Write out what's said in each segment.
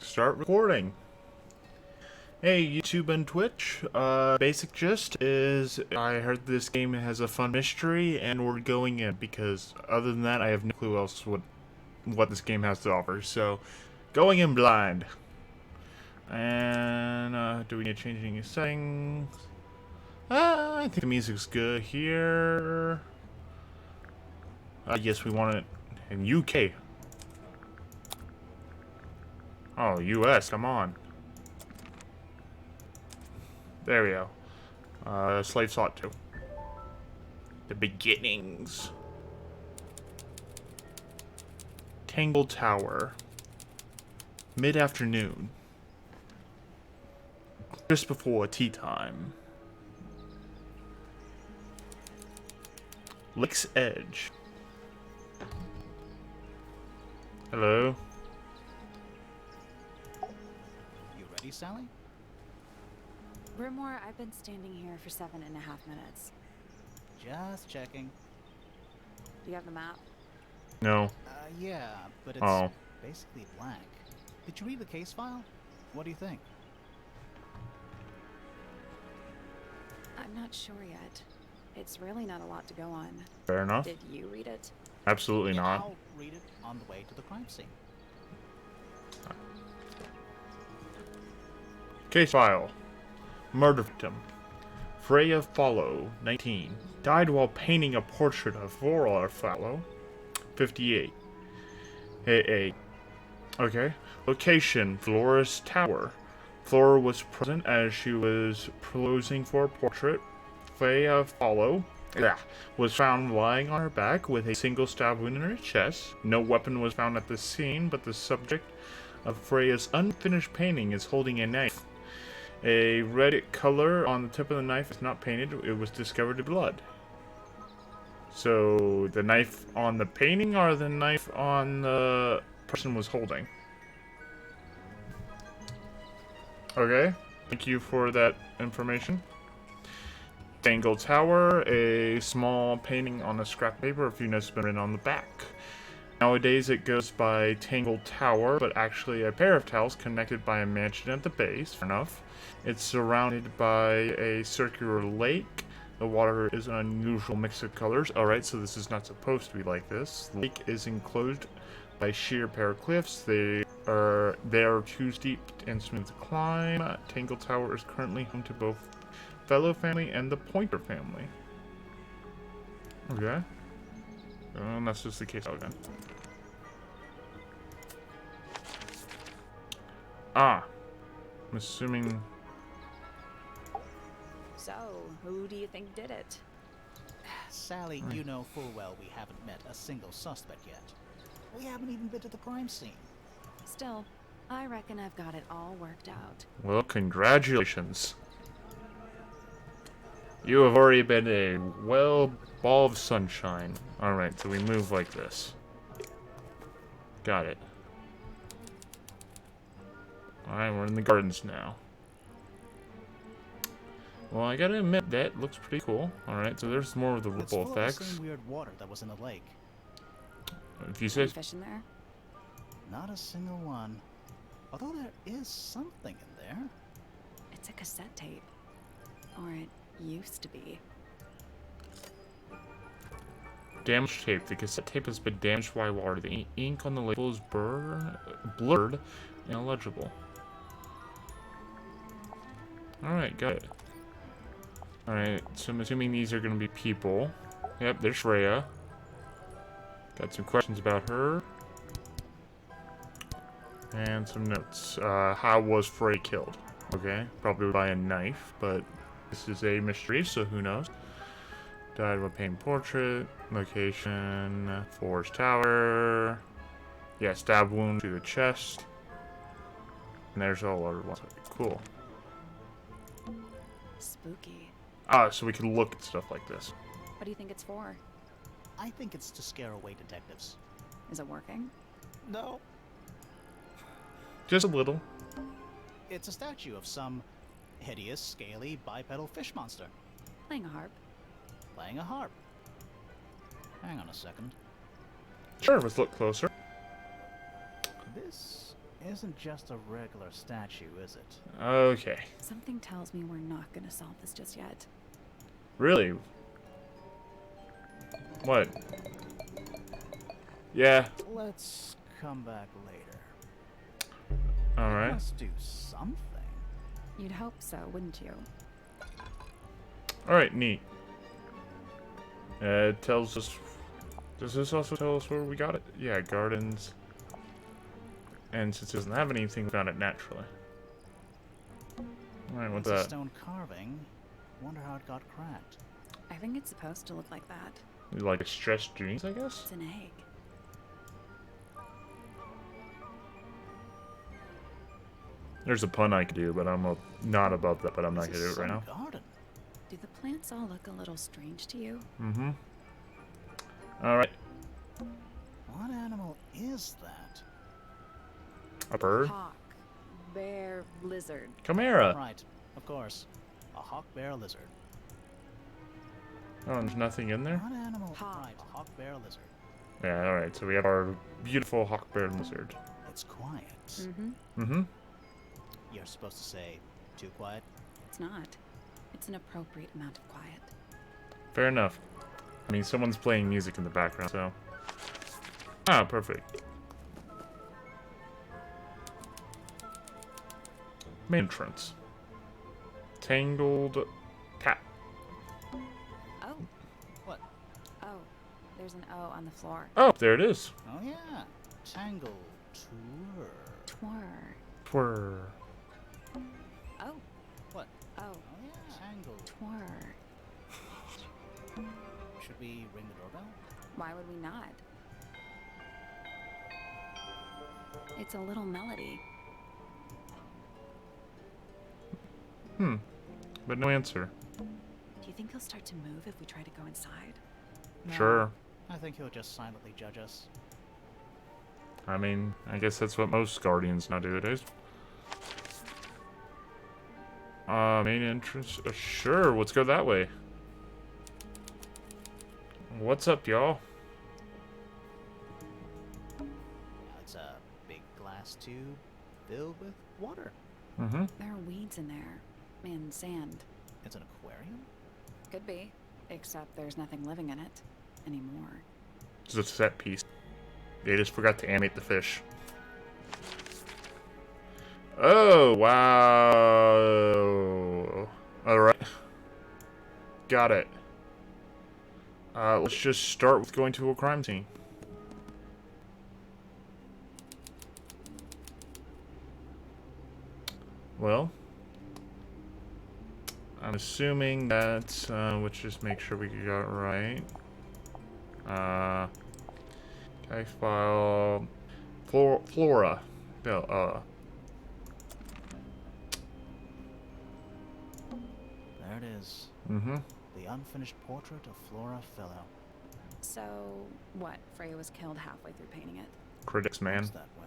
start recording. Hey YouTube and Twitch, basic gist is I heard this game has a fun mystery and we're going in because other than that I have no clue else what this game has to offer, so going in blind. And do we need to change any settings? I think the music's good here. Yes, we want it in UK. Oh, US, come on. There we go. Slave slot 2. The beginnings. Tangle Tower. Mid-afternoon. Just before tea time. Lake's Edge. Hello? You ready, Sally? Brimore, I've been standing here for 7.5 minutes. Just checking. Do you have the map? No. Yeah, but it's basically blank. Did you read the case file? What do you think? I'm not sure yet. It's really not a lot to go on. Fair enough. Did you read it? Absolutely Yeah, not. I'll read it on the way to the crime scene. Case file. Murder victim. Freya Follow, 19. Died while painting a portrait of Flora Follow, 58. AA. Okay. Location, Flora's Tower. Flora was present as she was posing for a portrait. Freya Follow was found lying on her back with a single stab wound in her chest. No weapon was found at the scene, but the subject of Freya's unfinished painting is holding a knife. A red color on the tip of the knife is not painted. It was discovered to be blood. So, the knife on the painting or the knife on the person was holding? Okay, thank you for that information. Tangle Tower, a small painting on a scrap of paper, a few notes have been written on the back. Nowadays it goes by Tangle Tower, but actually a pair of towers connected by a mansion at the base. Fair enough. It's surrounded by a circular lake. The water is an unusual mix of colors. Alright, so this is not supposed to be like this. The lake is enclosed by sheer pair of cliffs. They are too steep and smooth to climb. Tangle Tower is currently home to both Fellow family and the Pointer family. Okay. And that's just the case again. I'm assuming. So, who do you think did it? Sally, you know full well we haven't met a single suspect yet. We haven't even been to the crime scene. Still, I reckon I've got it all worked out. Well, congratulations. You have already been a ball of sunshine. Alright, so we move like this. Got it. Alright, we're in the gardens now. Well, I gotta admit, that looks pretty cool. Alright, so there's more of the ripple It's full effects. of the same weird water that was in the lake. If you say... Any fish in there? Not a single one. Although there is something in there. It's a cassette tape. Or it used to be. Damaged tape. The cassette tape has been damaged by water. The ink on the label is blurred and illegible. Alright, got it. Alright, so I'm assuming these are going to be people. Yep, there's Freya. Got some questions about her. And some notes. How was Freya killed? Okay, probably by a knife, but this is a mystery, so who knows. Died while painting portrait. Location, Forest Tower. Yeah, stab wound to the chest. And there's all other ones. Okay, cool. Spooky. So we can look at stuff like this. What do you think it's for? I think it's to scare away detectives. Is it working? No. Just a little. It's a statue of some hideous, scaly, bipedal fish monster. Playing a harp. Playing a harp. Hang on a second. Sure, let's look closer. This isn't just a regular statue, is it? Okay. Something tells me we're not gonna solve this just yet. Really? What? Yeah. Let's come back later. Alright. Must do something. You'd hope so, wouldn't you? Alright, neat. It tells us... Does this also tell us where we got it? Yeah, gardens. And since it doesn't have anything, we found it naturally. Alright, what's It's a that? stone carving. Wonder how it got cracked. I think it's supposed to look like that. Like a stressed dreams, I guess? It's an egg. There's a pun I could do, but I'm not above that, but I'm not This gonna do is it right some now. garden. Do the plants all look a little strange to you? Mm-hmm. Alright. What animal is that? A bird? Hawk, bear, lizard. Chimera! Right, of course. A hawk bear lizard. Oh, there's nothing in there? What animal? Hawk. Right, a hawk bear lizard. Yeah, alright, so we have our beautiful hawk bear lizard. It's quiet. Mm-hmm. Mm-hmm. You're supposed to say too quiet. It's not. It's an appropriate amount of quiet. Fair enough. I mean, someone's playing music in the background, so... Ah, perfect. Main entrance. Tangled Tower. Oh, What? oh, there's an O on the floor. Oh, there it is. Oh yeah, Tangle Tour. Twir. Twir. Oh, What? oh, Oh yeah, Tangle. twir. Should we ring the doorbell? Why would we not? It's a little melody. But no answer. Do you think he'll start to move if we try to go inside? No, Sure. I think he'll just silently judge us. I mean, I guess that's what most guardians nowadays. Main entrance. Sure, let's go that way. What's up, y'all? It's a big glass tube filled with water. Mm-hmm. There are weeds in there. And sand. It's an aquarium? Could be. Except there's nothing living in it. Anymore. It's a set piece. They just forgot to animate the fish. Oh, wow. Alright. Got it. Let's just start with going to a crime scene. Well, I'm assuming that, let's just make sure we got it right. Text file, Flora, There it is. mm-hmm. The unfinished portrait of Flora Fellow. So, what? Freya was killed halfway through painting it. Critics, man. Looks that way.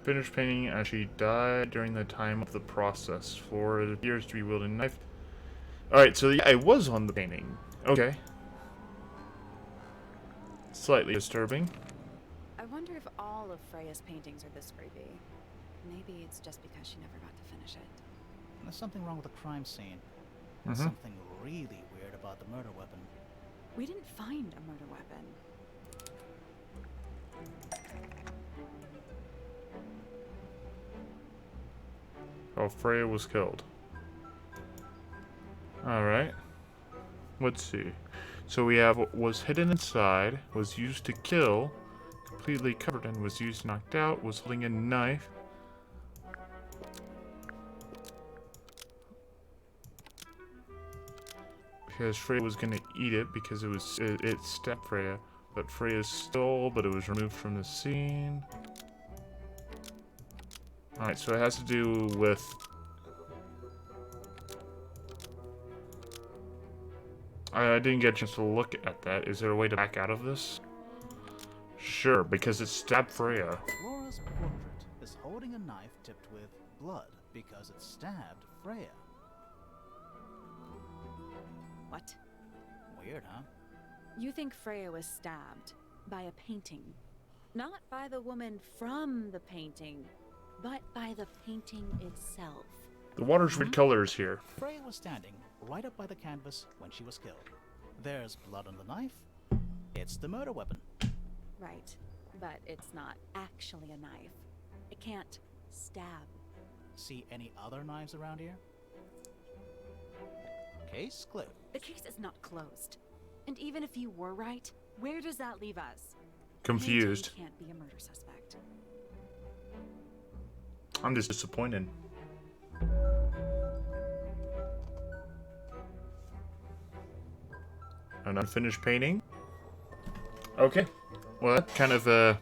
Finished painting as she died during the time of the process. Flora appears to be wielding a knife. Alright, so yeah, I was on the painting. Okay. Slightly disturbing. I wonder if all of Freya's paintings are this creepy. Maybe it's just because she never got to finish it. There's something wrong with the crime scene. There's Mhm. something really weird about the murder weapon. We didn't find a murder weapon. Oh, Freya was killed. Alright. Let's see. So we have what was hidden inside, was used to kill, completely covered and was used knocked out, was holding a knife. Because Freya was gonna eat it because it stabbed Freya. But Freya stole, but it was removed from the scene. Alright, so it has to do with... I didn't get a chance to look at that. Is there a way to back out of this? Sure, because it stabbed Freya. Flora's portrait is holding a knife tipped with blood because it stabbed Freya. What? Weird, huh? You think Freya was stabbed by a painting? Not by the woman from the painting, but by the painting itself. The water's red colors here. Freya was standing right up by the canvas when she was killed. There's blood on the knife. It's the murder weapon. Right, but it's not actually a knife. It can't stab. See any other knives around here? Case clear. The case is not closed. And even if you were right, where does that leave us? Confused. Painting can't be a murder suspect. I'm just disappointed. An unfinished painting? Okay. Well, that kind of, I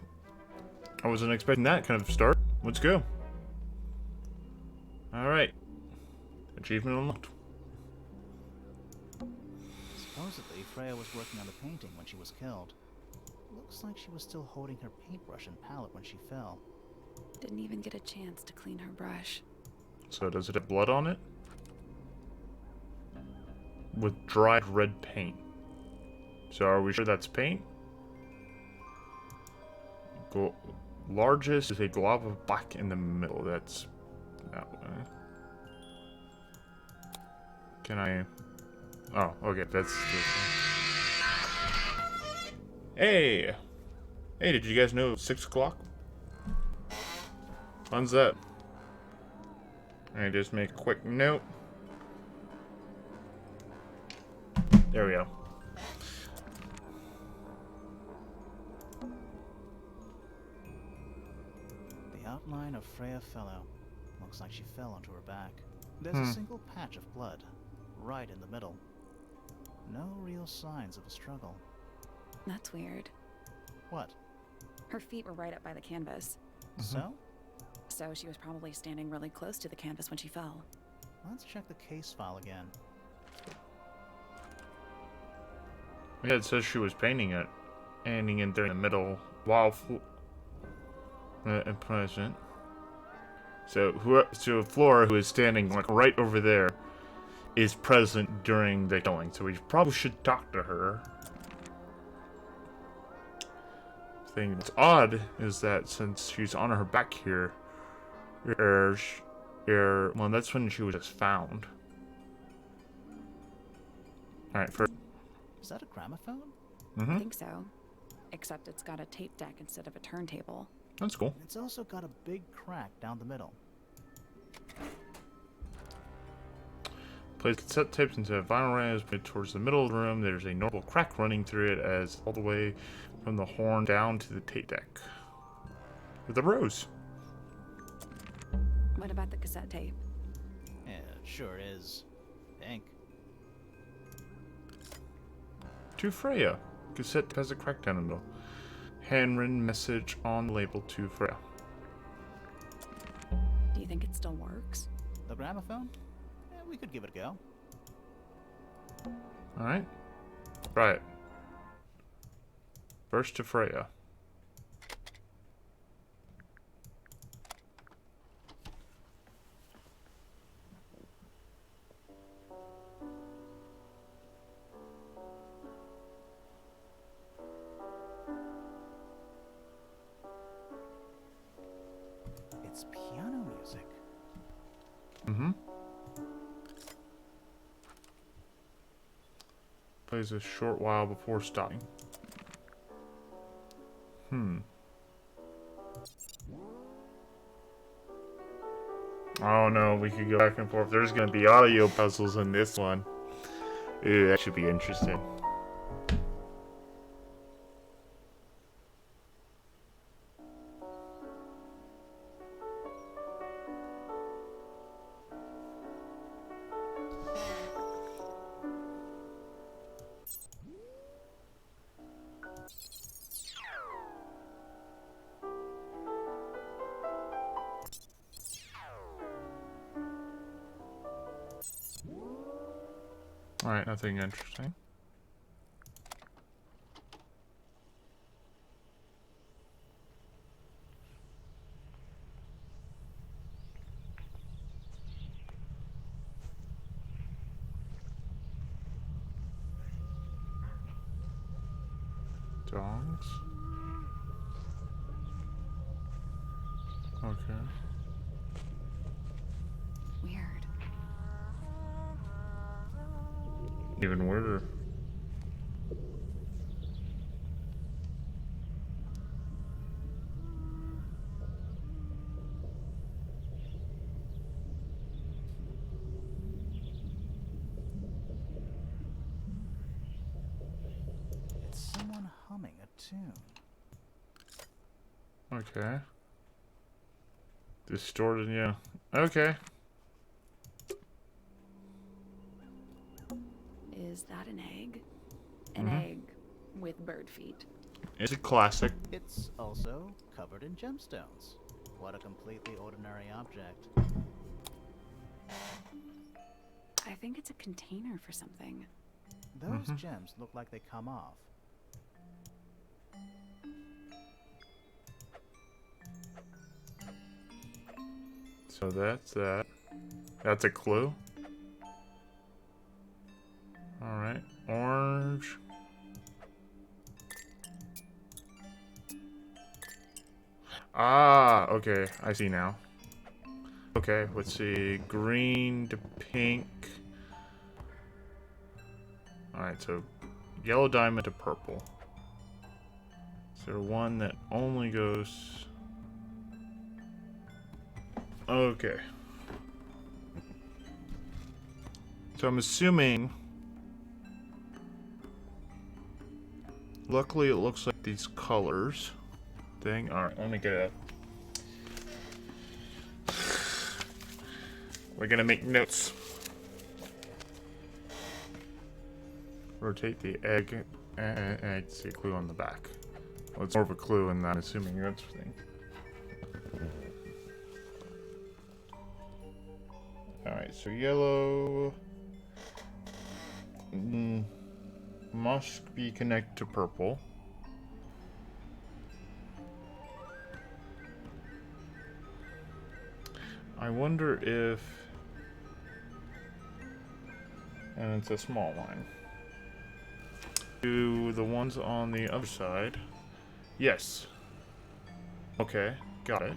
wasn't expecting that kind of start. Let's go. Alright. Achievement unlocked. Supposedly, Freya was working on the painting when she was killed. Looks like she was still holding her paintbrush and palette when she fell. Didn't even get a chance to clean her brush. So does it have blood on it? With dried red paint. So are we sure that's paint? Largest is a glob of black in the middle. That's that way. Can I... Oh, okay, that's... Hey! Hey, did you guys know it was 6 o'clock? When's that? I just make a quick note. There we go. The outline of Freya fell out. Looks like she fell onto her back. There's a single patch of blood, right in the middle. No real signs of a struggle. That's weird. What? Her feet were right up by the canvas. So? So she was probably standing really close to the canvas when she fell. Let's check the case file again. Yeah, it says she was painting it. Painting it there in the middle while present. So Flora, who is standing like right over there, is present during the killing. So we probably should talk to her. The thing that's odd is that since she's on her back here, well, that's when she was just found. Alright, first. Is that a gramophone? I think so. Except it's got a tape deck instead of a turntable. That's cool. It's also got a big crack down the middle. Place cassette tapes into a vinyl rack towards the middle of the room. There's a normal crack running through it as all the way from the horn down to the tape deck. With a rose. What about the cassette tape? Yeah, it sure is. Pink. To Freya. Cassette has a crack down the middle. Handwritten message on the label to Freya. Do you think it still works? The gramophone? Yeah, we could give it a go. Alright. Right. First to Freya. It's piano music. Plays a short while before stopping. Oh no, we could go back and forth. There's gonna be audio puzzles in this one. Ooh, that should be interesting. Alright, nothing interesting. Dogs. Okay. Weird. Even weirder. It's someone humming a tune. Okay. Distorted, yeah. Okay. Is that an egg? An Mm-hmm. egg with bird feet. It's a classic. It's also covered in gemstones. What a completely ordinary object. I think it's a container for something. Those gems look like they come off. So that's that. That's a clue. Alright. Orange. Ah, okay. I see now. Okay, let's see. Green to pink. Alright, so yellow diamond to purple. Is there one that only goes... Okay. So I'm assuming... Luckily it looks like these colors thing. Alright, let me get a... We're gonna make notes. Rotate the egg and I see a clue on the back. Well, it's more of a clue than I'm assuming that's the thing. Alright, so yellow must be connected to purple. I wonder if... And it's a small line. Do the ones on the other side. Yes. Okay, got it.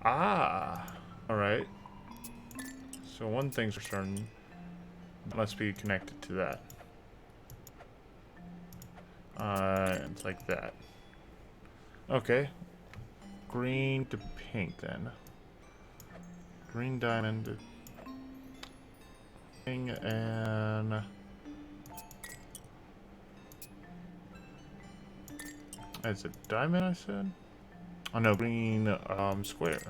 Ah! Alright. So one thing's for certain. Must be connected to that. It's like that. Okay. Green to pink then. Green diamond. Pink and... Is it diamond I said? Oh no, green square.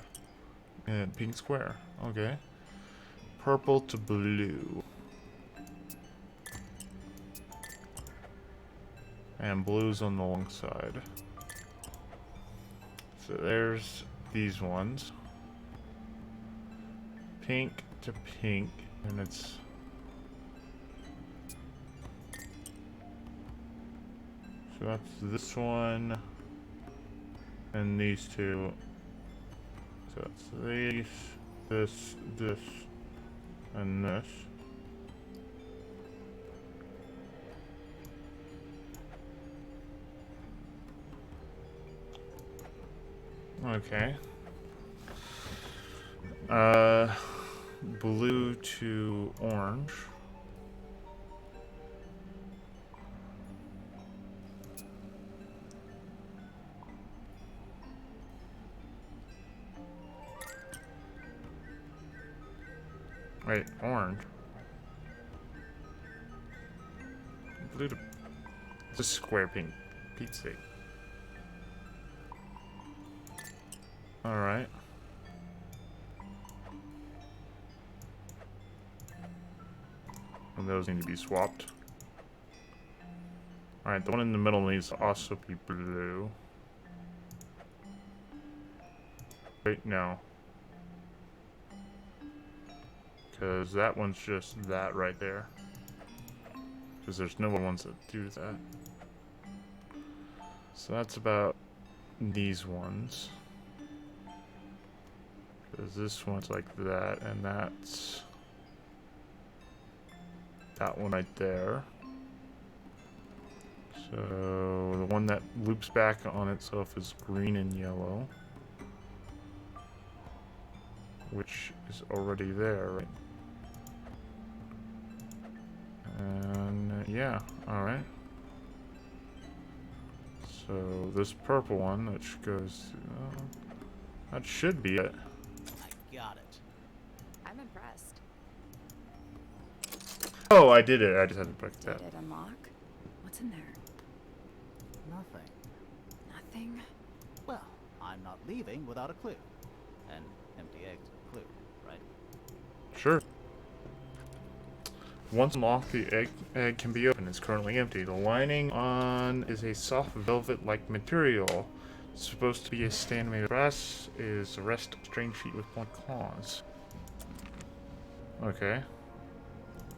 And pink square. Okay. Purple to blue. And blue's on the long side. So there's these ones. Pink to pink. And it's... So that's this one. And these two. So that's these, this, and this. Okay. Blue to orange. Wait, orange. Blue to... It's a square pink pizza. Alright. And those need to be swapped. Alright, the one in the middle needs to also be blue. Wait, no. Because that one's just that right there. Because there's no ones that do that. So that's about these ones. Because this one's like that, and that's that one right there. So the one that loops back on itself is green and yellow. which is already there, right? And yeah, alright. So this purple one, which goes... that should be it. I got it. I'm impressed. Oh, I did it. I just had to break that. Did it unlock? What's in there? Nothing. Nothing? Well, I'm not leaving without a clue. An empty egg's a clue, right? Sure. Once unlocked, the egg can be opened. It's currently empty. The lining on is a soft velvet-like material. It's supposed to be a stand made of brass. Is the rest strange feet with blunt claws. Okay.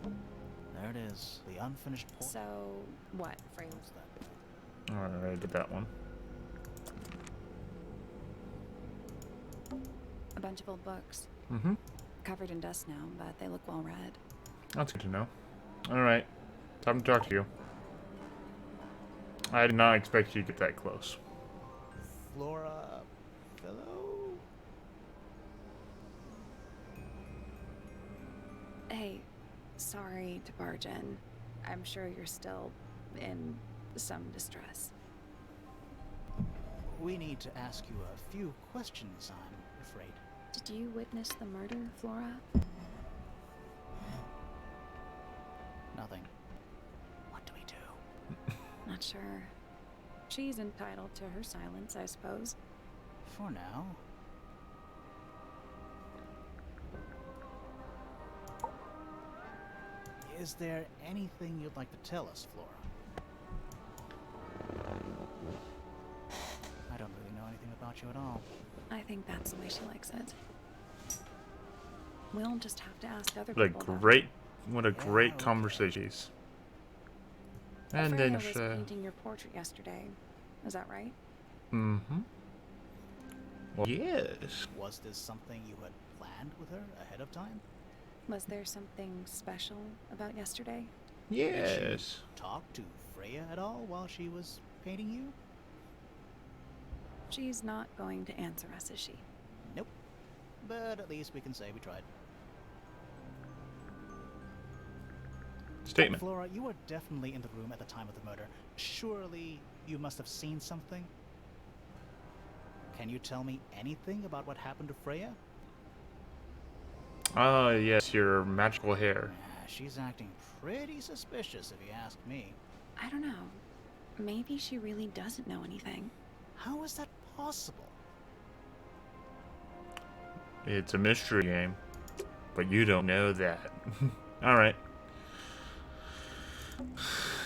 There it is. The unfinished portrait. So, what, Freya? What's that? Alright, I did that one. A bunch of old books. Mm-hmm. Covered in dust now, but they look well read. That's good to know. Alright. Time to talk to you. I did not expect you to get that close. Flora... Fellow? Hey, sorry to barge in. I'm sure you're still in some distress. We need to ask you a few questions, I'm afraid. Did you witness the murder, Flora? Nothing. What do we do? Not sure. She's entitled to her silence, I suppose. For now. Is there anything you'd like to tell us, Flora? I don't really know anything about you at all. I think that's the way she likes it. We'll just have to ask other What a people. about great, what a Yeah, great okay. conversation. it. And Freya then, was painting your portrait yesterday. Is that right? mm-hmm. Well, yes. Was this something you had planned with her ahead of time? Was there something special about yesterday? Yes. Talk to Freya at all while she was painting you? She's not going to answer us, is she? Nope. But at least we can say we tried. Statement. Flora, you were definitely in the room at the time of the murder. Surely you must have seen something? Can you tell me anything about what happened to Freya? Ah, yes, your magical hair. She's acting pretty suspicious if you ask me. I don't know. Maybe she really doesn't know anything. How is that possible? It's a mystery game, but you don't know that. All right.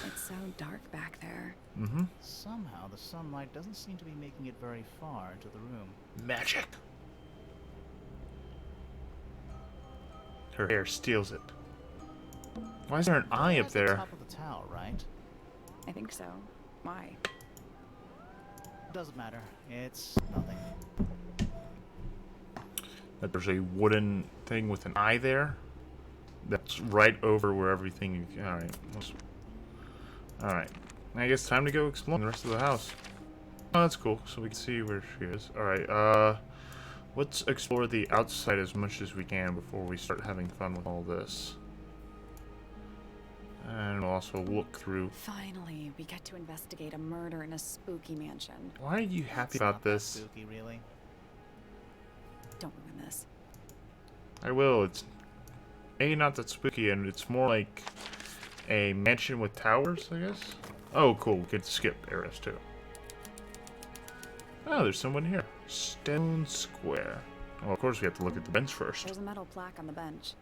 It's so dark back there. Mm-hmm. Somehow the sunlight doesn't seem to be making it very far into the room. Magic. Her hair steals it. Why is there an eye up That's the there? top of the tower, right? I think so. Why? Doesn't matter. It's nothing. That there's a wooden thing with an eye there. That's right over where everything. All right. All right. I guess time to go explore the rest of the house. Oh, that's cool. So we can see where she is. All right. Let's explore the outside as much as we can before we start having fun with all this. And we'll also look through. Finally, we get to investigate a murder in a spooky mansion. Why are you happy It's about not that this? spooky, really. Don't ruin this. I will. It's not that spooky, and it's more like a mansion with towers, I guess. Oh, cool. We could skip areas too. Oh, there's someone here. Stone Square. Well, of course we have to look at the bench first. There's a metal plaque on the bench.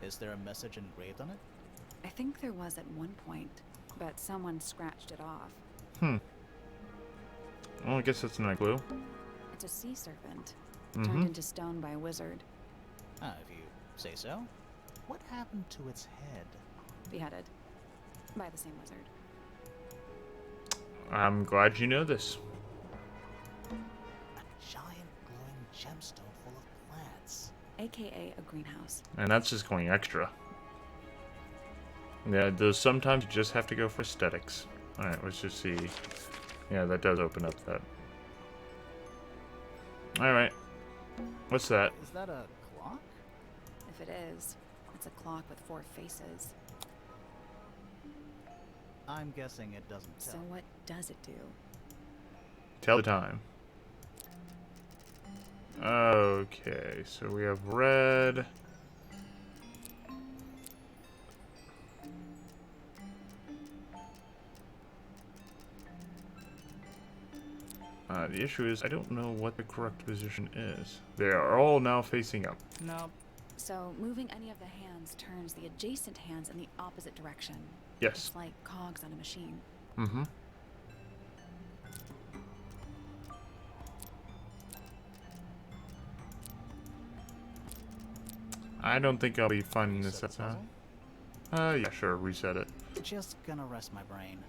Is there a message engraved on it? I think there was at one point, but someone scratched it off. Well, I guess that's not a clue. It's a sea serpent, Mm-hmm. turned into stone by a wizard. Ah, if you say so. What happened to its head? Beheaded. By the same wizard. I'm glad you know this. A giant glowing gemstone full of plants. AKA a greenhouse. And that's just going extra. Yeah, there's sometimes you just have to go for aesthetics. Alright, let's just see. Yeah, that does open up that. Alright. What's that? Is that a If it is, it's a clock with 4 faces. I'm guessing it doesn't So tell. what does it do? Tell the time. Okay, so we have red. The issue is I don't know what the correct position is. They are all now facing up. No. So moving any of the hands turns the adjacent hands in the opposite direction. Yes. It's like cogs on a machine. Mm-hmm. I don't think I'll be finding this Reset the out. puzzle? Yeah, sure, reset it. Just gonna rest my brain.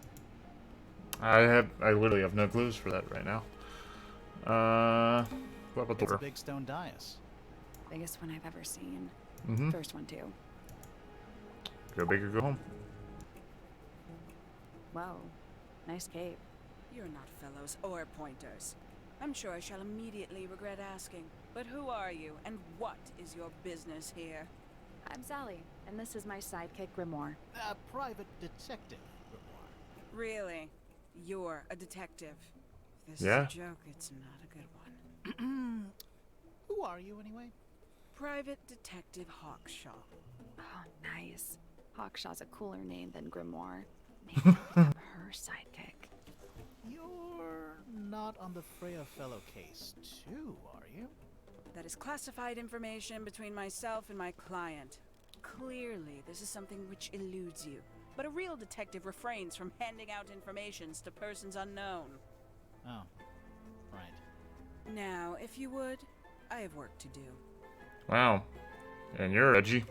I literally have no clues for that right now. What about the It's a door? big stone dais. Biggest one I've ever seen. Mm-hmm. First one too. Go big or go home. Whoa. Nice cape. You're not fellows or pointers. I'm sure I shall immediately regret asking. But who are you, and what is your business here? I'm Sally, and this is my sidekick Grimoire. A private detective, Grimoire. Really? You're a detective. If this Yeah. is a joke, it's not a good one. Who are you, anyway? Private Detective Hawkshaw. Oh, nice. Hawkshaw's a cooler name than Grimoire. Maybe I'll become her sidekick. You're not on the Freya fellow case, too, are you? That is classified information between myself and my client. Clearly, this is something which eludes you. But a real detective refrains from handing out informations to persons unknown. Oh, right. Now, if you would, I have work to do. Wow. And you're edgy.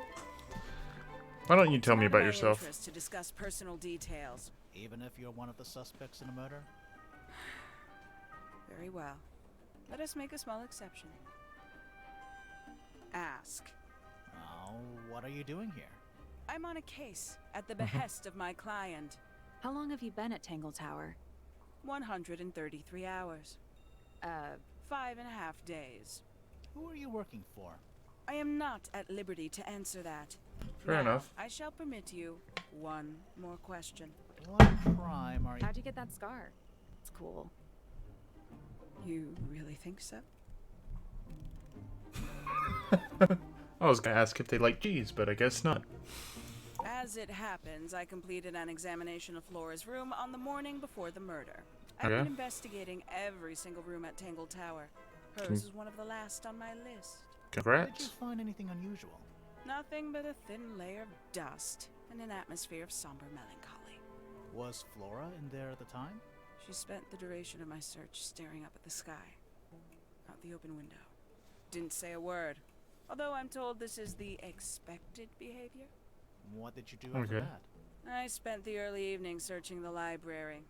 Why don't you tell me It's not about in my yourself? interest to discuss personal details. Even if you're one of the suspects in a murder? Very well. Let us make a small exception. Ask. Oh, what are you doing here? I'm on a case at the behest of my client. How long have you been at Tangle Tower? 133 hours. 5.5 days. Who are you working for? I am not at liberty to answer that. Fair Now, enough. I shall permit you one more question. What crime are you... How'd you get that scar? It's cool. You really think so? I was gonna ask if they like cheese, but I guess not. As it happens, I completed an examination of Flora's room on the morning before the murder. I've Okay. been investigating every single room at Tangle Tower. Hers is one of the last on my list. Did you Congrats. find anything unusual? Nothing but a thin layer of dust and an atmosphere of somber melancholy. Was Flora in there at the time? She spent the duration of my search staring up at the sky, out the open window. Didn't say a word, although I'm told this is the expected behavior. What did you do after Okay. that? I spent the early evening searching the library.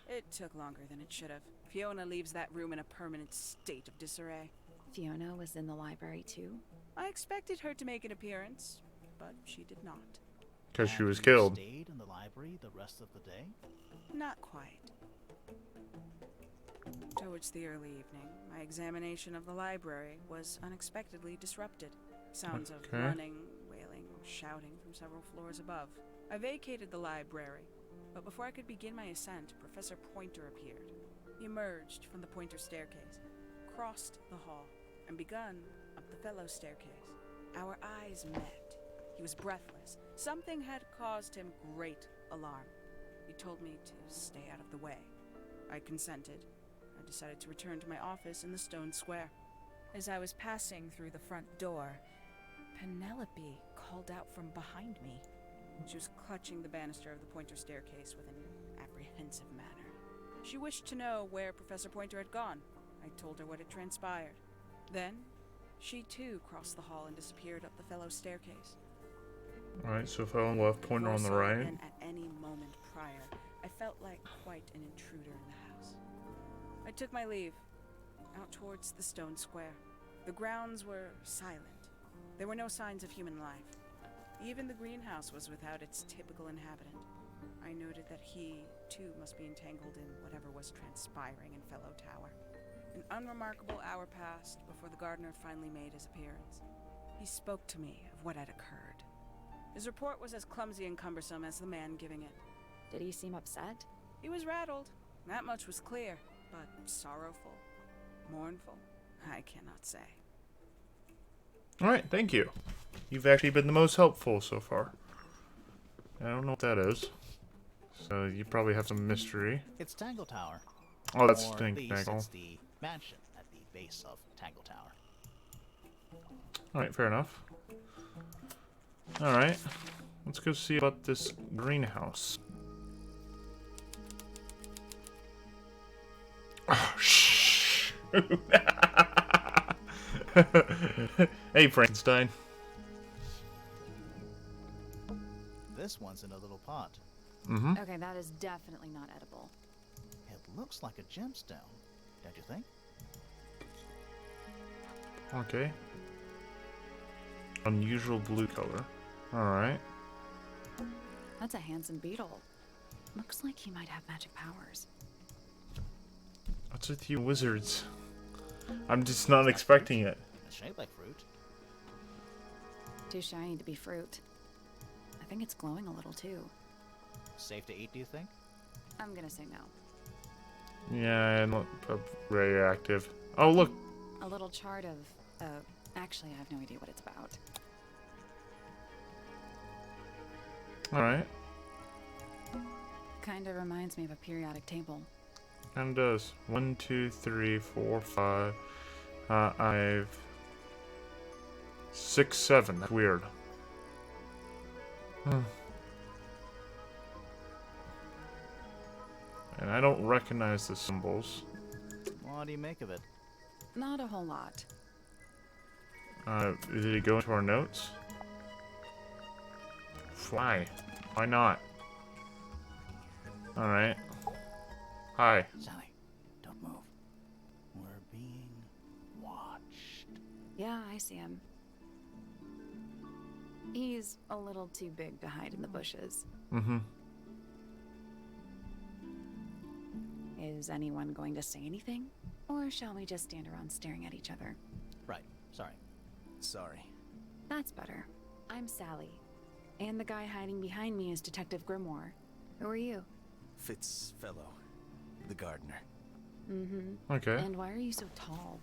It took longer than it should have. Fiona leaves that room in a permanent state of disarray. Fiona was in the library too? I expected her to make an appearance, but she did not. Because she And was you killed. Stayed in the library the rest of the day? Not quite. Towards the early evening, my examination of the library was unexpectedly disrupted. Sounds of Okay. running, wailing, shouting from several floors above. I vacated the library, but before I could begin my ascent, Professor Pointer appeared. He emerged from the Pointer staircase, crossed the hall, and begun up the fellow staircase. Our eyes met. He was breathless. Something had caused him great alarm. He told me to stay out of the way. I consented. I decided to return to my office in the stone square. As I was passing through the front door, Penelope called out from behind me. She was clutching the banister of the Pointer staircase with an apprehensive manner. She wished to know where Professor Pointer had gone. I told her what had transpired. Then, she too crossed the hall and disappeared up the fellow staircase. Alright, so if I on the left, pointer on the Before I saw right. again at any moment prior, I felt like quite an intruder in the house. I took my leave, out towards the stone square. The grounds were silent. There were no signs of human life. Even the greenhouse was without its typical inhabitant. I noted that he, too, must be entangled in whatever was transpiring in Fellow Tower. An unremarkable hour passed before the gardener finally made his appearance. He spoke to me of what had occurred. His report was as clumsy and cumbersome as the man giving it. Did he seem upset? He was rattled. That much was clear, but sorrowful, mournful, I cannot say. Alright, thank you. You've actually been the most helpful so far. I don't know what that is. So you probably have some mystery. It's Tangle Tower. Oh, that's Or at least Tangle. it's the mansion at the base of Tangle Tower. Alright, fair enough. Alright. Let's go see about this greenhouse. Oh, shh. Hey, Frankenstein. This one's in a little pot. Mm-hmm. Okay, that is definitely not edible. It looks like a gemstone, don't you think? Okay. Unusual blue color. Alright. That's a handsome beetle. Looks like he might have magic powers. What's with you wizards? I'm just not expecting it. It's shaped like fruit. Too shiny to be fruit. I think it's glowing a little too. Safe to eat, do you think? I'm gonna say no. Yeah, and look, radioactive. Oh, look. A little chart of, actually I have no idea what it's about. Alright. Kinda reminds me of a periodic table. And does. 1, 2, 3, 4, 5. I've 6, 7. That's weird. And I don't recognize the symbols. What do you make of it? Not a whole lot. Did it go into our notes? Fly. Why not? Alright. Hi. Sally, don't move. We're being watched. Yeah, I see him. He's a little too big to hide in the bushes. Mm-hmm. Is anyone going to say anything? Or shall we just stand around staring at each other? Right, sorry. Sorry. That's better. I'm Sally. And the guy hiding behind me is Detective Grimoire. Who are you? Fitzfellow, the gardener. Mm-hmm. Okay. And why are you so tall?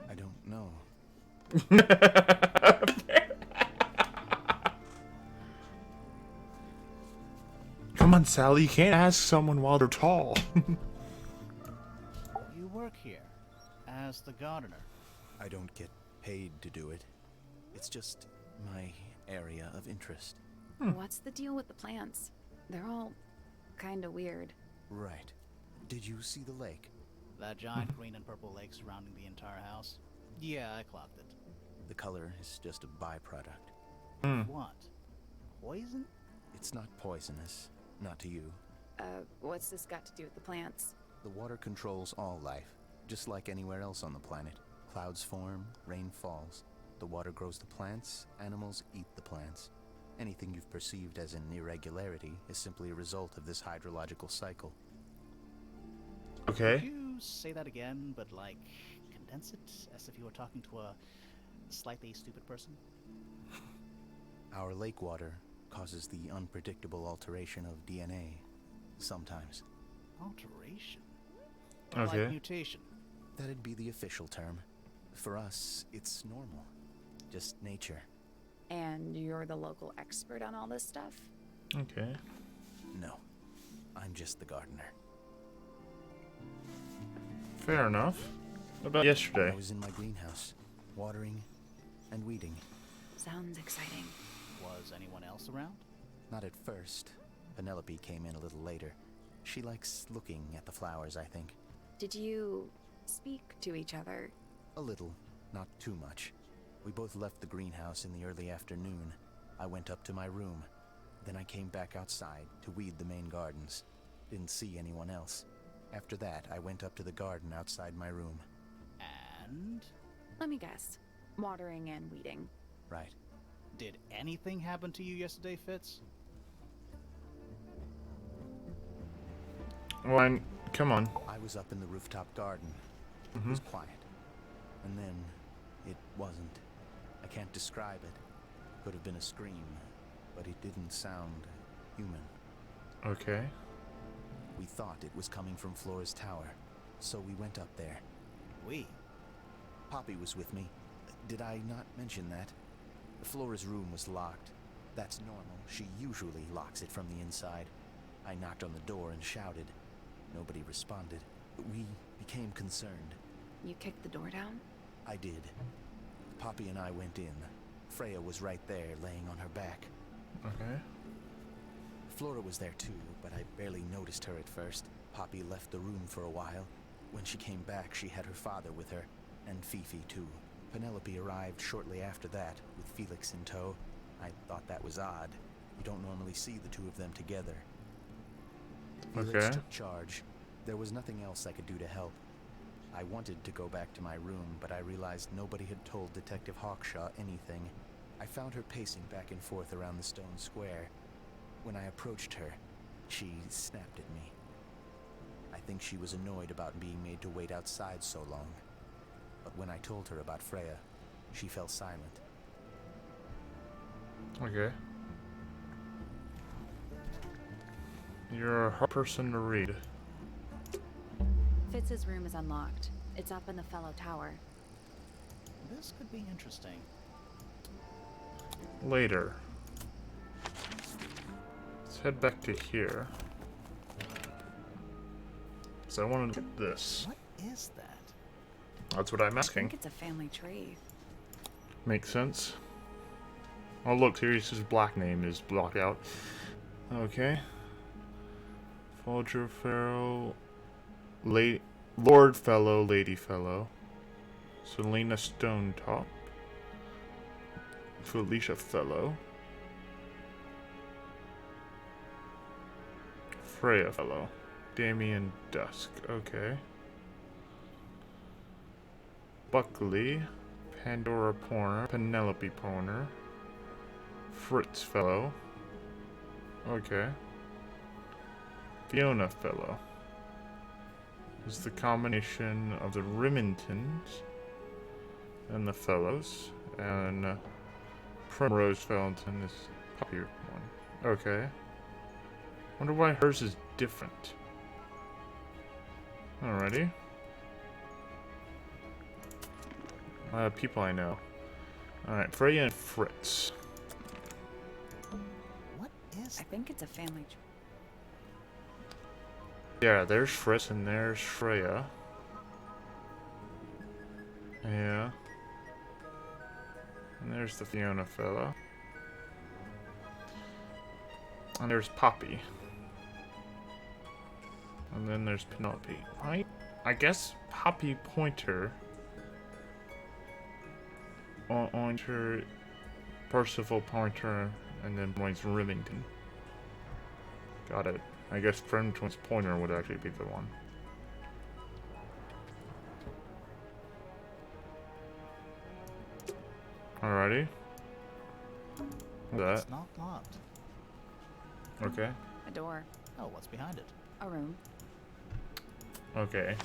I don't know. Come on, Sally. You can't ask someone while they're tall. You work here as the gardener. I don't get paid to do it. It's just my area of interest. What's the deal with the plants? They're all kinda weird. Right. Did you see the lake? That giant green and purple lake surrounding the entire house? Yeah, I clocked it. The color is just a byproduct. What? Poison? It's not poisonous. Not to you. What's this got to do with the plants? The water controls all life, just like anywhere else on the planet. Clouds form, rain falls. The water grows the plants, animals eat the plants. Anything you've perceived as an irregularity is simply a result of this hydrological cycle. Could Okay. you say that again, but like condense it as if you were talking to a slightly stupid person? Our lake water causes the unpredictable alteration of DNA. Sometimes. Alteration? Okay. Like mutation? That'd be the official term. For us, it's normal. Just nature. And you're the local expert on all this stuff? Okay. No. I'm just the gardener. Fair enough. What about I yesterday? was in my greenhouse, watering and weeding. Sounds exciting. Was anyone else around? Not at first. Penelope came in a little later. She likes looking at the flowers, I think. Did you speak to each other? A little, not too much. We both left the greenhouse in the early afternoon. I went up to my room. Then I came back outside to weed the main gardens. Didn't see anyone else. After that, I went up to the garden outside my room. And? Let me guess. Watering and weeding. Right. Did anything happen to you yesterday, Fitz? Well, come on. I was up in the rooftop garden. It Mm-hmm. was quiet. And then, it wasn't. I can't describe it. Could have been a scream, but it didn't sound human. Okay. We thought it was coming from Flora's tower, so we went up there. We? Poppy was with me. Did I not mention that? Flora's room was locked. That's normal. She usually locks it from the inside. I knocked on the door and shouted. Nobody responded. We became concerned. You kicked the door down? I did. Poppy and I went in. Freya was right there, laying on her back. Okay. Flora was there too, but I barely noticed her at first. Poppy left the room for a while. When she came back, she had her father with her, and Fifi too. Penelope arrived shortly after that, with Felix in tow. I thought that was odd. You don't normally see the two of them together. Felix Okay. took charge. There was nothing else I could do to help. I wanted to go back to my room, but I realized nobody had told Detective Hawkshaw anything. I found her pacing back and forth around the stone square. When I approached her, she snapped at me. I think she was annoyed about being made to wait outside so long. But when I told her about Freya, she fell silent. Okay. You're a hard person to read. Fitz's room is unlocked. It's up in the fellow tower. This could be interesting. Later. Let's head back to here. So I wanted to get this. What is that? That's what I'm I asking. think it's a family tree. Makes sense. Oh look, Sirius's black name is blocked out. Okay. Folger Fellow, Lord Fellow, Lady Fellow, Selena Stonetop, Felicia Fellow, Freya Fellow, Damien Dusk. Okay. Buckley, Pandora Porner, Penelope Porner, Fritz Fellow. Okay. Fiona Fellow. This is the combination of the Remingtons and the Fellows, and Primrose Felton is Puppy one. Okay. Wonder why hers is different. Alrighty. People I know. Alright, Freya and Fritz. What is I think it's a family tree. Yeah, there's Fritz and there's Freya. Yeah. And there's the Fiona fella. And there's Poppy. And then there's Penelope. Right? I guess Poppy Pointer. Pointer. Percival Pointer. And then Points Remington. Got it. I guess Friend Twins Pointer would actually be the one. Alrighty. That. It's not locked. Okay. A door. Oh, what's behind it? A room. Okay.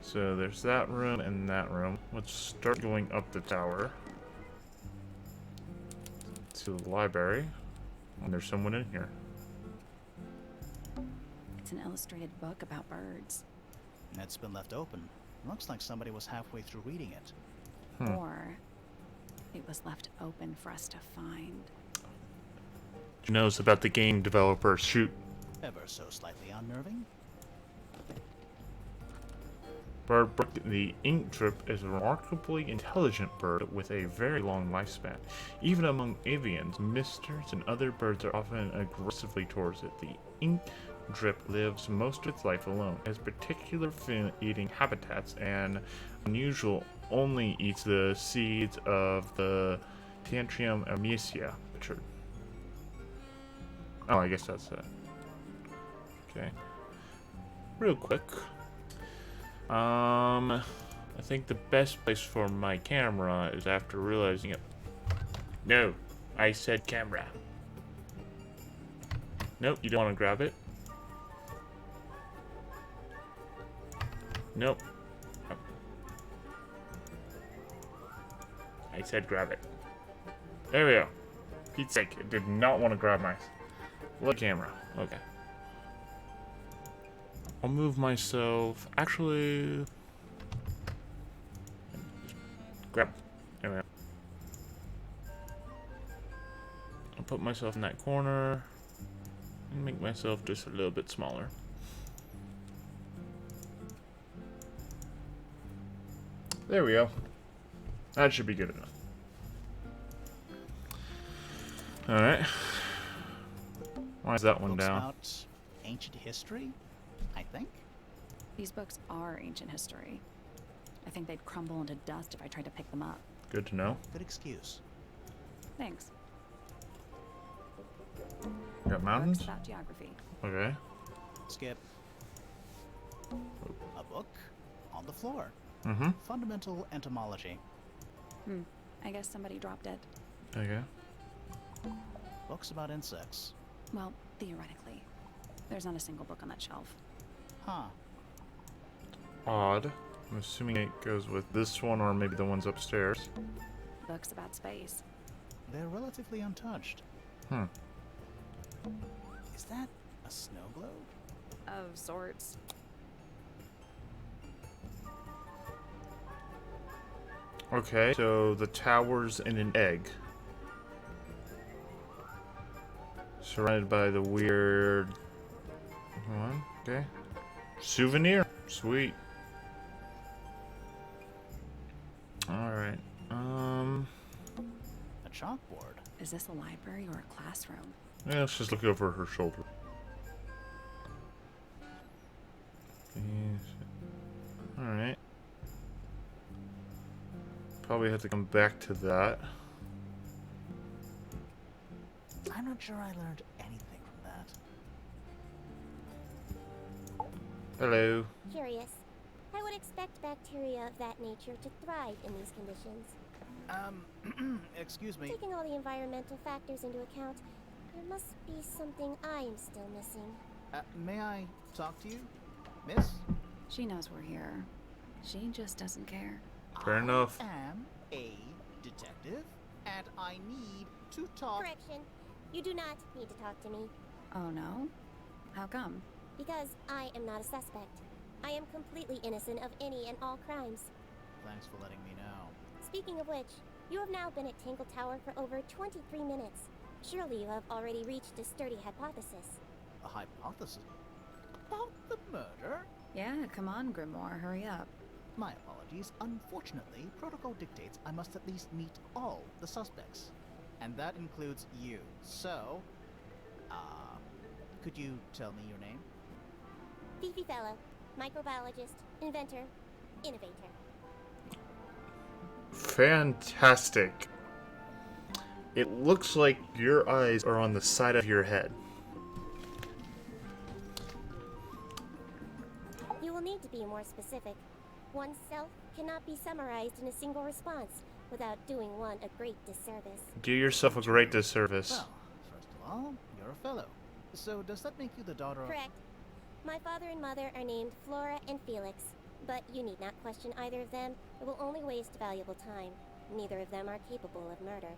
So there's that room and that room. Let's start going up the tower. To the library. And there's someone in here. It's an illustrated book about birds. It's been left open. Looks like somebody was halfway through reading it. Hmm. Or it was left open for us to find. She knows about the game developer. Shoot. Ever so slightly unnerving. The ink drip is a remarkably intelligent bird with a very long lifespan. Even among avians, misters, and other birds are often aggressively towards it. The ink drip lives most of its life alone. It has particular eating habitats and unusual only eats the seeds of the Tantrium amecia. Oh, I guess that's it. Okay. Real quick. I think the best place for my camera is after realizing it. No, I said camera. Nope, you don't want to grab it. Nope. I said grab it. There we go. Pete's sake, I did not want to grab my little camera. Okay. I'll move myself. Actually, grab. There we go. I'll put myself in that corner and make myself just a little bit smaller. There we go. That should be good enough. Alright. Why is that one Books down? about ancient history, I think. These books are ancient history. I think they'd crumble into dust if I tried to pick them up. Good to know. Good excuse. Thanks. Got Books mountains? about geography. Okay. Skip. A book on the floor. Mm-hmm. Fundamental entomology. I guess somebody dropped it. Okay. Books about insects. Well, theoretically. There's not a single book on that shelf. Huh. Odd. I'm assuming it goes with this one or maybe the ones upstairs. Books about space. They're relatively untouched. Hmm. Is that a snow globe? Of sorts. Okay, so the tower's in an egg. Surrounded by the weird... Hold on, okay. Souvenir. Sweet. Alright, A chalkboard. Is this a library or a classroom? yeah, let's just look over her shoulder. Alright. Probably have to come back to that. I'm not sure I learned anything from that. Hello. Curious. I would expect bacteria of that nature to thrive in these conditions. Excuse me. Taking all the environmental factors into account, there must be something I am still missing. May I talk to you, miss? She knows we're here. She just doesn't care. Fair enough. I am a detective, and I need to talk. Correction. You do not need to talk to me, Oh no? How come? because I am not a suspect. I am completely innocent of any and all crimes. Thanks for letting me know. Speaking of which, you have now been at Tangle Tower for over 23 minutes. Surely you have already reached a sturdy hypothesis. A hypothesis about the murder? Yeah, come on, Grimoire, hurry up. My apologies. Unfortunately, protocol dictates I must at least meet all the suspects. And that includes you. So, could you tell me your name? Fifi Fellow, microbiologist, inventor, innovator. Fantastic. It looks like your eyes are on the side of your head. You will need to be more specific. Oneself cannot be summarized in a single response without doing one a great disservice. Do yourself a great disservice. Well, first of all, you're a fellow. So does that make you the daughter of... Correct. My father and mother are named Flora and Felix, but you need not question either of them. It will only waste valuable time. Neither of them are capable of murder.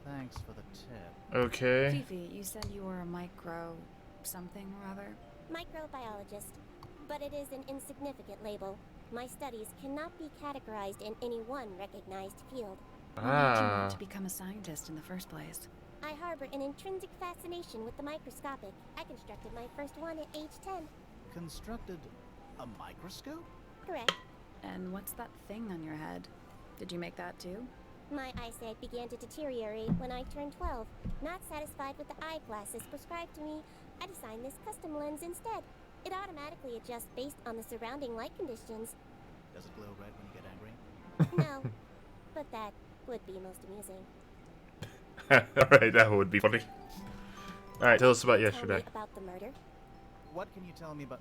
Thanks for the tip. Okay. Fifi, you said you were a micro... something or other? Microbiologist, but it is an insignificant label. My studies cannot be categorized in any one recognized field. What made you Ah. want to become a scientist in the first place? I harbor an intrinsic fascination with the microscopic. I constructed my first one at age 10. Constructed a microscope? Correct. And what's that thing on your head? Did you make that too? My eyesight began to deteriorate when I turned 12. Not satisfied with the eyeglasses prescribed to me, I designed this custom lens instead. It automatically adjusts based on the surrounding light conditions. Does it glow red when you get angry? No, but that would be most amusing. Alright, that would be funny. Alright, tell us about Tell yesterday. me about the murder. What can you tell me about...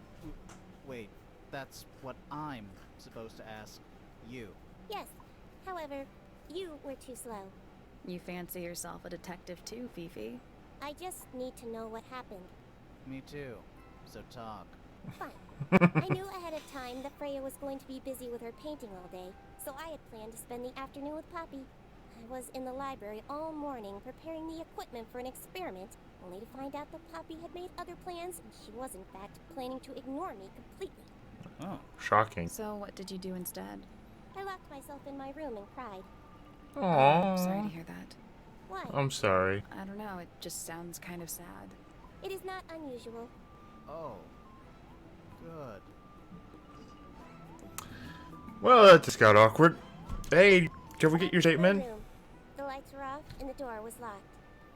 Wait, that's what I'm supposed to ask you. Yes, however, you were too slow. You fancy yourself a detective too, Fifi. I just need to know what happened. Me too. So talk. Fine. I knew ahead of time that Freya was going to be busy with her painting all day, so I had planned to spend the afternoon with Poppy. I was in the library all morning preparing the equipment for an experiment, only to find out that Poppy had made other plans and she was in fact planning to ignore me completely. Oh. Shocking. So what did you do instead? I locked myself in my room and cried. I'm sorry to Aww. hear that. Why? I'm sorry. I don't know, it just sounds kind of sad. It is not unusual. Oh. Good. Well, that just got awkward. Hey, can we get your I went to my statement? room. The lights were off and the door was locked.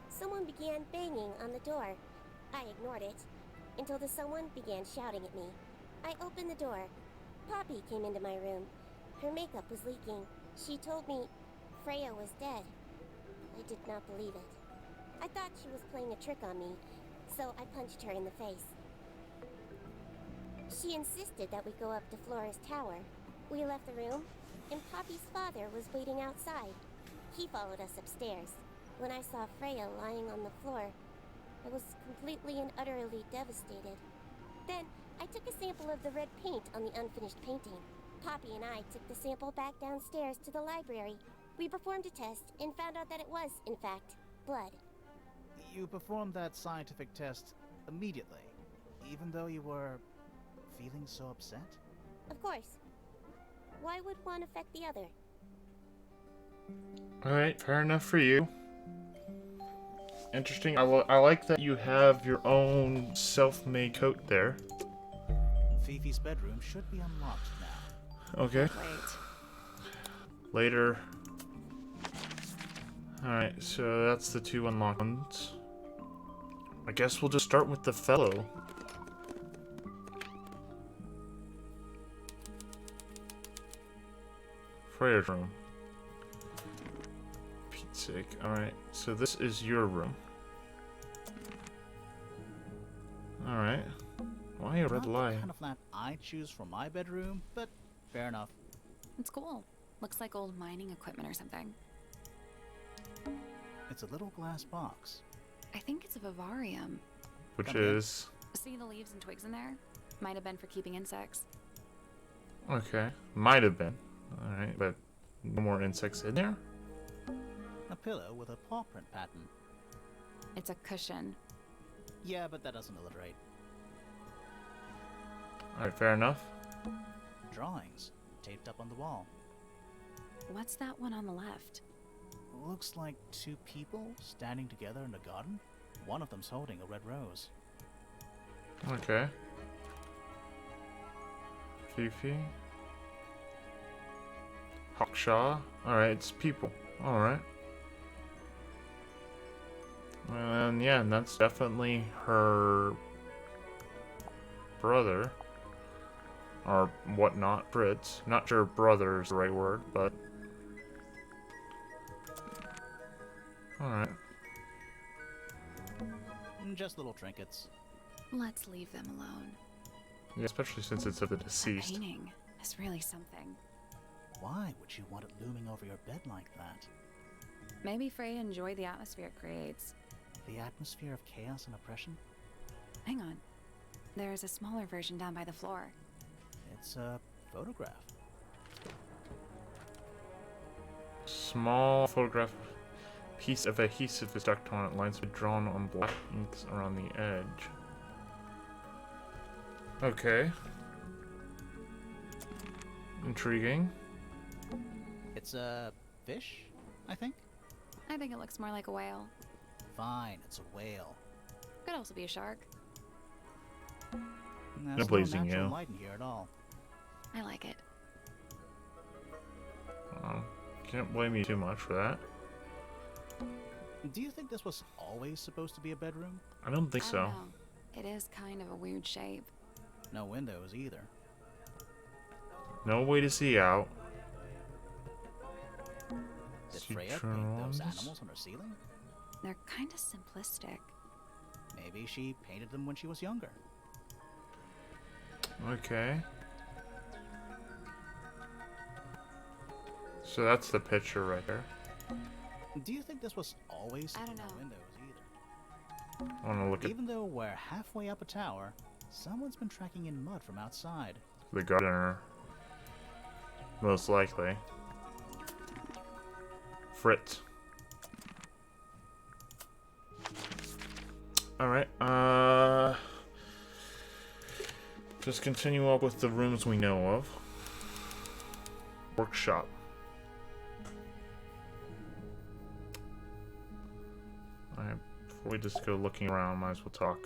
Someone began banging on the door. I ignored it until the someone began shouting at me. I opened the door. Poppy came into my room. Her makeup was leaking. She told me Freya was dead. I did not believe it. I thought she was playing a trick on me, so I punched her in the face. She insisted that we go up to Flora's tower. We left the room, and Poppy's father was waiting outside. He followed us upstairs. When I saw Freya lying on the floor, I was completely and utterly devastated. Then, I took a sample of the red paint on the unfinished painting. Poppy and I took the sample back downstairs to the library. We performed a test and found out that it was, in fact, blood. You performed that scientific test immediately, even though you were feeling so upset? Of course. Why would one affect the other? Alright, fair enough for you. Interesting. I like that you have your own self-made coat there. Fifi's bedroom should be unlocked now. Okay. Wait. Later. Alright, so that's the two unlocked ones. I guess we'll just start with the fellow. Freya's room. Pete's sake. Alright, so this is your room. Alright. Why a red Not the light? kind of lamp I choose for my bedroom, but fair enough. It's cool. Looks like old mining equipment or something. It's a little glass box. I think it's a vivarium. Which Come in. is... See the leaves and twigs in there? Might have been for keeping insects. Okay. Might have been. Alright, but no more insects in there? A pillow with a paw print pattern. It's a cushion. Yeah, but that doesn't alliterate. Alright, fair enough. Drawings taped up on the wall. What's that one on the left? Looks like two people standing together in a garden. One of them's holding a red rose. Okay. Fifi. Hawkshaw. Alright, it's people. Alright. And yeah, that's definitely her brother. Or whatnot, Fritz. Not sure brother is the right word, but... Alright. Just little trinkets. Let's leave them alone. Yeah, especially since it's of the That deceased. painting is really something. Why would you want it looming over your bed like that? Maybe Freya enjoyed the atmosphere it creates. The atmosphere of chaos and oppression? Hang on. There's a smaller version down by the floor. It's a photograph. Small photograph piece of adhesive is stuck on it. Lines are drawn on black inks around the edge. Okay. Intriguing. It's a fish, I think? I think it looks more like a whale. Fine, it's a whale. Could also be a shark. There's No blazing natural you. light in here at all. I like it. Can't blame you too much for that. Do you think this was always supposed to be a bedroom? I don't think I so. don't know. It is kind of a weird shape. No windows either. No way to see out. Did Freya paint those Citrons. animals on her ceiling? They're kind of simplistic. Maybe she painted them when she was younger. Okay. So that's the picture right there. Do you think this was always I don't no know. windows either? I want to look at Even though we're halfway up a tower, someone's been tracking in mud from outside. the gardener. Most likely. Frit. Alright, just continue up with the rooms we know of. Workshop. Alright, before we just go looking around, might as well talk.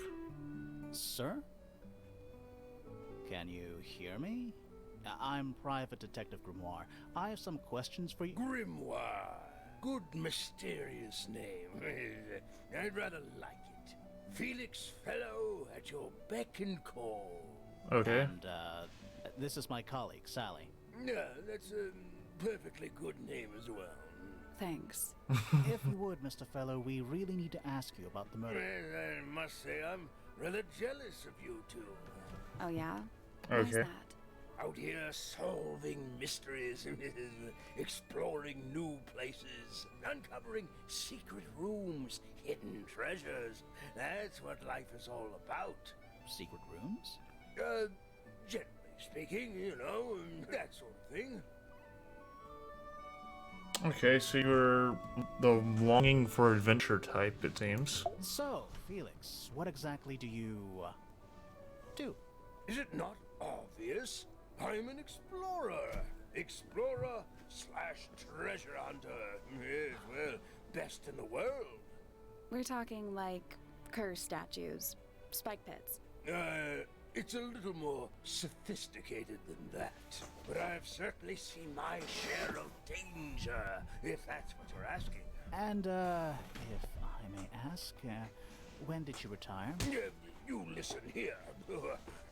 Sir? Can you hear me? I'm Private Detective Grimoire. I have some questions for you. Grimoire. Good mysterious name. I'd rather like it. Felix Fellow at your beck and call. Okay. And, this is my colleague, Sally. Yeah, that's a perfectly good name as well. Thanks. If you would, Mr. Fellow, we really need to ask you about the murder. Well, I must say I'm rather jealous of you two. Oh yeah? Why is Okay. that? Out here solving mysteries, exploring new places, uncovering secret rooms, hidden treasures. That's what life is all about. Secret rooms? Generally speaking, you know, that sort of thing. Okay, so you're the longing for adventure type, it seems. So, Felix, what exactly do you, do? Is it not obvious? I'm an explorer. Explorer/treasure hunter. Yes, well, best in the world. We're talking like curse statues, spike pits. It's a little more sophisticated than that. But I've certainly seen my share of danger, if that's what you're asking. And, if I may ask, when did you retire? You listen here.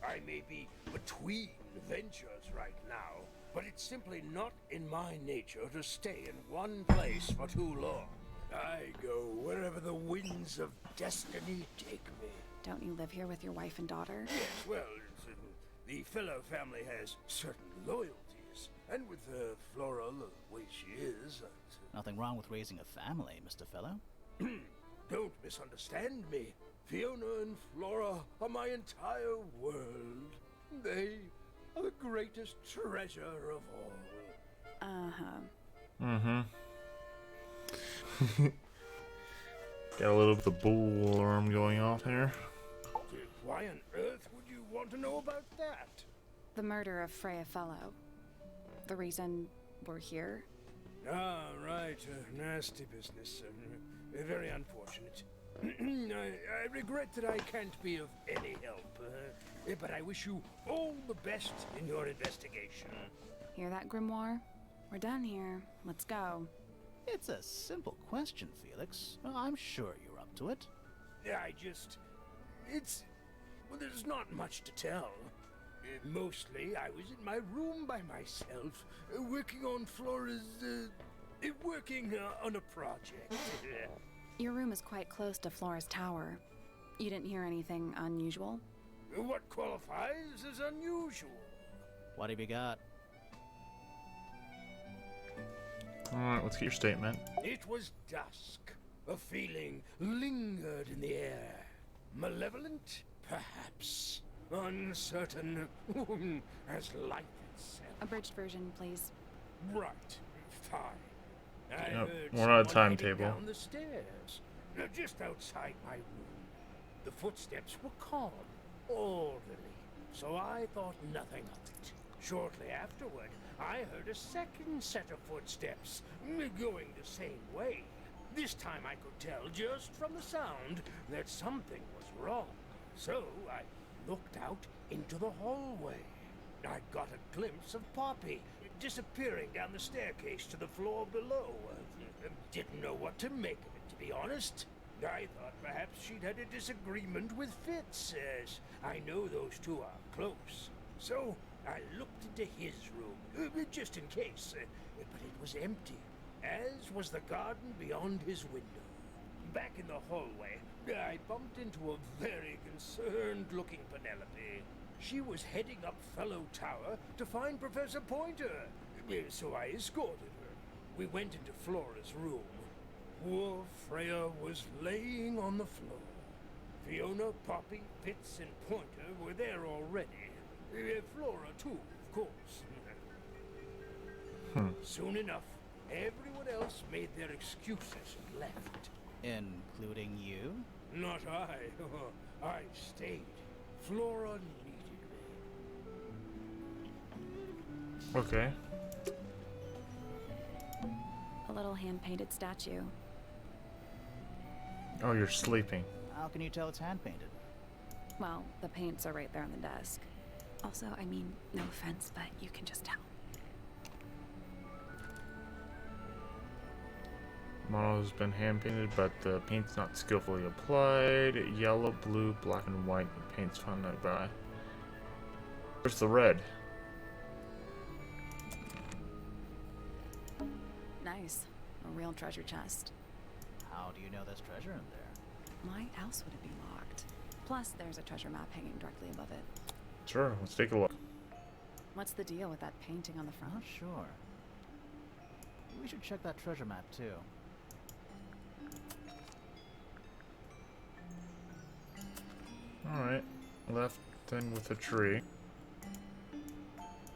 I may be between ventures right now, but it's simply not in my nature to stay in one place for too long. I go wherever the winds of destiny take me. Don't you live here with your wife and daughter? Yes, well, the Fellow family has certain loyalties, and with Flora the way she is, Nothing wrong with raising a family, Mr. Fellow. don't misunderstand me. Fiona and Flora are my entire world. They are the greatest treasure of all. Uh-huh. Mm-hmm. Got a little bit of the bull alarm going off here. Why on earth would you want to know about that? The murder of Freya Fellow. The reason we're here? Ah, right. Nasty business. Very unfortunate. I regret that I can't be of any help, but I wish you all the best in your investigation. Hear that, Grimoire? We're done here. Let's go. It's a simple question, Felix. I'm sure you're up to it. Well, there's not much to tell. Mostly, I was in my room by myself, working on Flora's, working on a project. Your room is quite close to Flora's tower. You didn't hear anything unusual? What qualifies as unusual? What have you got? Alright, let's get your statement. It was dusk. A feeling lingered in the air. Malevolent, perhaps. Uncertain, as life itself. Abridged version, please. Right, fine. I Yep, heard we're on a someone heading timetable. down the stairs, just outside my room. The footsteps were calm, orderly, so I thought nothing of it. Shortly afterward, I heard a second set of footsteps, going the same way. This time I could tell just from the sound that something was wrong. So I looked out into the hallway. I got a glimpse of Poppy disappearing down the staircase to the floor below. Didn't know what to make of it, to be honest. I thought perhaps she'd had a disagreement with Fitz, as I know those two are close. So I looked into his room, just in case, but it was empty, as was the garden beyond his window. Back in the hallway, I bumped into a very concerned-looking Penelope. She was heading up Fellow Tower to find Professor Pointer, so I escorted her. We went into Flora's room. Poor Freya was laying on the floor. Fiona, Poppy, Fitz, and Pointer were there already. Flora, too, of course. Soon enough, Everyone else made their excuses and left. Including you? Not I. I stayed. Flora needed me. Okay. A little hand-painted statue. Oh, you're sleeping. How can you tell it's hand-painted? Well, the paints are right there on the desk. Also, I mean, no offense, but you can just tell. Model has been hand painted, but the paint's not skillfully applied. Yellow, blue, black, and white. The paint's fun to buy. Where's the red? Nice. A real treasure chest. How do you know there's treasure in there? Why else would it be locked? Plus, there's a treasure map hanging directly above it. Sure, let's take a look. What's the deal with that painting on the front? Not sure. We should check that treasure map too. Alright, left then with a tree.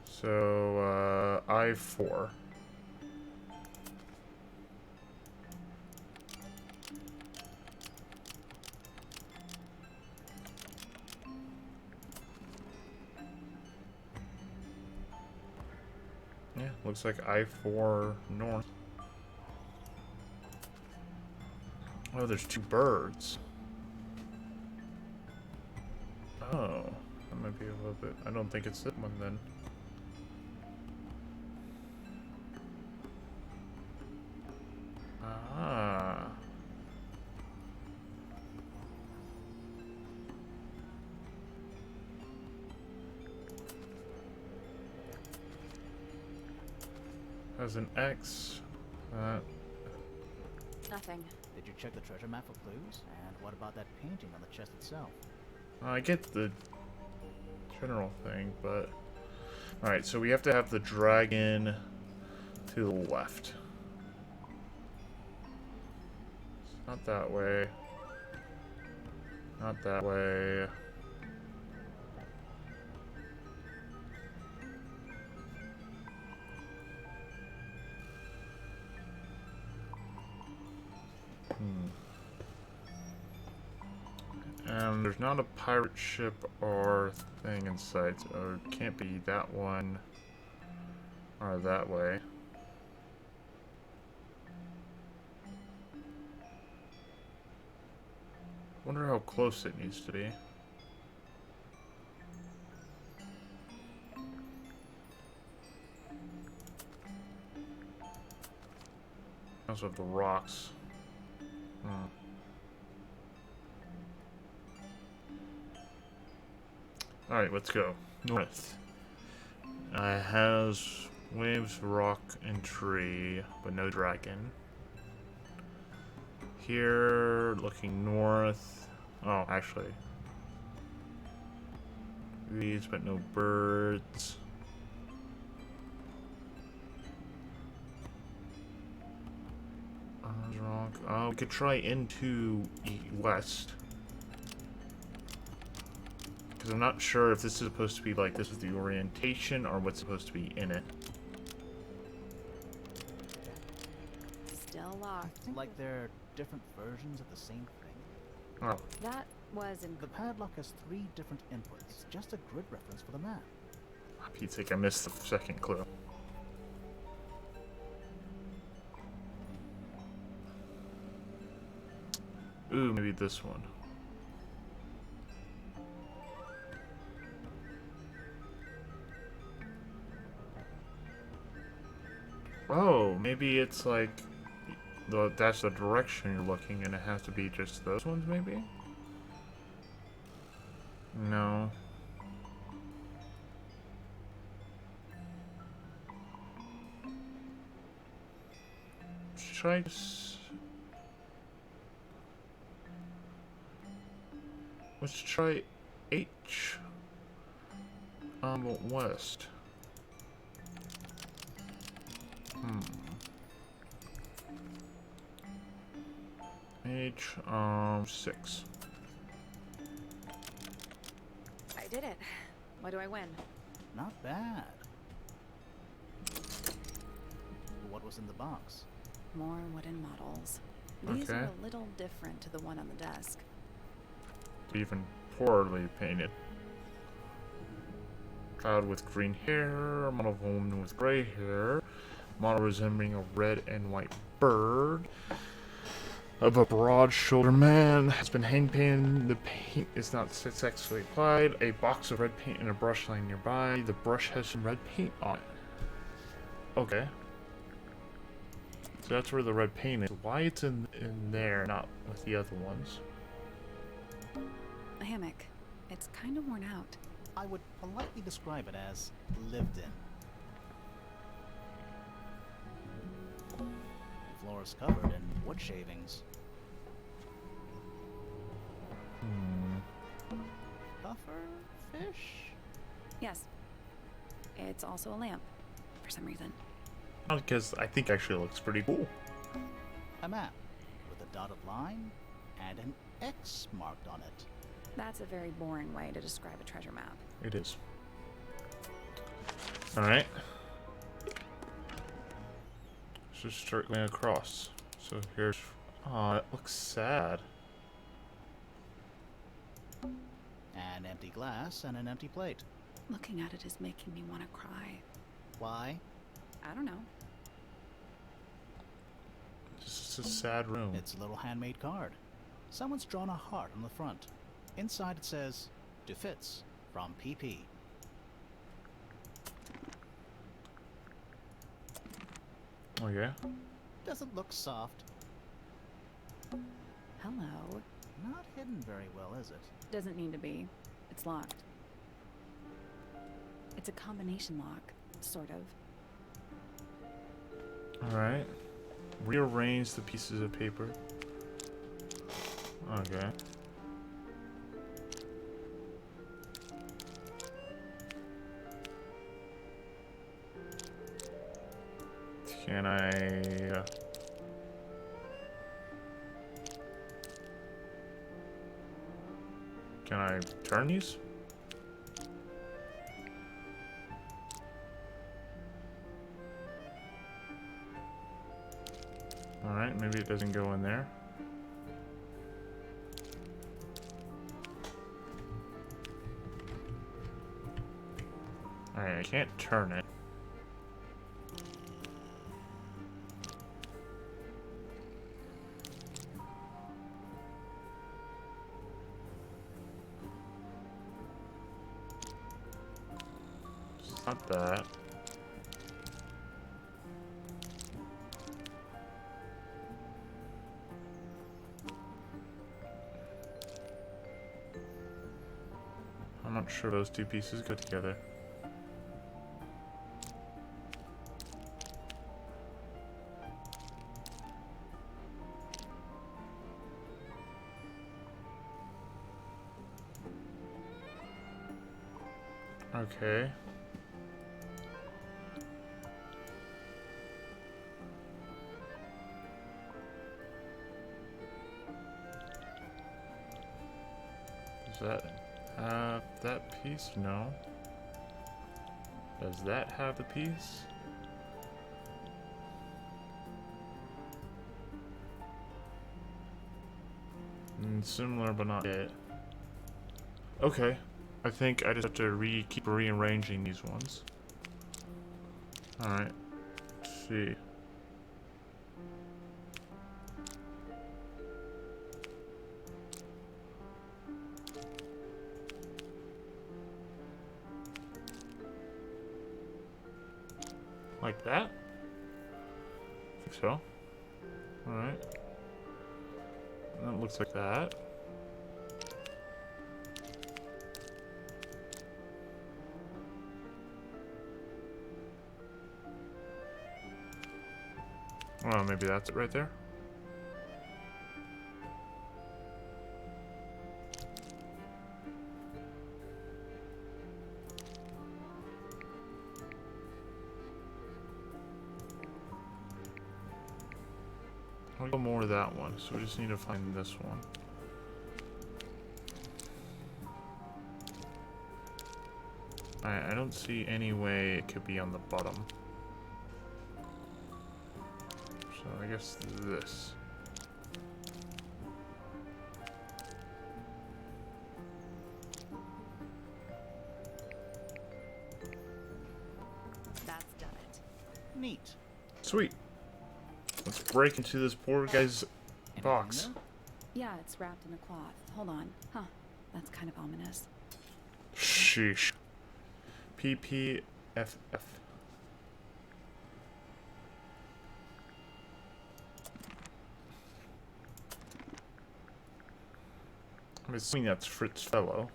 So, I-4. Yeah, looks like I-4 north. Oh, there's two birds. Oh, that might be a little bit. I don't think it's that one then. Ah. Has an X. Nothing. Did you check the treasure map for clues? And what about that painting on the chest itself? I get the general thing, but... Alright, so we have to have the dragon to the left. Not that way. Not that way. There's not a pirate ship or thing in sight, or it can't be that one or that way. Wonder how close it needs to be. Also have the rocks. Alright, let's go. North. Has waves, rock, and tree, but no dragon. Here, looking north. Oh, actually. Trees, but no birds. Rock. Oh, we could try into west. Because I'm not sure if this is supposed to be like this is the orientation or what's supposed to be in it. Still locked. Like they're different versions of the same thing. Oh, That was in... The padlock has 3 different inputs. It's just a grid reference for the map. Pete's sake, I missed the second clue. Ooh, maybe this one. Oh, maybe it's like that's the direction you're looking and it has to be just those ones maybe? No. Should I just... Let's try H. West. H, 6. I did it. What do I win? Not bad. What was was in the box. More wooden models. These Okay. are a little different to the one on the desk. Even poorly painted. Child with green hair, a model of a woman with gray hair, model resembling a red and white bird, of a broad-shouldered man has been hand painted. The paint is not successfully applied. A box of red paint and a brush lying nearby. The brush has some red paint on it. Okay. So that's where the red paint is. Why it's in there, not with the other ones? A hammock. It's kind of worn out. I would politely describe it as lived in. The floor is covered in wood shavings. Puffer fish? Yes. It's also a lamp, for some reason. Because I think actually looks pretty cool. A map with a dotted line and an X marked on it. That's a very boring way to describe a treasure map. It is. Alright. Let's just start going across. So here's... Aw, that looks sad. An empty glass and an empty plate. Looking at it is making me want to cry. Why? I don't know. It's just a sad room. It's a little handmade card. Someone's drawn a heart on the front. Inside it says, "To Fitz, from PP." Oh yeah? Doesn't look soft. Hello. Not hidden very well, is it? Doesn't need to be. It's locked. It's a combination lock, sort of. Alright. Rearrange the pieces of paper. Okay. Can I... Can I turn these? Alright, maybe it doesn't go in there. Alright, I can't turn it. It's not that. I'm not sure those two pieces go together. Okay. Does that have that piece? No. Does that have the piece? Similar, but not it. Okay. I think I just have to keep rearranging these ones. Alright. Let's see. Like that? I think so. Alright. That looks like that. Oh, maybe that's it right there. I'll go more to that one, so we just need to find this one. Alright, I don't see any way it could be on the bottom. So I guess this. That's done it. Neat. Sweet. Let's break into this poor guy's Anything box. there? Yeah, it's wrapped in a cloth. Hold on. Huh. That's kind of ominous. Sheesh. PPFF. I'm assuming that's Fritz Fellow.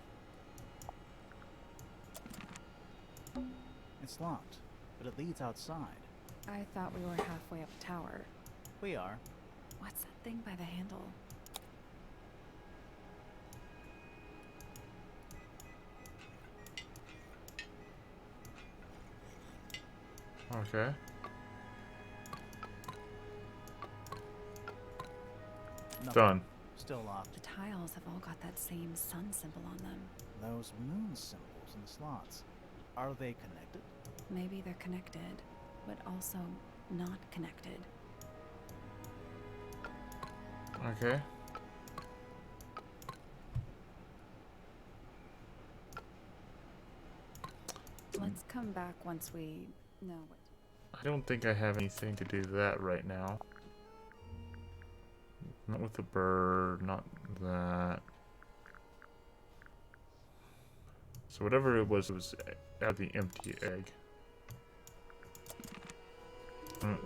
It's locked, but it leads outside. I thought we were halfway up the tower. We are. What's that thing by the handle? Okay. Nothing. Done. Still locked. The tiles have all got that same sun symbol on them. Those moon symbols in the slots. Are they connected? Maybe they're connected, but also not connected. Okay. Let's come back once we know what. I don't think I have anything to do that right now. Not with the bird, not that. So whatever it was out of the empty egg.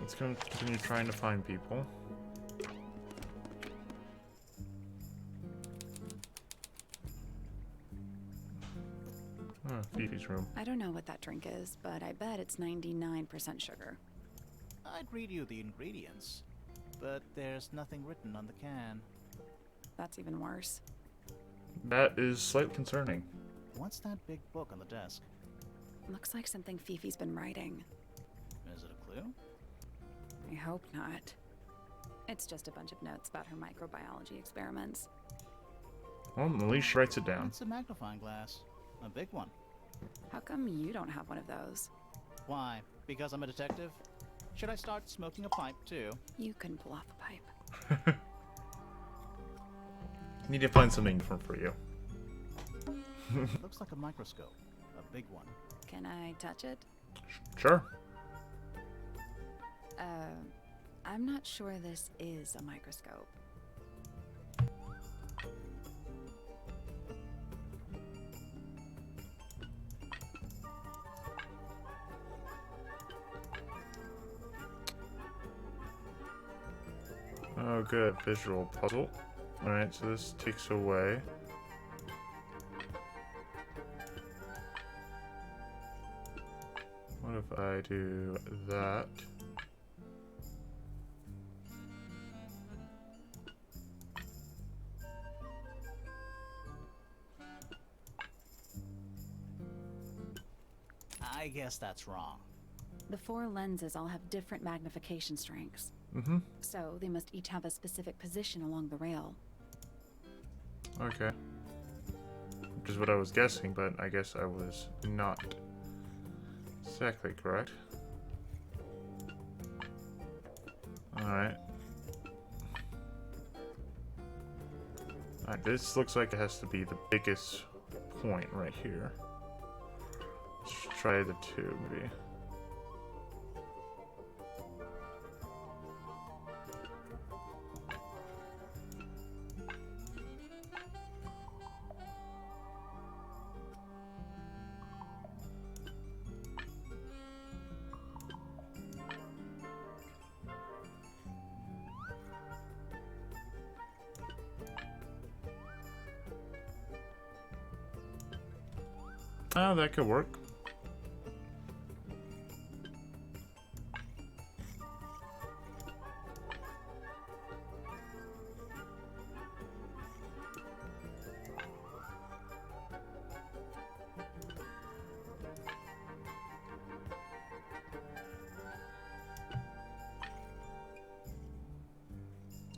Let's continue trying to find people. Oh, Fifi's room. I don't know what that drink is, but I bet it's 99% sugar. I'd read you the ingredients, but there's nothing written on the can. That's even worse. That is slightly concerning. What's that big book on the desk? Looks like something Fifi's been writing. Is it a clue? I hope not. It's just a bunch of notes about her microbiology experiments. Well, at least she writes it down. It's a magnifying glass. A big one. How come you don't have one of those? Why? Because I'm a detective? Should I start smoking a pipe too? You can pull off a pipe. Need to find something different for you. Looks like a microscope. A big one. Can I touch it? Sure. I'm not sure this is a microscope. Oh, good. Visual puzzle. Alright, so this takes away. What if I do that? I guess that's wrong. The 4 lenses all have different magnification strengths. Mm-hmm. So they must each have a specific position along the rail. Okay. Which is what I was guessing, but I guess I was not exactly correct. Alright. Alright, this looks like it has to be the biggest point right here. Let's try the 2, maybe. Oh, that could work.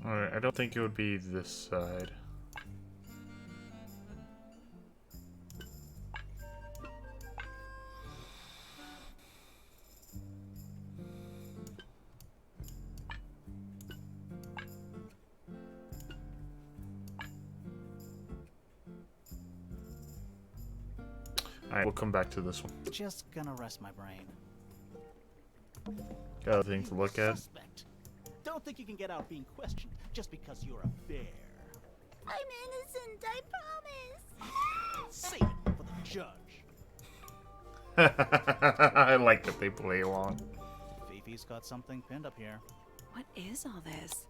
Alright, I don't think it would be this side. Alright, we'll come back to this one. Just gonna rest my brain. Got other things to You're a look at. suspect. Don't think you can get out being questioned just because you're a bear. I'm innocent, I promise. Save it for the judge. I like that they play along. Fifi's got something pinned up here. What is all this?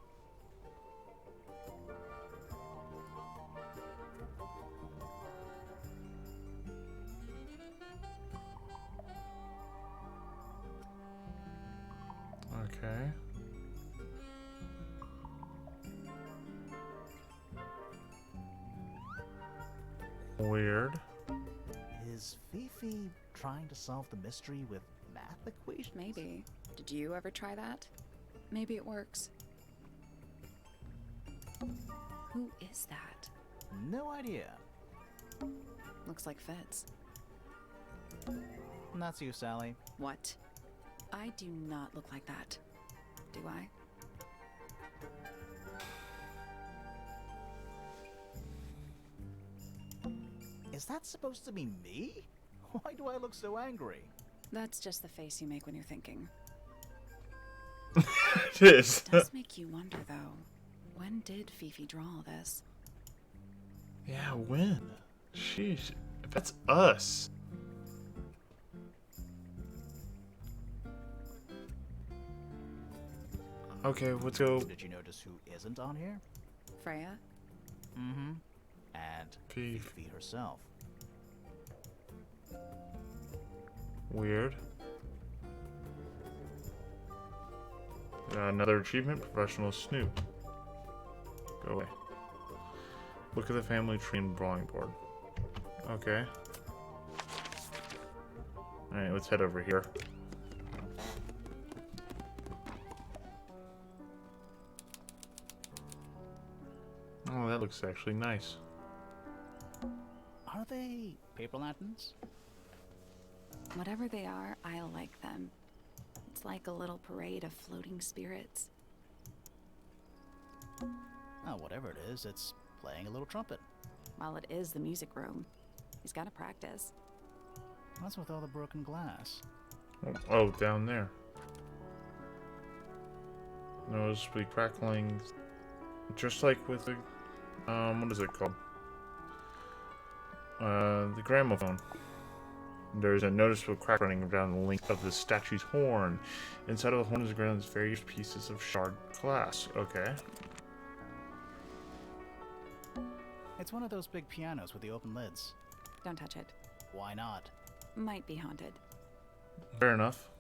Okay. Weird. Is Fifi trying to solve the mystery with math equations? Maybe. Did you ever try that? Maybe it works. Who is that? No idea. Looks like Feds. And that's you, Sally. What? I do not look like that. Do I? Is that supposed to be me? Why do I look so angry? That's just the face you make when you're thinking. It is. It does make you wonder, though. When did Fifi draw all this? Yeah, when? Sheesh. That's us. Okay, let's go. Did you notice who isn't on here? Freya? Mm-hmm. And Fifi. Fifi herself. Weird. Another achievement, professional snoop. Go away. Look at the family tree and drawing board. Okay. Alright, let's head over here. Oh, that looks actually nice. Are they paper lanterns? Whatever they are, I like them. It's like a little parade of floating spirits. Oh, whatever it is, it's playing a little trumpet. Well, it is the music room. He's got to practice. What's with all the broken glass? Oh, down there. Noticeably crackling, just like with the, what is it called? The gramophone. There's a noticeable crack running down the length of the statue's horn. Inside of the horn is ground various pieces of shard glass. Okay. It's one of those big pianos with the open lids. Don't touch it. Why not? Might be haunted. Fair enough.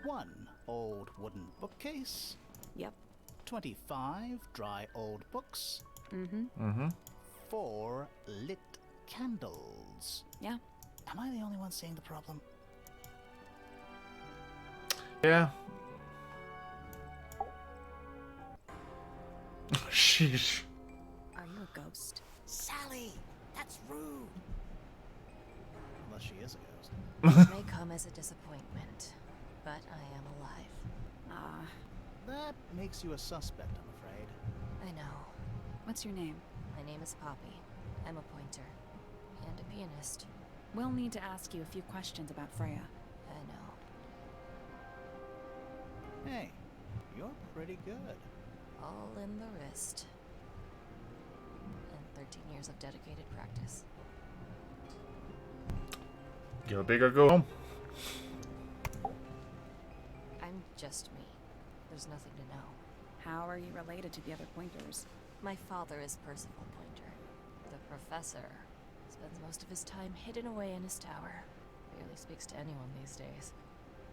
1 old wooden bookcase. Yep. 25 dry old books. Mm-hmm. Mm-hmm. 4 lit candles. Yeah. Am I the only one seeing the problem? Yeah. Sheesh. Are you a ghost? Sally! That's rude! Unless she is a ghost. This may come as a disappointment, but I am alive. Ah, That makes you a suspect, I'm afraid. I know. what's your name? My name is Poppy. I'm a pointer. And a pianist. We'll need to ask you a few questions about Freya. I know. Hey, you're pretty good. All in the wrist. And 13 years of dedicated practice. Go big or go home. I'm just me. There's nothing to know. How are you related to the other pointers? My father is Percival Pointer. The professor spends most of his time hidden away in his tower. Barely speaks to anyone these days.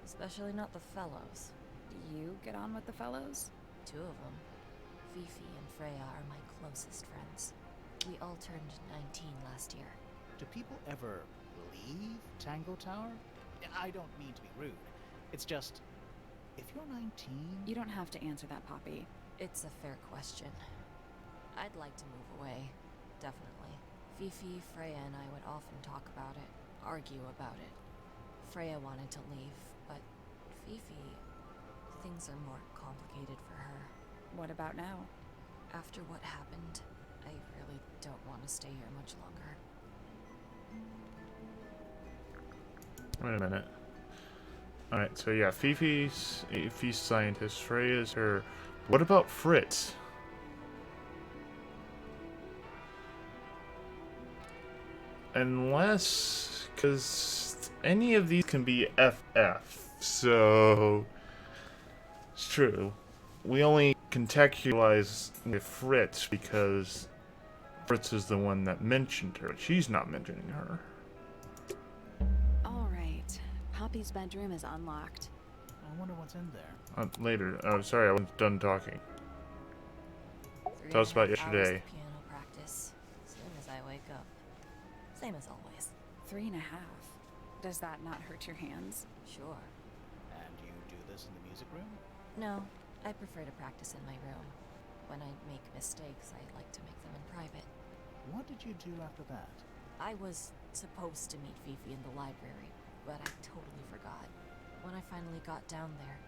Especially not the fellows. Do you get on with the fellows? 2 of them. Fifi and Freya are my closest friends. We all turned 19 last year. Do people ever leave Tangle Tower? I don't mean to be rude. It's just, if you're 19... You don't have to answer that, Poppy. It's a fair question. I'd like to move away. Definitely. Fifi, Freya, and I would often talk about it, argue about it. Freya wanted to leave, but Fifi... things are more complicated for her. What about now? After what happened, I really don't want to stay here much longer. Wait a minute. Alright, so yeah, Fifi's scientist, Freya's her... What about Fritz? Unless... Because any of these can be FF, so... It's true. We only contextualize with Fritz because Fritz is the one that mentioned her. She's not mentioning her. Alright. Poppy's bedroom is unlocked. I wonder what's in there. Later. Oh, sorry, I wasn't done talking. Tell us about 3.5 hours yesterday. of piano practice. Soon as I wake up. Same as always. 3.5. Does that not hurt your hands? Sure. And you do this in the music room? No, I prefer to practice in my room. When I make mistakes, I like to make them in private. What did you do after that? I was supposed to meet Fifi in the library, but I totally forgot. When I finally got down there,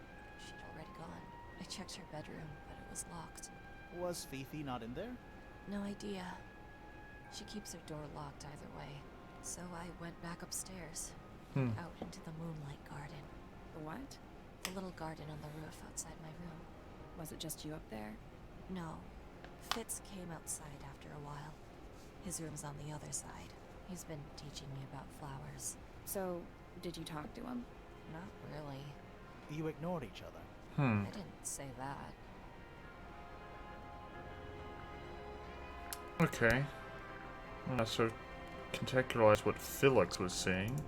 she'd already gone. I checked her bedroom, but it was locked. Was Fifi not in there? No idea. She keeps her door locked either way. So I went back upstairs, out into the moonlight garden. The what? The little garden on the roof outside my room. Was it just you up there? No. Fitz came outside after a while. His room's on the other side. He's been teaching me about flowers. So, did you talk to him? Not really. You ignored each other. I didn't say that. Okay. So, contextualize what Felix was saying.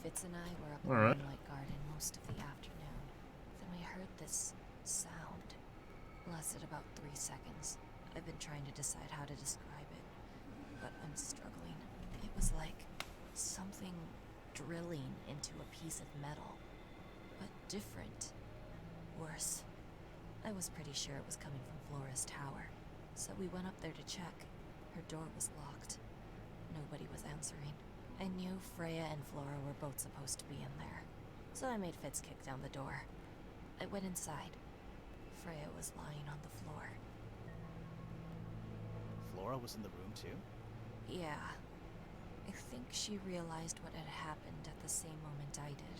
Fitz and I were up in Alright. the moonlight garden most of the afternoon. Then we heard this sound. Lasted about 3 seconds. I've been trying to decide how to describe it, but I'm struggling. It was like something drilling into a piece of metal, but different. Worse. I was pretty sure it was coming from Flora's tower, so we went up there to check. Her door was locked. Nobody was answering. I knew Freya and Flora were both supposed to be in there, so I made Fitz kick down the door. I went inside. Freya was lying on the floor. Flora was in the room too? Yeah. I think she realized what had happened at the same moment I did.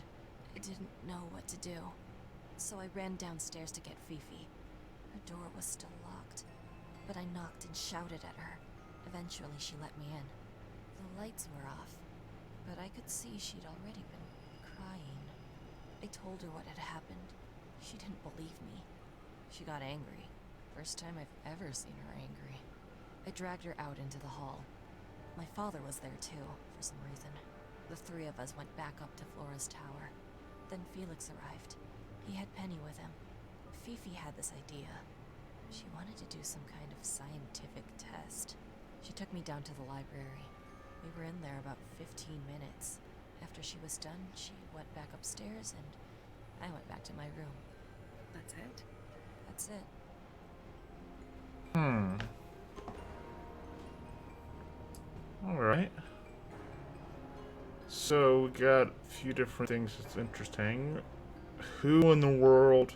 I didn't know what to do, so I ran downstairs to get Fifi. Her door was still locked, but I knocked and shouted at her. Eventually she let me in. The lights were off, but I could see she'd already been crying. I told her what had happened. She didn't believe me. She got angry. First time I've ever seen her angry. I dragged her out into the hall. My father was there too, for some reason. The three of us went back up to Flora's tower. Then Felix arrived. He had Penny with him. Fifi had this idea. She wanted to do some kind of scientific test. She took me down to the library. We were in there about 15 minutes. After she was done, she went back upstairs and I went back to my room. That's it? That's it. Alright. So, we got a few different things that's interesting. Who in the world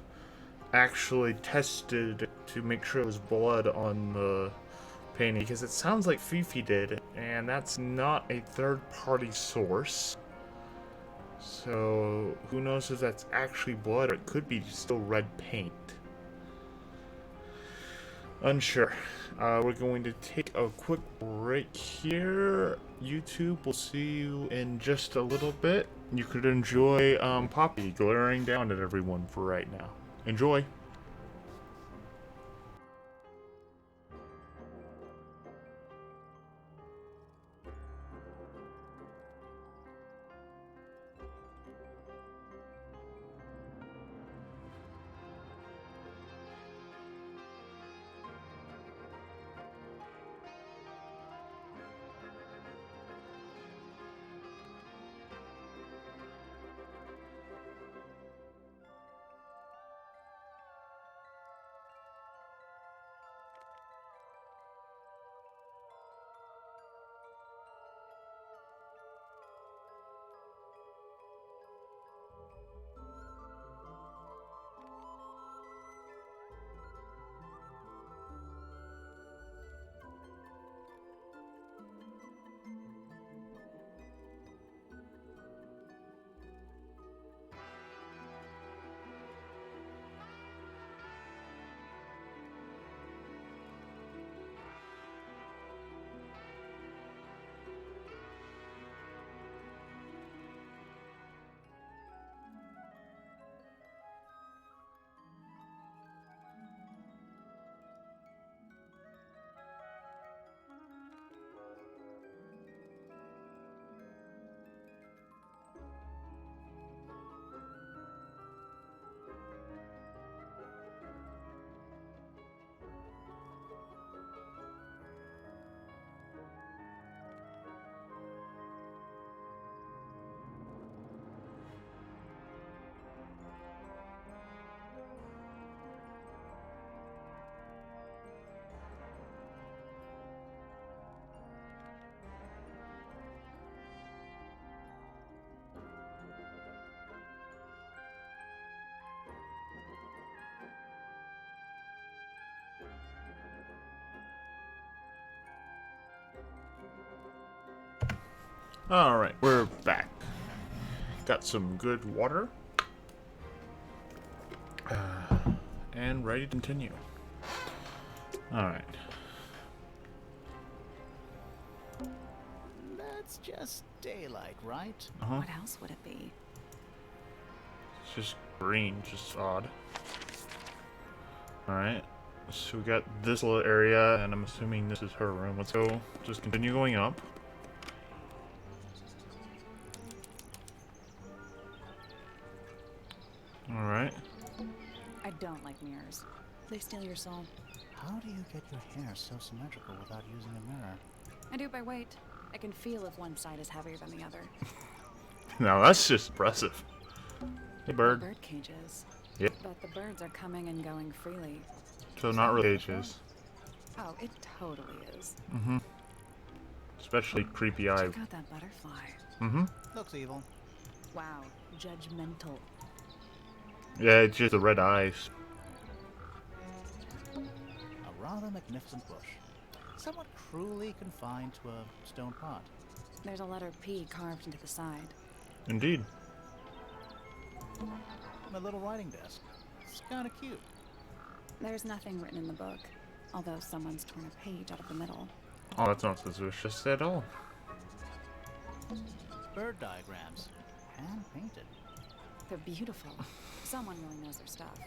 actually tested to make sure it was blood on the painting? Because it sounds like Fifi did, and that's not a third-party source. So, who knows if that's actually blood, or it could be still red paint. Unsure. We're going to take a quick break here. YouTube, we'll see you in just a little bit. You could enjoy Poppy glaring down at everyone for right now. Enjoy. Alright, we're back. Got some good water. And ready to continue. Alright. That's just daylight, right? What else would it be? It's just green, just odd. Alright. So we got this little area, and I'm assuming this is her room. Let's go. Just continue going up. Alright. I don't like mirrors. They steal your soul. How do you get your hair so symmetrical without using a mirror? I do it by weight. I can feel if one side is heavier than the other. Now that's just impressive. Hey, bird. Bird cages. Yep. But the birds are coming and going freely. So not really cages. Oh, it totally is. Mm-hmm. Especially creepy eye. Check out that butterfly. Mm-hmm. Looks evil. Wow, judgmental. Yeah, it's just the red eyes. A rather magnificent bush. Somewhat cruelly confined to a stone pot. There's a letter P carved into the side. Indeed. My little writing desk. It's kinda cute. There's nothing written in the book, although someone's torn a page out of the middle. Oh, that's not suspicious at all. Bird diagrams. Hand painted. They're beautiful. Someone really knows their stuff.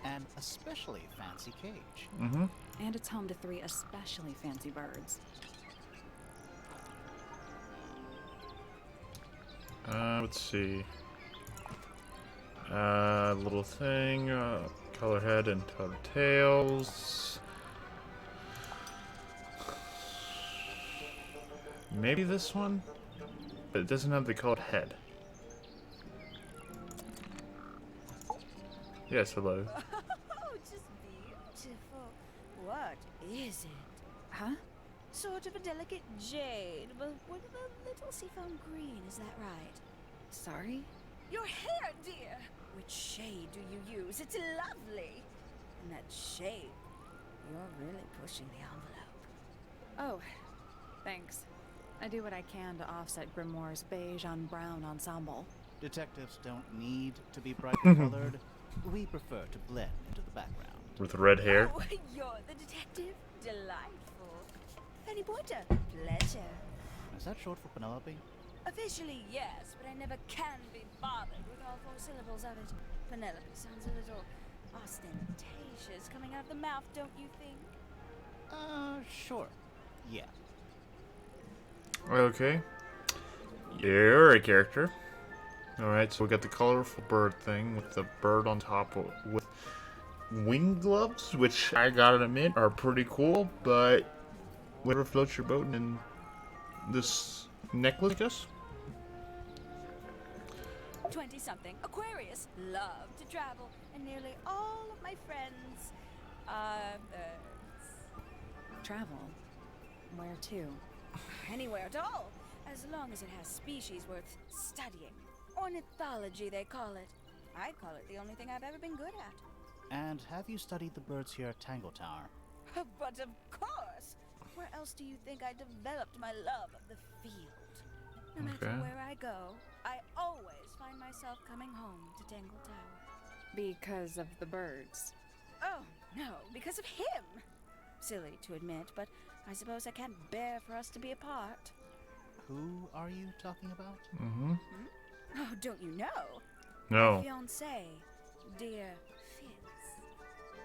An especially fancy cage. Mm-hmm. And it's home to 3 especially fancy birds. Let's see. Little thing, color head and color tails. Maybe this one? But it doesn't have the colored head. Yes, hello. Oh, just beautiful. What is it? Huh? Sort of a delicate jade, but with a little seafoam green, is that right? Sorry? Your hair, dear! Which shade do you use? It's lovely! And that shape, you're really pushing the envelope. Oh, thanks. I do what I can to offset Grimoire's beige on brown ensemble. Detectives don't need to be brightly colored. We prefer to blend into the background. With red hair. Oh, you're the detective? Delightful. Penny Pointer, pleasure. Is that short for Penelope? Officially, yes, but I never can be bothered with all 4 syllables of it. Penelope sounds a little ostentatious coming out of the mouth, don't you think? Sure. Yeah. Okay. You're a character. Alright, so we got the colorful bird thing with the bird on top with wing gloves, which I gotta admit are pretty cool, but whatever floats your boat in this necklace, I guess? 20-something, Aquarius, love to travel, and nearly all of my friends are birds. Travel? Where to? Anywhere at all, as long as it has species worth studying. Ornithology, they call it. I call it the only thing I've ever been good at. And have you studied the birds here at Tangle Tower? But of course! Where else do you think I developed my love of the field? No matter where I go, I always find myself coming home to Tangle Tower. Because of the birds. Oh, no, because of him! Silly to admit, but I suppose I can't bear for us to be apart. Who are you talking about? Mm-hmm. Oh, don't you know? No. My fiancé, dear Fitz.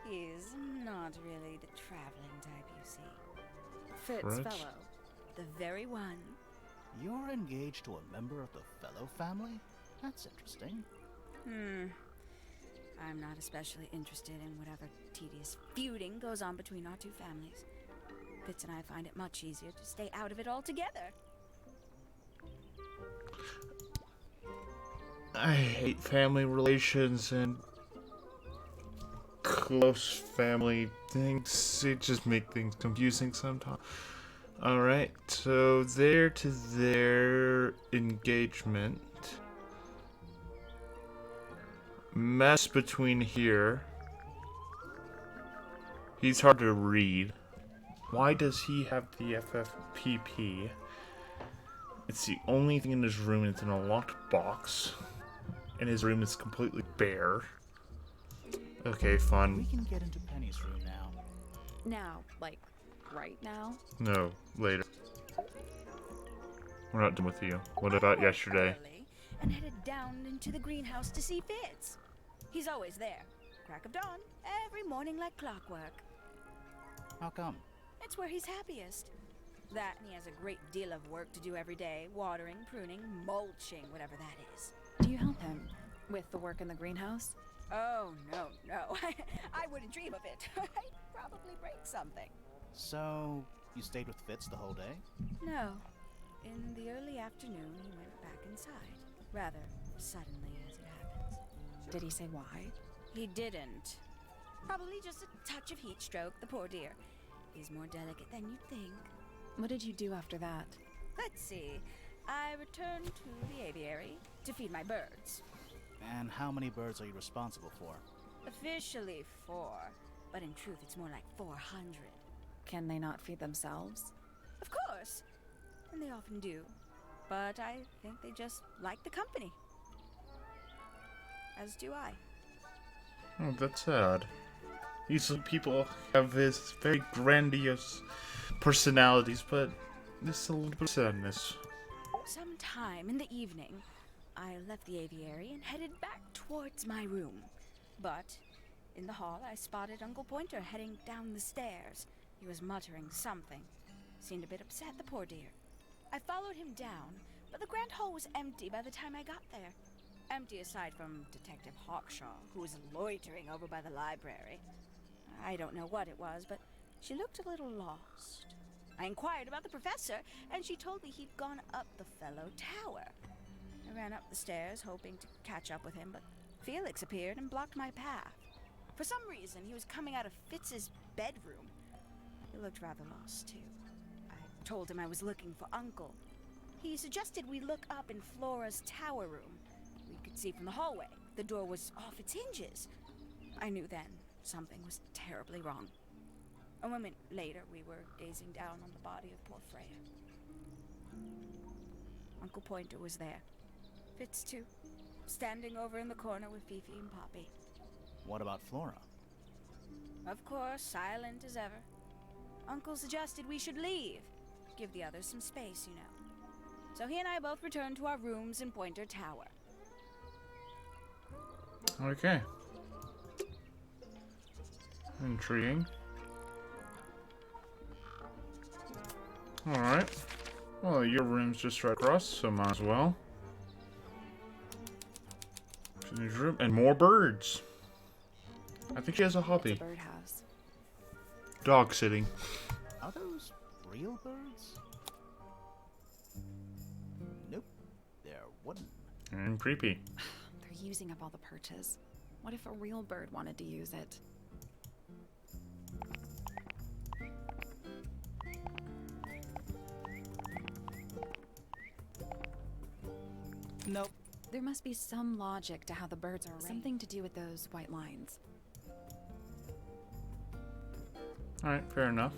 He's not really the traveling type, you see. Fitz Fritz? fellow. The very one. You're engaged to a member of the Fellow family? That's interesting. I'm not especially interested in whatever tedious feuding goes on between our 2 families. Fitz and I find it much easier to stay out of it altogether. I hate family relations and close family things. It just make things confusing sometimes. Alright, so there to their engagement. Mess between here. He's hard to read. Why does he have the FFPP? It's the only thing in his room, and it's in a locked box. And his room is completely bare. Okay, fun. We can get into Penny's room now. Now, like, right now? No, later. We're not done with you. What about yesterday? Early and headed down into the greenhouse to see Fitz. He's always there. Crack of dawn, every morning like clockwork. How come? It's where he's happiest. That and he has a great deal of work to do every day. Watering, pruning, mulching, whatever that is. Do you help him with the work in the greenhouse? Oh, no. I wouldn't dream of it. I'd probably break something. So, you stayed with Fitz the whole day? No. In the early afternoon, he went back inside. Rather suddenly, as it happens. Did he say why? He didn't. Probably just a touch of heat stroke, the poor dear. He's more delicate than you'd think. What did you do after that? Let's see. I returned to the aviary to feed my birds. And how many birds are you responsible for? Officially 4, but in truth it's more like 400. Can they not feed themselves? Of course, and they often do. But I think they just like the company. As do I. Oh, that's sad. These people have this very grandiose personalities, but there's a little bit of sadness. Sometime in the evening, I left the aviary and headed back towards my room. But in the hall, I spotted Uncle Pointer heading down the stairs. He was muttering something. Seemed a bit upset, the poor dear. I followed him down, but the grand hall was empty by the time I got there. Empty aside from Detective Hawkshaw, who was loitering over by the library. I don't know what it was, but she looked a little lost. I inquired about the professor, and she told me he'd gone up the fellow tower. I ran up the stairs, hoping to catch up with him, but Felix appeared and blocked my path. For some reason, he was coming out of Fitz's bedroom. He looked rather lost, too. I told him I was looking for Uncle. He suggested we look up in Flora's tower room. We could see from the hallway. The door was off its hinges. I knew then something was terribly wrong. A moment later, we were gazing down on the body of poor Freya. Uncle Pointer was there. Fitz, too. Standing over in the corner with Fifi and Poppy. What about Flora? Of course, silent as ever. Uncle suggested we should leave. Give the others some space, you know. So he and I both returned to our rooms in Pointer Tower. Okay. Intriguing. Alright. Well, your room's just right across, so might as well. Finish room. And more birds. I think she has a hobby. Birdhouse. Dog sitting. Are those real birds? Nope. They're wooden. And creepy. They're using up all the perches. What if a real bird wanted to use it? Nope. There must be some logic to how the birds are arranged. Something to do with those white lines. Alright, fair enough.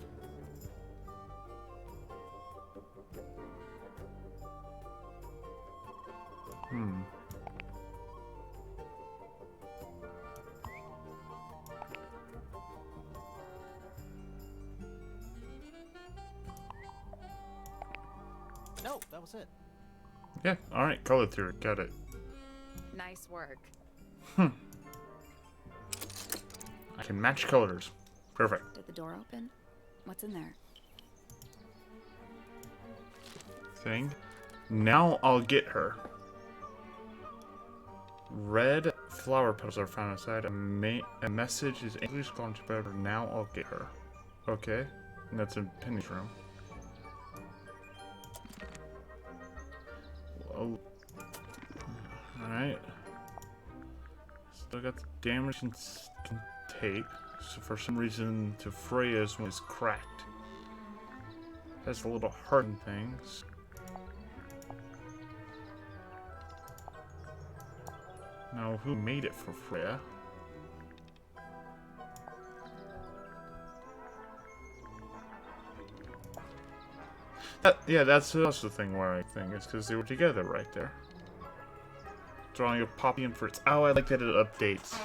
No, that was it. Yeah, alright, color theory. Got it. Nice work. I can match colors. Perfect. Did the door open? What's in there? Thing. Now I'll get her. Red flower petals are found inside. A message is English going to better. Now I'll get her. Okay. And that's in Penny's room. Whoa. Alright. Still got the damage and tape. So for some reason, to Freya's one is cracked. Has the little hardened things. Now, who made it for Freya? Yeah, that's the thing where I think it's because they were together right there. Drawing of Poppy and Fritz. Oh, I like that it updates.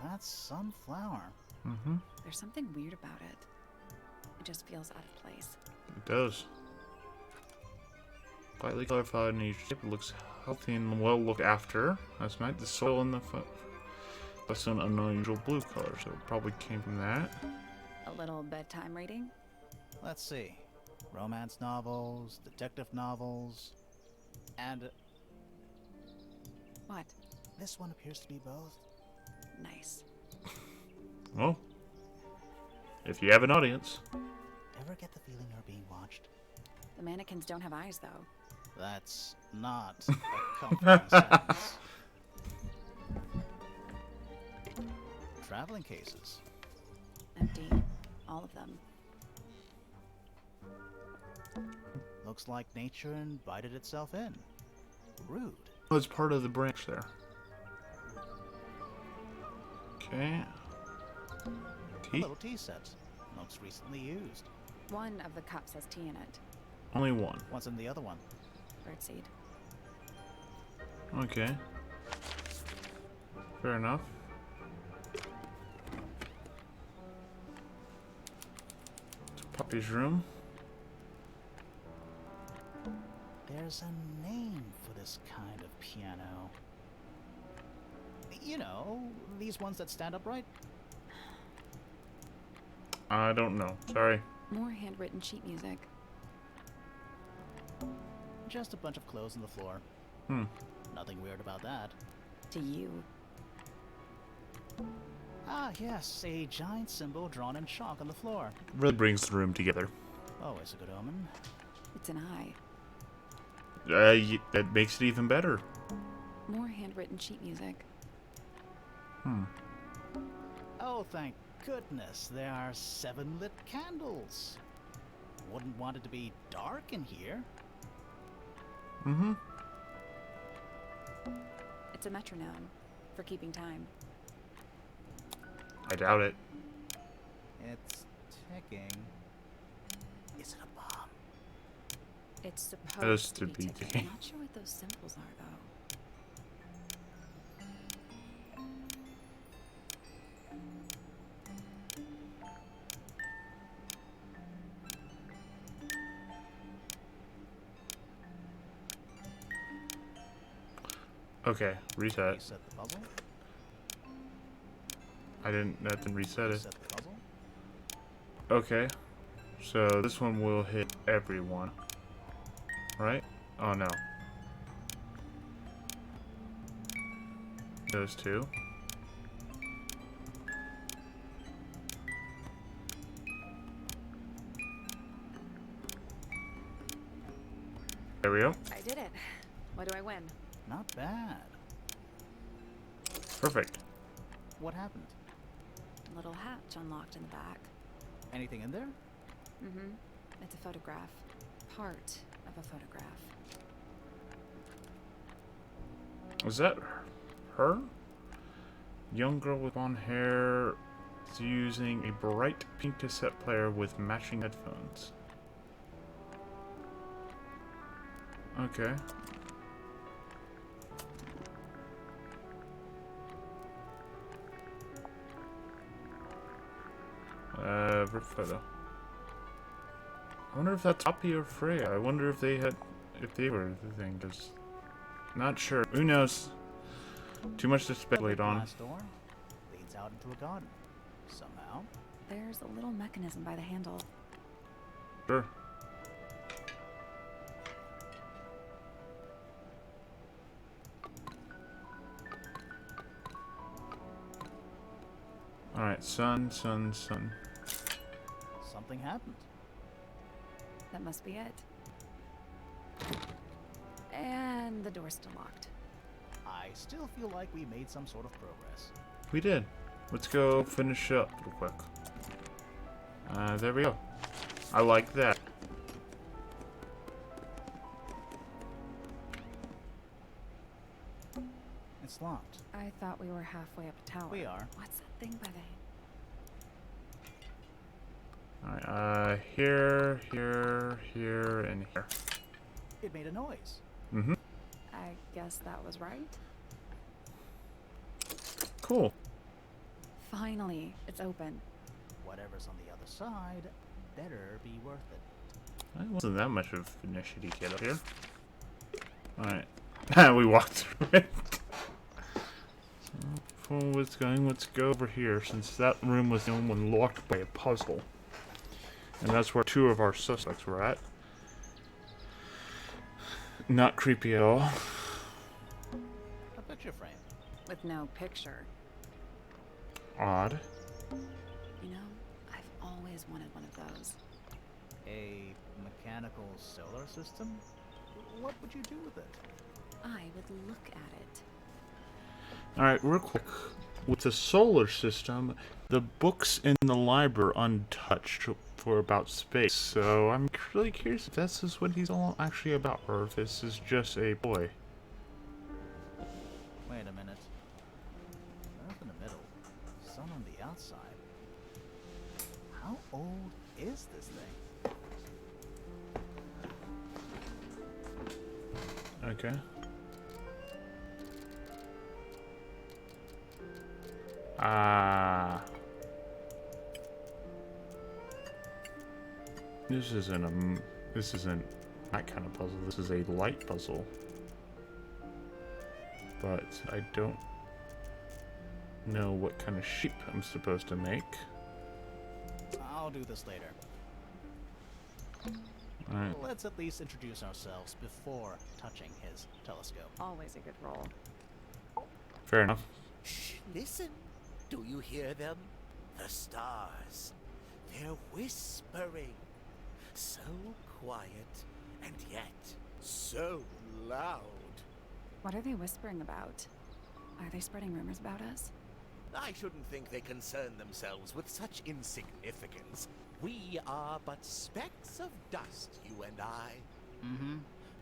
That's sunflower. Mm-hmm. There's something weird about it. It just feels out of place. It does. Lightly clarified in each shape, it looks healthy and well looked after. That's nice. The soil in the that's an unusual blue color, so it probably came from that. A little bedtime reading? Let's see. Romance novels, detective novels, and What? this one appears to be both. Nice. Well, if you have an audience. Ever get the feeling you're being watched? The mannequins don't have eyes, though. That's not a comforting sentence. Traveling cases. Empty. All of them. Looks like nature invited itself in. Rude. Oh, it's part of the branch there. Okay. A Tea? little tea set. Looks recently used. One of the cups has tea in it. Only one. What's in the other one? Birdseed. Okay. Fair enough. To Poppy's room. There's a name for this kind of piano. You know, these ones that stand upright? I don't know. Sorry. More handwritten sheet music. Just a bunch of clothes on the floor. Hmm. Nothing weird about that. To you. Ah, yes, a giant symbol drawn in chalk on the floor. Really brings the room together. Always a good omen. It's an eye. That makes it even better. More handwritten sheet music. Hmm. Oh, thank goodness, there are 7 lit candles. Wouldn't want it to be dark in here. Mm-hmm. It's a metronome. For keeping time. I doubt it. It's ticking. Is it a bomb? It's Supposed supposed to to be be ticking. ticking. I'm not sure what those symbols are, though. Okay, reset. Reset the puzzle. That didn't reset it. Reset the puzzle. Okay. So this one will hit everyone. Right? Oh no. Those two. There we go. I did it. What do I win? Not bad. Perfect. What happened? A little hatch unlocked in the back. Anything in there? Mm-hmm. It's a photograph. Part of a photograph. Was that her? Young girl with blonde hair is using a bright pink cassette player with matching headphones. Okay. Rip photo. I wonder if that's Poppy or Freya. I wonder if they were the thing, cause not sure. Who knows? Too much to speculate on. Glass door leads out into a garden. Somehow. There's a little mechanism by the handle. Sure. Alright, sun. Something happened. That must be it. And the door's still locked. I still feel like we made some sort of progress. We did. Let's go finish up real quick. There we go. I like that. it's locked. I thought we were halfway up a tower. We are. What's that thing by the... Alright, here, and here. It made a noise. Mm-hmm. I guess that was right. Cool. Finally, it's open. Whatever's on the other side better be worth it. It wasn't that much of an issue to get up here. Alright. We walked through it. So, let's go over here, since that room was the only one locked by a puzzle. And that's where 2 of our suspects were at. Not creepy at all. A picture frame. With no picture. Odd. You know, I've always wanted one of those. A mechanical solar system? What would you do with it? I would look at it. Alright, real quick. With the solar system, the books in the library are untouched for about space. So I'm really curious if this is what he's all actually about, or if this is just a boy. Wait a minute. Earth in the middle, sun on the outside. How old is this thing? Okay. This isn't that kind of puzzle. This is a light puzzle. But I don't know what kind of shape I'm supposed to make. I'll do this later. Alright. Let's at least introduce ourselves before touching his telescope. Always a good roll. Fair enough. Shh, listen. Do you hear them? The stars. They're whispering. So quiet, and yet so loud. What are they whispering about? Are they spreading rumors about us? I shouldn't think they concern themselves with such insignificance. We are but specks of dust, you and I. Mm-hmm.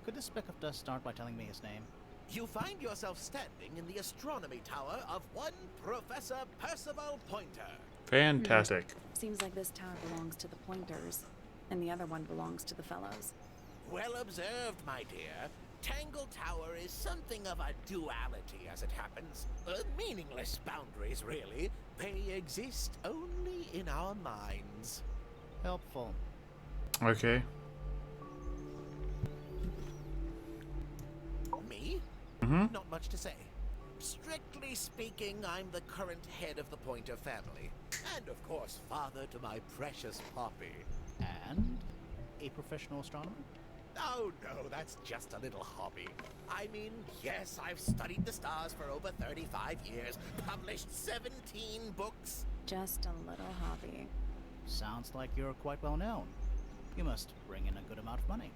Could this speck of dust start by telling me his name? You find yourself standing in the astronomy tower of one Professor Percival Pointer. Fantastic. Seems like this tower belongs to the Pointers, and the other one belongs to the Fellows. Well observed, my dear. Tangle Tower is something of a duality, as it happens. Meaningless boundaries, really. They exist only in our minds. Helpful. Okay. Me? Mm-hmm. Not much to say. Strictly speaking, I'm the current head of the Pointer family. And of course, father to my precious Poppy. And a professional astronomer? Oh no, that's just a little hobby. I mean, yes, I've studied the stars for over 35 years, published 17 books. Just a little hobby. Sounds like you're quite well known. You must bring in a good amount of money.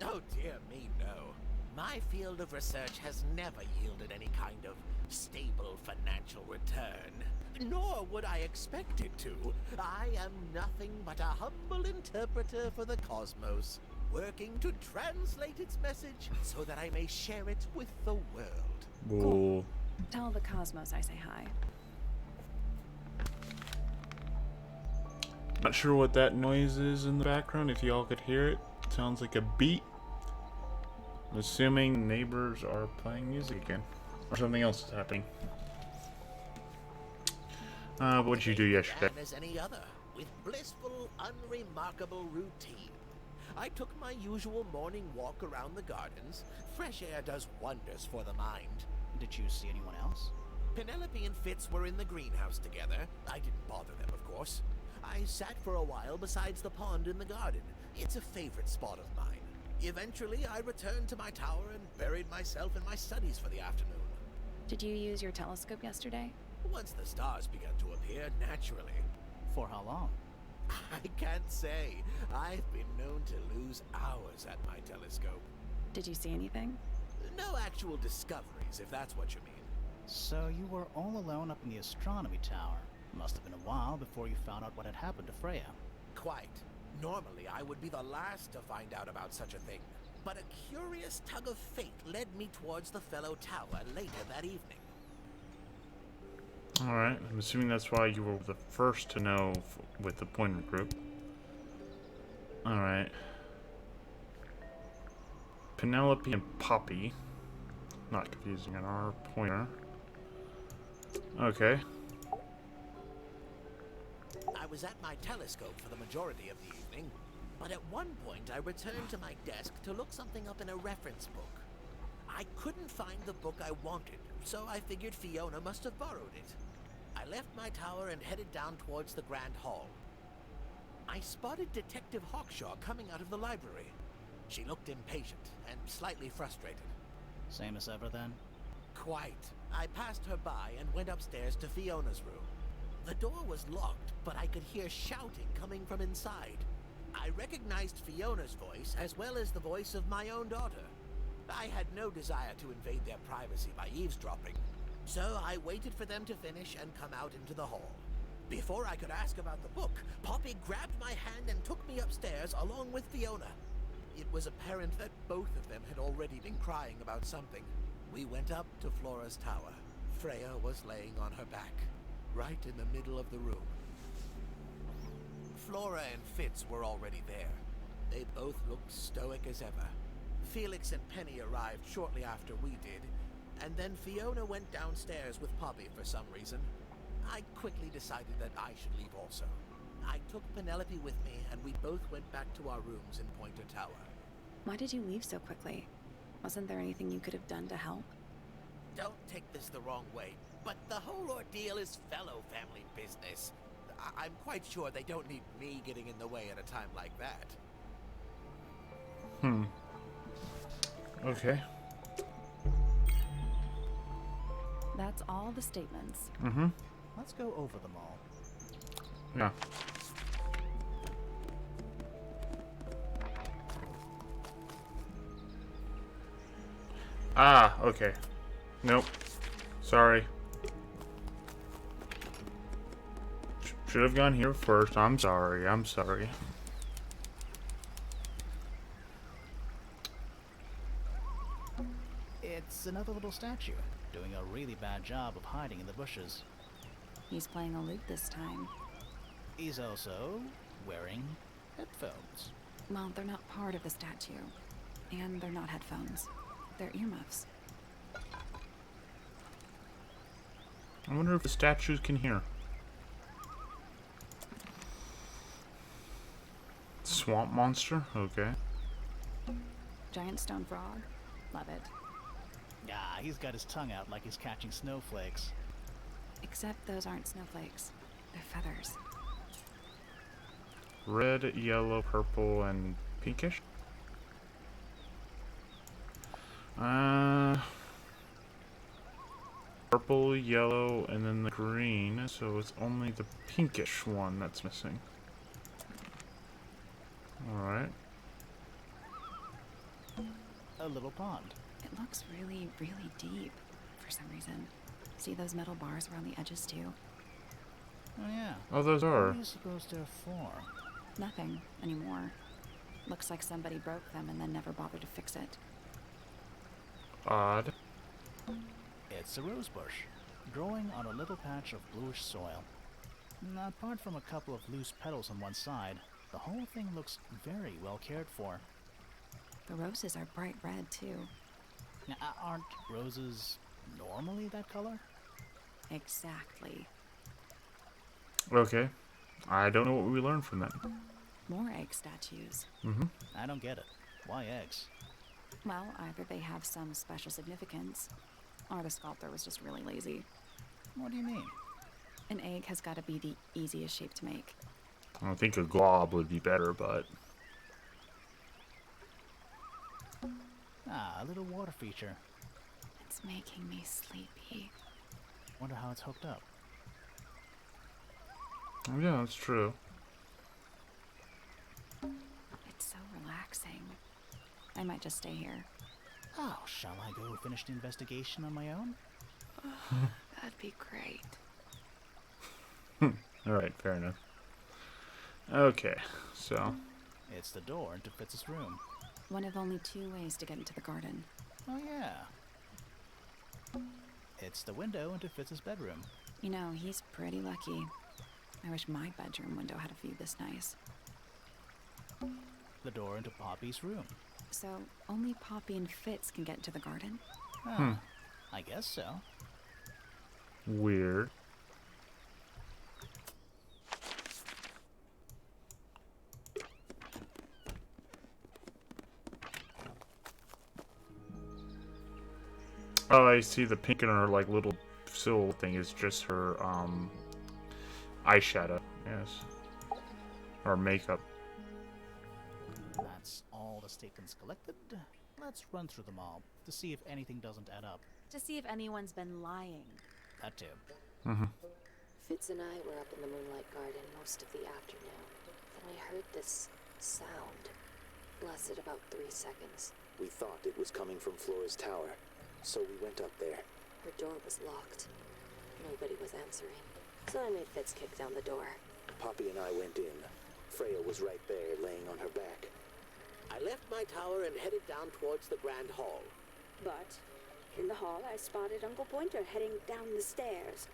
Oh dear me, no. My field of research has never yielded any kind of stable financial return. Nor would I expect it to. I am nothing but a humble interpreter for the cosmos, working to translate its message so that I may share it with the world. Cool. Tell the Cosmos I say hi. Not sure what that noise is in the background. If y'all could hear it, sounds like a beat. I'm assuming neighbors are playing music again, or something else is happening. What'd you do yesterday? As any other, with blissful, unremarkable routine. I took my usual morning walk around the gardens. Fresh air does wonders for the mind. Did you see anyone else? Penelope and Fitz were in the greenhouse together. I didn't bother them, of course. I sat for a while besides the pond in the garden. It's a favorite spot of mine. Eventually, I returned to my tower and buried myself in my studies for the afternoon. Did you use your telescope yesterday? Once the stars began to appear, naturally. For how long? I can't say. I've been known to lose hours at my telescope. Did you see anything? No actual discoveries, if that's what you mean. So you were all alone up in the astronomy tower. Must have been a while before you found out what had happened to Freya. Quite. Normally, I would be the last to find out about such a thing. But a curious tug of fate led me towards the fellow tower later that evening. Alright, I'm assuming that's why you were the first to know with the pointer group. Alright. Penelope and Poppy. Not confusing an R pointer. Okay. I was at my telescope for the majority of the evening, but at one point I returned to my desk to look something up in a reference book. I couldn't find the book I wanted, so I figured Fiona must have borrowed it. I left my tower and headed down towards the Grand Hall. I spotted Detective Hawkshaw coming out of the library. She looked impatient and slightly frustrated. Same as ever then? Quite. I passed her by and went upstairs to Fiona's room. The door was locked, but I could hear shouting coming from inside. I recognized Fiona's voice as well as the voice of my own daughter. I had no desire to invade their privacy by eavesdropping, so I waited for them to finish and come out into the hall. Before I could ask about the book, Poppy grabbed my hand and took me upstairs along with Fiona. It was apparent that both of them had already been crying about something. We went up to Flora's tower. Freya was laying on her back, right in the middle of the room. Flora and Fitz were already there. They both looked stoic as ever. Felix and Penny arrived shortly after we did, and then Fiona went downstairs with Poppy for some reason. I quickly decided that I should leave also. I took Penelope with me, and we both went back to our rooms in Pointer Tower. Why did you leave so quickly? Wasn't there anything you could have done to help? Don't take this the wrong way, but the whole ordeal is fellow family business. I'm quite sure they don't need me getting in the way at a time like that. Okay. That's all the statements. Let's go over them all. Yeah. Ah, okay. Nope. Sorry. Should have gone here first. I'm sorry. I'm sorry. It's another little statue, doing a really bad job of hiding in the bushes. He's playing a lute this time. He's also wearing headphones. Well, they're not part of the statue. And they're not headphones. They're earmuffs. I wonder if the statues can hear. Swamp monster? Okay. Giant stone frog? Love it. Ah, he's got his tongue out like he's catching snowflakes. Except those aren't snowflakes. They're feathers. Red, yellow, purple, and pinkish? Purple, yellow, and then the green, so it's only the pinkish one that's missing. Alright. A little pond. It looks really, really deep for some reason. See those metal bars around the edges too? Oh yeah. Oh, those are. What do you suppose they're for? Nothing anymore. Looks like somebody broke them and then never bothered to fix it. Odd. It's a rose bush, growing on a little patch of bluish soil. Now, apart from a couple of loose petals on one side, the whole thing looks very well cared for. The roses are bright red too. Now, aren't roses normally that color? Exactly. Okay. I don't know what we learned from that. More egg statues. I don't get it. Why eggs? Well, either they have some special significance, or the sculptor was just really lazy. What do you mean? An egg has got to be the easiest shape to make. I think a glob would be better, but... Ah, a little water feature. It's making me sleepy. Wonder how it's hooked up. Oh, yeah, that's true. It's so relaxing. I might just stay here. Oh, shall I go finish the investigation on my own? That'd be great. Alright, fair enough. Okay, so... It's the door into Fitz's room. One of only 2 ways to get into the garden. Oh yeah. It's the window into Fitz's bedroom. You know, he's pretty lucky. I wish my bedroom window had a view this nice. The door into Poppy's room. So, only Poppy and Fitz can get into the garden? Oh, I guess so. Weird. Oh, I see the pink in her, like, little silhouette thing is just her, eyeshadow. Yes. Or makeup. That's all the statements collected. Let's run through them all to see if anything doesn't add up. To see if anyone's been lying. That too. Fitz and I were up in the Moonlight Garden most of the afternoon. Then we heard this sound. Lasted about 3 seconds. We thought it was coming from Flora's tower, so we went up there. Her door was locked. Nobody was answering. So I made Fitz kick down the door. Poppy and I went in. Freya was right there, laying on her back. I left my tower and headed down towards the Grand Hall. But in the hall, I spotted Uncle Pointer heading down the stairs.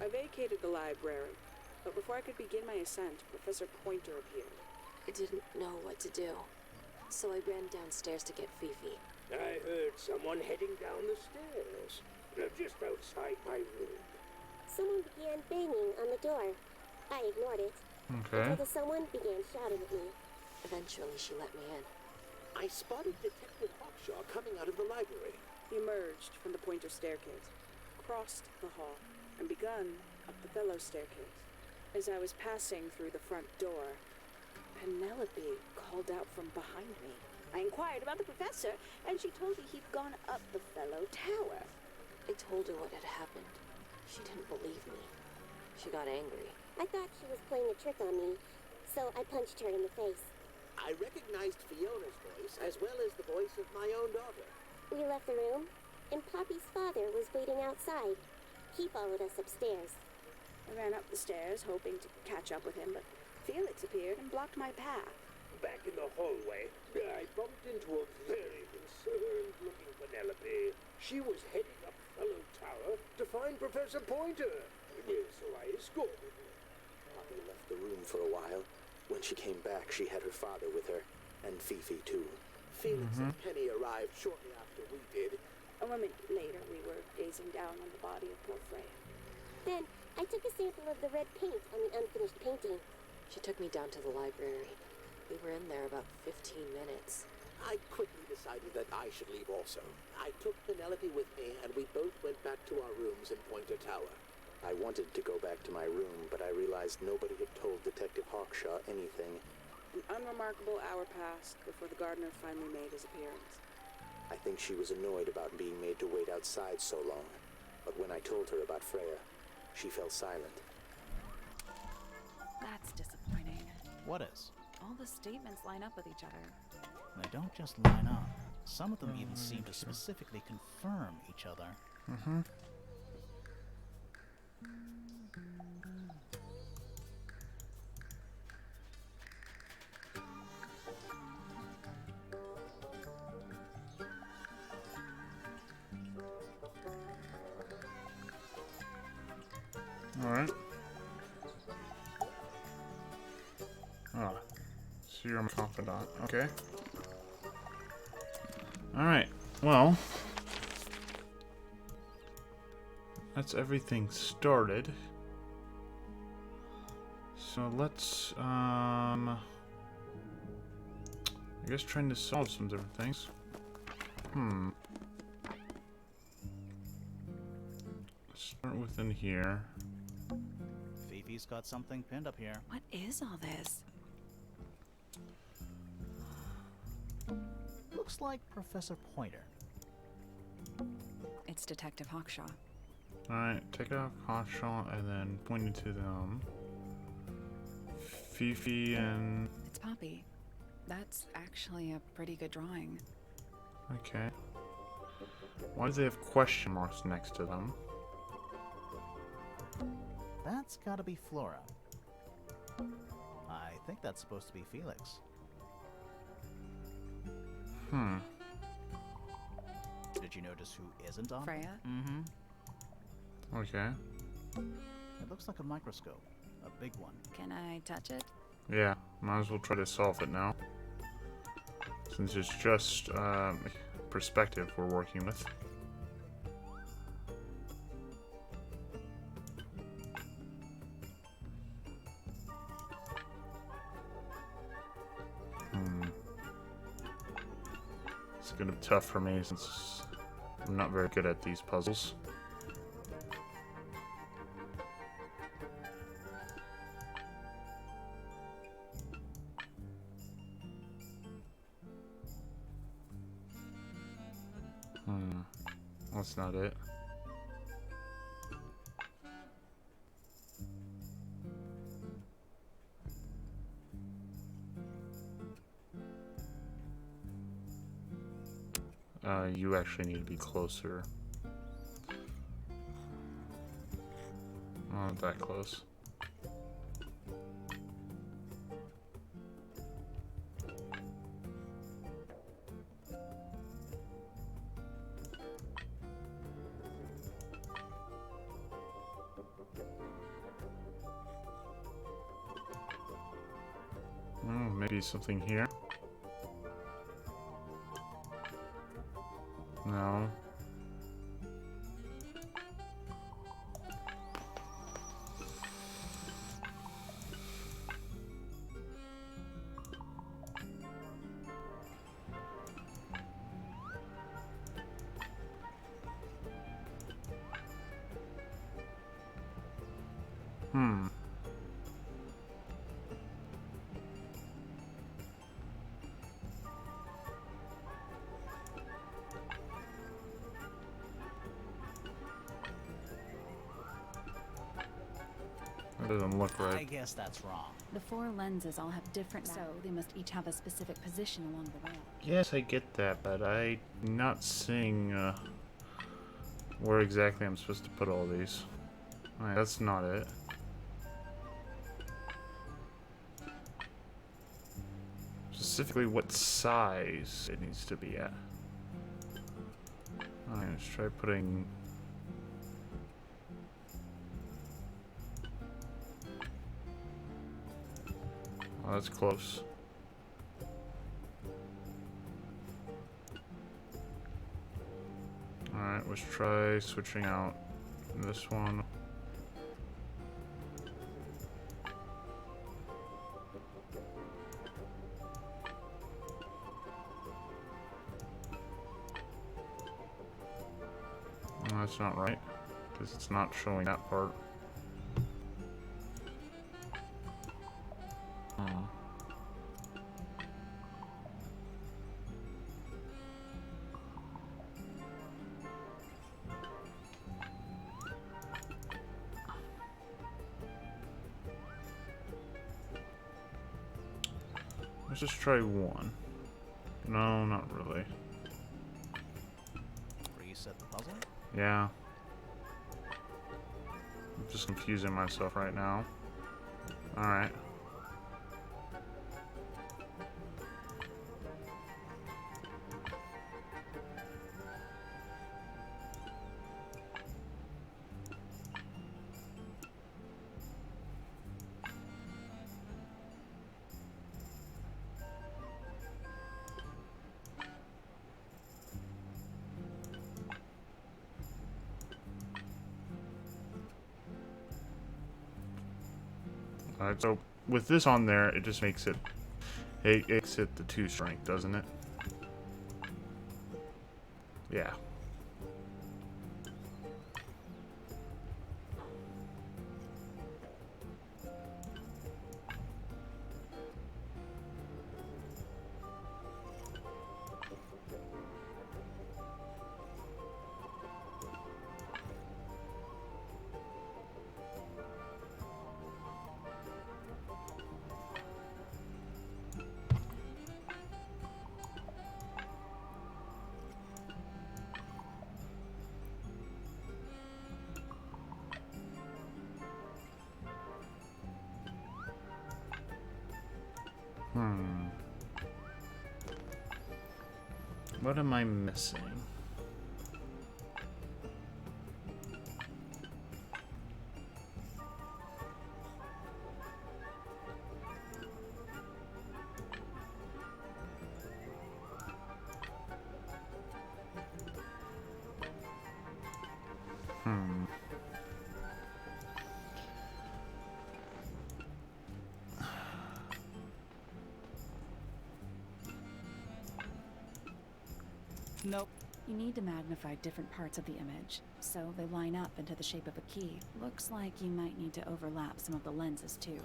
I vacated the library, but before I could begin my ascent, Professor Pointer appeared. I didn't know what to do. So I ran downstairs to get Fifi. I heard someone heading down the stairs, just outside my room. Someone began banging on the door. I ignored it. Okay. Until the someone began shouting at me. Eventually, she let me in. I spotted Detective Hawkshaw coming out of the library. He emerged from the Pointer staircase, crossed the hall, and begun up the fellow staircase. As I was passing through the front door, Penelope called out from behind me. I inquired about the professor, and she told me he'd gone up the fellow tower. I told her what had happened. She didn't believe me. She got angry. I thought she was playing a trick on me, so I punched her in the face. I recognized Fiona's voice as well as the voice of my own daughter. We left the room, and Poppy's father was waiting outside. He followed us upstairs. I ran up the stairs, hoping to catch up with him, but Felix appeared and blocked my path. Back in the hallway, I bumped into a very concerned-looking Penelope. She was heading up Fellow Tower to find Professor Pointer, so I escorted her. Poppy left the room for a while. When she came back, she had her father with her, and Fifi too. Felix and Penny arrived shortly after we did. A moment later, we were gazing down on the body of poor Freya. Then, I took a sample of the red paint on the unfinished painting. She took me down to the library. We were in there about 15 minutes. I quickly decided that I should leave also. I took Penelope with me, and we both went back to our rooms in Pointer Tower. I wanted to go back to my room, but I realized nobody had told Detective Hawkshaw anything. An unremarkable hour passed before the gardener finally made his appearance. I think she was annoyed about being made to wait outside so long. But when I told her about Freya, she fell silent. That's disappointing. What is? All the statements line up with each other. They don't just line up. Some of them even seem to specifically confirm each other. Alright. Oh. So you're my confidant. Okay. Alright. Well. That's everything started. So let's, I guess trying to solve some different things. Start within here. Fifi's got something pinned up here. What is all this? Looks like Professor Pointer. It's Detective Hawkshaw. Alright, take out Hawkshaw and then point it to them. Fifi and... It's Poppy. That's actually a pretty good drawing. Okay. Why do they have question marks next to them? That's gotta be Flora. I think that's supposed to be Felix. Hmm. Did you notice who isn't on? Freya? Mm-hmm. Okay. It looks like a microscope. A big one. Can I touch it? Yeah, might as well try to solve it now. Since it's just perspective we're working with. It's gonna be tough for me since I'm not very good at these puzzles. That's not it. You actually need to be closer. Not that close. Maybe something here? No. That doesn't look right. I guess that's wrong. The 4 lenses all have different, so they must each have a specific position along the rail. Yes, I get that, but I'm not seeing where exactly I'm supposed to put all these. Alright, that's not it. Specifically what size it needs to be at. Alright, let's try putting... Oh, that's close. Alright, let's try switching out this one. No, that's not right, because it's not showing that part. Let's just try one. No, not really. Reset the puzzle? Yeah. I'm just confusing myself right now. Alright. Alright, so with this on there, it just makes it makes it the 2 strength, doesn't it? Yeah. What am I missing? Nope. You need to magnify different parts of the image, so they line up into the shape of a key. Looks like you might need to overlap some of the lenses too.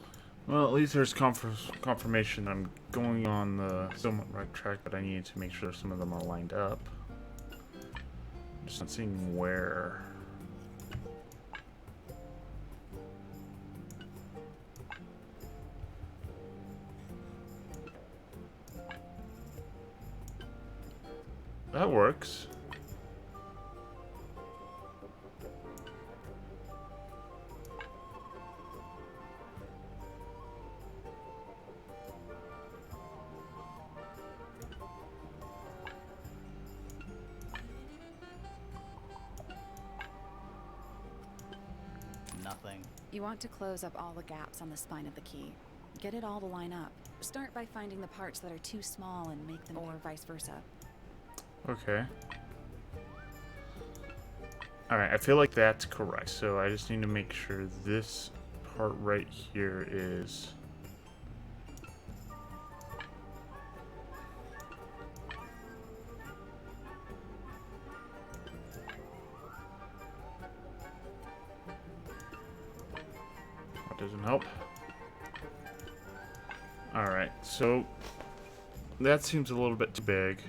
Well, at least there's confirmation I'm going on the somewhat right track, but I need to make sure some of them are lined up. Just not seeing where. That works. Nothing. You want to close up all the gaps on the spine of the key. Get it all to line up. Start by finding the parts that are too small and make them, or vice versa. Okay. Alright, I feel like that's correct. So I just need to make sure this part right here is... That doesn't help. Alright, so that seems a little bit too big.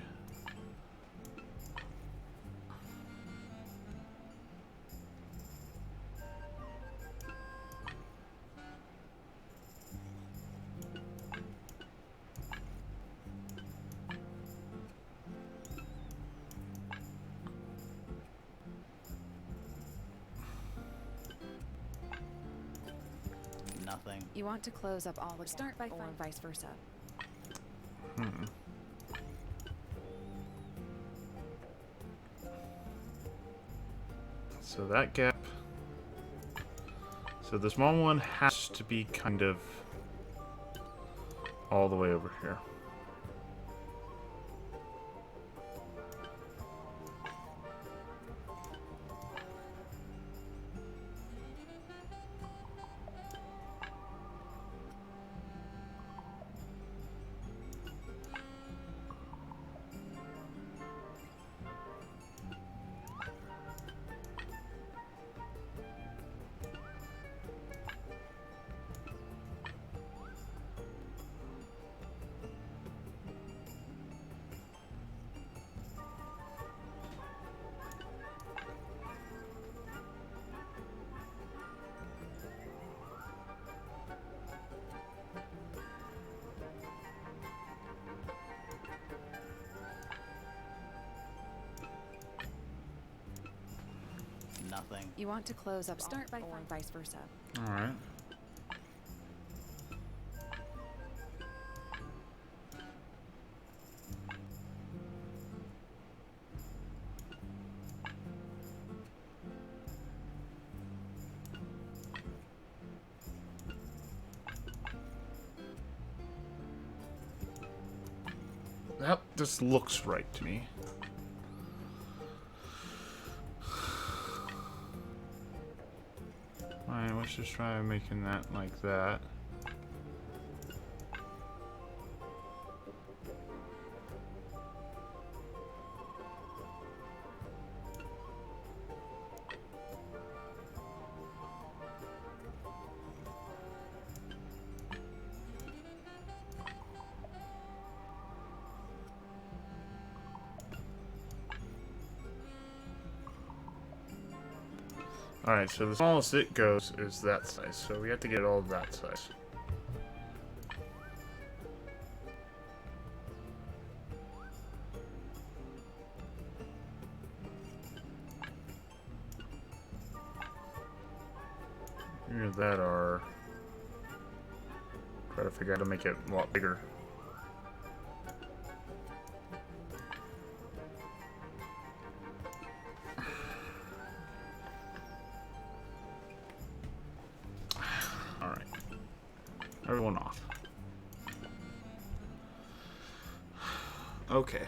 Nothing. You want to close up all the start by or vice versa. So that gap. So the small one has to be kind of all the way over here. Nothing. You want to close up start by or vice versa. All right. That just looks right to me. Alright, let's just try making that like that. Alright, so the smallest it goes is that size, so we have to get it all that size. Either that or try to figure out how to make it a lot bigger. Everyone off. Okay.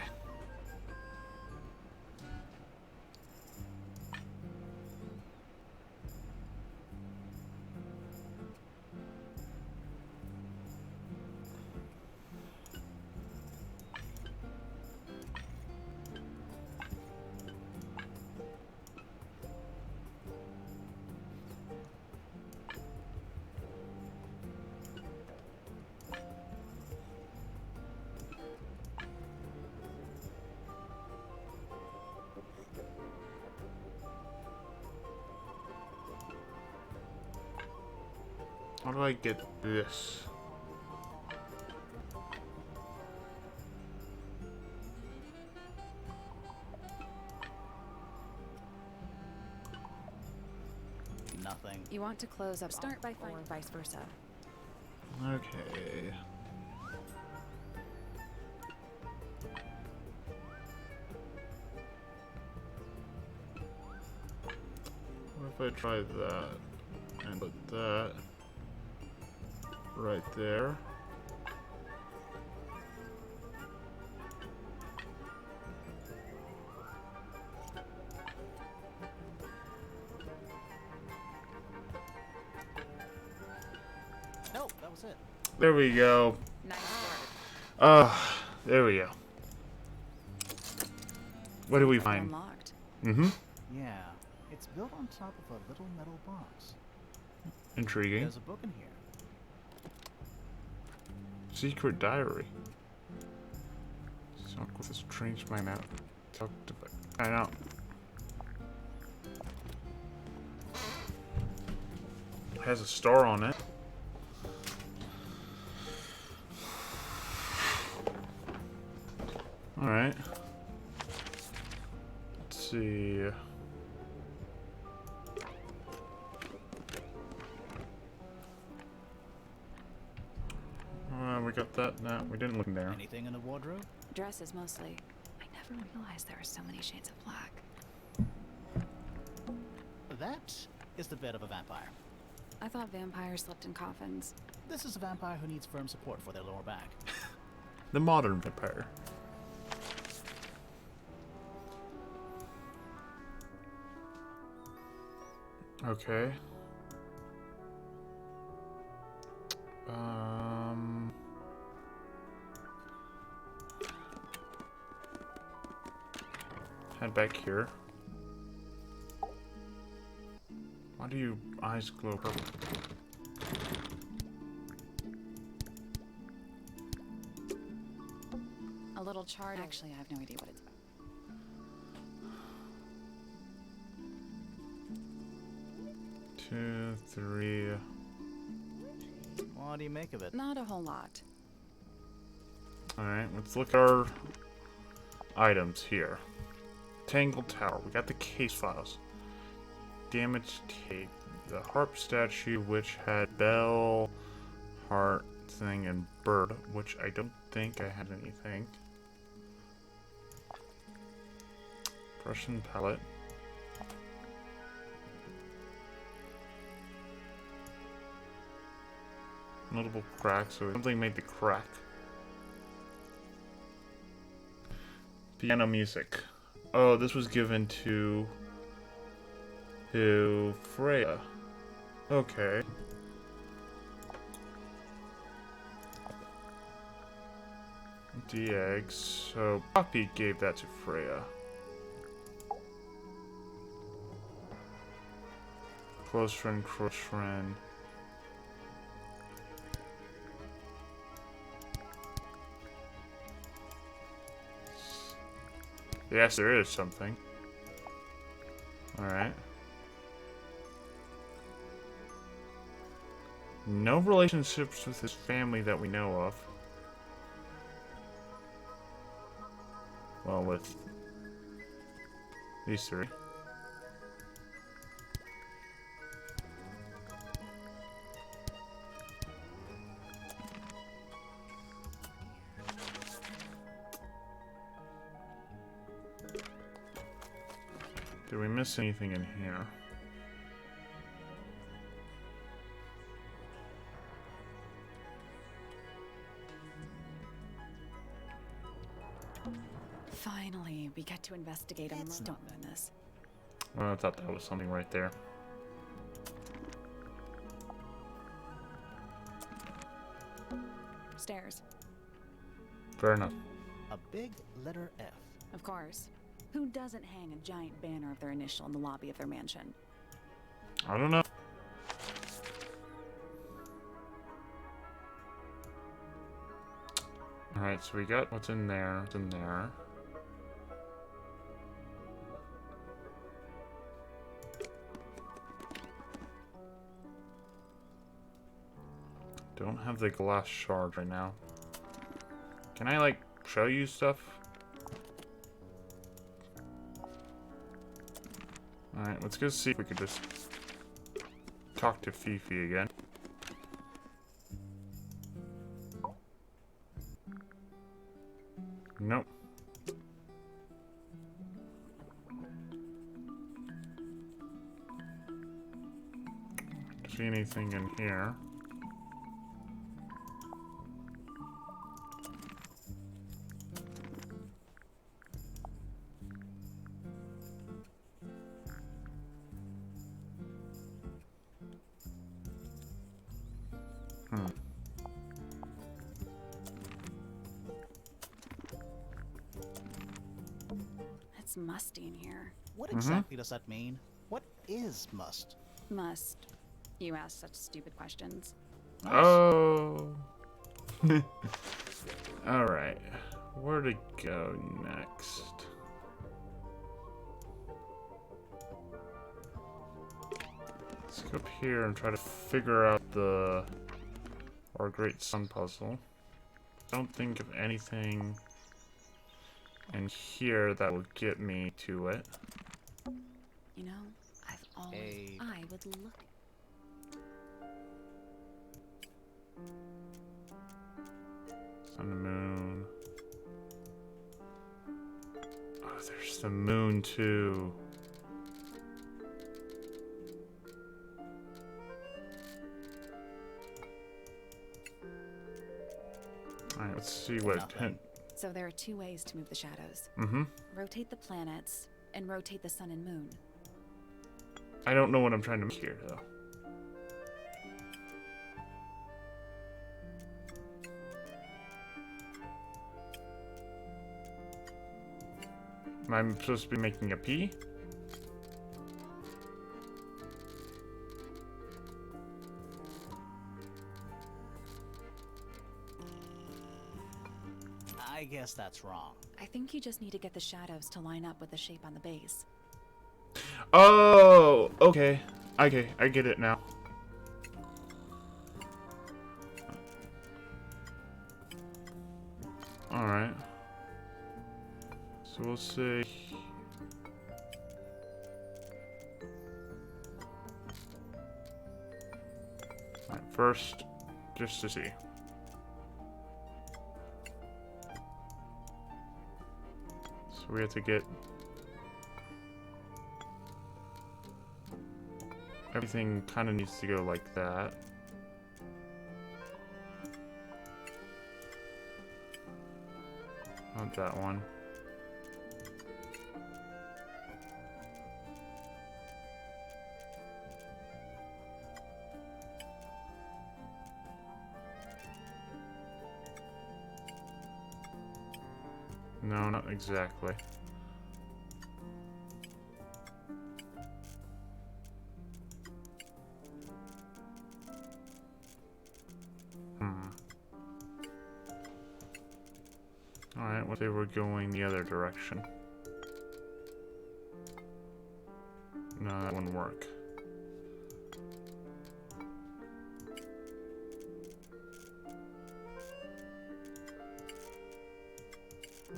How do I get this? Nothing. You want to close up, start by finding, or vice versa. Okay. What if I try that and put that right there? Nope, that was it. There we go. Nice work. There we go. What do we find? Unlocked. Mm-hmm. Yeah, it's built on top of a little metal box. Intriguing. There's a book in here. Secret diary. Sound with a strange mind out. Talk to find out. It has a star on it. Alright. Let's see. We got that. No, we didn't look in there. Anything in the wardrobe? Dresses mostly. I never realized there are so many shades of black. That is the bed of a vampire. I thought vampires slept in coffins. This is a vampire who needs firm support for their lower back. The modern vampire. Okay. Head back here. Why do your eyes glow purple? A little chart. Actually, I have no idea what it's about. Two, three. What do you make of it? Not a whole lot. Alright, let's look at our items here. Tangle Tower. We got the case files. Damaged tape. The harp statue, which had bell, heart thing, and bird, which I don't think I had anything. Prussian palette. Notable crack, so something made the crack. Piano music. Oh, this was given to Freya. Okay. The eggs. So Poppy gave that to Freya. Close friend, close friend. Yes, there is something. Alright. No relationships with his family that we know of. Well, with these three. Did we miss anything in here? Finally, we get to investigate a murder. Don't ruin this. Well, I thought that was something right there. Stairs. Fair enough. A big letter F. Of course. Who doesn't hang a giant banner of their initial in the lobby of their mansion? I don't know. Alright, so we got what's in there. What's in there? Don't have the glass shard right now. Can I, like, show you stuff? Alright, let's go see if we could just talk to Fifi again. Nope. See anything in here? It's musty in here. What exactly does that mean? What is must? Must. You ask such stupid questions. Oh. Alright. Where to go next? Let's go up here and try to figure out our Great Sun puzzle. Don't think of anything in here that will get me to it. You know, I've always... I would look... Sun and moon. Oh, there's the moon too. Alright, let's see what hint. So there are two ways to move the shadows. Rotate the planets and rotate the sun and moon. I don't know what I'm trying to make here though. Am I supposed to be making a P? I guess that's wrong. I think you just need to get the shadows to line up with the shape on the base. Oh, okay. Okay, I get it now. Alright. So we'll say... Alright, first, just to see. So we have to get... Everything kind of needs to go like that. Not that one. No, not exactly. Alright, what if they were going the other direction? No, that wouldn't work.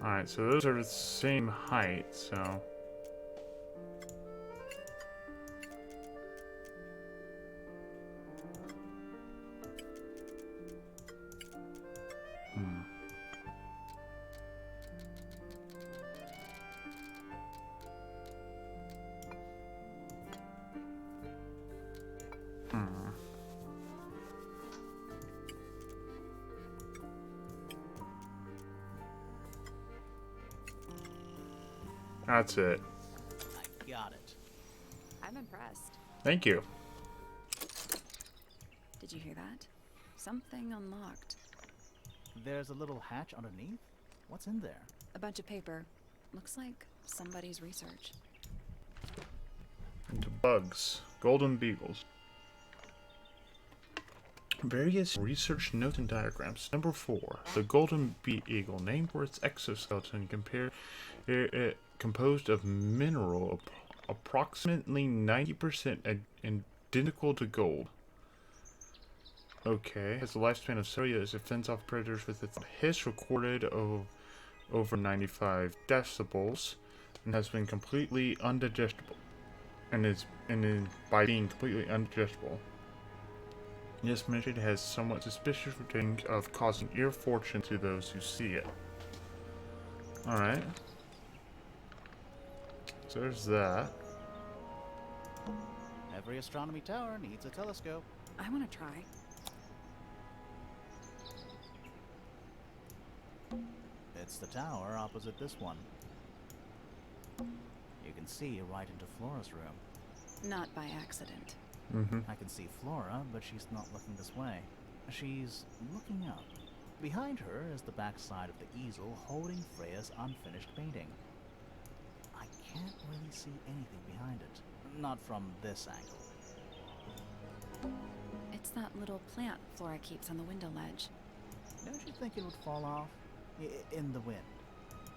Alright, so those are the same height, so... That's it. I got it. I'm impressed. Thank you. Did you hear that? Something unlocked. There's a little hatch underneath? What's in there? A bunch of paper. Looks like somebody's research. Into bugs. Golden beagles. Various research notes and diagrams. Number 4. The golden beagle, named for its exoskeleton, composed of mineral approximately 90% identical to gold. Okay. As the lifespan of Soya is, it fends off predators with its hiss recorded of over 95 decibels and has been completely undigestible. By being completely undigestible. This mission has somewhat suspicious reputation of causing ill fortune to those who see it. Alright. So there's that. Every astronomy tower needs a telescope. I want to try. It's the tower opposite this one. You can see right into Flora's room. Not by accident. I can see Flora, but she's not looking this way. She's looking up. Behind her is the backside of the easel holding Freya's unfinished painting. I can't really see anything behind it. Not from this angle. It's that little plant Flora keeps on the window ledge. Don't you think it would fall off? In the wind.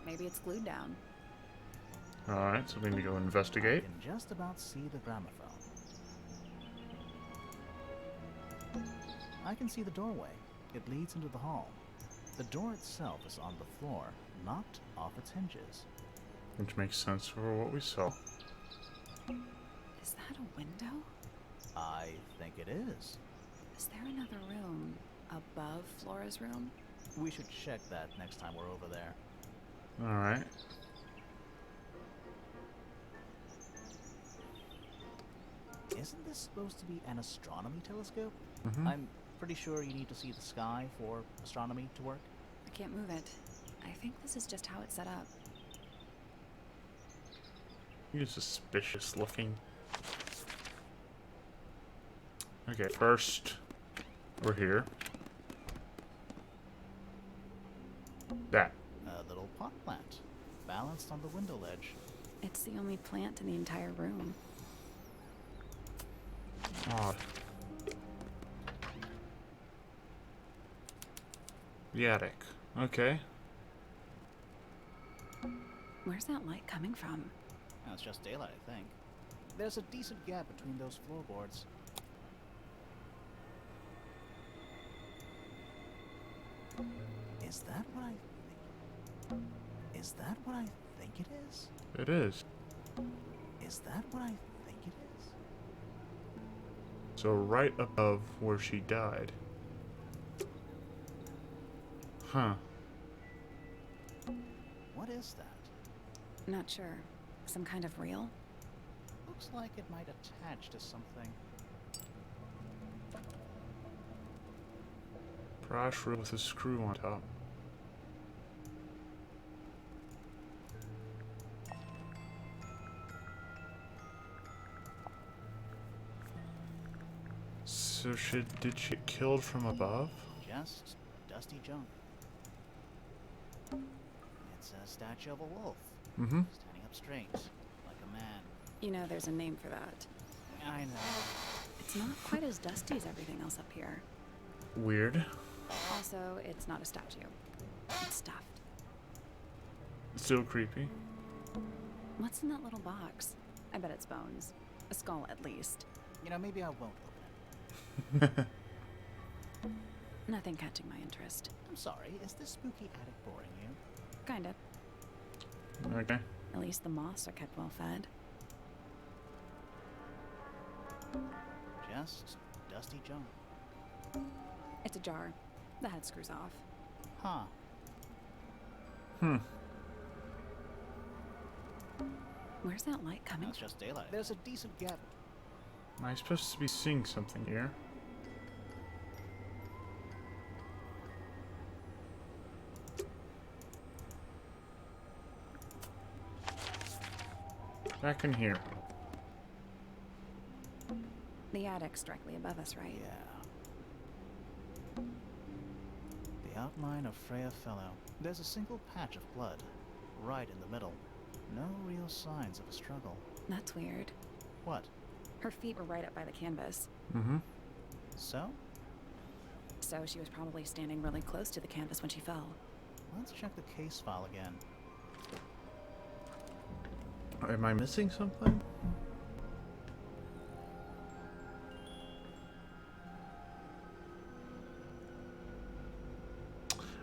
Maybe it's glued down. Alright, so we need to go I investigate. can just about see the gramophone. I can see the doorway. It leads into the hall. The door itself is on the floor, knocked off its hinges. Which makes sense for what we saw. Is that a window? I think it is. Is there another room above Flora's room? We should check that next time we're over there. Alright. Isn't this supposed to be an astronomy telescope? Mhm. I'm pretty sure you need to see the sky for astronomy to work. I can't move it. I think this is just how it's set up. You're suspicious looking. Okay, first, we're here. That. A little pot plant, balanced on the window ledge. It's the only plant in the entire room. Odd. The attic. Okay. Where's that light coming from? That's just daylight, I think. There's a decent gap between those floorboards. Is that what I think? Is that what I think it is? It is. Is that what I think it is? So right above where she died. Huh. What is that? Not sure. Some kind of reel? Looks like it might attach to something. Brass reel with a screw on top. So did she get killed from above? Just dusty junk. It's a statue of a wolf. Mm-hmm. Standing up straight, like a man. You know there's a name for that. I know. It's not quite as dusty as everything else up here. Weird. Also, it's not a statue. It's stuffed. Still creepy. What's in that little box? I bet it's bones. A skull, at least. You know, maybe I won't open it. Nothing catching my interest. I'm sorry, is this spooky attic boring you? Kinda. Okay. At least the moths are kept well fed. Just dusty junk. It's a jar. The head screws off. Huh. Hmm. Where's that light coming That's from? just daylight. There's a decent gap. Am I supposed to be seeing something here? Back in here. The attic's directly above us, right? Yeah. The outline of Freya Fellow. There's a single patch of blood, right in the middle. No real signs of a struggle. That's weird. What? Her feet were right up by the canvas. Mm-hmm. So? So she was probably standing really close to the canvas when she fell. Let's check the case file again. Am I missing something?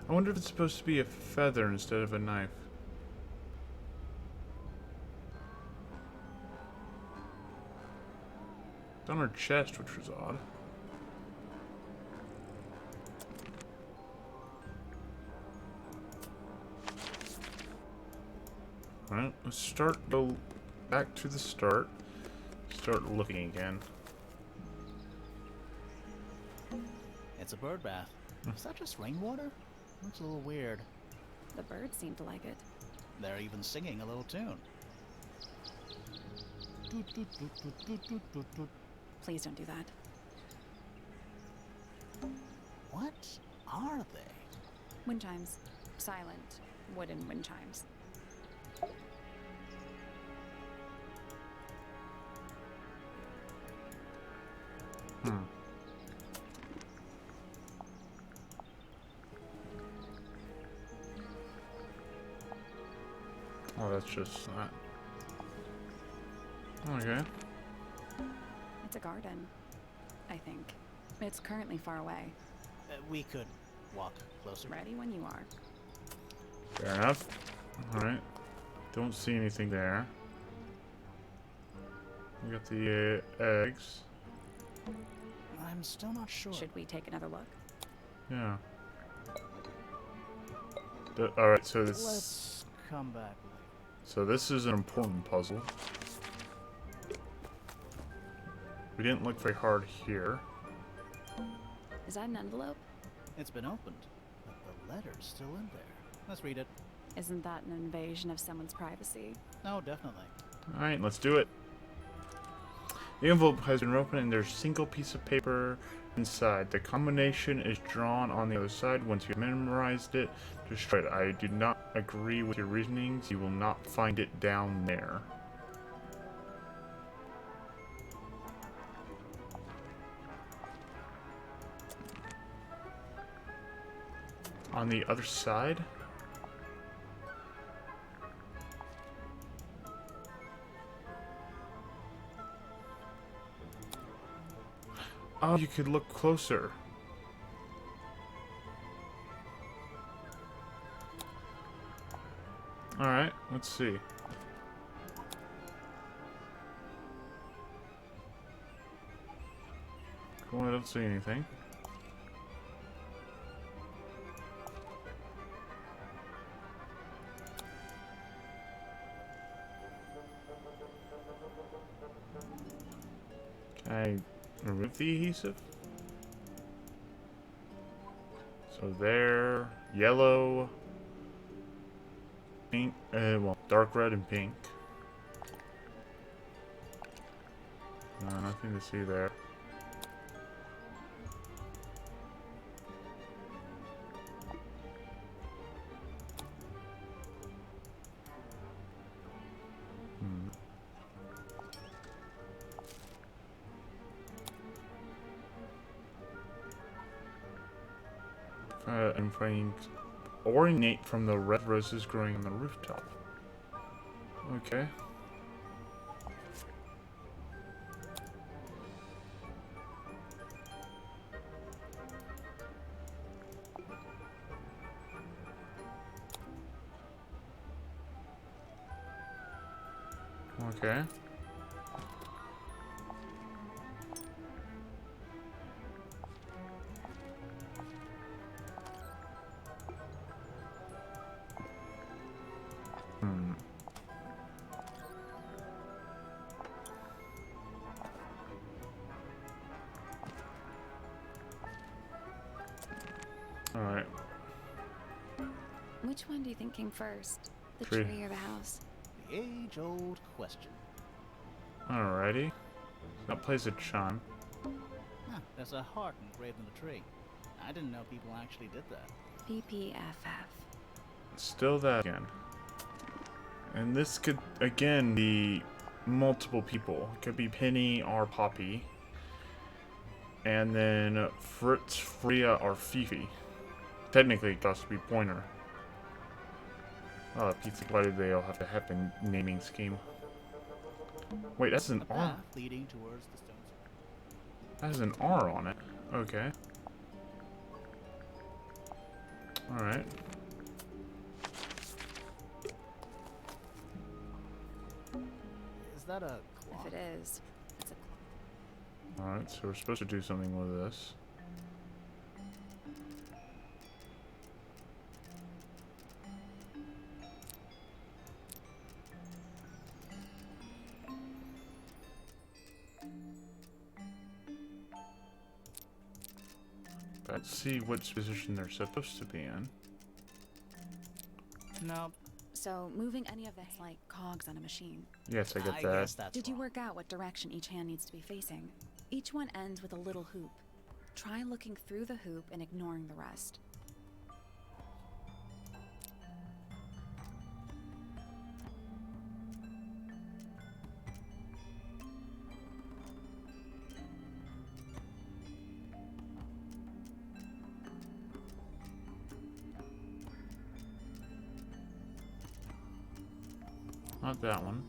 I wonder if it's supposed to be a feather instead of a knife. It's on her chest, which was odd. Alright, let's go back to the start. Start looking again. It's a bird bath. Is that just rainwater? Looks a little weird. The birds seem to like it. They're even singing a little tune. Toot, toot, toot, toot, toot, toot, toot, toot. Please don't do that. What are they? Wind chimes. Silent, wooden wind chimes. Oh, that's just that. Okay. It's a garden, I think. It's currently far away. We could walk closer. Ready when you are. Fair enough. Alright. Don't see anything there. We got the eggs. I'm still not sure. Should we take another look? Yeah. Alright, so this... Let's come back later. So this is an important puzzle. We didn't look very hard here. Is that an envelope? It's been opened, but the letter's still in there. Let's read it. Isn't that an invasion of someone's privacy? Oh, definitely. Alright, let's do it. The envelope has been opened and there's a single piece of paper inside. The combination is drawn on the other side. Once you've memorized it, destroy it. I do not agree with your reasonings. You will not find it down there. On the other side? Oh, you could look closer. Alright, let's see. Cool, I don't see anything. Can I remove the adhesive? So there, yellow, pink, well, dark red and pink. Nothing to see there. I'm finding ornate from the red roses growing on the rooftop. Okay. Okay. Alright. Which one do you think came first? The Tree. tree or the house? The age-old question. Alrighty. That plays a chime. Huh, there's a heart engraved in the tree. I didn't know people actually did that. PPFF. Still that again. And this could, again, be multiple people. It could be Penny or Poppy. And then Fritz, Freya, or Fifi. Technically, it has to be Pointer. Oh, pizza. Why do they all have to have a naming scheme? Wait, that's an A R. path leading towards the stones. That has an R on it. Okay. Alright. Is that a clock? If it is, it's a Alright, so we're supposed to do something with this. Let's see which position they're supposed to be in. Nope. So moving any of this like cogs on a machine. Yes, I get I that. guess that's Did you wrong. work out what direction each hand needs to be facing? Each one ends with a little hoop. Try looking through the hoop and ignoring the rest. Not that one.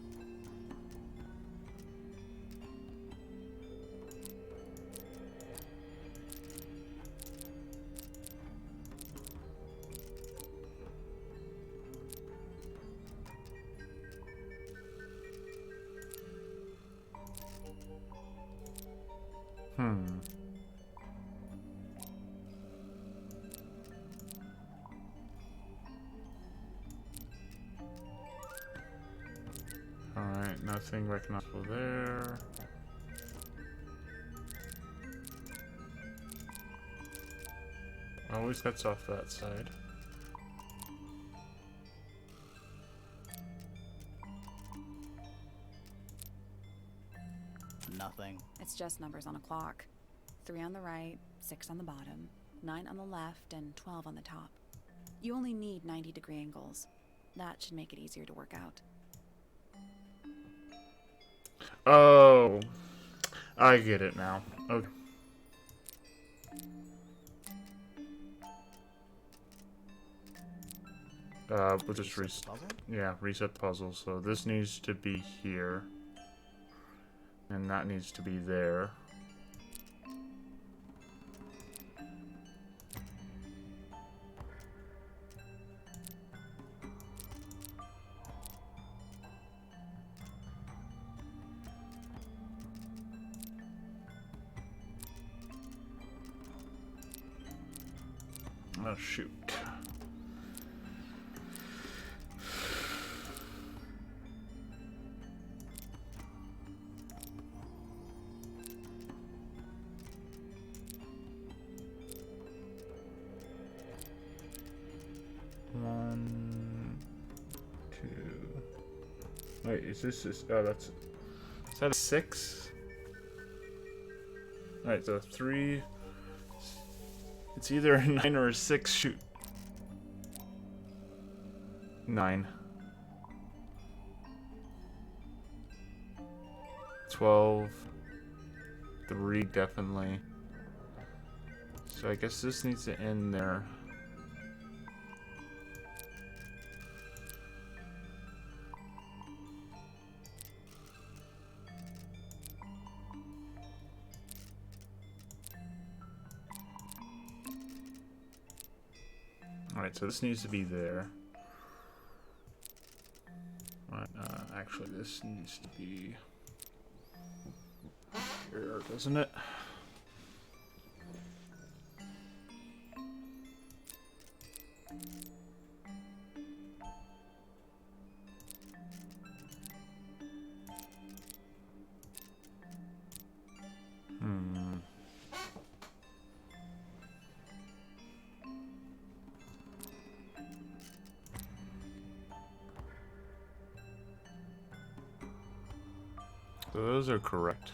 Alright, nothing recognizable there. Always cuts off that side. Nothing. It's just numbers on a clock. 3 on the right, 6 on the bottom, 9 on the left, and 12 on the top. You only need 90-degree angles. That should make it easier to work out. Oh, I get it now. Okay. We'll just Reset puzzle? reset puzzle. So this needs to be here, and that needs to be there. Oh shoot. One, two. Wait, is this? Oh, that's. Is that a 6? All right, so 3. It's either a 9 or a 6. Shoot. 9. 12. 3 definitely. So I guess this needs to end there. Alright, so this needs to be there. Right, actually this needs to be here, doesn't it? So those are correct.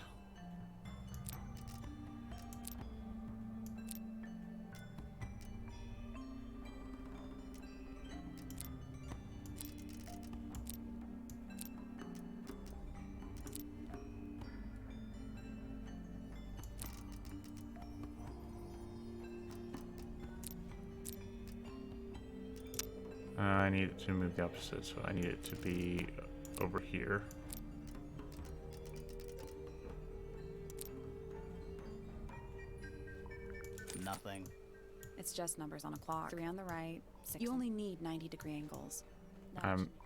I need it to move the opposite, so I need it to be over here. Nothing. It's just numbers on a clock. 3 on the right, 6. You only need 90-degree angles.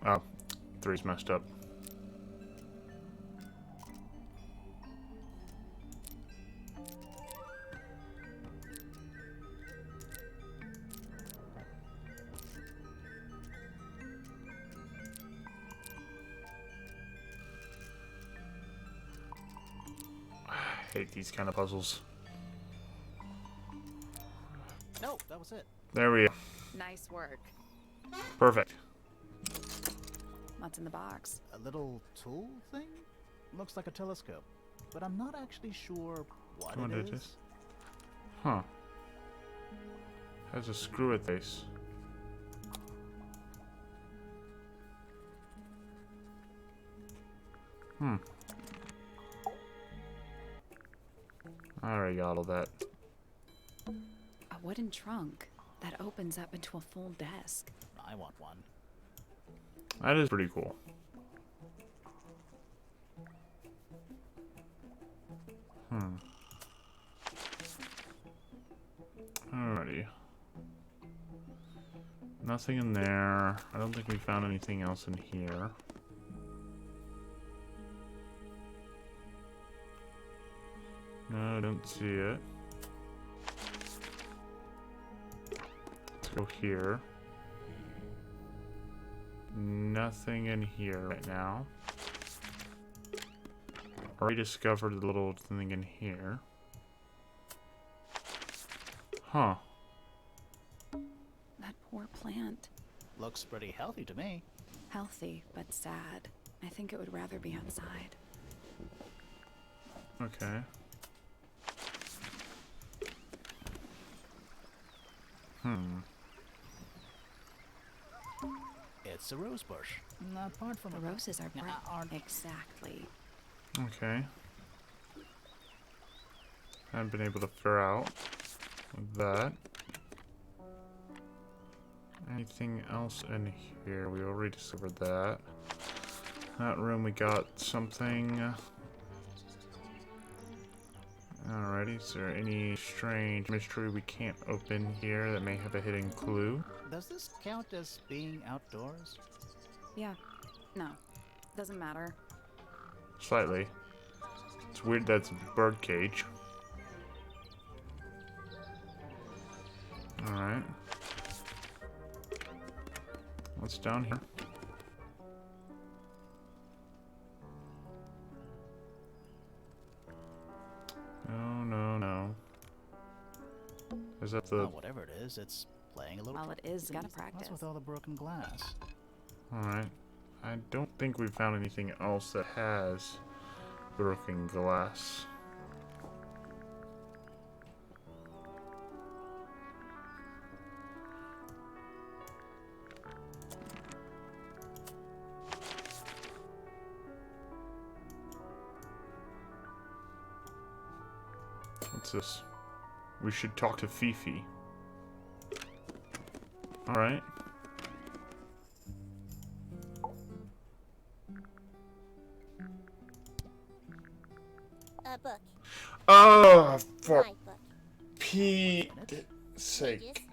Oh, 3's messed up. I hate these kind of puzzles. No, that was it. There we go. Nice work. Perfect. What's in the box? A little tool thing? Looks like a telescope, but I'm not actually sure what it is. Huh. Has a screw at this. I already got all that. A wooden trunk that opens up into a full desk. I want one. That is pretty cool. Alrighty. Nothing in there. I don't think we found anything else in here. No, I don't see it. Let's go here. Nothing in here right now. Already discovered the little thing in here. Huh. That poor plant. Looks pretty healthy to me. Healthy, but sad. I think it would rather be outside. Okay. It's a rose bush. Apart from The roses are bright. aren't Exactly. Okay. Haven't been able to figure out that. Anything else in here? We already discovered that. That room we got something. Alrighty, is there any strange mystery we can't open here that may have a hidden clue? Does this count as being outdoors? Yeah. No. Doesn't matter. Slightly. It's weird that's a bird cage. Alright. What's down here? No, no, no. Is that the... Well, whatever it is, it's playing a little... Well, it is gotta practice. What's with all the broken glass? Alright. I don't think we found anything else that has broken glass. What's this? We should talk to Fifi. Alright. A book. Oh, for My book. Pete's Pages. sake.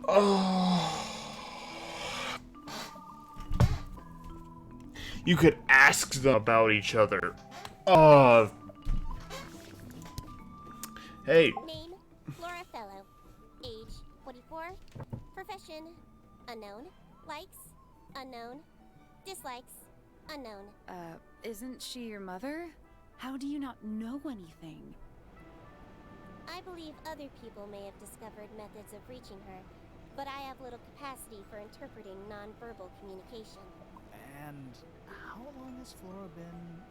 Oh. You could ask them about each other. Oh. Hey. Name, Flora Fellow. Age, 44. Profession, unknown. Likes, unknown. Dislikes, unknown. Isn't she your mother? How do you not know anything? I believe other people may have discovered methods of reaching her, but I have little capacity for interpreting nonverbal communication. And how long has Flora been...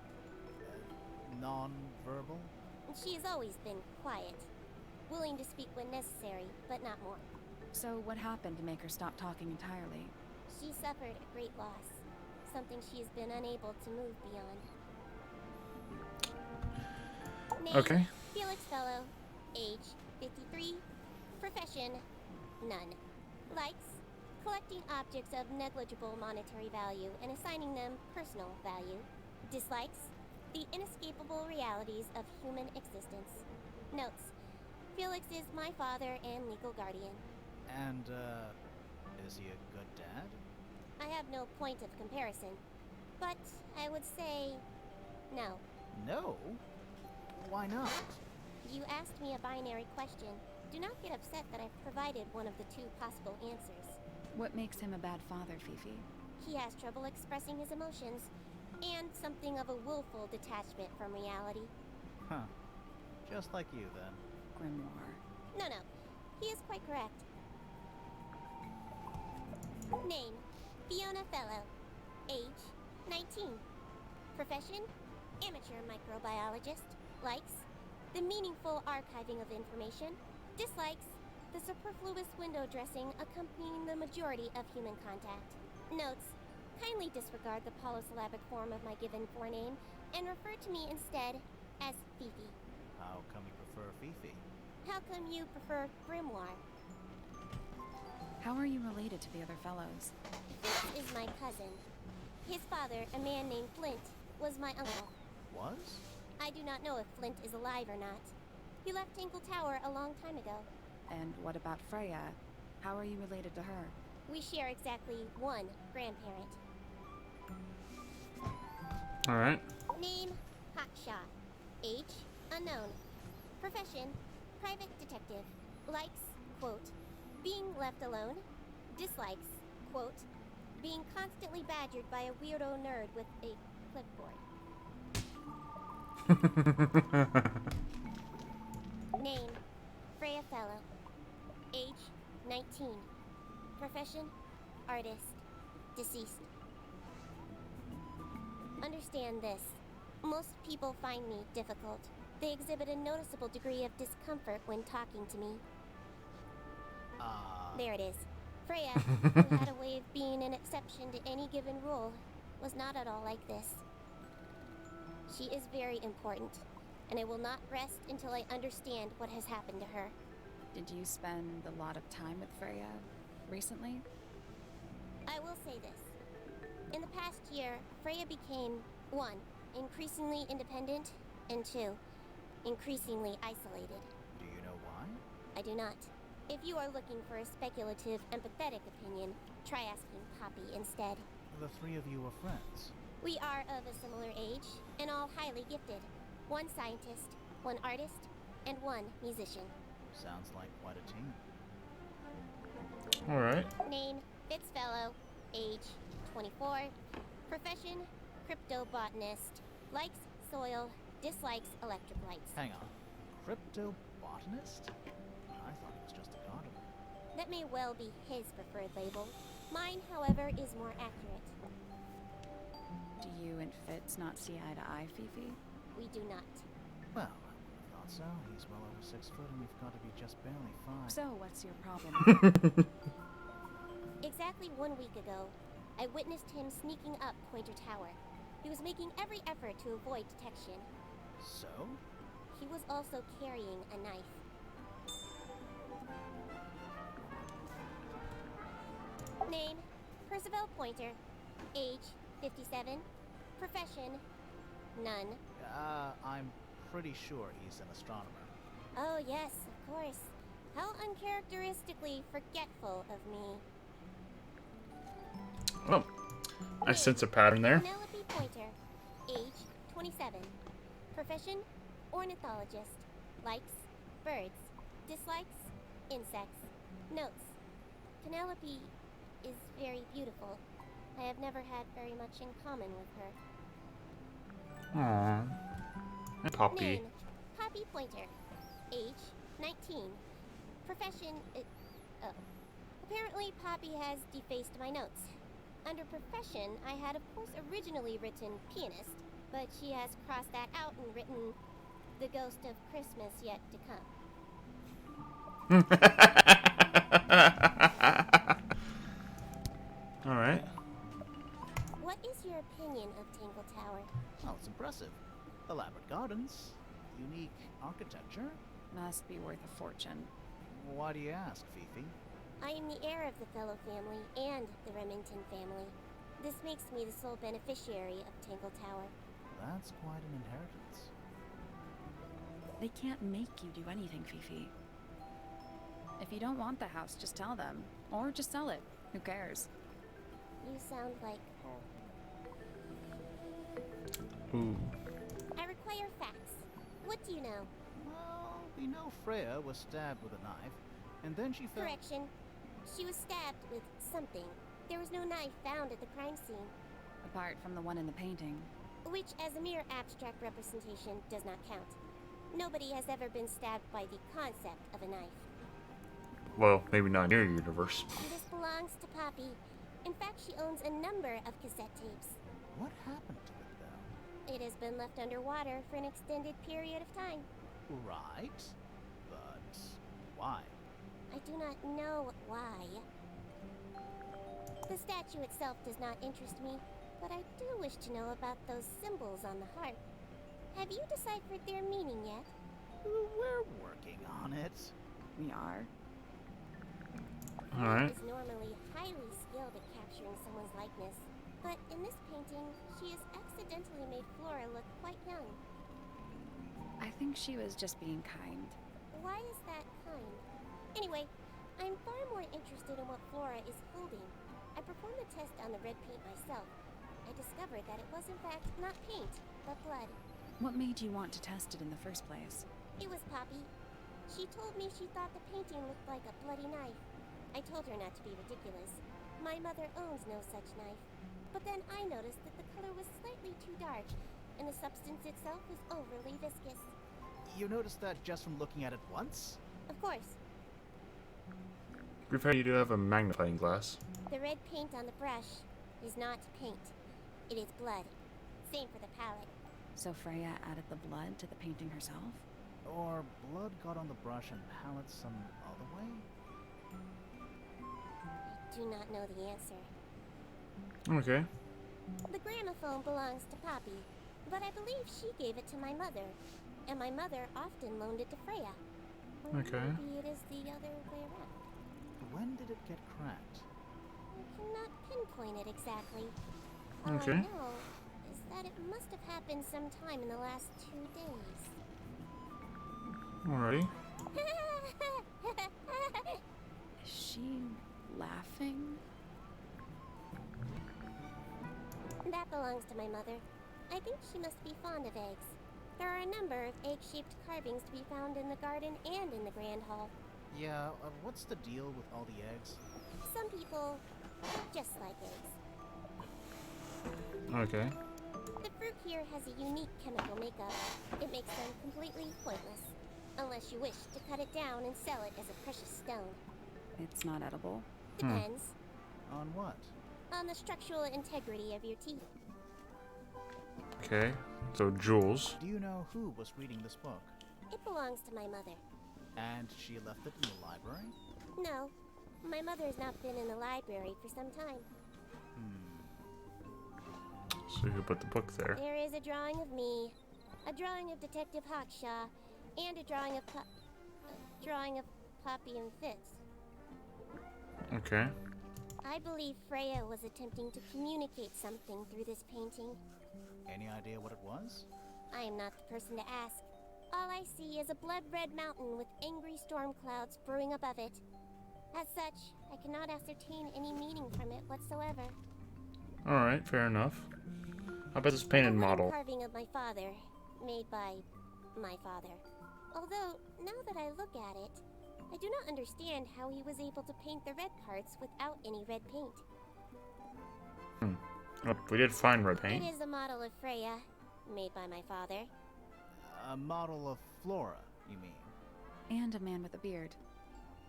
non-verbal? She's always been quiet, willing to speak when necessary, but not more. So what happened to make her stop talking entirely? She suffered a great loss, something she has been unable to move beyond. Name, Okay. Felix Fellow. Age, 53. Profession, none. Likes, collecting objects of negligible monetary value and assigning them personal value. Dislikes, the inescapable realities of human existence. Notes, Felix Felix is my father and legal guardian. And, is he a good dad? I have no point of comparison, but I would say no. No? Why not? You asked me a binary question. Do not get upset that I've provided one of the two possible answers. What makes him a bad father, Fifi? He has trouble expressing his emotions, and something of a willful detachment from reality. Huh. Just like you, then. Grimoire. No, he is quite correct. Name, Fiona Fellow. Age, 19. Profession, amateur microbiologist. Likes, the meaningful archiving of information. Dislikes, the superfluous window dressing accompanying the majority of human contact. Notes, kindly disregard the polysyllabic form of my given forename and refer to me instead as Fifi. How come you prefer Fifi? How come you prefer Grimoire? How are you related to the other fellows? This is my cousin. His father, a man named Flint, was my uncle. Was? I do not know if Flint is alive or not. He left Tangle Tower a long time ago. And what about Freya? How are you related to her? We share exactly one grandparent. Alright. Name, Hotshot. Age, unknown. Profession, private detective. Likes, quote, being left alone. Dislikes, quote, being constantly badgered by a weirdo nerd with a clipboard. Name, Freya Fellow. Age, 19. Profession, artist. Deceased. Understand this. Most people find me difficult. They exhibit a noticeable degree of discomfort when talking to me. There it is. Freya, who had a way of being an exception to any given rule, was not at all like this. She is very important, and I will not rest until I understand what has happened to her. Did you spend a lot of time with Freya recently? I will say this. In the past year, Freya became, 1, increasingly independent, and 2, increasingly isolated. Do you know why? I do not. If you are looking for a speculative, empathetic opinion, try asking Poppy instead. The three of you are friends. We are of a similar age, and all highly gifted. 1 scientist, 1 artist, and 1 musician. Sounds like quite a team. Alright. Name, Fitzfellow. Age, 24. Profession, cryptobotanist. Likes soil, dislikes electric lights. Hang on. Cryptobotanist? I thought it was just a gardener. That may well be his preferred label. Mine, however, is more accurate. Do you and Fitz not see eye to eye, Fifi? We do not. Well, I would have thought so. He's well over 6 foot and we've got to be just barely 5. So, what's your problem? Exactly 1 week ago, I witnessed him sneaking up Pointer Tower. He was making every effort to avoid detection. So? He was also carrying a knife. Name, Percival Pointer. Age, 57. Profession, none. I'm pretty sure he's an astronomer. Oh yes, of course. How uncharacteristically forgetful of me. Oh, I sense a pattern there. Penelope Pointer. Age, 27. Profession, ornithologist. Likes, birds. Dislikes, insects. Notes, Penelope is very beautiful. I have never had very much in common with her. Aww. And Poppy. Name, Poppy Pointer. Age, 19. Profession, apparently Poppy has defaced my notes. Under profession, I had of course originally written pianist, but she has crossed that out and written the ghost of Christmas yet to come. Alright. What is your opinion of Tangle Tower? Oh, it's impressive. Elaborate gardens, unique architecture. Must be worth a fortune. Why do you ask, Fifi? I am the heir of the Fellow family and the Remington family. This makes me the sole beneficiary of Tangle Tower. That's quite an inheritance. They can't make you do anything, Fifi. If you don't want the house, just tell them. Or just sell it. Who cares? You sound like her. Ooh. I require facts. What do you know? Well, we know Freya was stabbed with a knife, and then she fell. Correction. She was stabbed with something. There was no knife found at the crime scene. Apart from the one in the painting. Which, as a mere abstract representation, does not count. Nobody has ever been stabbed by the concept of a knife. Well, maybe not in your universe. This belongs to Poppy. In fact, she owns a number of cassette tapes. What happened to it, though? It has been left underwater for an extended period of time. Right. But why? I do not know why. The statue itself does not interest me, but I do wish to know about those symbols on the heart. Have you deciphered their meaning yet? We're working on it. We are. Alright. She is normally highly skilled at capturing someone's likeness, but in this painting, she has accidentally made Flora look quite young. I think she was just being kind. Why is that kind? Anyway, I'm far more interested in what Flora is holding. I performed the test on the red paint myself. I discovered that it was in fact not paint, but blood. What made you want to test it in the first place? It was Poppy. She told me she thought the painting looked like a bloody knife. I told her not to be ridiculous. My mother owns no such knife. But then I noticed that the color was slightly too dark, and the substance itself was overly viscous. You noticed that just from looking at it once? Of course. To be fair, you do have a magnifying glass. The red paint on the brush is not paint. It is blood. Same for the palette. So Freya added the blood to the painting herself? Or blood got on the brush and palette some other way? I do not know the answer. Okay. The gramophone belongs to Poppy, but I believe she gave it to my mother, and my mother often loaned it to Freya. Or Okay. maybe it is the other way around. When did it get cracked? I cannot pinpoint it exactly. All Okay. I know is that it must have happened sometime in the last 2 days. Alrighty. Is she laughing? That belongs to my mother. I think she must be fond of eggs. There are a number of egg-shaped carvings to be found in the garden and in the Grand Hall. Yeah, what's the deal with all the eggs? Some people just like eggs. Okay. The fruit here has a unique chemical makeup. It makes them completely pointless. Unless you wish to cut it down and sell it as a precious stone. It's not edible. Depends On what? on the structural integrity of your teeth. Okay. So, jewels. Do you know who was reading this book? It belongs to my mother. And she left it in the library? No, my mother has not been in the library for some time. So, you could put the book there. There is a drawing of me, a drawing of Detective Hawkshaw, and a drawing of Poppy and Fitz. Okay. I believe Freya was attempting to communicate something through this painting. Any idea what it was? I am not the person to ask. All I see is a blood-red mountain with angry storm clouds brewing above it. As such, I cannot ascertain any meaning from it whatsoever. Alright, fair enough. How about this painted A wooden model? carving of my father, made by my father. Although, now that I look at it, I do not understand how he was able to paint the red parts without any red paint. Oh, we did find red It paint. is a model of Freya, made by my father. A model of Flora, you mean? And a man with a beard.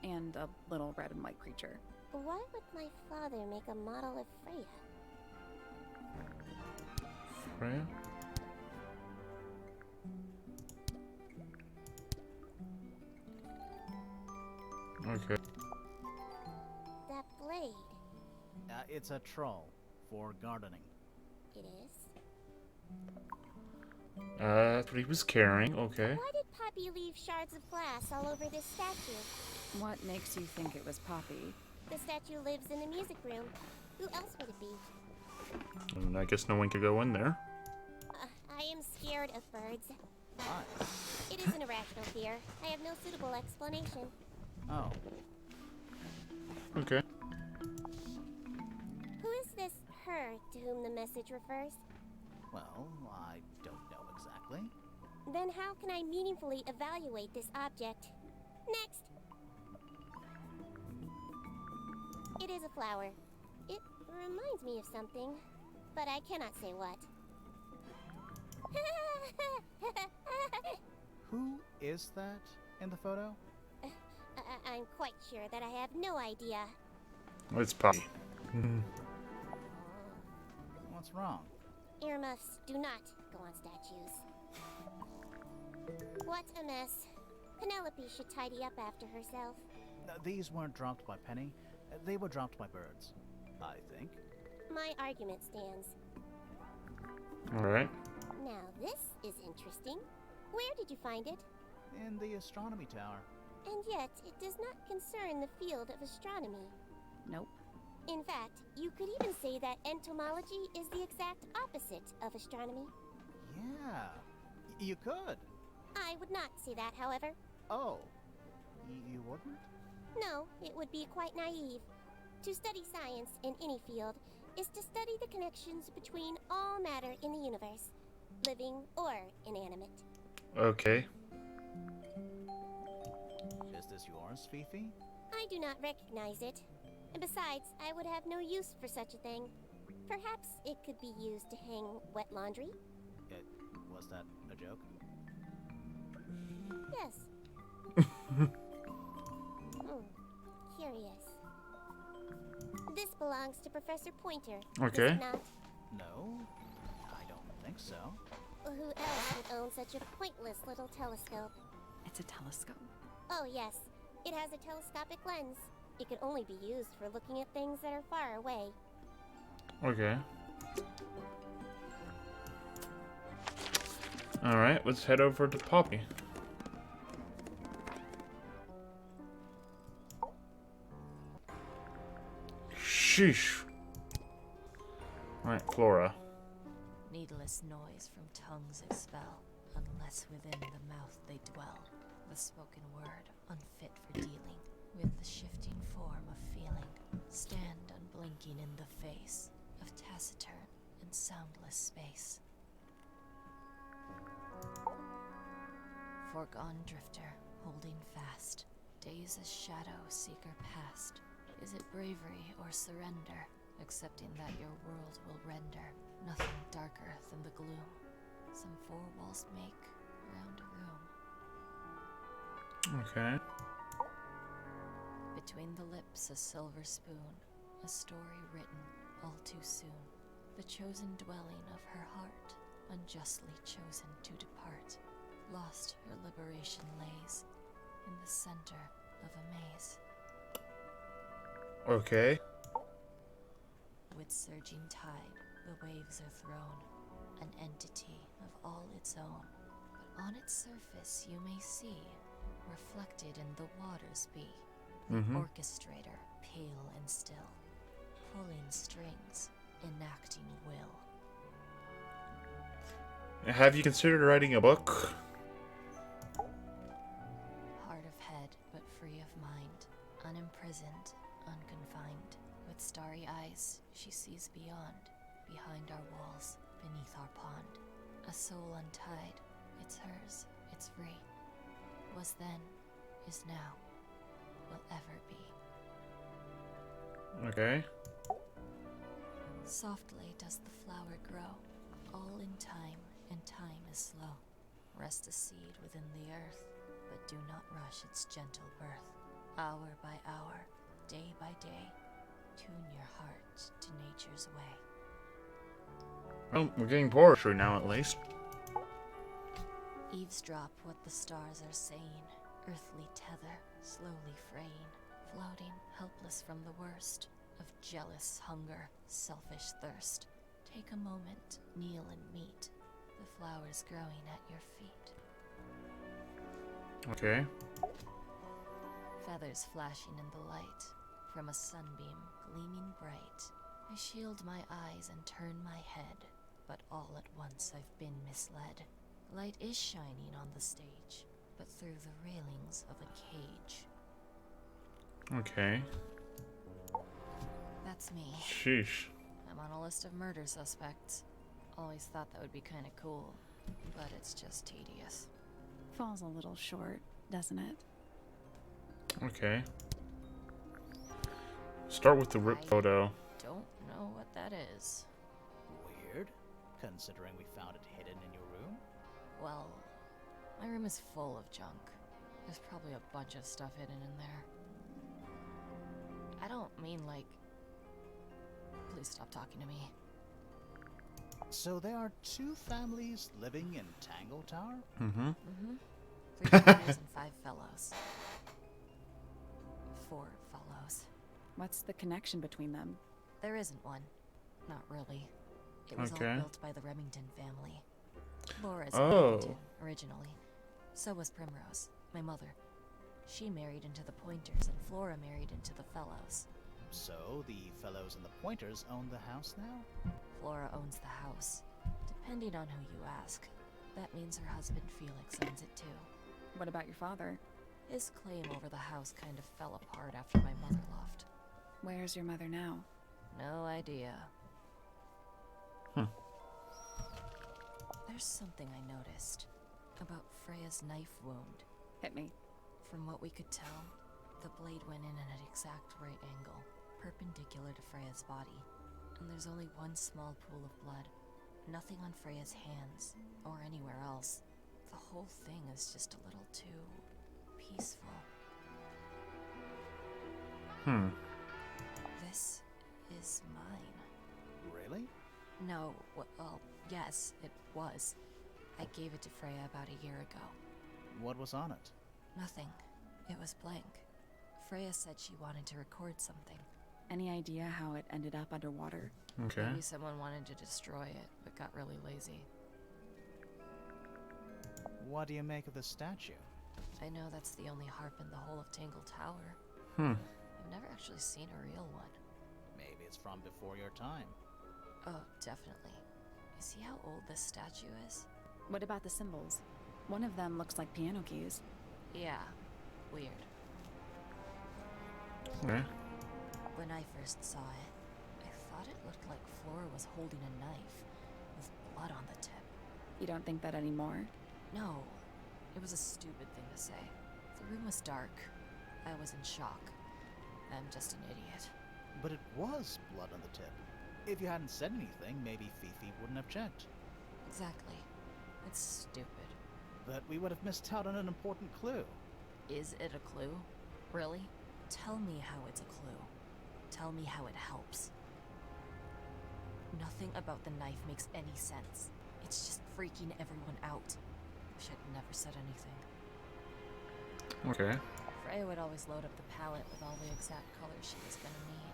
And a little red and white creature. Why would my father make a model of Freya? Freya? Okay. That blade, It's a troll for gardening. it is. That's what he was carrying. Okay. Why did Poppy leave shards of glass all over this statue? What makes you think it was Poppy? The statue lives in the music room. Who else would it be? And I guess no one could go in there. I am scared of birds. Why? It is an irrational fear. I have no suitable explanation. Oh, Okay. Who is this her to whom the message refers? well, I don't know exactly. Then how can I meaningfully evaluate this object? Next! It is a flower. It reminds me of something, but I cannot say what. Who is that in the photo? I'm quite sure that I have no idea. It's Poppy. What's wrong? Earmuffs do not go on statues. What a mess. Penelope should tidy up after herself. These weren't dropped by Penny. They were dropped by birds, I think. My argument stands. Alright. Now this is interesting. Where did you find it? In the astronomy tower. And yet, it does not concern the field of astronomy. Nope. In fact, you could even say that entomology is the exact opposite of astronomy. Yeah, you could. I would not say that, however. Oh, you wouldn't? No, it would be quite naive. To study science in any field is to study the connections between all matter in the universe, living or inanimate. Okay. Is this yours, Fifi? I do not recognize it. And besides, I would have no use for such a thing. Perhaps it could be used to hang wet laundry? Was that a joke? Yes. Curious. This belongs to Professor Pointer. Okay. Does it not? No, I don't think so. Who else would own such a pointless little telescope? It's a telescope. Oh, yes. It has a telescopic lens. It can only be used for looking at things that are far away. Okay. Alright, let's head over to Poppy. Sheesh. Alright, Flora. Needless noise from tongues expel, unless within the mouth they dwell. The spoken word, unfit for dealing with the shifting form of feeling. Stand unblinking in the face of taciturn and soundless space. Foregone drifter, holding fast. Days as shadow seeker past. Is it bravery or surrender? Accepting that your world will render nothing darker than the gloom. Some four walls make round a room. Okay. Between the lips a silver spoon, a story written all too soon. The chosen dwelling of her heart, unjustly chosen to depart. Lost her liberation lays in the center of a maze. Okay. With surging tide, the waves are thrown, an entity of all its own. But on its surface you may see, reflected in the waters be, the orchestrator, pale and still, pulling strings, enacting will. Have you considered writing a book? Hard of head, but free of mind, unimprisoned, unconfined. With starry eyes, she sees beyond, behind our walls, beneath our pond. A soul untied, it's hers, it's free. Was then, is now, will ever be. Okay. Softly does the flower grow, all in time, and time is slow. Rest a seed within the earth, but do not rush its gentle birth. Hour by hour, day by day, tune your heart to nature's way. Well, we're getting poetry now at least. Eavesdrop what the stars are saying, earthly tether, slowly fraying, floating, helpless from the worst of jealous hunger, selfish thirst. Take a moment, kneel and meet the flowers growing at your feet. Okay. Feathers flashing in the light, from a sunbeam gleaming bright. I shield my eyes and turn my head, but all at once I've been misled. Light is shining on the stage, but through the railings of a cage. Okay. That's me. Sheesh. I'm on a list of murder suspects. Always thought that would be kind of cool, but it's just tedious. Falls a little short, doesn't it? Okay. Start with the rip photo. Don't know what that is. Weird, considering we found it hidden in your room. Well, my room is full of junk. There's probably a bunch of stuff hidden in there. I don't mean like... Please stop talking to me. So there are 2 families living in Tangle Tower? Mm-hmm. 3 brothers and 5 fellows. 4 fellows. What's the connection between them? There isn't one. Not really. It was all built by the Remington family. Laura's Remington, originally. So was Primrose, my mother. She married into the Pointers, and Flora married into the Fellows. So the Fellows and the Pointers own the house now? Flora owns the house. Depending on who you ask. That means her husband Felix owns it too. What about your father? His claim over the house kind of fell apart after my mother left. Where's your mother now? No idea. Hmm. There's something I noticed about Freya's knife wound. Hit me. From what we could tell, the blade went in at an exact right angle, perpendicular to Freya's body. And there's only one small pool of blood. Nothing on Freya's hands, or anywhere else. The whole thing is just a little too... peaceful. This is mine. Really? No, well, yes, it was. I gave it to Freya about a year ago. What was on it? Nothing. It was blank. Freya said she wanted to record something. Any idea how it ended up underwater? Okay. Maybe someone wanted to destroy it, but got really lazy. What do you make of the statue? I know that's the only harp in the whole of Tangle Tower. I've never actually seen a real one. Maybe it's from before your time. Oh, definitely. You see how old this statue is? What about the symbols? One of them looks like piano keys. Yeah, weird. Okay. When I first saw it, I thought it looked like Flora was holding a knife, with blood on the tip. You don't think that anymore? No, it was a stupid thing to say. The room was dark. I was in shock. I'm just an idiot. But it was blood on the tip. If you hadn't said anything, maybe Fifi wouldn't have checked. Exactly. It's stupid. But we would have missed out on an important clue. Is it a clue? Really? Tell me how it's a clue. Tell me how it helps. Nothing about the knife makes any sense. It's just freaking everyone out. Wish I'd never said anything. Okay. Freya would always load up the palette with all the exact colors she was gonna need.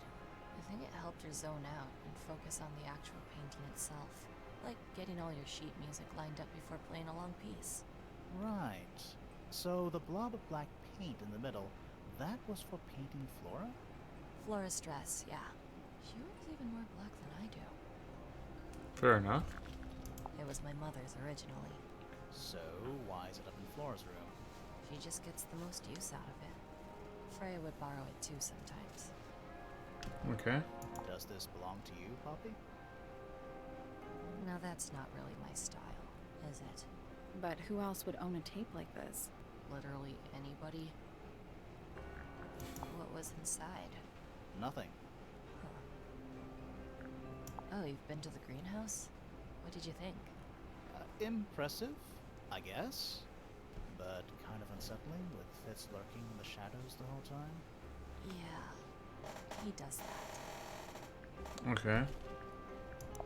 I think it helped her zone out and focus on the actual painting itself. Like getting all your sheet music lined up before playing a long piece. Right. So the blob of black paint in the middle, that was for painting Flora? Flora's dress, yeah. She wears even more black than I do. Fair enough. It was my mother's originally. So why is it up in Flora's room? She just gets the most use out of it. Freya would borrow it too sometimes. Okay. Does this belong to you, Poppy? Now that's not really my style, is it? But who else would own a tape like this? Literally anybody? What was inside? Nothing. Oh, you've been to the greenhouse? What did you think? Impressive, I guess. But kind of unsettling with Fitz lurking in the shadows the whole time. Yeah, he does that. Okay.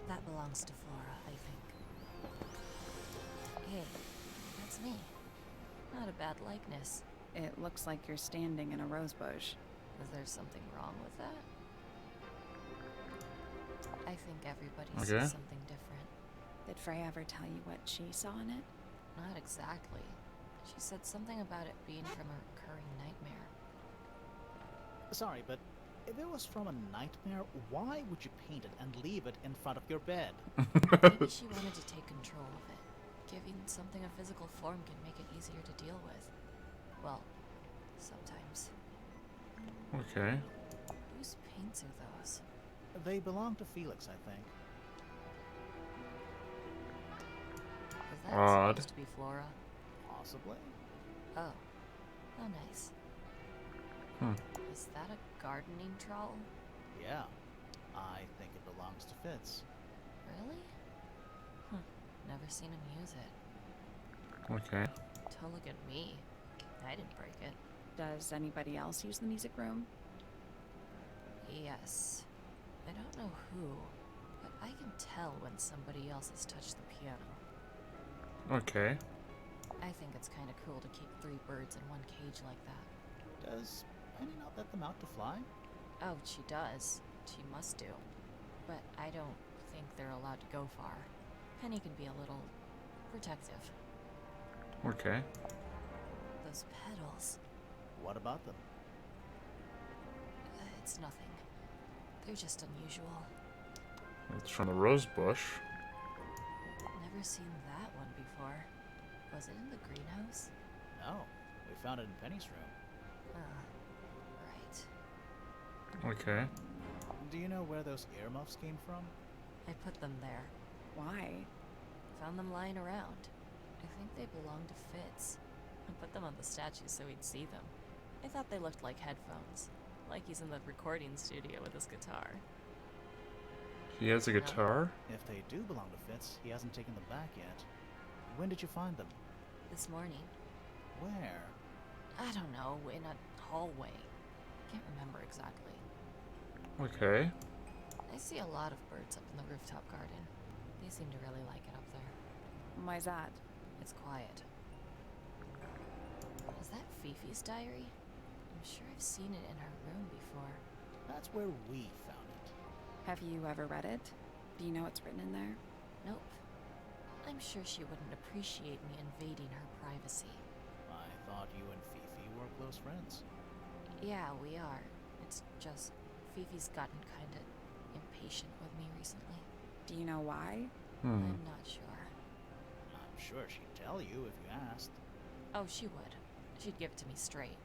That belongs to Flora, I think. Hey, that's me. Not a bad likeness. It looks like you're standing in a rose bush. Is there something wrong with that? I think everybody Okay. sees something different. Did Freya ever tell you what she saw in it? Not exactly. She said something about it being from a recurring nightmare. Sorry, but if it was from a nightmare, why would you paint it and leave it in front of your bed? Maybe she wanted to take control of it. Giving something a physical form can make it easier to deal with. Well, sometimes. Okay. Whose paints are those? They belong to Felix, I think. Is that Odd. supposed to be Flora? Possibly. Oh. Oh, nice. Is that a gardening trowel? Yeah. I think it belongs to Fitz. Really? Never seen him use it. Okay. Don't look at me. I didn't break it. Does anybody else use the music room? Yes. I don't know who, but I can tell when somebody else has touched the piano. Okay. I think it's kind of cool to keep 3 birds in one cage like that. Does Penny not let them out to fly? Oh, she does. She must do. But I don't think they're allowed to go far. Penny can be a little protective. Okay. Those petals. What about them? It's nothing. They're just unusual. It's from the rose bush. Never seen that one before. Was it in the greenhouse? No. We found it in Penny's room. Right. Okay. Do you know where those earmuffs came from? I put them there. Why? Found them lying around. I think they belong to Fitz. I put them on the statue so he'd see them. I thought they looked like headphones. Like he's in the recording studio with his guitar. He has a guitar? If they do belong to Fitz, he hasn't taken them back yet. When did you find them? This morning. Where? I don't know, in a hallway. Can't remember exactly. Okay. I see a lot of birds up in the rooftop garden. They seem to really like it up there. Why's that? It's quiet. Is that Fifi's diary? I'm sure I've seen it in her room before. That's where we found it. Have you ever read it? Do you know what's written in there? Nope. I'm sure she wouldn't appreciate me invading her privacy. I thought you and Fifi were close friends. Yeah, we are. It's just Fifi's gotten kinda impatient with me recently. Do you know why? I'm not sure. I'm sure she'd tell you if you asked. Oh, she would. She'd give it to me straight.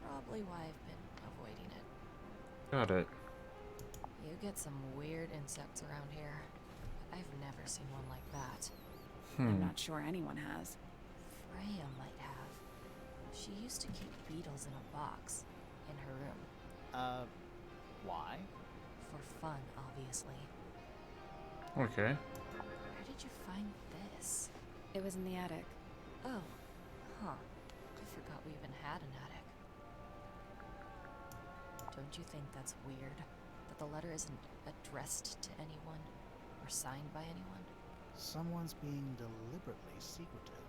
Probably why I've been avoiding it. Got it. You get some weird insects around here. I've never seen one like that. I'm not sure anyone has. Freya might have. She used to keep beetles in a box in her room. Why? For fun, obviously. Okay. Where did you find this? It was in the attic. Oh, huh. I forgot we even had an attic. Don't you think that's weird? That the letter isn't addressed to anyone or signed by anyone? Someone's being deliberately secretive.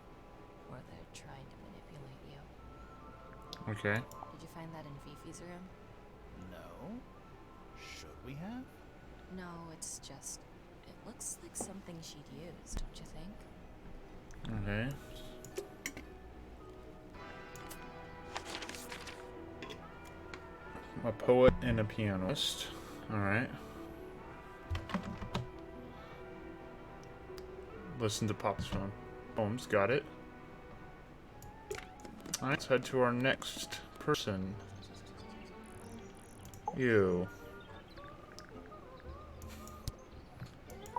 Or they're trying to manipulate you. Okay. Did you find that in Fifi's room? No? Should we have? No, it's just... It looks like something she'd use, don't you think? Okay. A poet and a pianist. Alright. Listen to Pop's phone. Holmes, got it. Alright, let's head to our next person. You.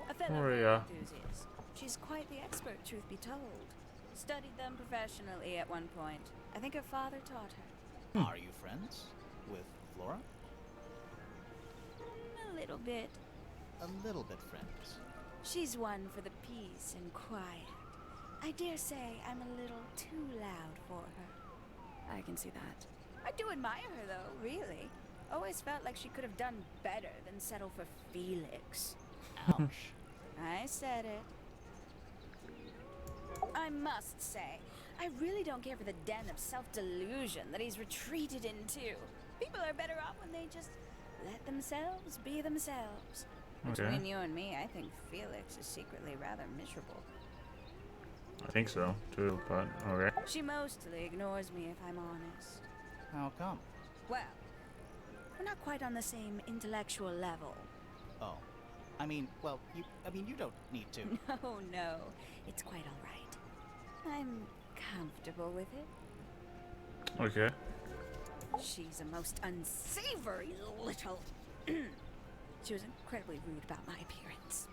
A fellow Gloria. enthusiast. She's quite the expert, truth be told. Studied them professionally at one point. I think her father taught her. Are you friends with Flora? A little bit. A little bit friends. She's one for the peace and quiet. I dare say I'm a little too loud for her. I can see that. I do admire her, though, really. Always felt like she could have done better than settle for Felix. Ouch. I said it. I must say, I really don't care for the den of self-delusion that he's retreated into. People are better off when they just let themselves be themselves. Okay. Between you and me, I think Felix is secretly rather miserable. I think so, too, but okay. She mostly ignores me, if I'm honest. How come? Well, we're not quite on the same intellectual level. Oh. I mean, well, you don't need to. No, no. It's quite all right. I'm comfortable with it. Okay. She's a most unsavory little... She was incredibly rude about my appearance.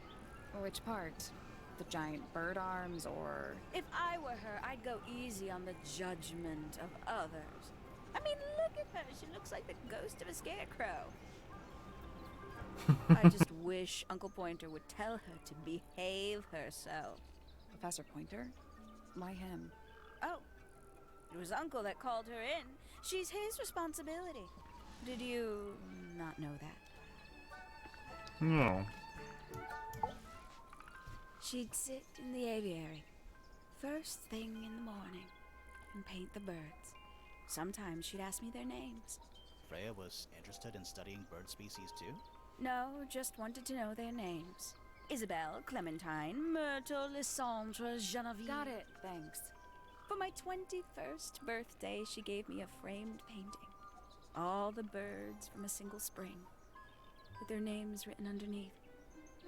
Which part? The giant bird arms, or... If I were her, I'd go easy on the judgment of others. I mean, look at her. She looks like the ghost of a scarecrow. I just wish Uncle Pointer would tell her to behave herself. Professor Pointer? Why him? Oh, it was Uncle that called her in. She's his responsibility. Did you not know that? No. She'd sit in the aviary, first thing in the morning, and paint the birds. Sometimes she'd ask me their names. Freya was interested in studying bird species too? No, just wanted to know their names. Isabelle, Clementine, Myrtle, Lysandre, Genevieve. Got it, thanks. For my 21st birthday, she gave me a framed painting. All the birds from a single spring, with their names written underneath.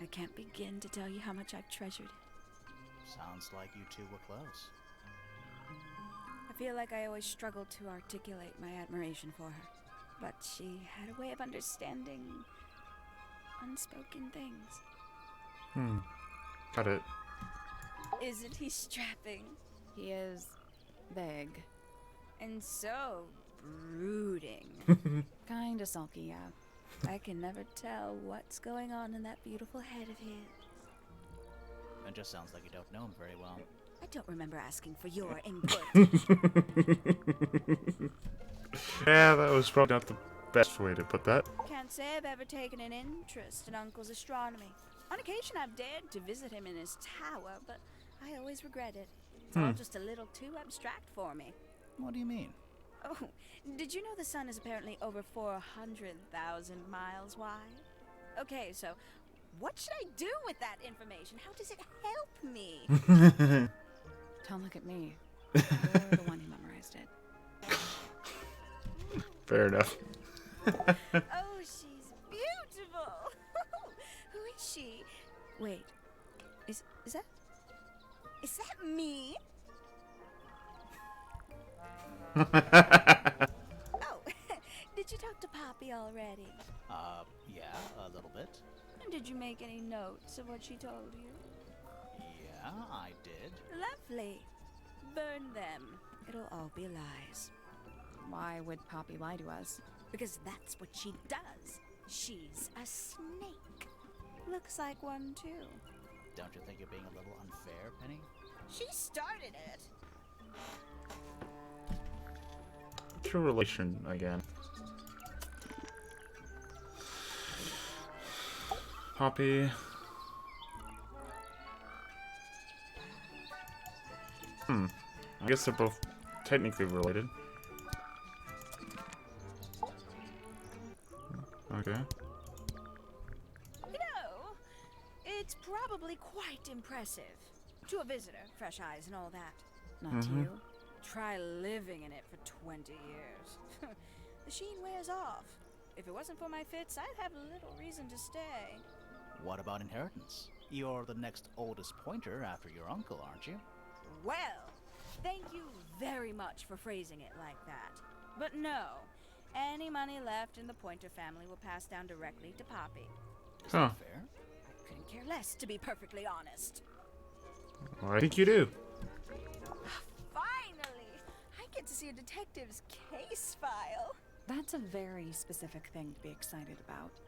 I can't begin to tell you how much I've treasured it. Sounds like you two were close. I feel like I always struggled to articulate my admiration for her. But she had a way of understanding unspoken things. Got it. Isn't he strapping? He is big. And so brooding. Kinda sulky, yeah. I can never tell what's going on in that beautiful head of his. It just sounds like you don't know him very well. I don't remember asking for your input. Yeah, that was probably not the best way to put that. Can't say I've ever taken an interest in Uncle's astronomy. On occasion I've dared to visit him in his tower, but I always regret it. It's all just a little too abstract for me. What do you mean? Oh, did you know the sun is apparently over 400,000 miles wide? Okay, so what should I do with that information? How does it help me? Don't look at me. You're the one who memorized it. Fair enough. Oh, she's beautiful. Who is she? Wait, is that me? Oh, did you talk to Poppy already? Yeah, a little bit. And did you make any notes of what she told you? Yeah, I did. Lovely. Burn them. It'll all be lies. Why would Poppy lie to us? Because that's what she does. She's a snake. Looks like one, too. Don't you think you're being a little unfair, Penny? She started it. True relation again. Poppy. I guess they're both technically related. Okay. You know, it's probably quite impressive. To a visitor, fresh eyes and all that. Not to you. Try living in it for 20 years. The sheen wears off. If it wasn't for my fits, I'd have little reason to stay. What about inheritance? You're the next oldest pointer after your uncle, aren't you? Well, thank you very much for phrasing it like that. But no, any money left in the Pointer family will pass down directly to Poppy. Is that fair? I couldn't care less, to be perfectly honest. Well, I think you do. Finally! I get to see a detective's case file. That's a very specific thing to be excited about.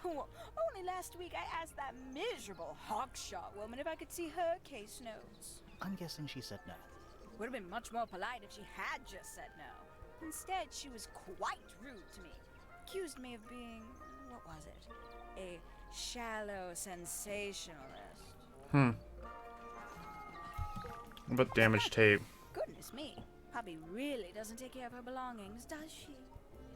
Only last week I asked that miserable hawkshot woman if I could see her case notes. I'm guessing she said no. Would have been much more polite if she had just said no. Instead, she was quite rude to me. Accused me of being, what was it? A shallow sensationalist. But damaged tape. Goodness me. Poppy really doesn't take care of her belongings, does she?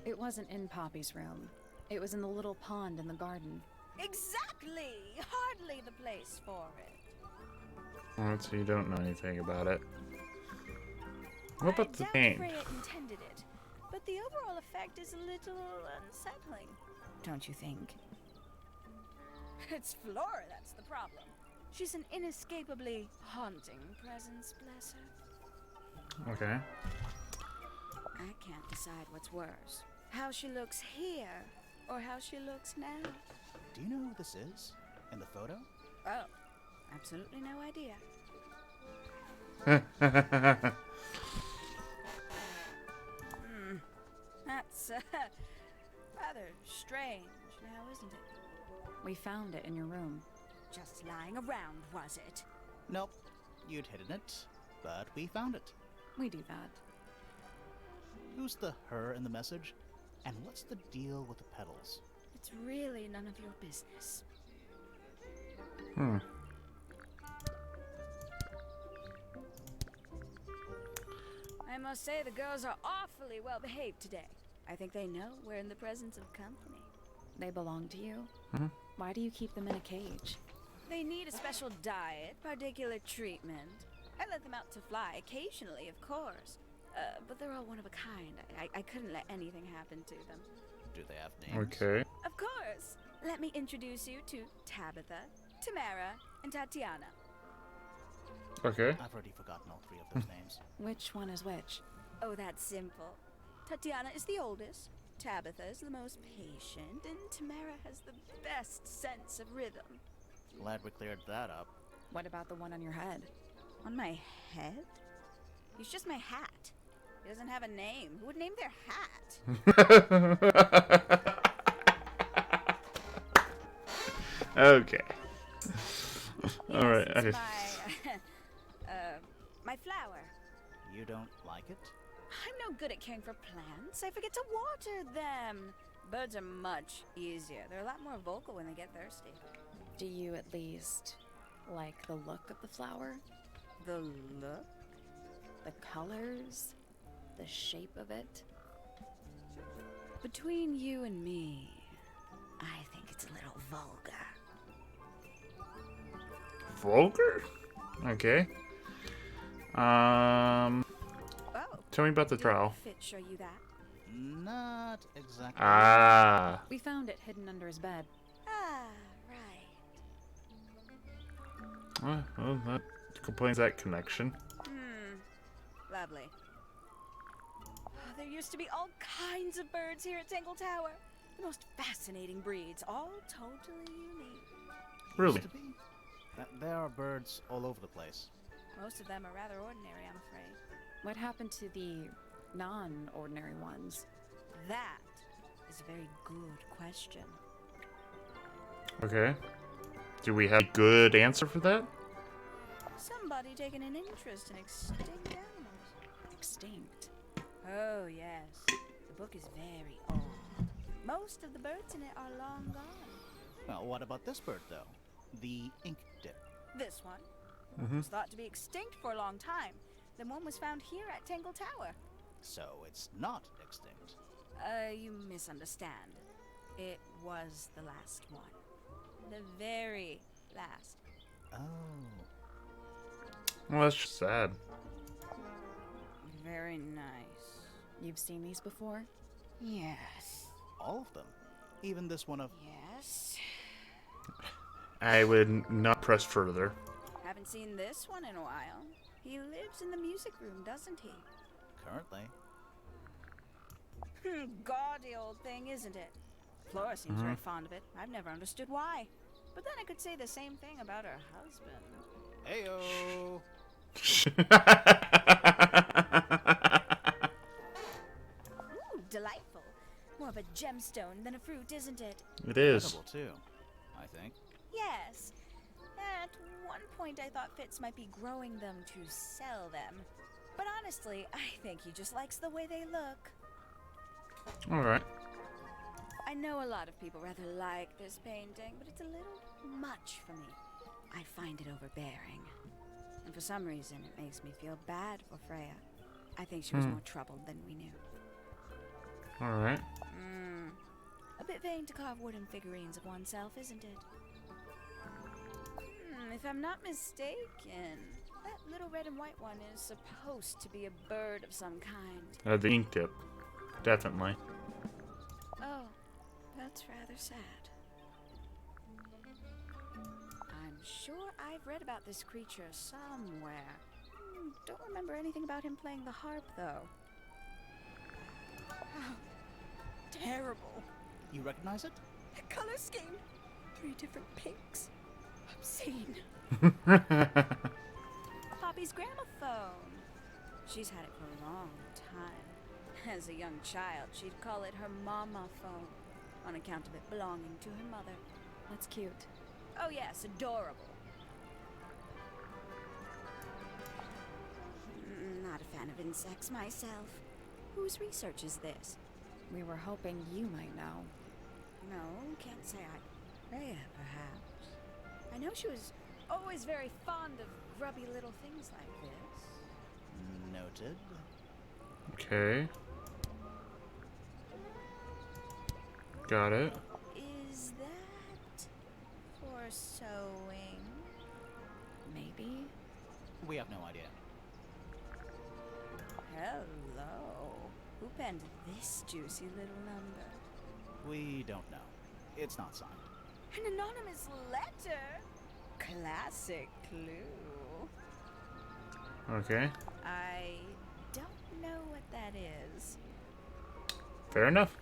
It wasn't in Poppy's room. It was in the little pond in the garden. Exactly! Hardly the place for it. Well, so you don't know anything about it. What about the I doubt paint? Freya intended it, but the overall effect is a little unsettling. Don't you think? It's Flora that's the problem. She's an inescapably haunting presence, bless her. Okay. I can't decide what's worse. How she looks here, or how she looks now. Do you know who this is? In the photo? Oh, absolutely no idea. That's rather strange now, isn't it? We found it in your room. Just lying around, was it? Nope. You'd hidden it, but we found it. We do that. Who's the her in the message? And what's the deal with the petals? It's really none of your business. I must say the girls are awfully well behaved today. I think they know we're in the presence of company. They belong to you? Why do you keep them in a cage? They need a special diet, particular treatment. I let them out to fly occasionally, of course. But they're all one of a kind. I couldn't let anything happen to them. Do they have names? Okay. Of course. Let me introduce you to Tabitha, Tamara, and Tatiana. Okay. I've already forgotten all three of those names. Which one is which? Oh, that's simple. Tatiana is the oldest, Tabitha is the most patient, and Tamara has the best sense of rhythm. Glad we cleared that up. What about the one on your head? On my head? He's just my hat. He doesn't have a name. Who would name their hat? Okay. All right. Yes, my flower. You don't like it? I'm no good at caring for plants. I forget to water them. Birds are much easier. They're a lot more vocal when they get thirsty. Do you at least like the look of the flower? The look? The colors? The shape of it? Between you and me, I think it's a little vulgar. Vulgar? Okay. Oh. Tell me about the trowel. Fit show you that? Not exactly. Ah. We found it hidden under his bed. Ah, right. Well, that explains that connection. Lovely. There used to be all kinds of birds here at Tangle Tower. The most fascinating breeds, all totally unique. Really? Used to be. There are birds all over the place. Most of them are rather ordinary, I'm afraid. What happened to the non-ordinary ones? That is a very good question. Okay. Do we have a good answer for that? Somebody taking an interest in extinct animals. Extinct. Oh, yes. The book is very old. Most of the birds in it are long gone. Well, what about this bird, though? The ink dip. This one was thought to be extinct for a long time. Then one was found here at Tangle Tower. So it's not extinct. You misunderstand. It was the last one. The very last. Oh. Well, that's just sad. Very nice. You've seen these before? Yes. All of them. Even this one of... Yes. I would not press further. Haven't seen this one in a while. He lives in the music room, doesn't he? Currently. Gaudy old thing, isn't it? Flora seems very fond of it. I've never understood why. But then I could say the same thing about her husband. Heyo! Ooh, delightful. More of a gemstone than a fruit, isn't it? It is. Edible, too, I think. Yes. At one point I thought Fitz might be growing them to sell them. But honestly, I think he just likes the way they look. Alright. I know a lot of people rather like this painting, but it's a little much for me. I find it overbearing. And for some reason, it makes me feel bad for Freya. I think she was more troubled than we knew. Alright. A bit vain to carve wooden figurines of oneself, isn't it? If I'm not mistaken, that little red and white one is supposed to be a bird of some kind. The ink dip. Definitely. Oh, that's rather sad. I'm sure I've read about this creature somewhere. Don't remember anything about him playing the harp, though. You recognize it? A color scheme. 3 different pinks. Obscene. Poppy's gramophone. She's had it for a long time. As a young child, she'd call it her mama phone, on account of it belonging to her mother. That's cute. Oh yes, adorable. Not a fan of insects myself. Whose research is this? We were hoping you might know. No, can't say I... Rhea, perhaps. I know she was always very fond of grubby little things like this. Noted. Okay. Got it. Is that for sewing? Maybe? We have no idea. Hello. Who penned this juicy little number? We don't know. It's not signed. An anonymous letter? Classic clue. Okay. I don't know what that is. Fair enough.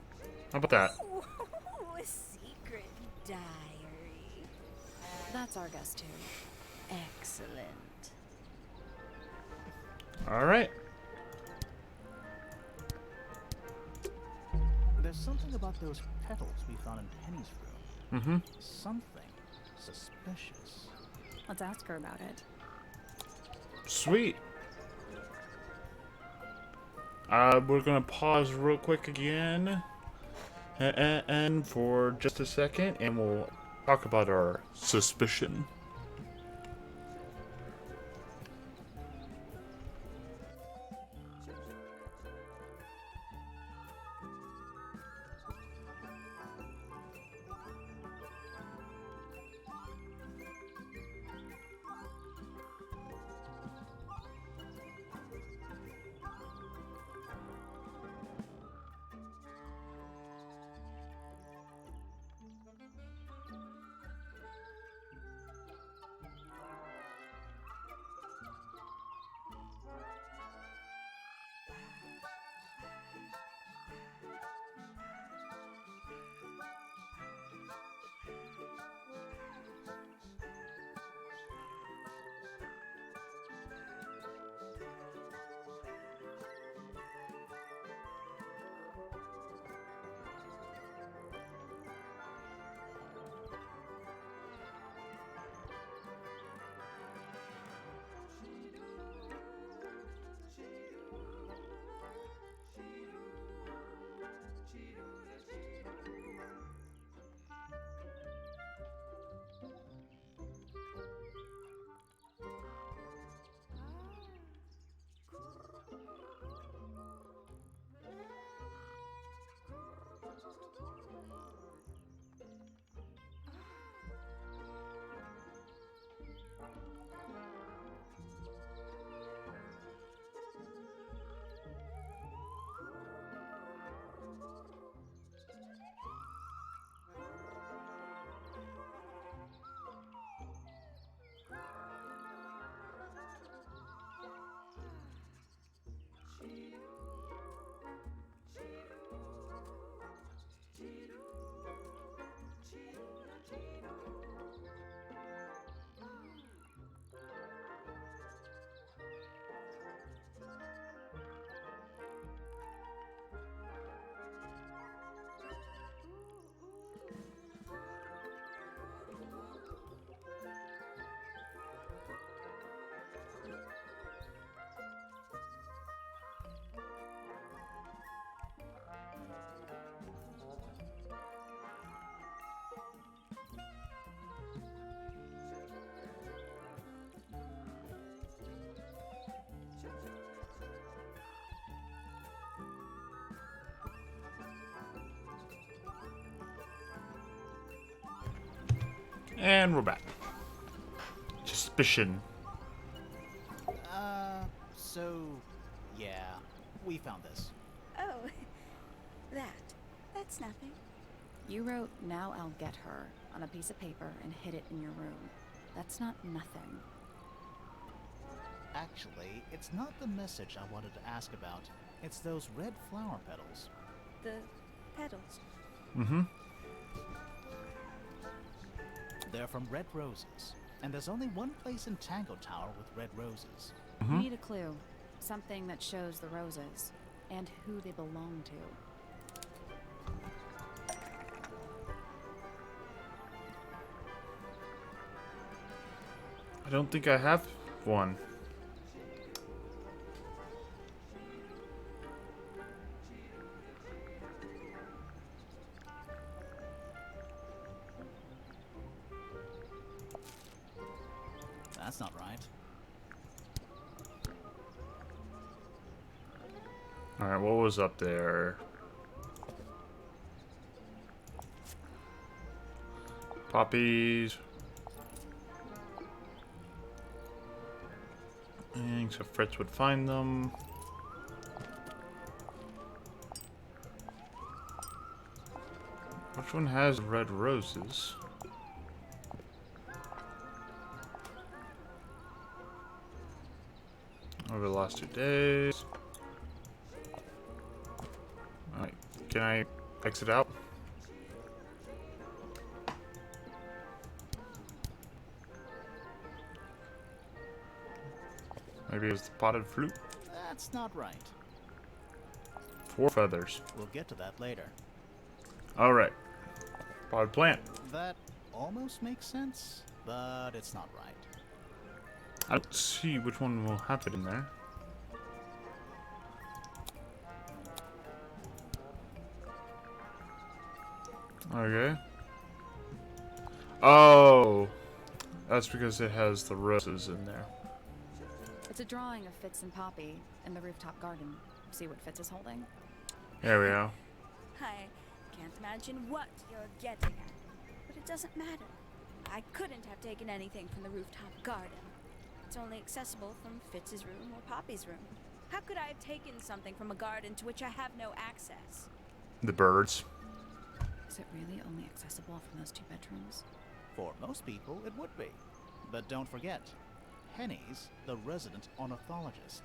How about that? Ooh, a secret diary. That's our guess too. Excellent. Alright. There's something about those petals we found in Penny's room. Mm-hmm. Something suspicious. Let's ask her about it. Sweet. We're gonna pause real quick again. And for just a second, and we'll talk about our suspicion. And we're back. Suspicion. So, yeah, we found this. Oh, that's nothing. You wrote, "Now I'll get her," on a piece of paper and hid it in your room. That's not nothing. Actually, it's not the message I wanted to ask about. It's those red flower petals. The petals. Mm-hmm. They're from red roses, and there's only one place in Tangle Tower with red roses. We need a clue. Something that shows the roses and who they belong to. I don't think I have one. That's not right. Alright, what was up there? Poppies. So Fritz would find them. Which one has red roses? Over the last 2 days. Alright, can I exit out? Maybe it's the potted flute. That's not right. 4 feathers. We'll get to that later. Alright. Potted plant. That almost makes sense, but it's not right. I don't see which one will have it in there. Okay. Oh! That's because it has the roses in there. It's a drawing of Fitz and Poppy in the rooftop garden. See what Fitz is holding? There we go. I can't imagine what you're getting at, but it doesn't matter. I couldn't have taken anything from the rooftop garden. It's only accessible from Fitz's room or Poppy's room. How could I have taken something from a garden to which I have no access? The birds. Is it really only accessible from those 2 bedrooms? For most people, it would be. But don't forget, Penny's the resident ornithologist.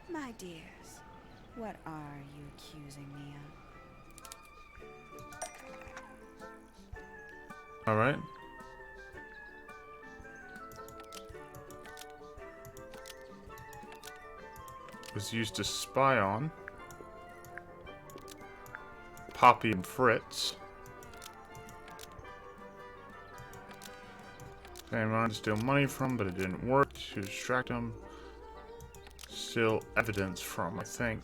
My dears, what are you accusing me of? Alright. Was used to spy on Poppy and Fritz. And wanted to steal money from, but it didn't work. To distract them. Steal evidence from, I think.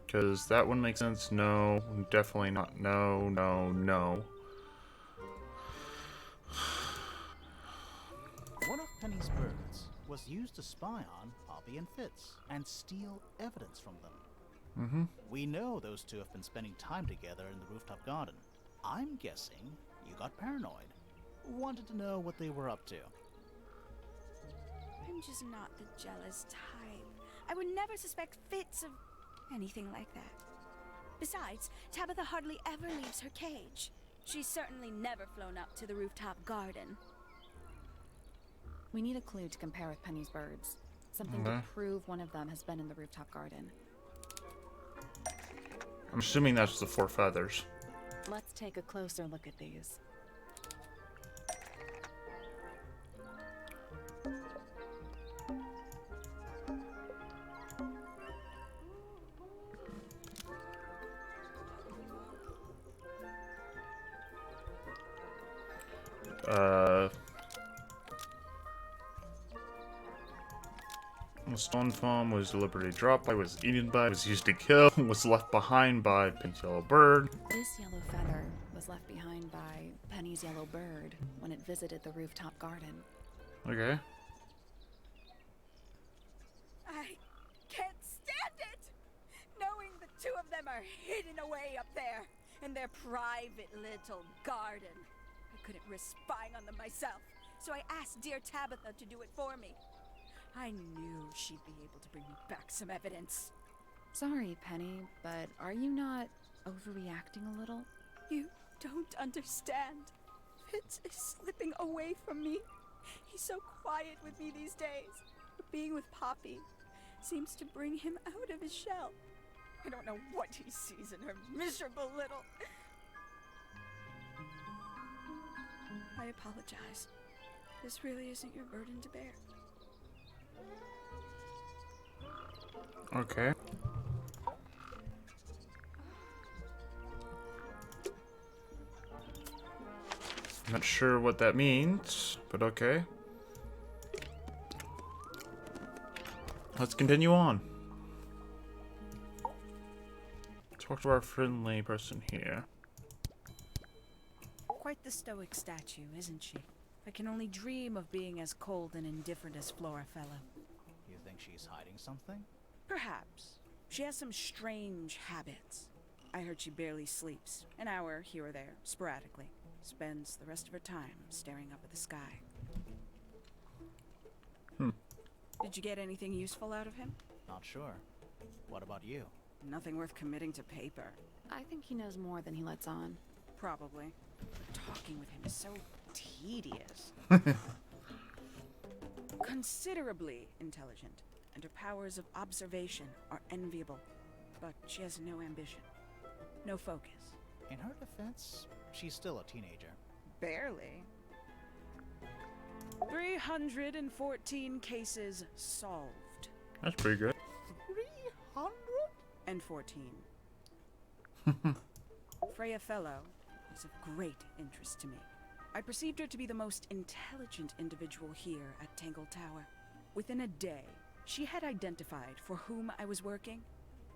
Because that one makes sense. No, definitely not. No, no, no. One of Penny's birds was used to spy on Poppy and Fitz and steal evidence from them. Mm-hmm. We know those 2 have been spending time together in the rooftop garden. I'm guessing you got paranoid. Wanted to know what they were up to. I'm just not the jealous type. I would never suspect Fitz of anything like that. Besides, Tabitha hardly ever leaves her cage. She's certainly never flown up to the rooftop garden. We need a clue to compare with Penny's birds. Something to prove one of them has been in the rooftop garden. I'm assuming that's the 4 feathers. Let's take a closer look at these. The stone foam was deliberately dropped by, was eaten by, was used to kill, was left behind by Penny's yellow bird. This yellow feather was left behind by Penny's yellow bird when it visited the rooftop garden. Okay. I can't stand it! Knowing the 2 of them are hidden away up there in their private little garden. I couldn't risk spying on them myself, so I asked dear Tabitha to do it for me. I knew she'd be able to bring me back some evidence. Sorry, Penny, but are you not overreacting a little? You don't understand. Fitz is slipping away from me. He's so quiet with me these days. But being with Poppy seems to bring him out of his shell. I don't know what he sees in her miserable little... I apologize. This really isn't your burden to bear. Okay. Not sure what that means, but okay. Let's continue on. Talk to our friendly person here. Quite the stoic statue, isn't she? I can only dream of being as cold and indifferent as Flora Fellow. You think she's hiding something? Perhaps. She has some strange habits. I heard she barely sleeps. An hour here or there, sporadically. Spends the rest of her time staring up at the sky. Did you get anything useful out of him? Not sure. What about you? Nothing worth committing to paper. I think he knows more than he lets on. Probably. Talking with him is so tedious. Considerably intelligent, and her powers of observation are enviable. But she has no ambition. No focus. In her defense, she's still a teenager. Barely. 314 cases solved. That's pretty good. 314. Freya Fellow is of great interest to me. I perceived her to be the most intelligent individual here at Tangle Tower. Within a day, she had identified for whom I was working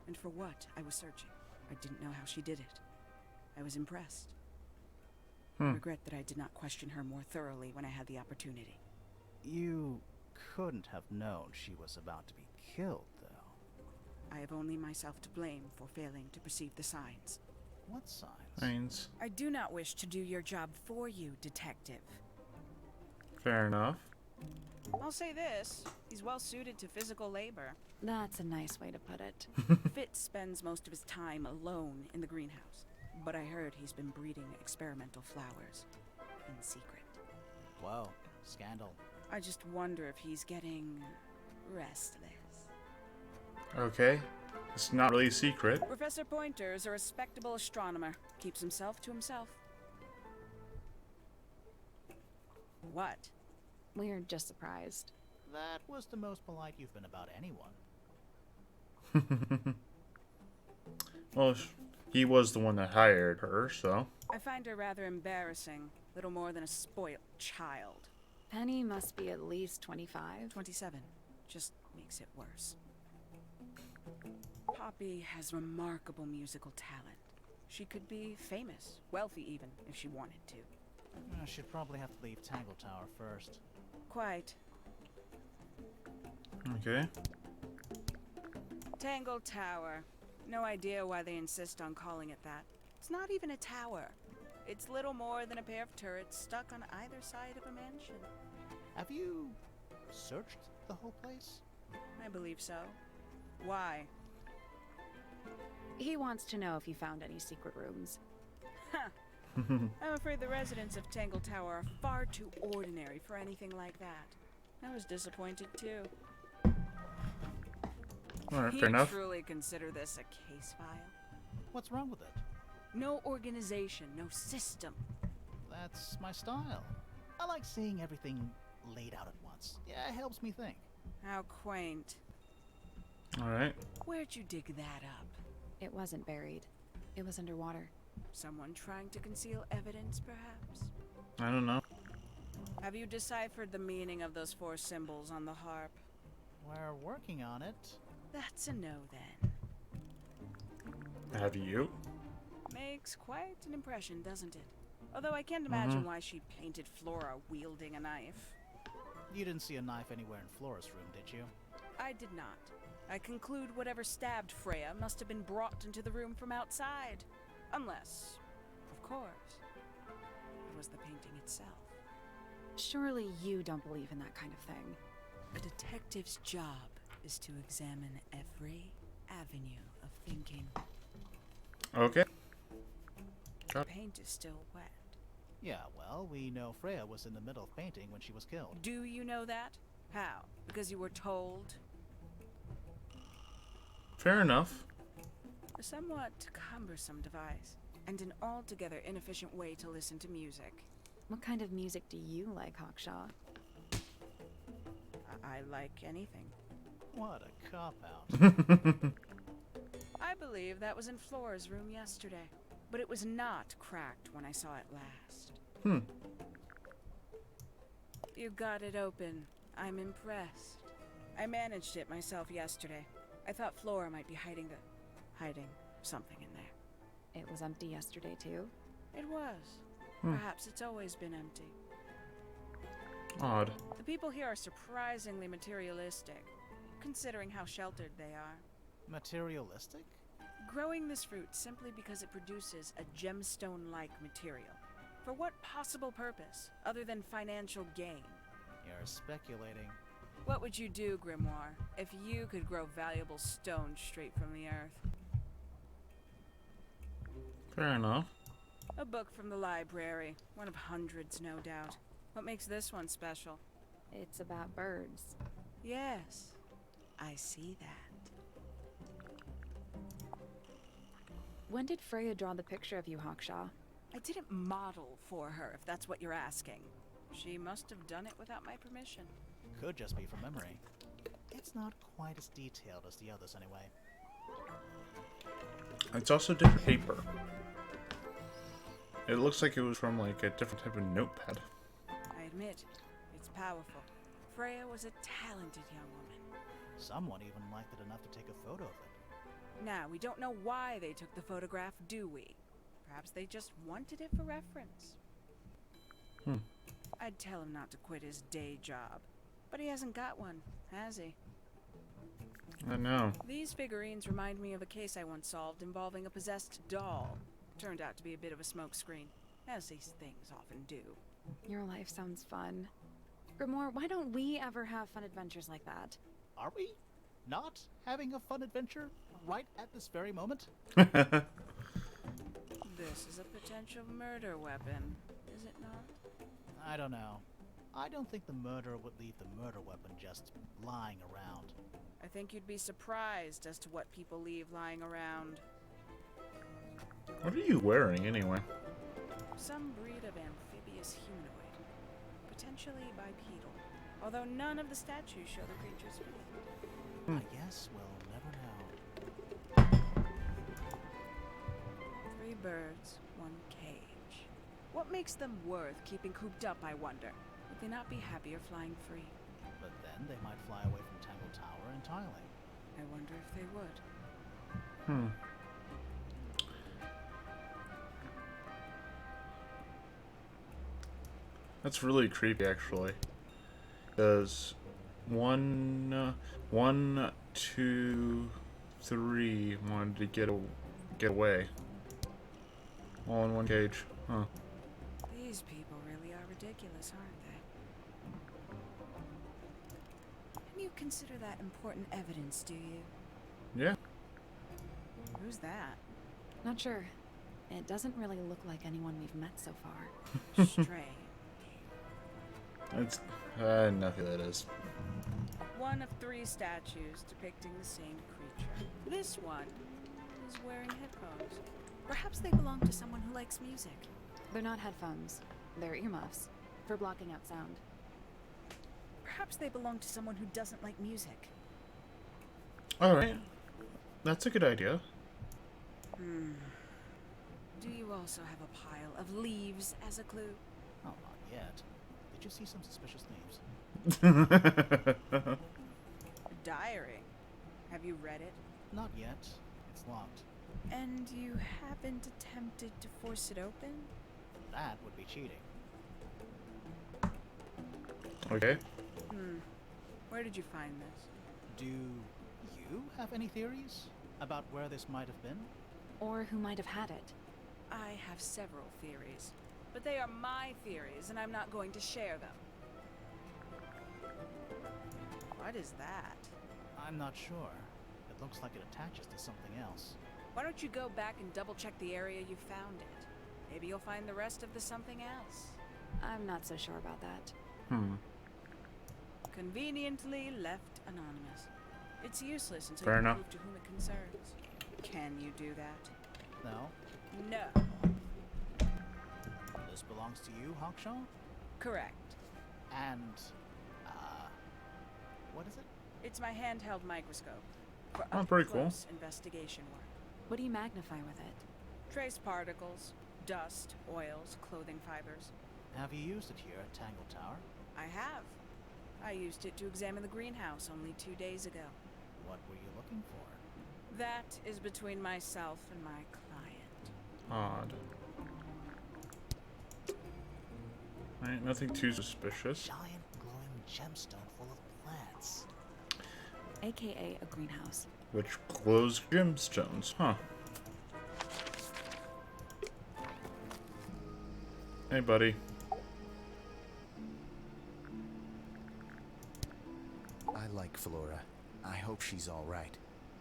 and for what I was searching. I didn't know how she did it. I was impressed. I regret that I did not question her more thoroughly when I had the opportunity. You couldn't have known she was about to be killed, though. I have only myself to blame for failing to perceive the signs. What signs? Signs. I do not wish to do your job for you, Detective. Fair enough. I'll say this, he's well suited to physical labor. That's a nice way to put it. Fitz spends most of his time alone in the greenhouse, but I heard he's been breeding experimental flowers in secret. Whoa, scandal. I just wonder if he's getting restless. Okay. It's not really a secret. Professor Pointer is a respectable astronomer. Keeps himself to himself. What? We're just surprised. That was the most polite you've been about anyone. Well, he was the one that hired her, so. I find her rather embarrassing. Little more than a spoilt child. Penny must be at least 25. 27. Just makes it worse. Poppy has remarkable musical talent. She could be famous, wealthy even, if she wanted to. She'd probably have to leave Tangle Tower first. Quite. Okay. Tangle Tower. No idea why they insist on calling it that. It's not even a tower. It's little more than a pair of turrets stuck on either side of a mansion. Have you searched the whole place? I believe so. Why? He wants to know if you found any secret rooms. I'm afraid the residents of Tangle Tower are far too ordinary for anything like that. I was disappointed too. Alright, You fair enough. truly consider this a case file? What's wrong with it? No organization, no system. That's my style. I like seeing everything laid out at once. Yeah, it helps me think. How quaint. Alright. Where'd you dig that up? It wasn't buried. It was underwater. Someone trying to conceal evidence, perhaps? I don't know. Have you deciphered the meaning of those 4 symbols on the harp? We're working on it. That's a no, then. Have you? Makes quite an impression, doesn't it? Although I can't imagine why she painted Flora wielding a knife. You didn't see a knife anywhere in Flora's room, did you? I did not. I conclude whatever stabbed Freya must have been brought into the room from outside. Unless, of course, it was the painting itself. Surely you don't believe in that kind of thing. A detective's job is to examine every avenue of thinking. Okay. The paint is still wet. Yeah, well, we know Freya was in the middle of painting when she was killed. Do you know that? How? Because you were told? Fair enough. A somewhat cumbersome device, and an altogether inefficient way to listen to music. What kind of music do you like, Hawkshaw? I like anything. What a cop-out. I believe that was in Flora's room yesterday, but it was not cracked when I saw it last. You got it open. I'm impressed. I managed it myself yesterday. I thought Flora might be hiding something in there. It was empty yesterday, too? It was. Perhaps it's always been empty. Odd. The people here are surprisingly materialistic, considering how sheltered they are. Materialistic? Growing this fruit simply because it produces a gemstone-like material. For what possible purpose, other than financial gain? You're speculating. What would you do, Grimoire, if you could grow valuable stone straight from the earth? Fair enough. A book from the library. One of hundreds, no doubt. What makes this one special? It's about birds. Yes, I see that. When did Freya draw the picture of you, Hawkshaw? I didn't model for her, if that's what you're asking. She must have done it without my permission. Could just be from memory. It's not quite as detailed as the others anyway. It's also different paper. It looks like it was from like a different type of notepad. I admit, it's powerful. Freya was a talented young woman. Someone even liked it enough to take a photo of it. Now, we don't know why they took the photograph, do we? Perhaps they just wanted it for reference. I'd tell him not to quit his day job. But he hasn't got one, has he? I know. These figurines remind me of a case I once solved involving a possessed doll. Turned out to be a bit of a smokescreen, as these things often do. Your life sounds fun. Grimoire, why don't we ever have fun adventures like that? Are we not having a fun adventure right at this very moment? This is a potential murder weapon, is it not? I don't know. I don't think the murderer would leave the murder weapon just lying around. I think you'd be surprised as to what people leave lying around. What are you wearing anyway? Some breed of amphibious humanoid, potentially bipedal, although none of the statues show the creature's feet. I guess we'll never know. 3 birds, 1 cage. What makes them worth keeping cooped up, I wonder? Would they not be happier flying free? But then they might fly away from Tangle Tower entirely. I wonder if they would. That's really creepy, actually. Because 1, 2, 3 wanted to get away. All in one cage. Huh. These people really are ridiculous, aren't they? And you consider that important evidence, do you? Yeah. Who's that? Not sure. It doesn't really look like anyone we've met so far. Strange. It's nothing that is. One of 3 statues depicting the same creature. This one is wearing headphones. Perhaps they belong to someone who likes music. They're not headphones. They're earmuffs. For blocking out sound. Perhaps they belong to someone who doesn't like music. Alright. That's a good idea. Do you also have a pile of leaves as a clue? Oh, not yet. Did you see some suspicious leaves? A diary. Have you read it? Not yet. It's locked. And you haven't attempted to force it open? That would be cheating. Okay. Where did you find this? Do you have any theories about where this might have been? Or who might have had it. I have several theories, but they are my theories, and I'm not going to share them. What is that? I'm not sure. It looks like it attaches to something else. Why don't you go back and double-check the area you found it? Maybe you'll find the rest of the something else. I'm not so sure about that. Conveniently left anonymous. It's useless until Fair you enough. prove to whom it concerns. Can you do that? No? No. This belongs to you, Hawkshaw? Correct. And, what is it? It's my handheld microscope for Oh, up pretty cool. close investigation work. What do you magnify with it? Trace particles, dust, oils, clothing fibers. Have you used it here at Tangle Tower? I have. I used it to examine the greenhouse only 2 days ago. What were you looking for? That is between myself and my client. Odd. Alright, nothing too suspicious. Giant glowing gemstone full of plants. AKA a greenhouse. Which glows gemstones, huh? Hey, buddy. I like Flora. I hope she's all right.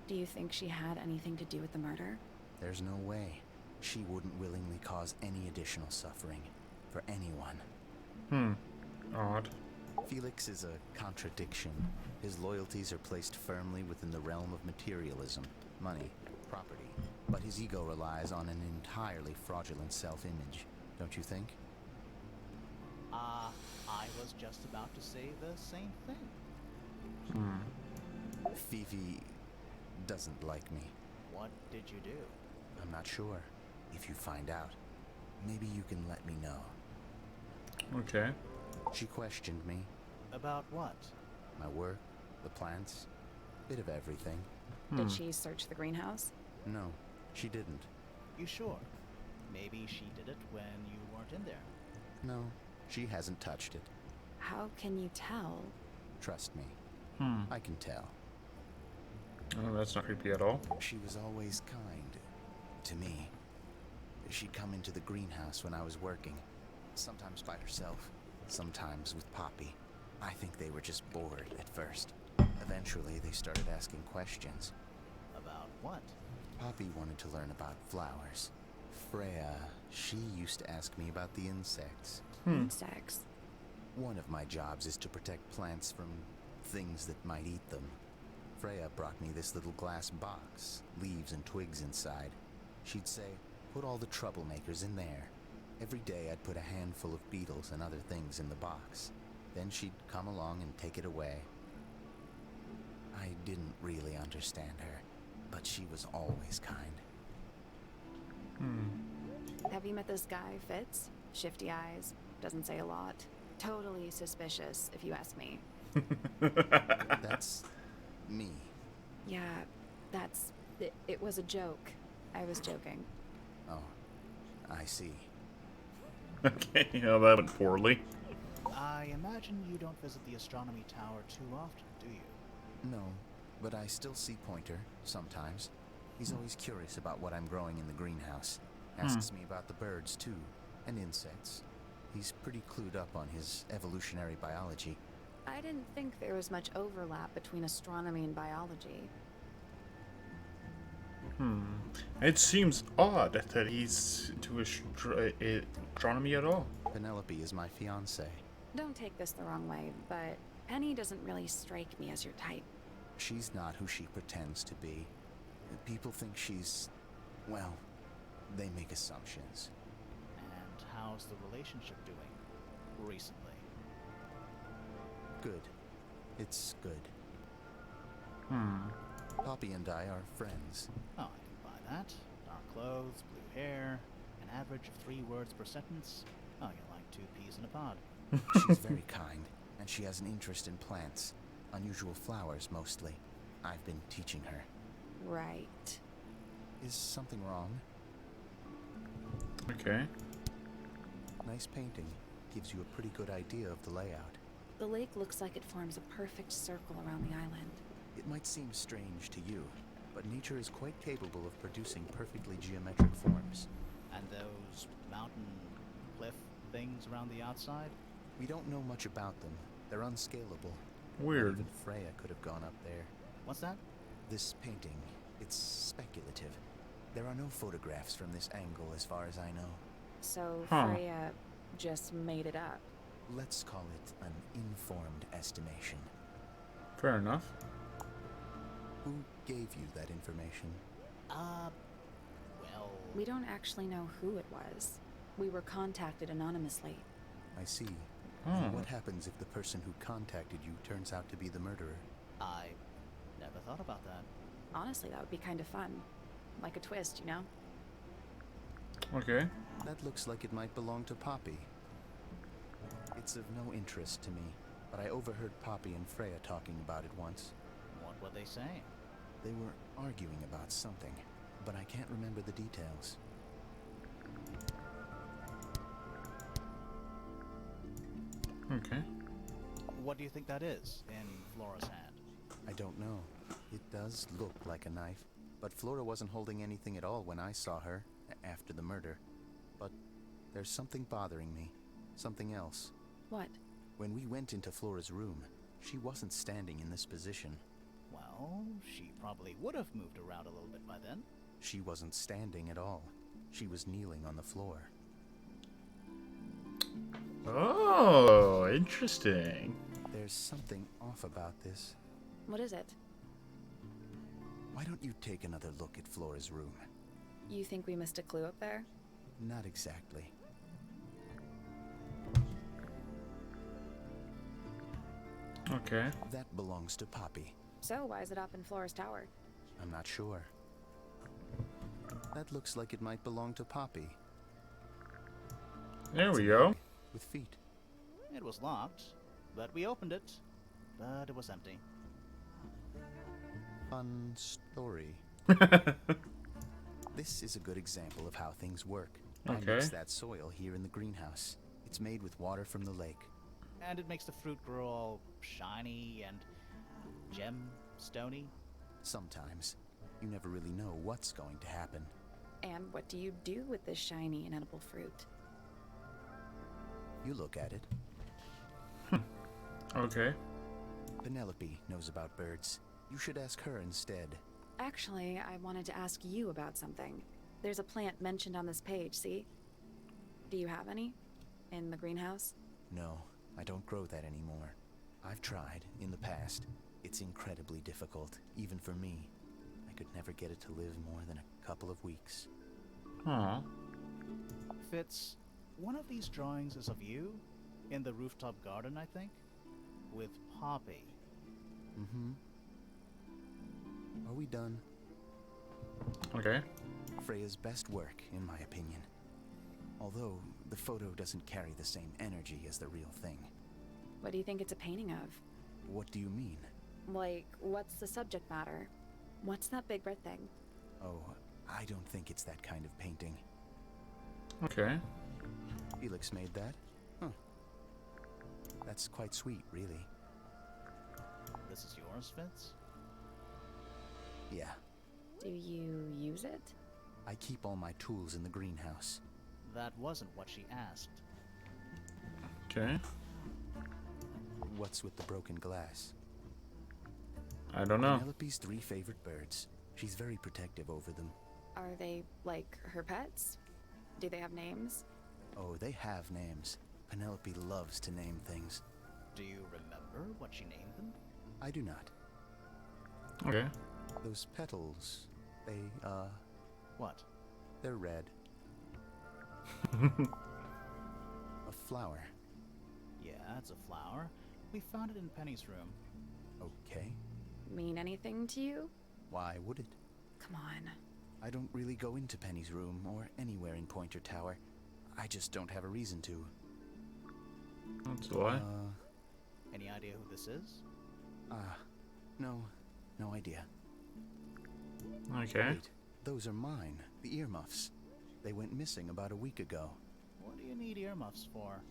Do you think she had anything to do with the murder? There's no way. She wouldn't willingly cause any additional suffering for anyone. Odd. Felix is a contradiction. His loyalties are placed firmly within the realm of materialism, money, property. But his ego relies on an entirely fraudulent self-image, don't you think? I was just about to say the same thing. Fifi doesn't like me. What did you do? I'm not sure. If you find out, maybe you can let me know. Okay. She questioned me. About what? My work, the plants, bit of everything. Did she search the greenhouse? No, she didn't. You sure? Maybe she did it when you weren't in there. No, she hasn't touched it. How can you tell? Trust me, I can tell. Oh, that's not creepy at all. She was always kind to me. She'd come into the greenhouse when I was working, sometimes by herself, sometimes with Poppy. I think they were just bored at first. Eventually, they started asking questions. About what? Poppy wanted to learn about flowers. Freya, she used to ask me about the insects. Insects. One of my jobs is to protect plants from things that might eat them. Freya brought me this little glass box, leaves and twigs inside. She'd say, put all the troublemakers in there. Every day I'd put a handful of beetles and other things in the box. Then she'd come along and take it away. I didn't really understand her, but she was always kind. Have you met this guy, Fitz? Shifty eyes, doesn't say a lot. Totally suspicious, if you ask me. That's me. Yeah, that's... It was a joke. I was joking. Oh, I see. Okay, yeah, that went poorly. I imagine you don't visit the astronomy tower too often, do you? No, but I still see Pointer, sometimes. He's always curious about what I'm growing in the greenhouse. Asks me about the birds, too, and insects. He's pretty clued up on his evolutionary biology. I didn't think there was much overlap between astronomy and biology. It seems odd that he's into astronomy at all. Penelope is my fiancée. Don't take this the wrong way, but Penny doesn't really strike me as your type. She's not who she pretends to be. People think she's... well, they make assumptions. And how's the relationship doing recently? Good. It's good. Poppy and I are friends. Oh, I can buy that. Dark clothes, blue hair, an average of 3 words per sentence. Oh, you're like 2 peas in a pod. She's very kind, and she has an interest in plants. Unusual flowers, mostly. I've been teaching her. Right. Is something wrong? Okay. Nice painting. Gives you a pretty good idea of the layout. The lake looks like it forms a perfect circle around the island. It might seem strange to you, but nature is quite capable of producing perfectly geometric forms. And those mountain cliff things around the outside? We don't know much about them. They're unscalable. Weird. Even Freya could have gone up there. What's that? This painting, it's speculative. There are no photographs from this angle as far as I know. So Huh. Freya just made it up. Let's call it an informed estimation. Fair enough. Who gave you that information? Well... We don't actually know who it was. We were contacted anonymously. I see. Oh. And what happens if the person who contacted you turns out to be the murderer? I never thought about that. Honestly, that would be kind of fun. Like a twist, you know? Okay. That looks like it might belong to Poppy. It's of no interest to me, but I overheard Poppy and Freya talking about it once. What were they saying? They were arguing about something, but I can't remember the details. Okay. What do you think that is in Flora's hand? I don't know. It does look like a knife, but Flora wasn't holding anything at all when I saw her after the murder. But there's something bothering me. Something else. What? When we went into Flora's room, she wasn't standing in this position. Well, she probably would have moved around a little bit by then. She wasn't standing at all. She was kneeling on the floor. Oh, interesting. There's something off about this. What is it? Why don't you take another look at Flora's room? You think we missed a clue up there? Not exactly. Okay. That belongs to Poppy. So, why is it up in Flora's tower? I'm not sure. That looks like it might belong to Poppy. There It's we a go. bag with feet. It was locked, but we opened it. But it was empty. Fun story. This is a good example of how things work. I Okay. mix that soil here in the greenhouse. It's made with water from the lake. And it makes the fruit grow all shiny and gem-stony. Sometimes, you never really know what's going to happen. And what do you do with this shiny, inedible fruit? You look at it. Okay. Penelope knows about birds. You should ask her instead. Actually, I wanted to ask you about something. There's a plant mentioned on this page, see? Do you have any? In the greenhouse? No, I don't grow that anymore. I've tried in the past. It's incredibly difficult, even for me. I could never get it to live more than a couple of weeks. Aw. Fitz, one of these drawings is of you in the rooftop garden, I think, with Poppy. Mm-hmm. Are we done? Okay. Freya's best work, in my opinion. Although, the photo doesn't carry the same energy as the real thing. What do you think it's a painting of? What do you mean? Like, what's the subject matter? What's that big red thing? Oh, I don't think it's that kind of painting. Okay. Felix made that? Huh. That's quite sweet, really. This is yours, Fitz? Yeah. Do you use it? I keep all my tools in the greenhouse. That wasn't what she asked. Okay. What's with the broken glass? I don't know. Penelope's 3 favorite birds. She's very protective over them. Are they, like, her pets? Do they have names? Oh, they have names. Penelope loves to name things. Do you remember what she named them? I do not. Okay. Those petals, they, What? they're red. A flower. Yeah, it's a flower. We found it in Penny's room. Okay. Mean anything to you? Why would it? Come on. I don't really go into Penny's room or anywhere in Pointer Tower. I just don't have a reason to. That's a lie. Any idea who this is? No idea. Okay. Wait, those are mine, the earmuffs. They went missing about a week ago. What do you need earmuffs for?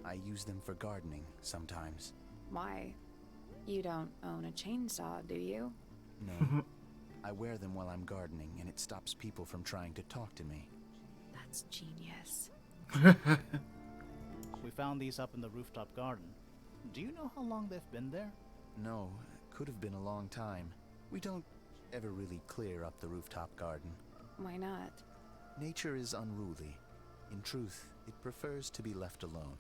I use them for gardening sometimes. Why? You don't own a chainsaw, do you? No. I wear them while I'm gardening, and it stops people from trying to talk to me. That's genius. We found these up in the rooftop garden. Do you know how long they've been there? No, could have been a long time. We don't ever really clear up the rooftop garden. Why not? Nature is unruly. In truth, it prefers to be left alone.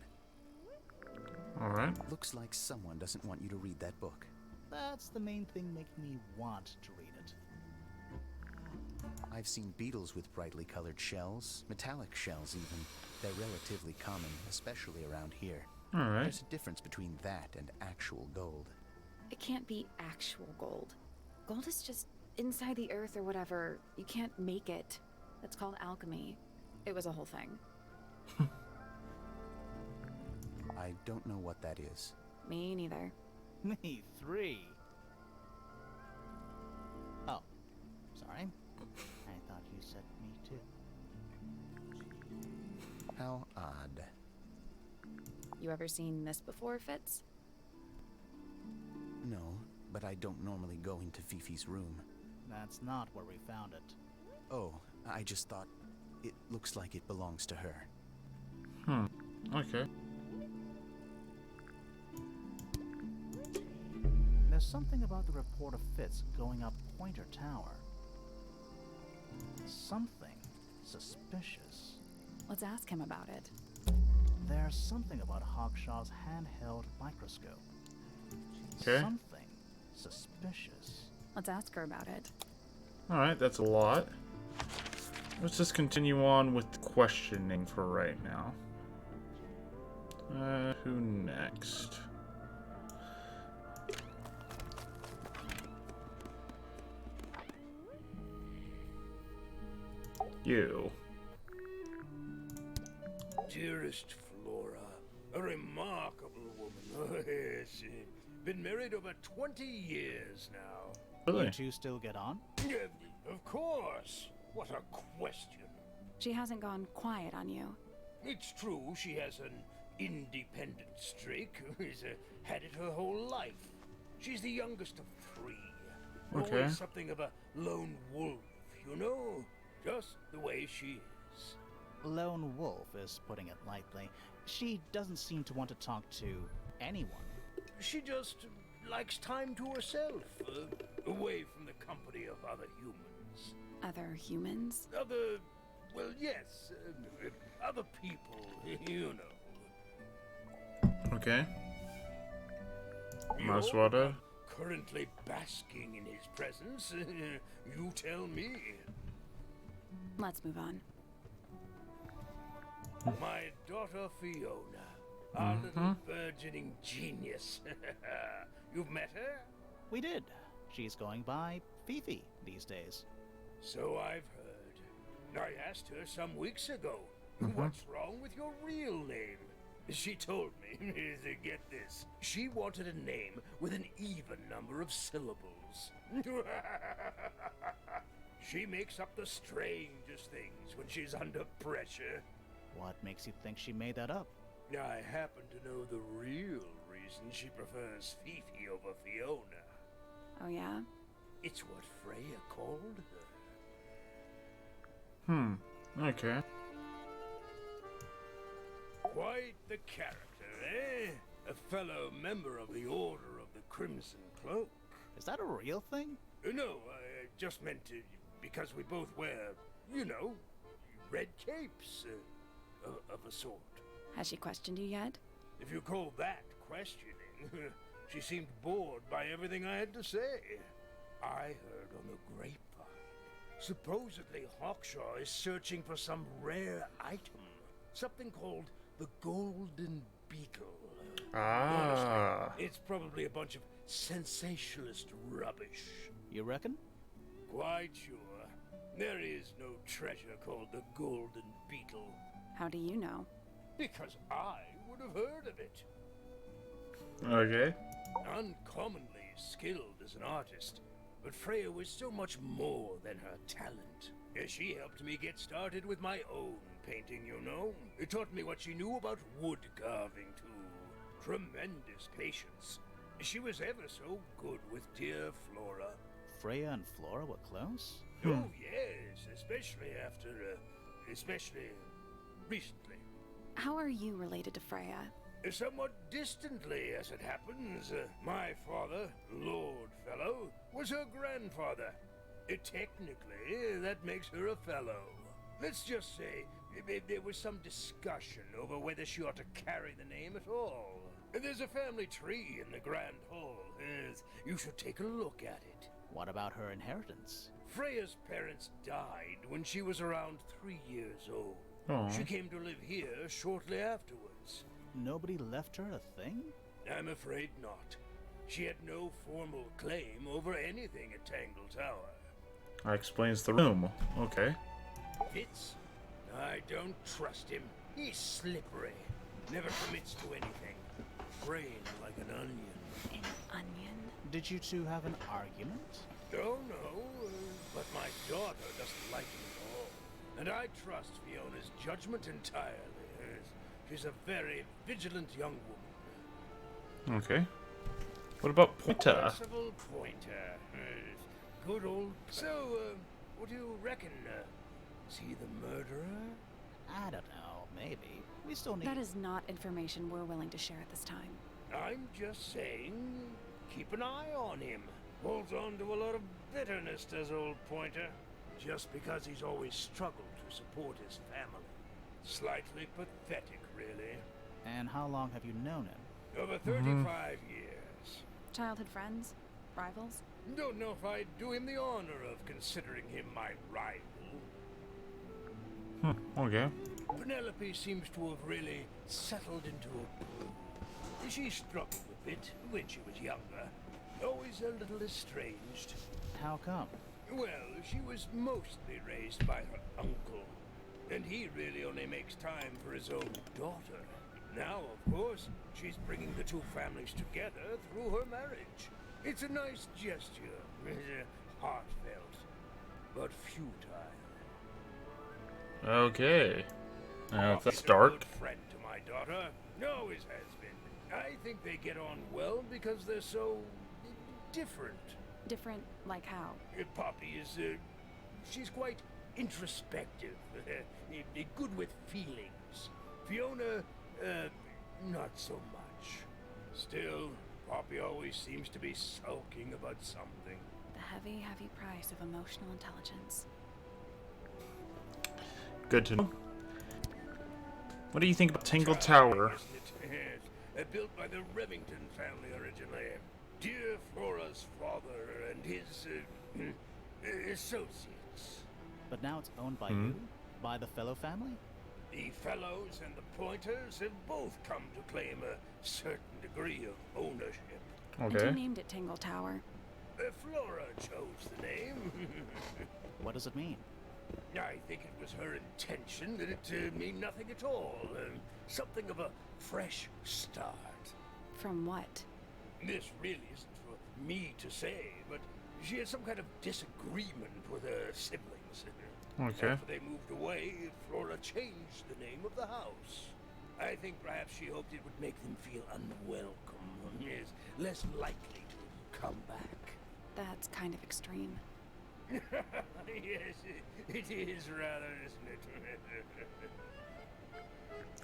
Alright. Looks like someone doesn't want you to read that book. That's the main thing making me want to read it. I've seen beetles with brightly colored shells, metallic shells even. They're relatively common, especially around here. Alright. There's a difference between that and actual gold. It can't be actual gold. Gold is just inside the earth or whatever. You can't make it. That's called alchemy. It was a whole thing. I don't know what that is. Me neither. Me 3. Oh, sorry. I thought you said me too. How odd. You ever seen this before, Fitz? No, but I don't normally go into Fifi's room. That's not where we found it. Oh, I just thought it looks like it belongs to her. Okay. There's something about the report of Fitz going up Pointer Tower. Something suspicious. Let's ask him about it. There's something about Hawkshaw's handheld microscope. Okay. Something suspicious. Let's ask her about it. Alright, that's a lot. Let's just continue on with the questioning for right now. Who next? You. Dearest Flora, a remarkable woman. Oh, yes. Been married over 20 years now. Really? You two still get on? Of course. What a question. She hasn't gone quiet on you. It's true she has an independent streak. She's had it her whole life. She's the youngest of 3. Okay. Always something of a lone wolf, you know? Just the way she is. Lone wolf is putting it lightly. She doesn't seem to want to talk to anyone. She just likes time to herself, away from the company of other humans. Other humans? Well, yes, other people, you know. Okay. You're Maswada? currently basking in his presence. You tell me. Let's move on. My daughter Fiona, our little burgeoning genius. You've met her? We did. She's going by Fifi these days. So I've heard. I asked her some weeks ago, what's wrong with your real name? She told me, get this, she wanted a name with an even number of syllables. She makes up the strangest things when she's under pressure. What makes you think she made that up? I happen to know the real reason she prefers Fifi over Fiona. Oh, yeah? It's what Freya called her. Okay. Quite the character, eh? A fellow member of the Order of the Crimson Cloak. Is that a real thing? No, I just meant to, because we both wear, you know, red capes of a sort. Has she questioned you yet? If you call that questioning, she seemed bored by everything I had to say. I heard on the grapevine. Supposedly Hawkshaw is searching for some rare item. Something called the Golden Beetle. Ah. Honestly, it's probably a bunch of sensationalist rubbish. You reckon? Quite sure. There is no treasure called the Golden Beetle. How do you know? Because I would have heard of it. Okay. Uncommonly skilled as an artist, but Freya was so much more than her talent. She helped me get started with my own painting, you know. It taught me what she knew about wood carving, too. Tremendous patience. She was ever so good with dear Flora. Freya and Flora were close? Oh, yes, especially recently. How are you related to Freya? Somewhat distantly, as it happens. My father, Lord Fellow, was her grandfather. Technically, that makes her a fellow. Let's just say there was some discussion over whether she ought to carry the name at all. There's a family tree in the Grand Hall. You should take a look at it. What about her inheritance? Freya's parents died when she was around 3 years old. Aw. She came to live here shortly afterwards. Nobody left her a thing? I'm afraid not. She had no formal claim over anything at Tangle Tower. That explains the room. Okay. Fitz? I don't trust him. He's slippery. Never commits to anything. Brain like an onion. An onion? Did you two have an argument? Oh, no. But my daughter doesn't like him at all. And I trust Fiona's judgment entirely. She's a very vigilant young woman. Okay. What about Pointer? Percival Pointer. Good old... So, what do you reckon? Is he the murderer? I don't know. Maybe. We still need... That is not information we're willing to share at this time. I'm just saying, keep an eye on him. Holds on to a lot of bitterness, does old Pointer. Just because he's always struggled to support his family. Slightly pathetic, really. And how long have you known him? Over 35 years. Childhood friends? Rivals? Don't know if I'd do him the honor of considering him my rival. Okay. Penelope seems to have really settled into a groove. She struggled a bit when she was younger. Always a little estranged. How come? Well, she was mostly raised by her uncle. And he really only makes time for his own daughter. Now, of course, she's bringing the two families together through her marriage. It's a nice gesture, heartfelt, but futile. Okay. That's He's a dark. good friend to my daughter. Always has been. I think they get on well because they're so different. Different like how? Poppy is, she's quite introspective, good with feelings. Fiona, not so much. Still, Poppy always seems to be sulking about something. The heavy, heavy price of emotional intelligence. Good to know. What do you think about Tangle Tower? Built by the Remington family originally. Dear Flora's father and his associates. But now it's owned by you? By the Fellow family? The Fellows and the Pointers have both come to claim a certain degree of ownership. And Okay. who named it Tangle Tower? Flora chose the name. What does it mean? I think it was her intention that it mean nothing at all. Something of a fresh start. From what? This really isn't for me to say, but she had some kind of disagreement with her siblings. Okay. After they moved away, Flora changed the name of the house. I think perhaps she hoped it would make them feel unwelcome, is less likely to come back. That's kind of extreme. Yes, it is rather, isn't it?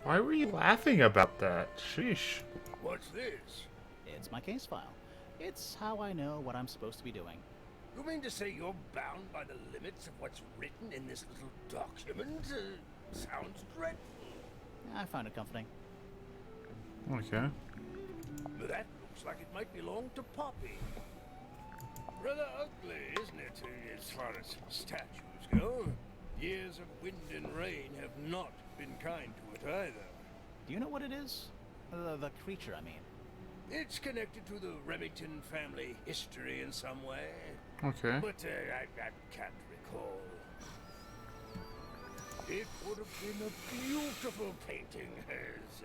Why were you laughing about that? Sheesh. What's this? It's my case file. It's how I know what I'm supposed to be doing. You mean to say you're bound by the limits of what's written in this little document? Sounds dreadful. I find it comforting. Okay. That looks like it might belong to Poppy. Rather ugly, isn't it, as far as statues go? Years of wind and rain have not been kind to it either. Do you know what it is? The creature, I mean. It's connected to the Remington family history in some way. Okay. But I can't recall. It would have been a beautiful painting. It's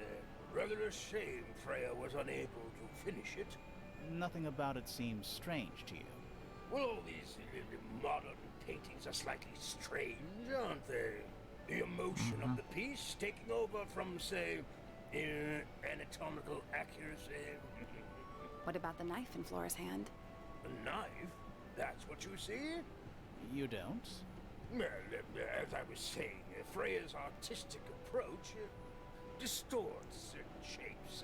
rather a shame Freya was unable to finish it. Nothing about it seems strange to you. Well, all these modern paintings are slightly strange, aren't they? The emotion of the piece taking over from, say, anatomical accuracy. What about the knife in Flora's hand? A knife? That's what you see? You don't? Well, as I was saying, Freya's artistic approach distorts certain shapes.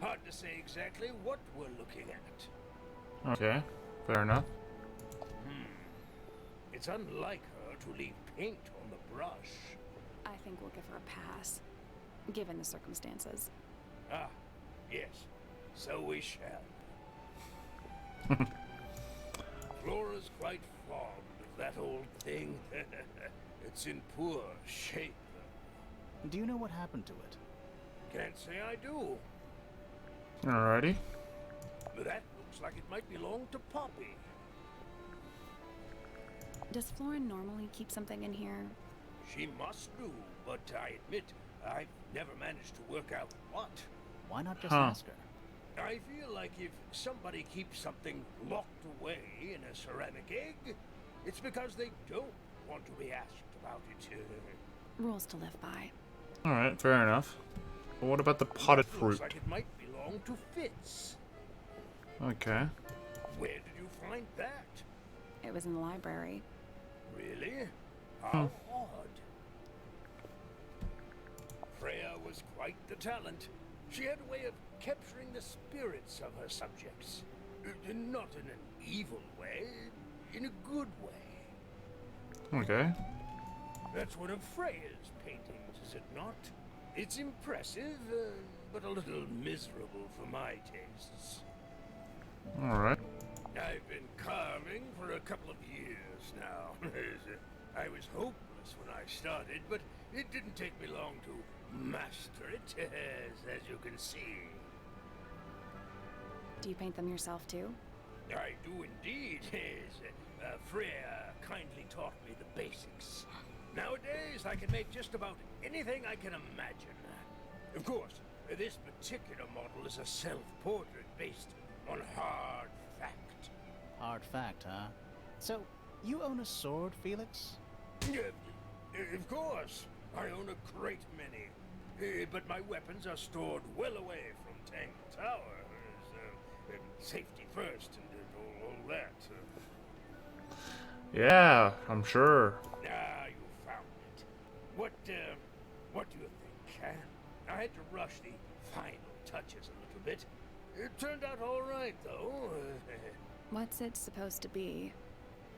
Hard to say exactly what we're looking at. Okay. Fair enough. It's unlike her to leave paint on the brush. I think we'll give her a pass, given the circumstances. Ah, yes. So we shall. Flora's quite fond of that old thing? It's in poor shape. Do you know what happened to it? Can't say I do. Alrighty. But that looks like it might belong to Poppy. Does Florin normally keep something in here? She must do, but I admit I've never managed to work out what. Why not just ask her? I feel like if somebody keeps something locked away in a ceramic egg, it's because they don't want to be asked about it. Rules to live by. Alright, fair enough. But what about the potted That fruit? looks like it might belong to Fitz. Okay. Where did you find that? It was in the library. Really? How odd. Freya was quite the talent. She had a way of capturing the spirits of her subjects. Not in an evil way, in a good way. Okay. That's one of Freya's paintings, is it not? It's impressive, but a little miserable for my tastes. Alright. I've been carving for a couple of years now. I was hopeless when I started, but it didn't take me long to master it, as you can see. Do you paint them yourself too? I do indeed. Freya kindly taught me the basics. Nowadays, I can make just about anything I can imagine. Of course, this particular model is a self-portrait based on hard fact. Hard fact, huh? So, you own a sword, Felix? Of course. I own a great many. But my weapons are stored well away from Tangle Tower. Safety first and all that. Yeah, I'm sure. Ah, you found it. What do you think? I had to rush the final touches a little bit. It turned out all right, though. What's it supposed to be?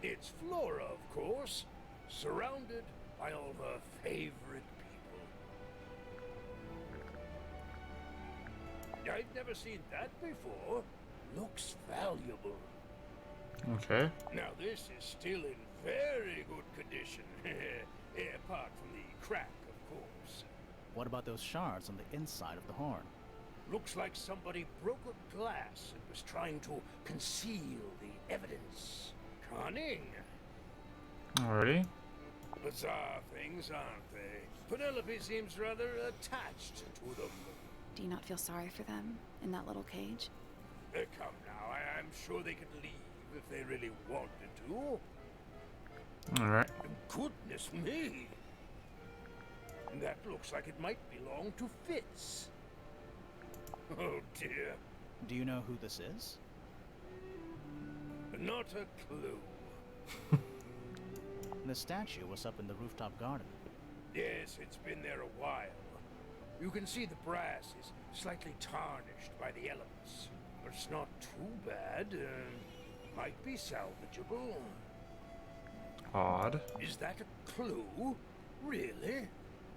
It's Flora, of course, surrounded by all her favorite people. I've never seen that before. Looks valuable. Okay. Now this is still in very good condition, apart from the crack, of course. What about those shards on the inside of the horn? Looks like somebody broke a glass and was trying to conceal the evidence. Cunning. Alrighty. Bizarre things, aren't they? Penelope seems rather attached to them. Do you not feel sorry for them in that little cage? Come now, I'm sure they could leave if they really wanted to. Alright. Goodness me! That looks like it might belong to Fitz. Oh dear. Do you know who this is? Not a clue. The statue was up in the rooftop garden. Yes, it's been there a while. You can see the brass is slightly tarnished by the elements. But it's not too bad. Might be salvageable. Odd. Is that a clue? Really?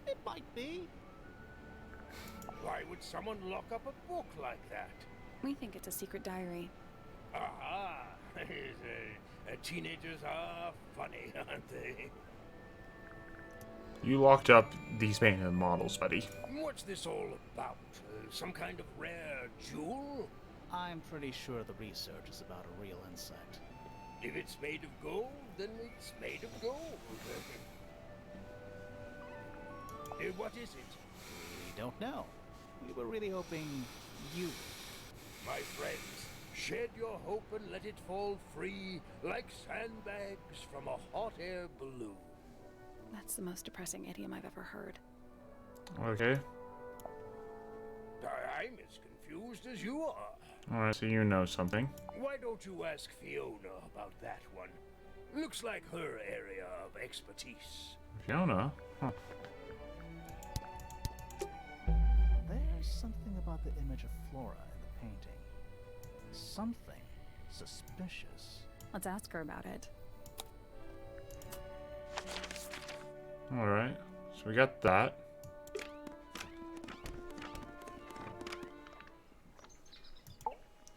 It might be. Why would someone lock up a book like that? We think it's a secret diary. Aha! Teenagers are funny, aren't they? You locked up these painted models, buddy. What's this all about? Some kind of rare jewel? I'm pretty sure the research is about a real insect. If it's made of gold, then it's made of gold. What is it? We don't know. We were really hoping you... My friends, shed your hope and let it fall free like sandbags from a hot air balloon. That's the most depressing idiom I've ever heard. Okay. I'm as confused as you are. Alright, so you know something. Why don't you ask Fiona about that one? Looks like her area of expertise. Fiona? Huh. There's something about the image of Flora in the painting. Something suspicious. Let's ask her about it. Alright. So we got that.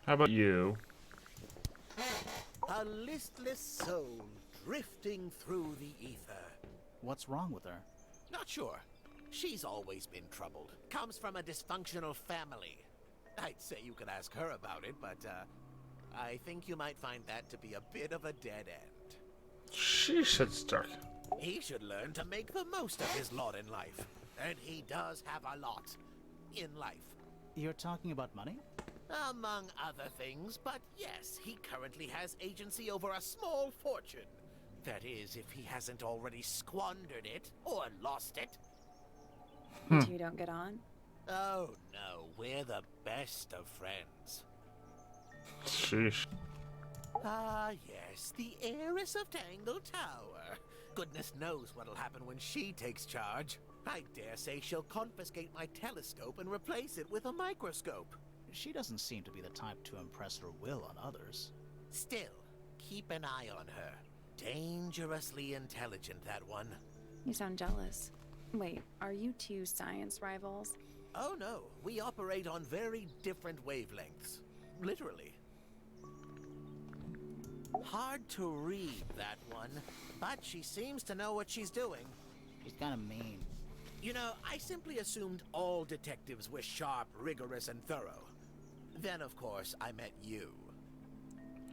How about you? A listless soul drifting through the ether. What's wrong with her? Not sure. She's always been troubled. Comes from a dysfunctional family. I'd say you could ask her about it, but I think you might find that to be a bit of a dead end. Sheesh, that's dark. He should learn to make the most of his lot in life. And he does have a lot in life. You're talking about money? Among other things, but yes, he currently has agency over a small fortune. That is, if he hasn't already squandered it or lost it. You two don't get on? Oh no, we're the best of friends. Sheesh. Ah yes, the heiress of Tangle Tower. Goodness knows what'll happen when she takes charge. I dare say she'll confiscate my telescope and replace it with a microscope. She doesn't seem to be the type to impress her will on others. Still, keep an eye on her. Dangerously intelligent, that one. You sound jealous. Wait, are you two science rivals? Oh no, we operate on very different wavelengths. Literally. Hard to read, that one, but she seems to know what she's doing. She's kind of mean. You know, I simply assumed all detectives were sharp, rigorous, and thorough. Then, of course, I met you.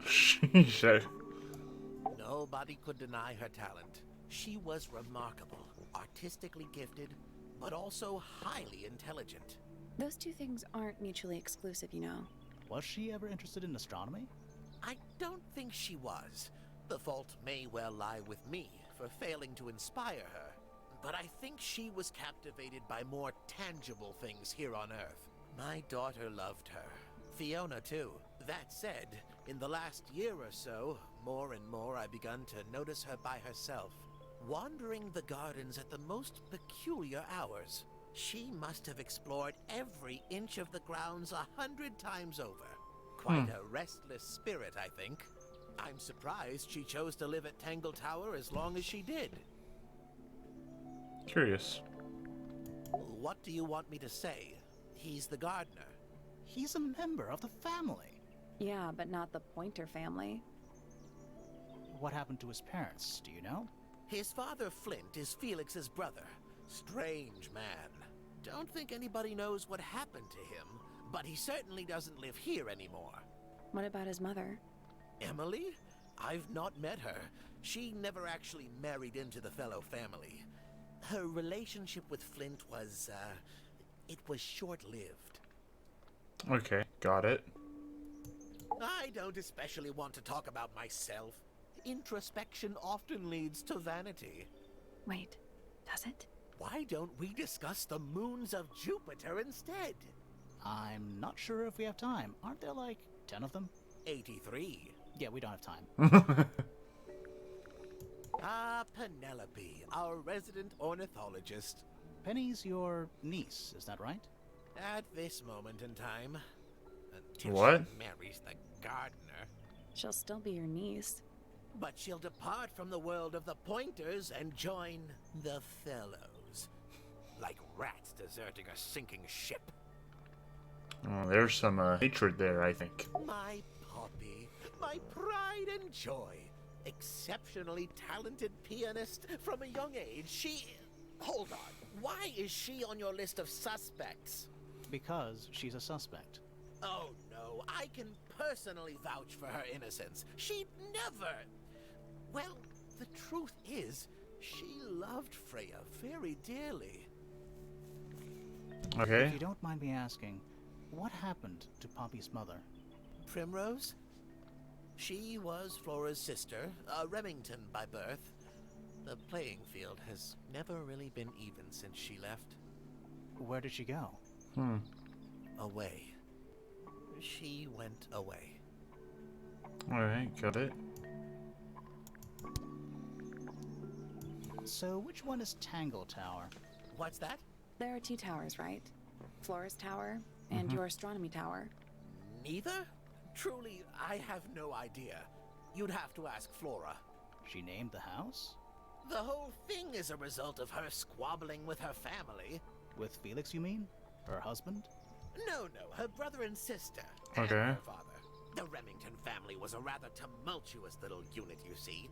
Sheesh. Nobody could deny her talent. She was remarkable, artistically gifted, but also highly intelligent. Those two things aren't mutually exclusive, you know. Was she ever interested in astronomy? I don't think she was. The fault may well lie with me for failing to inspire her. But I think she was captivated by more tangible things here on Earth. My daughter loved her. Fiona, too. That said, in the last year or so, more and more I begun to notice her by herself, wandering the gardens at the most peculiar hours. She must have explored every inch of the grounds 100 times over. Quite a restless spirit, I think. I'm surprised she chose to live at Tangle Tower as long as she did. Curious. What do you want me to say? He's the gardener. He's a member of the family. Yeah, but not the Pointer family. What happened to his parents, do you know? His father, Flint, is Felix's brother. Strange man. Don't think anybody knows what happened to him, but he certainly doesn't live here anymore. What about his mother? Emily? I've not met her. She never actually married into the fellow family. Her relationship with Flint was, it was short-lived. Okay, got it. I don't especially want to talk about myself. Introspection often leads to vanity. Wait, does it? Why don't we discuss the moons of Jupiter instead? I'm not sure if we have time. Aren't there like 10 of them? 83. Yeah, we don't have time. Ah, Penelope, our resident ornithologist. Penny's your niece, is that right? At this moment in time. Until What? she marries the gardener. She'll still be your niece. But she'll depart from the world of the Pointers and join the Fellows. Like rats deserting a sinking ship. Oh, there's some hatred there, I think. My Poppy, my pride and joy. Exceptionally talented pianist from a young age. She... Hold on. Why is she on your list of suspects? Because she's a suspect. Oh no, I can personally vouch for her innocence. She'd never... Well, the truth is, she loved Freya very dearly. Okay. If you don't mind me asking, what happened to Poppy's mother? Primrose? She was Flora's sister, a Remington by birth. The playing field has never really been even since she left. Where did she go? Away. She went away. Alright, got it. So which one is Tangle Tower? What's that? There are two towers, right? Flora's tower and your astronomy tower. Neither? Truly, I have no idea. You'd have to ask Flora. She named the house? The whole thing is a result of her squabbling with her family. With Felix, you mean? Her husband? No, her brother and sister. Okay. And her father. The Remington family was a rather tumultuous little unit, you see.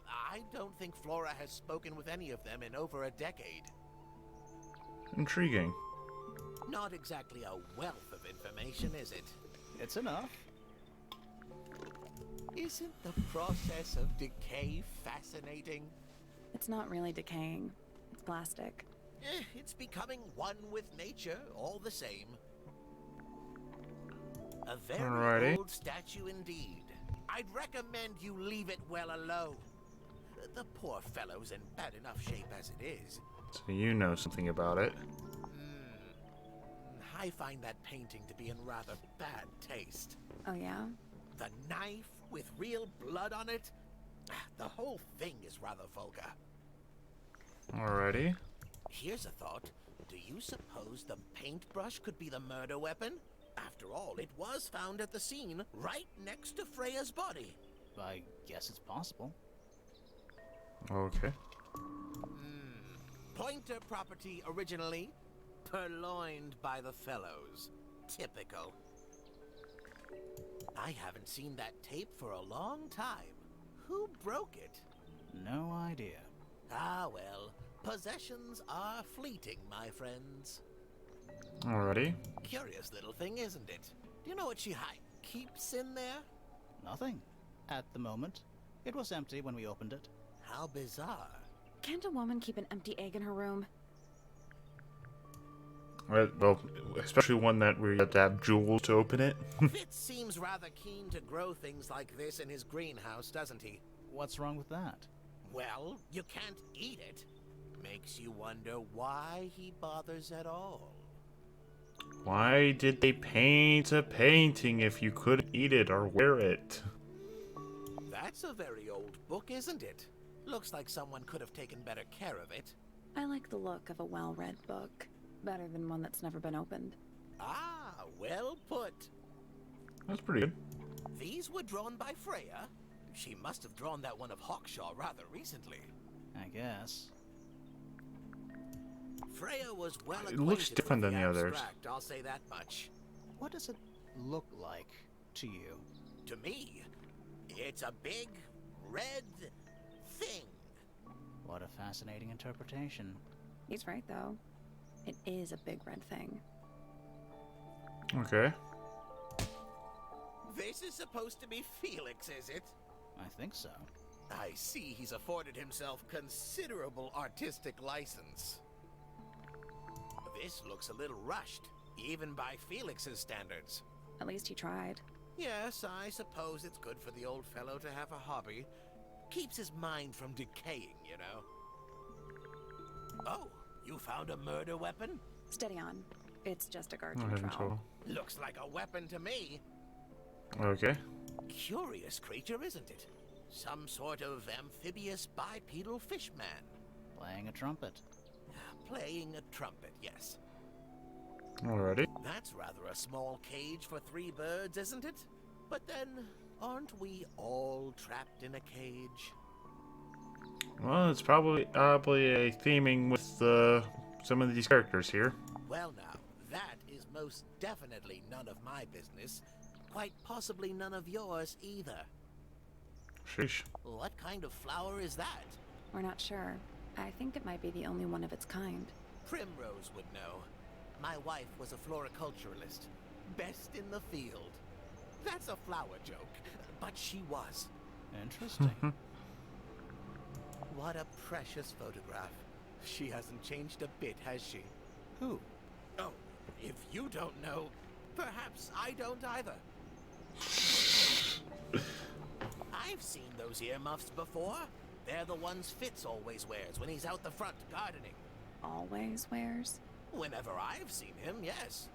I don't think Flora has spoken with any of them in over a decade. Intriguing. Not exactly a wealth of information, is it? It's enough. Isn't the process of decay fascinating? It's not really decaying. It's plastic. It's becoming one with nature, all the same. A very Alrighty. old statue indeed. I'd recommend you leave it well alone. The poor fellow's in bad enough shape as it is. So you know something about it. I find that painting to be in rather bad taste. Oh, yeah? The knife with real blood on it? The whole thing is rather vulgar. Alrighty. Here's a thought. Do you suppose the paintbrush could be the murder weapon? After all, it was found at the scene, right next to Freya's body. I guess it's possible. Okay. Pointer property originally, purloined by the fellows. Typical. I haven't seen that tape for a long time. Who broke it? No idea. Ah, well. Possessions are fleeting, my friends. Alrighty. Curious little thing, isn't it? Do you know what she keeps in there? Nothing. At the moment. It was empty when we opened it. How bizarre. Can't a woman keep an empty egg in her room? Well, especially one that we have to have jewels to open it. Fitz seems rather keen to grow things like this in his greenhouse, doesn't he? What's wrong with that? Well, you can't eat it. Makes you wonder why he bothers at all. Why did they paint a painting if you couldn't eat it or wear it? That's a very old book, isn't it? Looks like someone could have taken better care of it. I like the look of a well-read book. Better than one that's never been opened. Ah, well put. That's pretty good. These were drawn by Freya. She must have drawn that one of Hawkshaw rather recently. I guess. Freya was well It acquainted looks different with than the others. abstract, I'll say that much. What does it look like to you? To me, it's a big, red thing. What a fascinating interpretation. He's right, though. It is a big red thing. Okay. This is supposed to be Felix, is it? I think so. I see he's afforded himself considerable artistic license. This looks a little rushed, even by Felix's standards. At least he tried. Yes, I suppose it's good for the old fellow to have a hobby. Keeps his mind from decaying, you know. Oh, you found a murder weapon? Steady on. It's just a I garden haven't trowel. told. Looks like a weapon to me. Okay. Curious creature, isn't it? Some sort of amphibious bipedal fishman. Playing a trumpet. Playing a trumpet, yes. Alrighty. That's rather a small cage for 3 birds, isn't it? But then, aren't we all trapped in a cage? Well, it's probably a theming with some of these characters here. Well now, that is most definitely none of my business. Quite possibly none of yours either. Sheesh. What kind of flower is that? We're not sure. I think it might be the only one of its kind. Primrose would know. My wife was a floriculturalist. Best in the field. That's a flower joke, but she was. Interesting. What a precious photograph. She hasn't changed a bit, has she? Who? Oh, if you don't know, perhaps I don't either. I've seen those earmuffs before. They're the ones Fitz always wears when he's out the front gardening. Always wears? Whenever I've seen him, yes.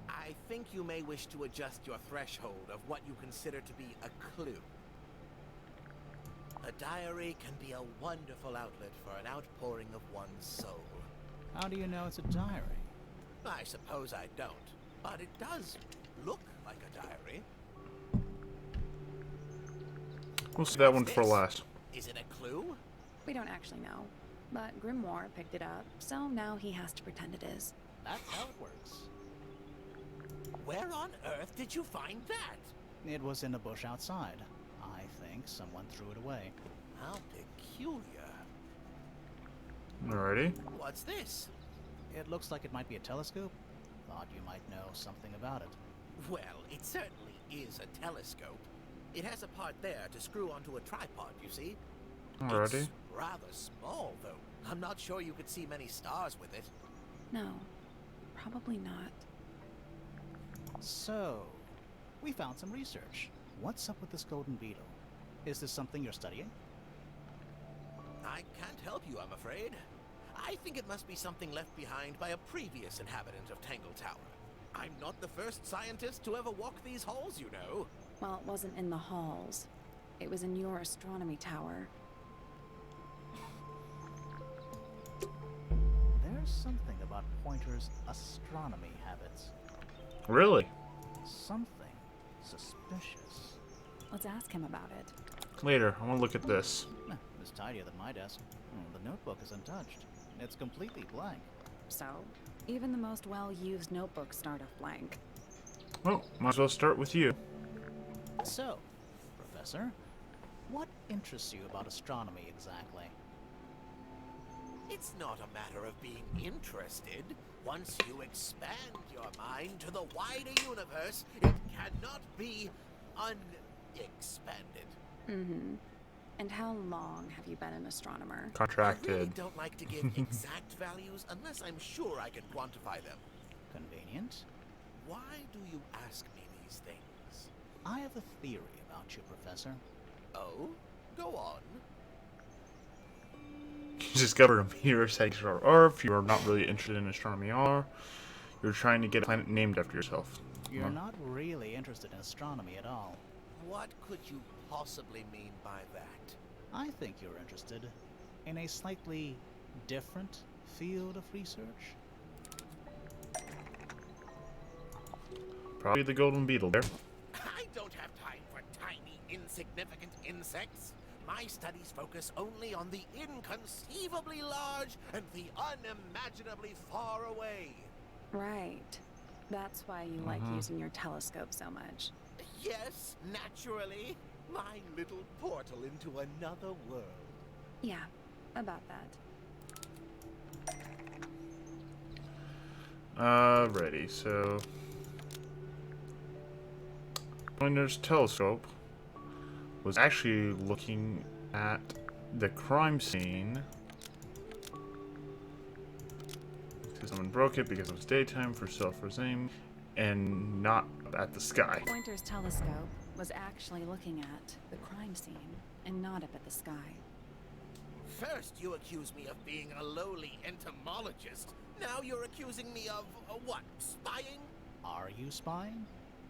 I think you may wish to adjust your threshold of what you consider to be a clue. A diary can be a wonderful outlet for an outpouring of one's soul. How do you know it's a diary? I suppose I don't, but it does look like a diary. We'll see that one for This? last. Is it a clue? We don't actually know. But Grimoire picked it up, so now he has to pretend it is. That's how it works. Where on earth did you find that? It was in a bush outside. I think someone threw it away. How peculiar. Alrighty. What's this? It looks like it might be a telescope. Thought you might know something about it. Well, it certainly is a telescope. It has a part there to screw onto a tripod, you see? Alrighty. It's rather small, though. I'm not sure you could see many stars with it. No, probably not. So, we found some research. What's up with this golden beetle? Is this something you're studying? I can't help you, I'm afraid. I think it must be something left behind by a previous inhabitant of Tangle Tower. I'm not the first scientist to ever walk these halls, you know. Well, it wasn't in the halls. It was in your astronomy tower. There's something about Pointer's astronomy habits. Really? Something suspicious. Let's ask him about it. Later. I want to look at this. It's tidier than my desk. The notebook is untouched. It's completely blank. So, even the most well-used notebooks start off blank. Well, might as well start with you. So, Professor, what interests you about astronomy exactly? It's not a matter of being interested. Once you expand your mind to the wider universe, it cannot be unexpanded. Mm-hmm. And how long have you been an astronomer? I Contracted. really don't like to give exact values unless I'm sure I can quantify them. Convenient. Why do you ask me these things? I have a theory about you, Professor. Oh? Go on. You discovered a meteor sighting for Earth. You are not really interested in astronomy, are? You're trying to get a planet named after yourself. You're not really interested in astronomy at all. What could you possibly mean by that? I think you're interested in a slightly different field of research. Probably the golden beetle there. I don't have time for tiny, insignificant insects. My studies focus only on the inconceivably large and the unimaginably far away. Right. That's why you like using your telescope so much. Yes, naturally. My little portal into another world. Yeah, about that. Ready, so... Pointer's telescope was actually looking at the crime scene. Someone broke it because it was daytime for self-regime, and not at the sky. Pointer's telescope was actually looking at the crime scene and not up at the sky. First, you accuse me of being a lowly entomologist. Now you're accusing me of, what, spying? Are you spying?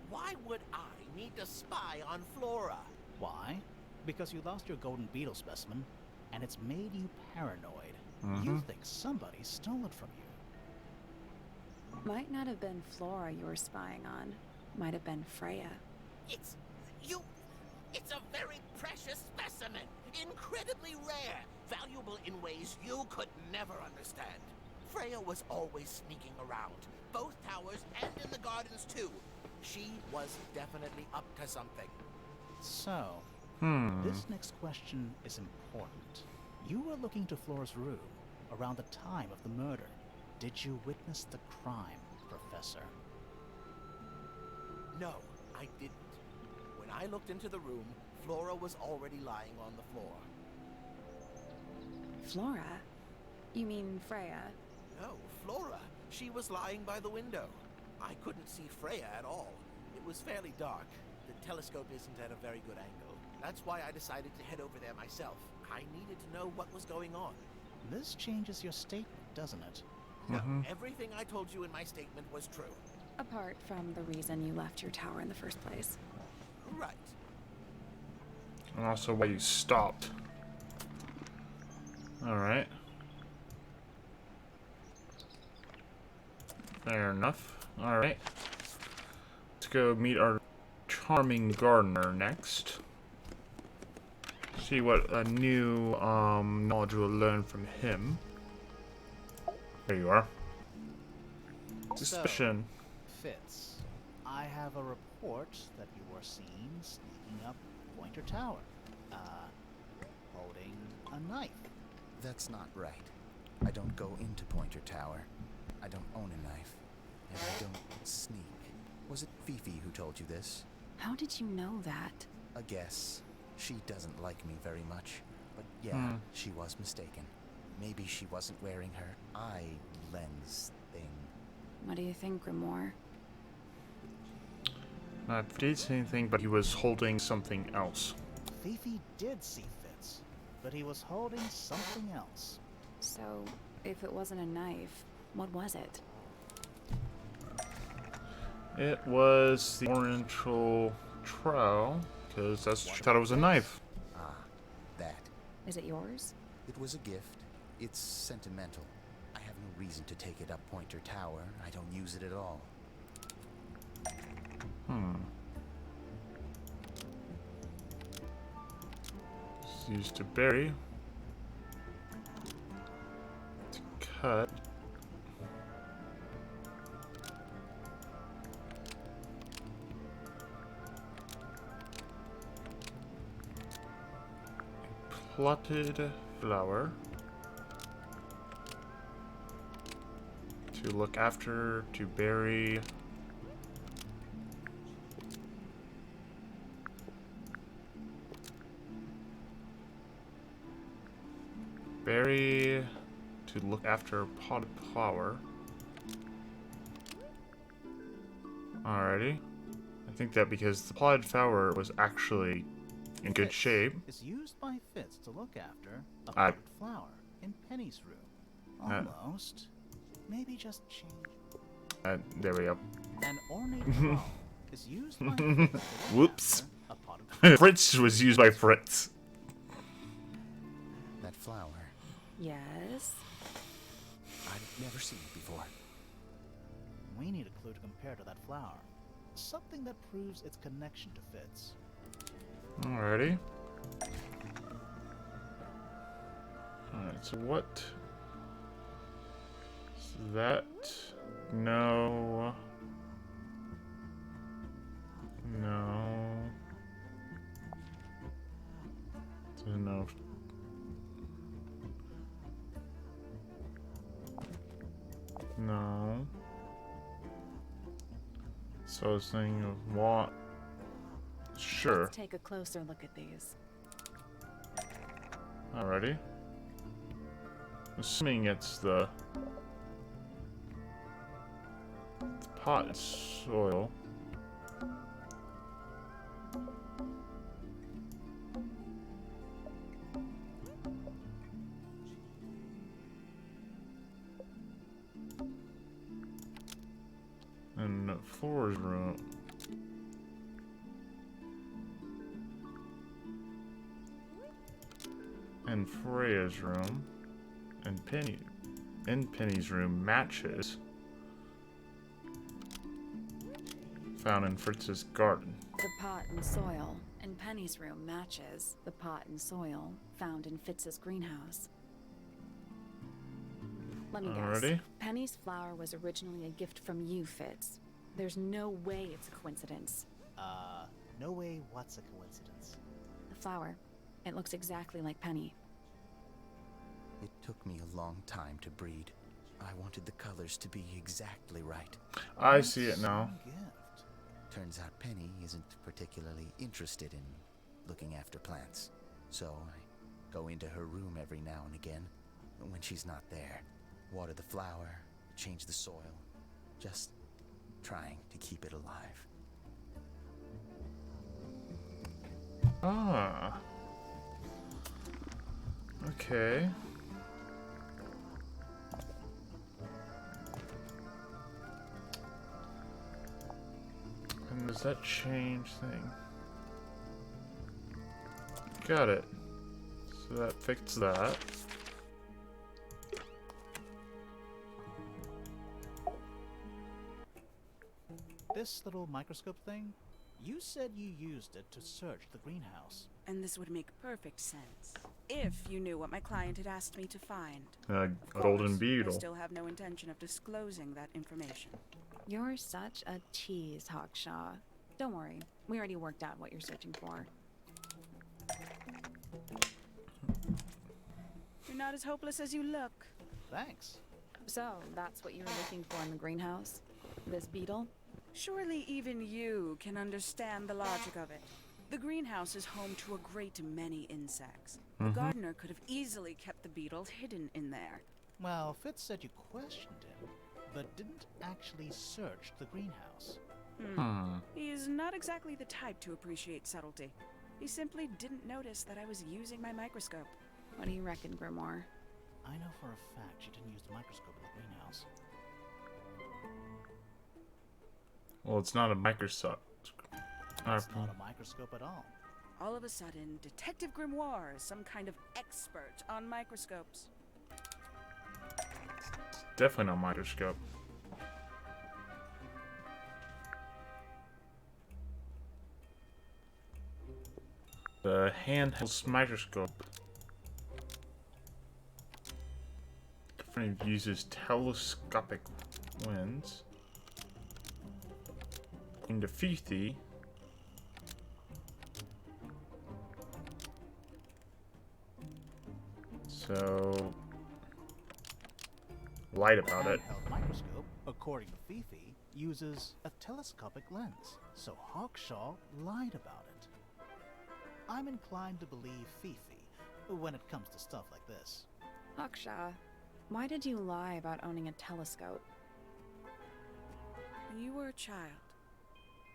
Why would I need to spy on Flora? Why? Because you lost your golden beetle specimen, and it's made you paranoid. You think somebody stole it from you. Might not have been Flora you were spying on. Might have been Freya. It's a very precious specimen. Incredibly rare. Valuable in ways you could never understand. Freya was always sneaking around. Both towers and in the gardens too. She was definitely up to something. So, this next question is important. You were looking to Flora's room around the time of the murder. Did you witness the crime, Professor? No, I didn't. When I looked into the room, Flora was already lying on the floor. Flora? You mean Freya? No, Flora. She was lying by the window. I couldn't see Freya at all. It was fairly dark. The telescope isn't at a very good angle. That's why I decided to head over there myself. I needed to know what was going on. This changes your statement, doesn't it? No, everything I told you in my statement was true. Apart from the reason you left your tower in the first place. Right. And also why you stopped. Alright. Fair enough. Alright. Let's go meet our charming gardener next. See what a new knowledge we'll learn from him. There you are. Suspicion. So, Fitz, I have a report that you were seen sneaking up Pointer Tower. Holding a knife. That's not right. I don't go into Pointer Tower. I don't own a knife. And I don't sneak. Was it Fifi who told you this? How did you know that? A guess. She doesn't like me very much. But yeah, she was mistaken. Maybe she wasn't wearing her eye lens thing. What do you think, Grimoire? Not did say anything, but he was holding something else. Fifi did see Fitz, but he was holding something else. So, if it wasn't a knife, what was it? It was the Oriental trowel, because that's what she thought it was a knife. Ah, that. Is it yours? It was a gift. It's sentimental. I have no reason to take it up Pointer Tower. I don't use it at all. It's used to bury. To cut. Plotted flower. To look after, to bury. Bury, to look after potted flower. Alrighty. I think that because the potted flower was actually in good shape. Is used by Fitz to look after a potted flower in Penny's room. Almost. Maybe just change. There we go. An ornate flower is used by Fitz to look Whoops. after a potted flower. Fritz was used by Fritz. That flower. Yes. I've never seen it before. We need a clue to compare to that flower. Something that proves its connection to Fitz. Alrighty. Alright, so what? So that. No. No. So no. No. So I was thinking of what? Sure. Let's take a closer look at these. Alrighty. Assuming it's the pot soil. And Flora's room. And Freya's room. And Penny's room matches. Found in Fritz's garden. The pot and soil in Penny's room matches the pot and soil found in Fitz's greenhouse. Let me guess. Alrighty. Penny's flower was originally a gift from you, Fitz. There's no way it's a coincidence. No way what's a coincidence? The flower. It looks exactly like Penny. It took me a long time to breed. I wanted the colors to be exactly right. I see it now. Gift. Turns out Penny isn't particularly interested in looking after plants. So I go into her room every now and again when she's not there. Water the flower, change the soil. Just trying to keep it alive. Ah. Okay. And does that change thing? Got it. So that fixed that. This little microscope thing, you said you used it to search the greenhouse. And this would make perfect sense if you knew what my client had asked me to find. A Of golden course, beetle. I still have no intention of disclosing that information. You're such a tease, Hawkshaw. Don't worry, we already worked out what you're searching for. You're not as hopeless as you look. Thanks. So, that's what you were looking for in the greenhouse? This beetle? Surely even you can understand the logic of it. The greenhouse is home to a great many insects. The gardener could have easily kept the beetle hidden in there. Well, Fitz said you questioned him, but didn't actually search the greenhouse. He is not exactly the type to appreciate subtlety. He simply didn't notice that I was using my microscope. What do you reckon, Grimoire? I know for a fact she didn't use the microscope in the greenhouse. Well, it's not a microscope. It's not a microscope at all. All of a sudden, Detective Grimoire is some kind of expert on microscopes. Definitely not a microscope. The handheld microscope definitely uses telescopic lens. In the 50, so light about it. The handheld microscope, according to Fifi, uses a telescopic lens, so Hawkshaw lied about it. I'm inclined to believe Fifi when it comes to stuff like this. Hawkshaw, why did you lie about owning a telescope? When you were a child,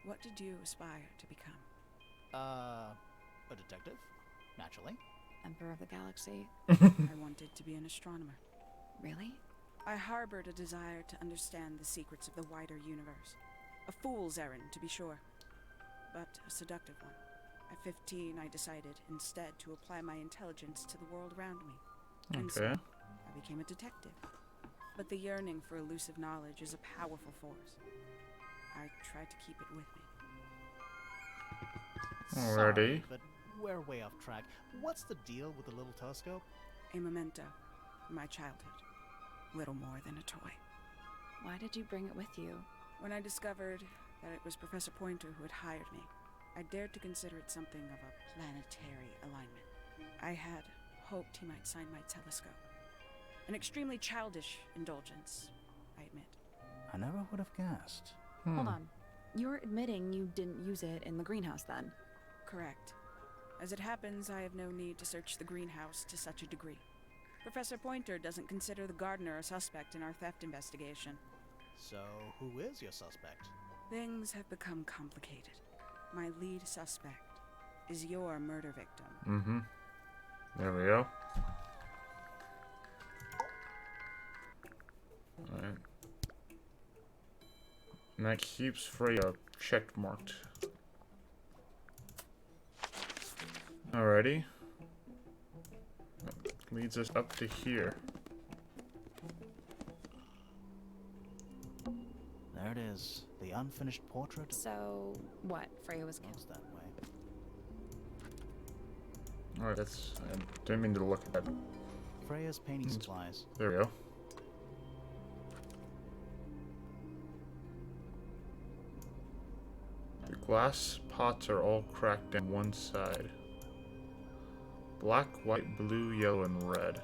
what did you aspire to become? A detective, naturally. Emperor of the Galaxy? I wanted to be an astronomer. Really? I harbored a desire to understand the secrets of the wider universe. A fool's errand, to be sure, but a seductive one. At 15, I decided instead to apply my intelligence to the world around me. And so, I became a detective. But the yearning for elusive knowledge is a powerful force. I tried to keep it with me. Alrighty. Sorry, but we're way off track. What's the deal with the little telescope? A memento from my childhood. Little more than a toy. Why did you bring it with you? When I discovered that it was Professor Pointer who had hired me, I dared to consider it something of a planetary alignment. I had hoped he might sign my telescope. An extremely childish indulgence, I admit. I never would have guessed. Hold on. You're admitting you didn't use it in the greenhouse then? Correct. As it happens, I have no need to search the greenhouse to such a degree. Professor Pointer doesn't consider the gardener a suspect in our theft investigation. So, who is your suspect? Things have become complicated. My lead suspect is your murder victim. There we go. Alright. And that keeps Freya check marked. Alrighty. That leads us up to here. There it is. The unfinished portrait. So, what? Freya was killed? Goes that way. Alright, that's... I didn't mean to look at that. Freya's painting supplies. There we go. The glass pots are all cracked on one side. Black, white, blue, yellow, and red.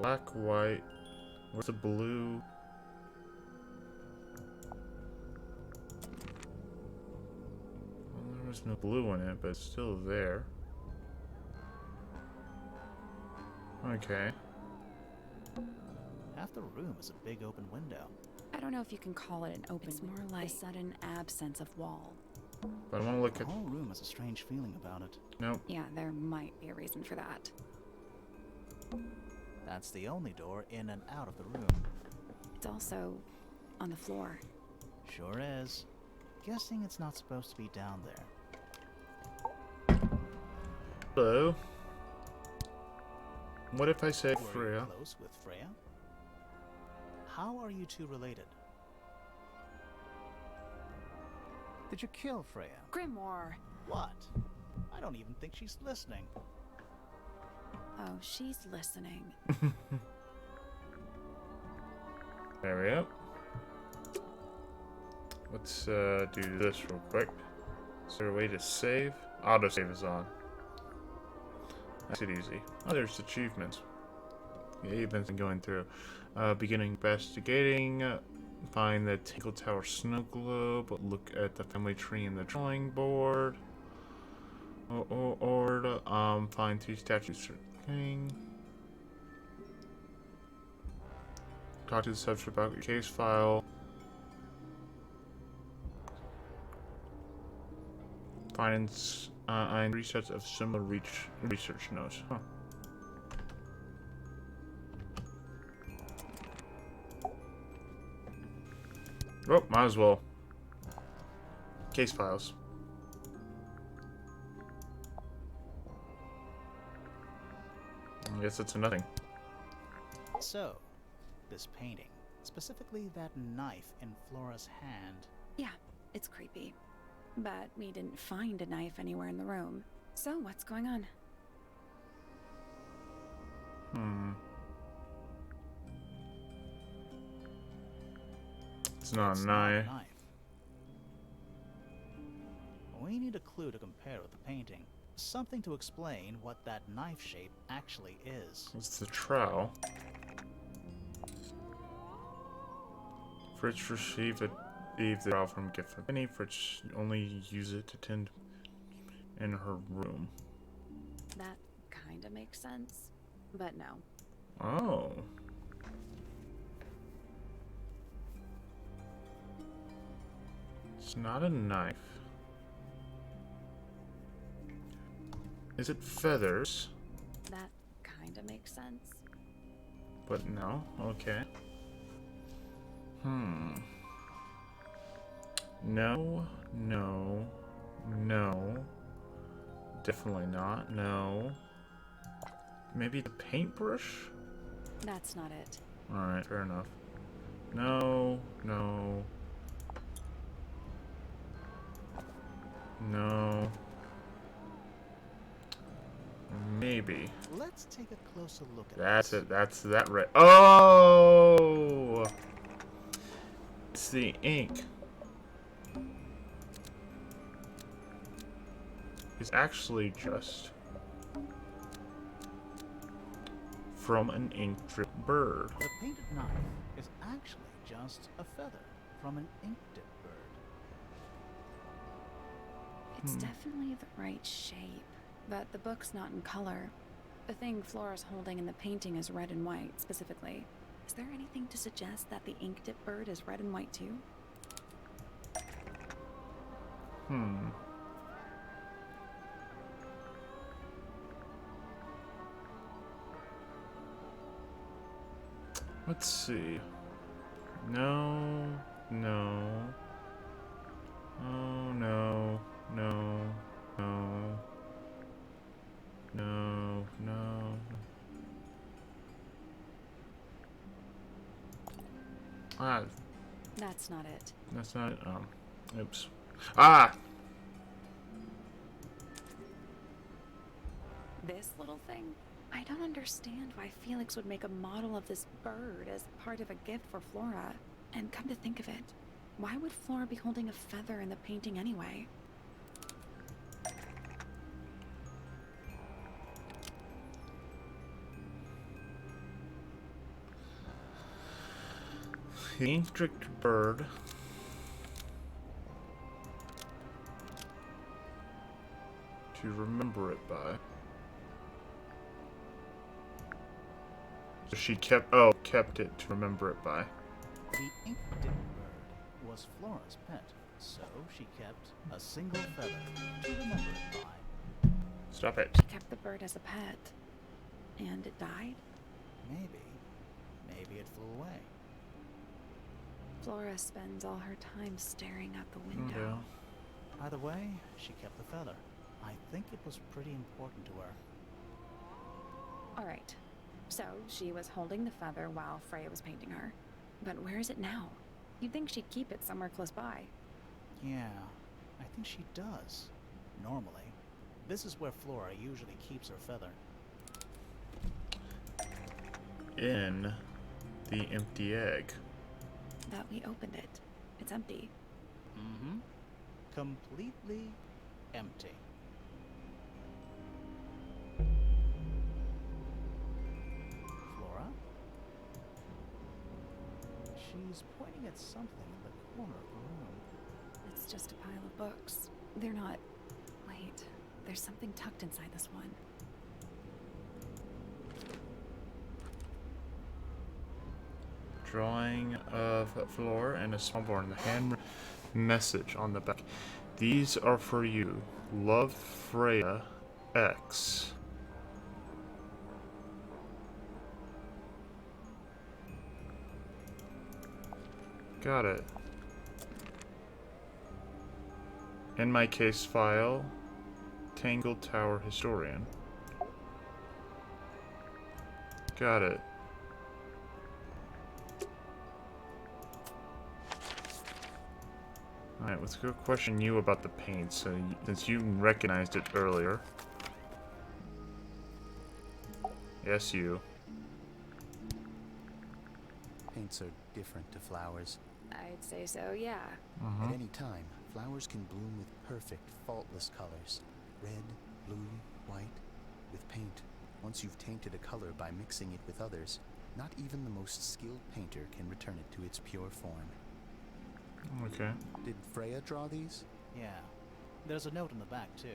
Black, white. Where's the blue? Well, there was no blue in it, but it's still there. Okay. Half the room is a big open window. I don't know if you can call it an open. It's more like a sudden absence of wall. But I want to look The at... whole room has a strange feeling about it. Nope. Yeah, there might be a reason for that. That's the only door in and out of the room. It's also on the floor. Sure is. Guessing it's not supposed to be down there. Hello. What if I say Were you Freya? close with Freya? How are you two related? Did you kill Freya? Grimoire! What? I don't even think she's listening. Oh, she's listening. There we go. Let's do this real quick. Is there a way to save? Autosave is on. That's it easy. Oh, there's achievements. Yeah, events I'm going through. Beginning investigating. Find the Tangle Tower snow globe. Look at the family tree in the drawing board. Find 2 statues for the king. Talk to the subject about your case file. Find 3 sets of similar research notes. Huh. Oh, might as well. Case files. I guess that's a nothing. So, this painting, specifically that knife in Flora's hand. Yeah, it's creepy. But we didn't find a knife anywhere in the room. So what's going on? It's not a knife. We need a clue to compare with the painting. Something to explain what that knife shape actually is. It's the trowel. Fritz received the trowel from a gift from Penny. Fritz only used it to tend in her room. That kinda makes sense. But no. Oh. It's not a knife. Is it feathers? That kinda makes sense. But no. Okay. No. No. No. Definitely not. No. Maybe the paintbrush? That's not it. Alright, fair enough. No. No. No. Maybe. Let's take a closer look at That's this. it. That's that right. Oh! It's the ink. It's actually just from an ink-drip bird. The painted knife is actually just a feather from an ink-dipped bird. It's definitely the right shape, but the book's not in color. The thing Flora's holding in the painting is red and white, specifically. Is there anything to suggest that the ink-dipped bird is red and white too? Let's see. No. No. Oh, no. No. No. No. No. Ah, That's not it. that's not it. Oops. Ah! This little thing? I don't understand why Felix would make a model of this bird as part of a gift for Flora. And come to think of it, why would Flora be holding a feather in the painting anyway? The ink-dripped bird. To remember it by. So she kept it to remember it by. The ink-dipped bird was Flora's pet, so she kept a single feather to remember it by. Stop it. She kept the bird as a pet. And it died? Maybe it flew away. Flora spends all her time staring out the window. Either way, she kept the feather. I think it was pretty important to her. Alright, so she was holding the feather while Freya was painting her. But where is it now? You'd think she'd keep it somewhere close by. Yeah, I think she does. Normally. This is where Flora usually keeps her feather. In the empty egg. But we opened it. It's empty. Mm-hmm. Completely empty. Flora? She's pointing at something in the corner of the room. It's just a pile of books. They're not... Wait, there's something tucked inside this one. Drawing of floor and a small board and the hand message on the back. These are for you. Love, Freya, X. Got it. In my case file, Tangle Tower historian. Got it. Alright, let's go question you about the paint, so since you recognized it earlier. Yes, you. Paints are different to flowers. I'd say so, yeah. At any time, flowers can bloom with perfect, faultless colors. Red, blue, white. With paint, once you've tainted a color by mixing it with others, not even the most skilled painter can return it to its pure form. Okay. Did Freya draw these? Yeah. There's a note in the back, too.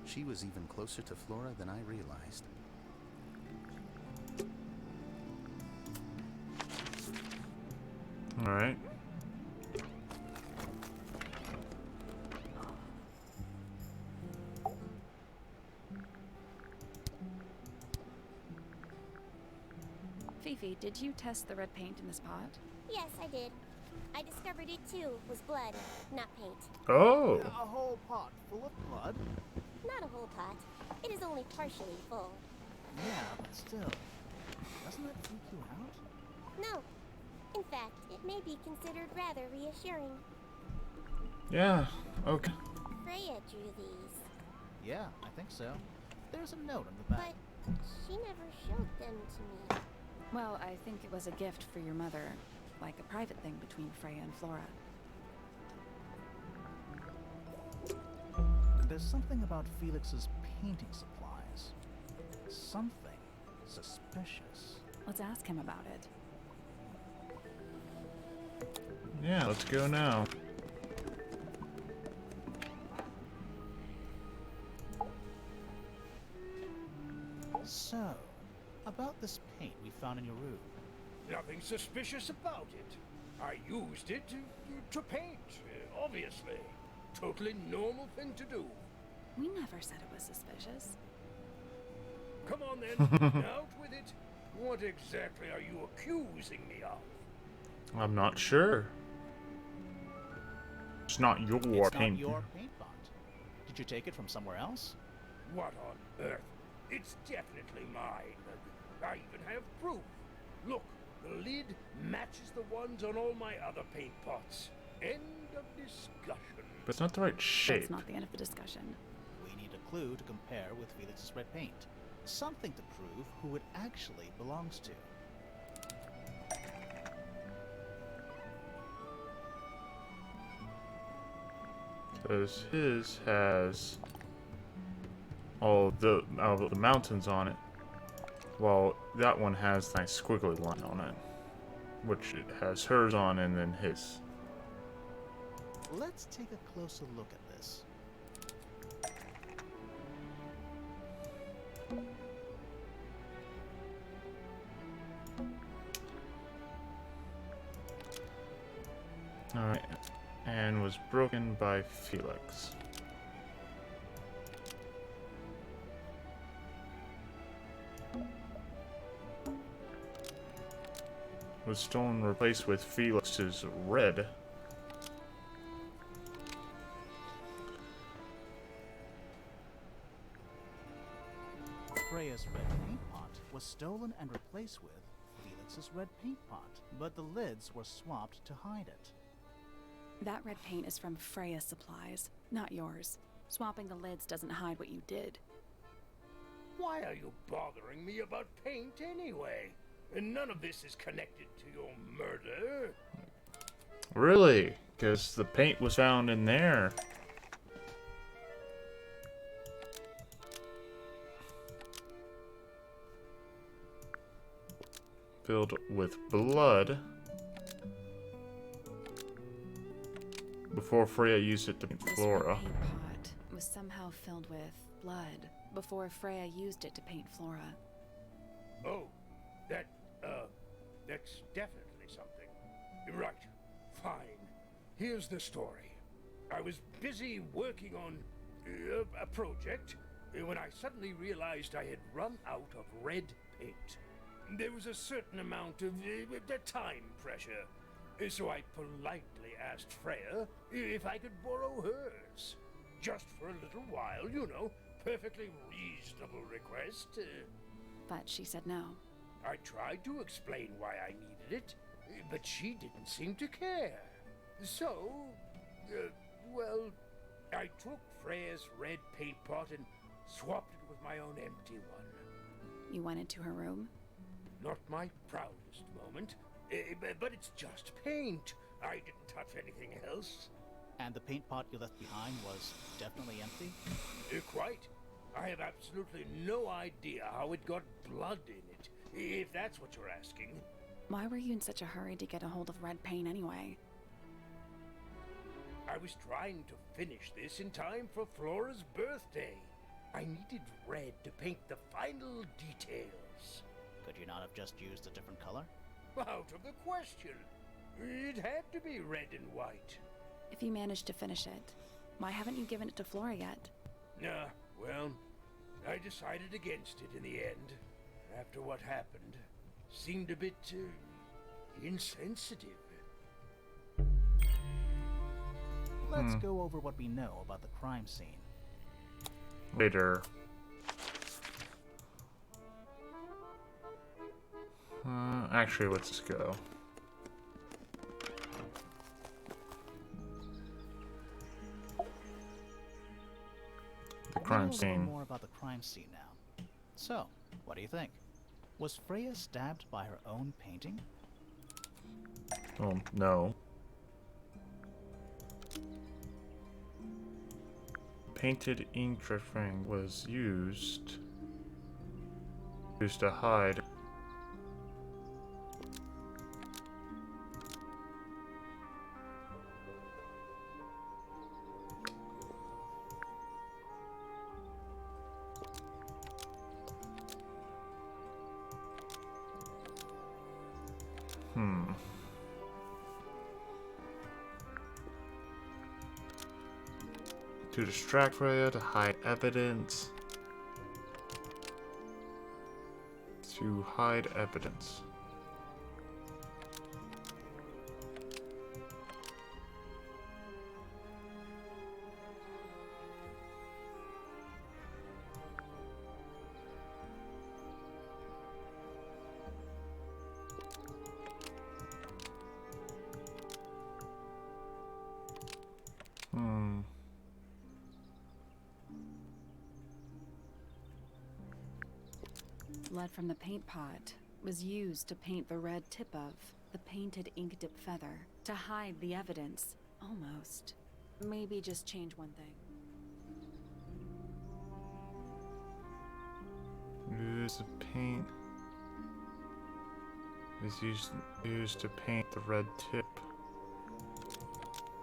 She was even closer to Flora than I realized. Alright. Fifi, did you test the red paint in this pot? Yes, I did. I discovered it too was blood, not paint. Oh! A whole pot full of blood? Not a whole pot. It is only partially full. Yeah, but still. Doesn't that freak you out? No. In fact, it may be considered rather reassuring. Yeah, okay. Freya drew these, Yeah, I think so. There's a note on the back. but she never showed them to me. Well, I think it was a gift for your mother. Like a private thing between Freya and Flora. There's something about Felix's painting supplies. Something suspicious. Let's ask him about it. Yeah, let's go now. So, about this paint we found in your room. Nothing suspicious about it. I used it to paint, obviously. Totally normal thing to do. We never said it was suspicious. Come on then, out with it. What exactly are you accusing me of? I'm not sure. It's not your It's paint. not your paint pot. Did you take it from somewhere else? What on earth? It's definitely mine. I even have proof. Look, the lid matches the ones on all my other paint pots. End of discussion. But it's not the right shape. That's not the end of the discussion. We need a clue to compare with Felix's red paint. Something to prove who it actually belongs to. Because his has all the mountains on it. While that one has a nice squiggly line on it. Which it has hers on and then his. Let's take a closer look at this. Alright. And was broken by Felix. Was stolen, replaced with Felix's red. Freya's red paint pot was stolen and replaced with Felix's red paint pot, but the lids were swapped to hide it. That red paint is from Freya's supplies, not yours. Swapping the lids doesn't hide what you did. Why are you bothering me about paint anyway? And none of this is connected to your murder. Really? Because the paint was found in there. filled with blood before Freya used it to paint This Flora. paint pot was somehow filled with blood before Freya used it to paint Flora. Oh, that's definitely something. Right, fine. Here's the story. I was busy working on a project when I suddenly realized I had run out of red paint. There was a certain amount of time pressure, so I politely asked Freya if I could borrow hers. Just for a little while, you know, perfectly reasonable request. But she said no. I tried to explain why I needed it, but she didn't seem to care. So, well, I took Freya's red paint pot and swapped it with my own empty one. You went into her room? Not my proudest moment, but it's just paint. I didn't touch anything else. And the paint pot you left behind was definitely empty? Quite. I have absolutely no idea how it got blood in it, if that's what you're asking. Why were you in such a hurry to get a hold of red paint anyway? I was trying to finish this in time for Flora's birthday. I needed red to paint the final details. Could you not have just used a different color? Out of the question. It had to be red and white. If you managed to finish it, why haven't you given it to Flora yet? Well, I decided against it in the end. After what happened, seemed a bit insensitive. Let's go over what we know about the crime scene. Later. Actually, let's just go. The crime We'll scene. learn more about the crime scene now. So, what do you think? Was Freya stabbed by her own painting? Oh, no. Painted ink ring was used to hide. To distract Freya, to hide evidence. To hide evidence. Blood from the paint pot was used to paint the red tip of the painted ink dip feather to hide the evidence. Almost. Maybe just change one thing. Use the paint. Is used to paint the red tip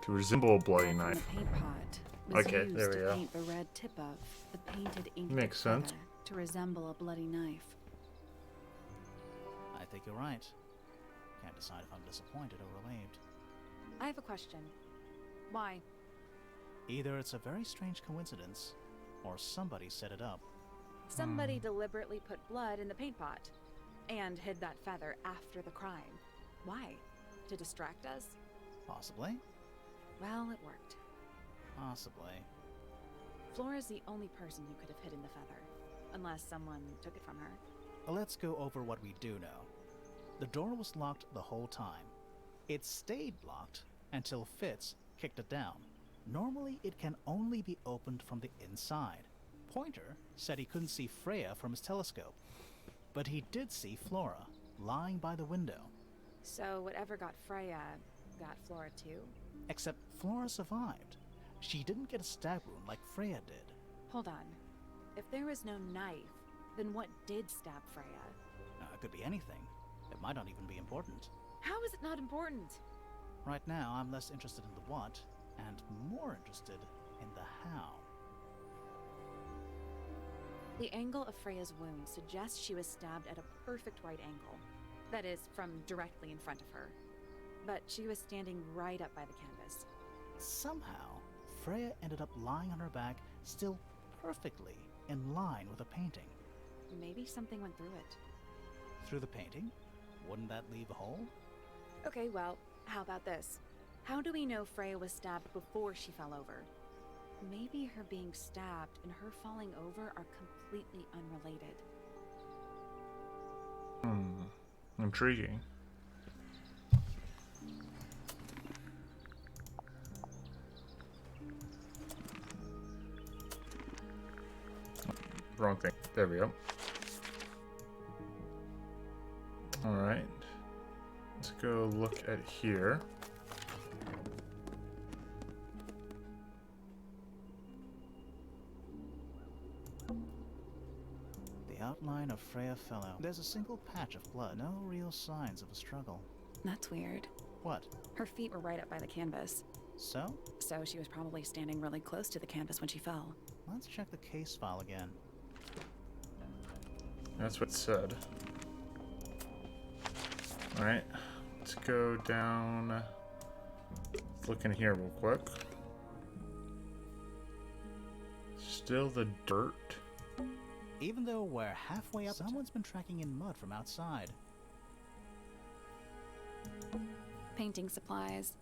to resemble a bloody Blood knife. from the paint pot was Okay, used there we to go. paint the red tip of the painted ink Makes dip sense. feather to resemble a bloody knife. I think you're right. Can't decide if I'm disappointed or relieved. I have a question. Why? Either it's a very strange coincidence, or somebody set it up. Somebody deliberately put blood in the paint pot and hid that feather after the crime. Why? To distract us? Possibly. Well, it worked. Possibly. Flora's the only person who could have hidden the feather, unless someone took it from her. Let's go over what we do know. The door was locked the whole time. It stayed locked until Fitz kicked it down. Normally, it can only be opened from the inside. Pointer said he couldn't see Freya from his telescope, but he did see Flora lying by the window. So whatever got Freya got Flora too? Except Flora survived. She didn't get a stab wound like Freya did. Hold on. If there was no knife, then what did stab Freya? It could be anything. It might not even be important. How is it not important? Right now, I'm less interested in the what, and more interested in the how. The angle of Freya's wound suggests she was stabbed at a perfect right angle. That is, from directly in front of her. But she was standing right up by the canvas. Somehow, Freya ended up lying on her back, still perfectly in line with a painting. Maybe something went through it. Through the painting? Wouldn't that leave a hole? Okay, well, how about this? How do we know Freya was stabbed before she fell over? Maybe her being stabbed and her falling over are completely unrelated. Intriguing. Wrong thing. There we go. Alright. Let's go look at here. The outline of Freya fell out. There's a single patch of blood. No real signs of a struggle. That's weird. What? Her feet were right up by the canvas. So? So she was probably standing really close to the canvas when she fell. Let's check the case file again. That's what it said. Alright. Let's go down. Let's look in here real quick. Still the dirt. Even though we're halfway up, someone's been tracking in mud from outside. Painting supplies.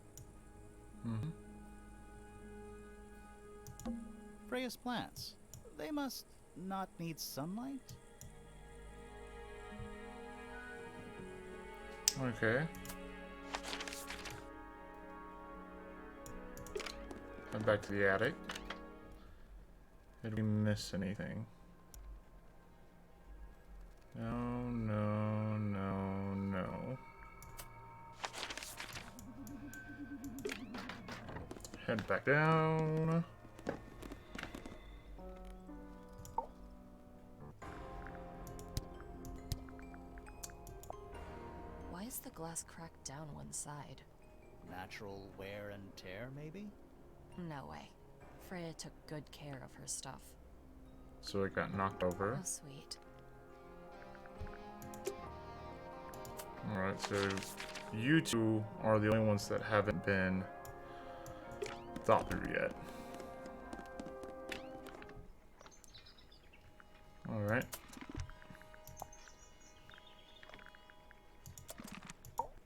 Freya's plants. They must not need sunlight? Okay. Head back to the attic. Did we miss anything? No, no, no, no. Head back down. Why is the glass cracked down one side? Natural wear and tear, maybe? No way. Freya took good care of her stuff. So it got knocked over. Oh, sweet. Alright, so you two are the only ones that haven't been thought through yet. Alright.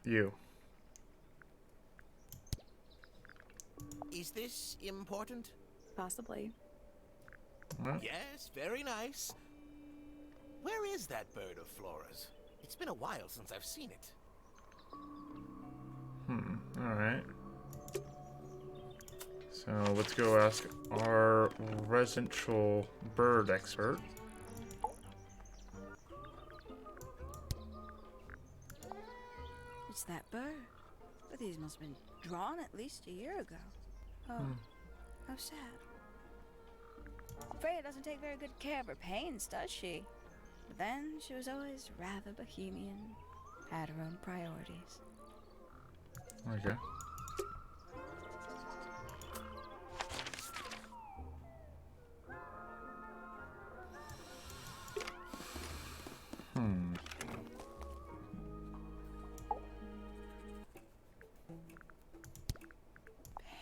You. Is this important? Possibly. Alright. Yes, very nice. Where is that bird of Flora's? It's been a while since I've seen it. Alright. So let's go ask our residential bird expert. It's that bird. But these must have been drawn at least a year ago. Oh, how sad. Freya doesn't take very good care of her paints, does she? But then she was always rather bohemian, had her own priorities. Okay.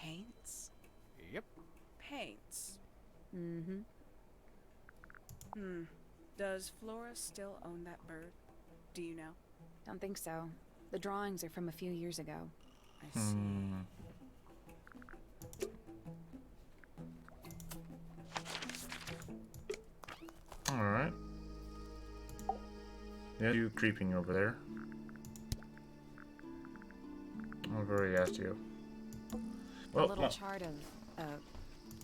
Paints? Yep. Paints. Mm-hmm. Does Flora still own that bird? Do you know? Don't think so. The drawings are from a few years ago. I see. Alright. Yeah, you creeping over there. I've already asked you. A little chart of,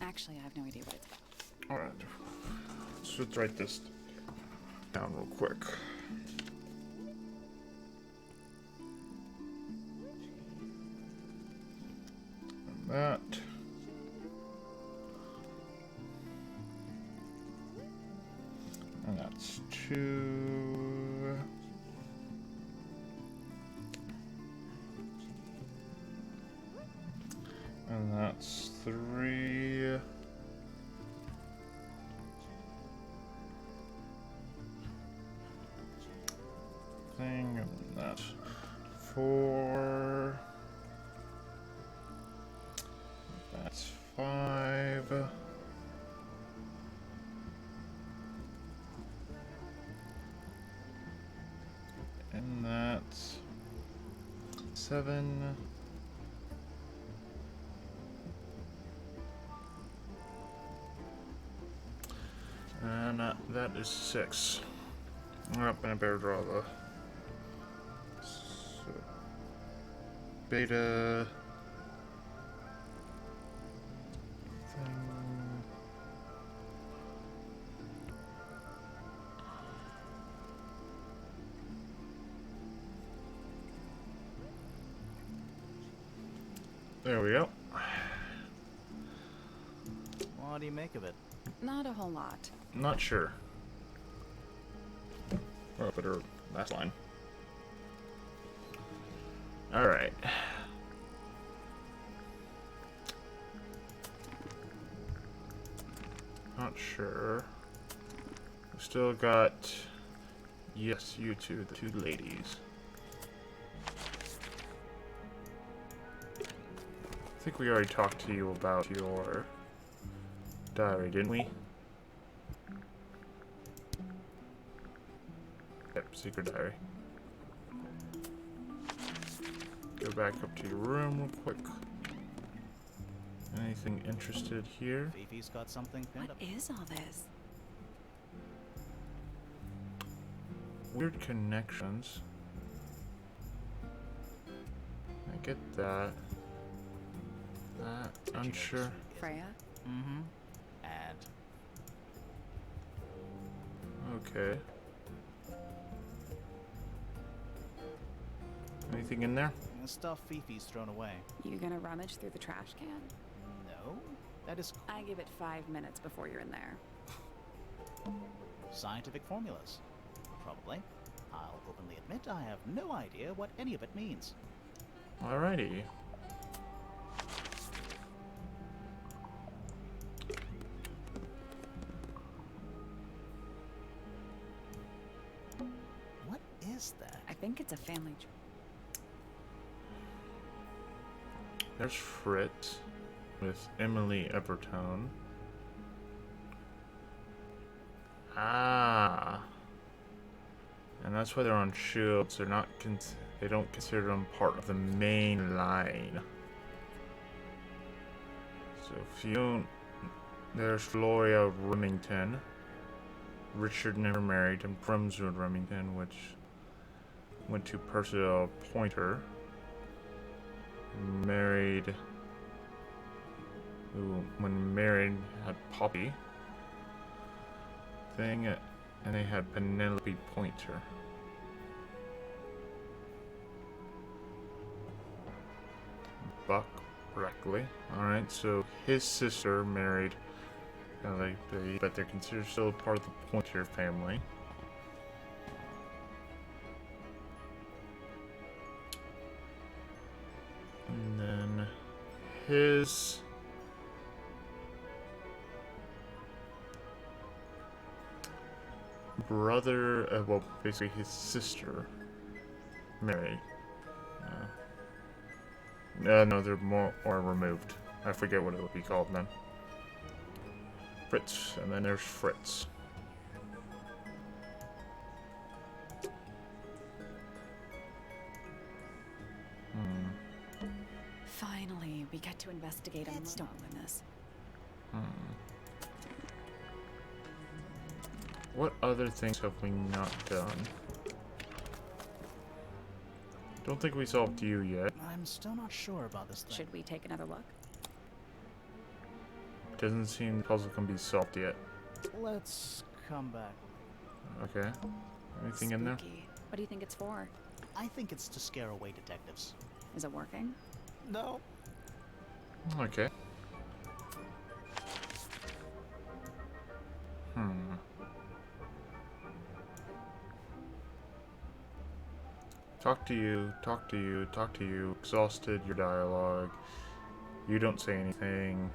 actually, I have no idea what it's about. Alright. Let's write this down real quick. And that. And that's 2. thing, and that's 4. That's 5. And that's 7. And that is 6. Up, and I better draw the beta thing. There we go. What do you make of it? Not a whole lot. Not sure. Oh, better last line. Alright. Not sure. We still got... Yes, you two, the 2 ladies. I think we already talked to you about your diary, didn't we? Yep, secret diary. Go back up to your room real quick. Anything interested here? Fifi's got something pinned What up. is all this? Weird connections. I get that. That, unsure. Freya? Mm-hmm. And Okay. Anything in there? stuff Fifi's thrown away. You gonna rummage through the trash can? No, that is I give it 5 minutes before you're in there. scientific formulas. Probably. I'll openly admit I have no idea what any of it means. Alrighty. What is that? I think it's a family tree. There's Fritz with Emily Evertone. Ah. And that's why they're on shields. They're not they don't consider them part of the main line. So there's Gloria Remington. Richard never married, and Brumswood Remington, which went to Percival Pointer. Married, who when married had Poppy thing, and they had Penelope Pointer. Buck Brackley. Alright, so his sister married, but they're considered still part of the Pointer family. And then his brother, well, basically his sister, married. No, they're more removed. I forget what it would be called then. Fritz, and then there's Fritz. Finally, we get to investigate a stone in this. What other things have we not done? Don't think we solved you yet. I'm still not sure about this thing. Should we take another look? Doesn't seem the puzzle can be solved yet. Let's come back. Okay. Anything in there? Spooky. What do you think it's for? I think it's to scare away detectives. Is it working? No. Okay. Talk to you. Exhausted your dialogue. You don't say anything.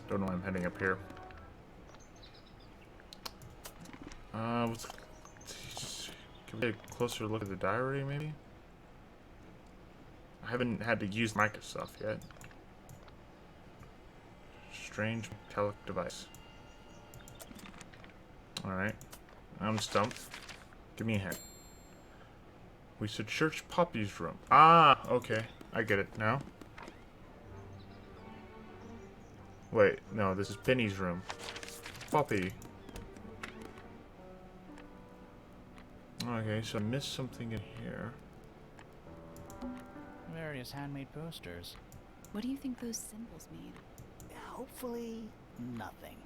Don't know why I'm heading up here. Get a closer look at the diary, maybe? I haven't had to use Microsoft yet. Strange metallic device. Alright. I'm stumped. Give me a hint. We should search Poppy's room. Ah, okay. I get it now. Wait, no, this is Penny's room. Poppy. Okay, so I missed something in here. Various handmade posters. What do you think those symbols mean? Hopefully, nothing.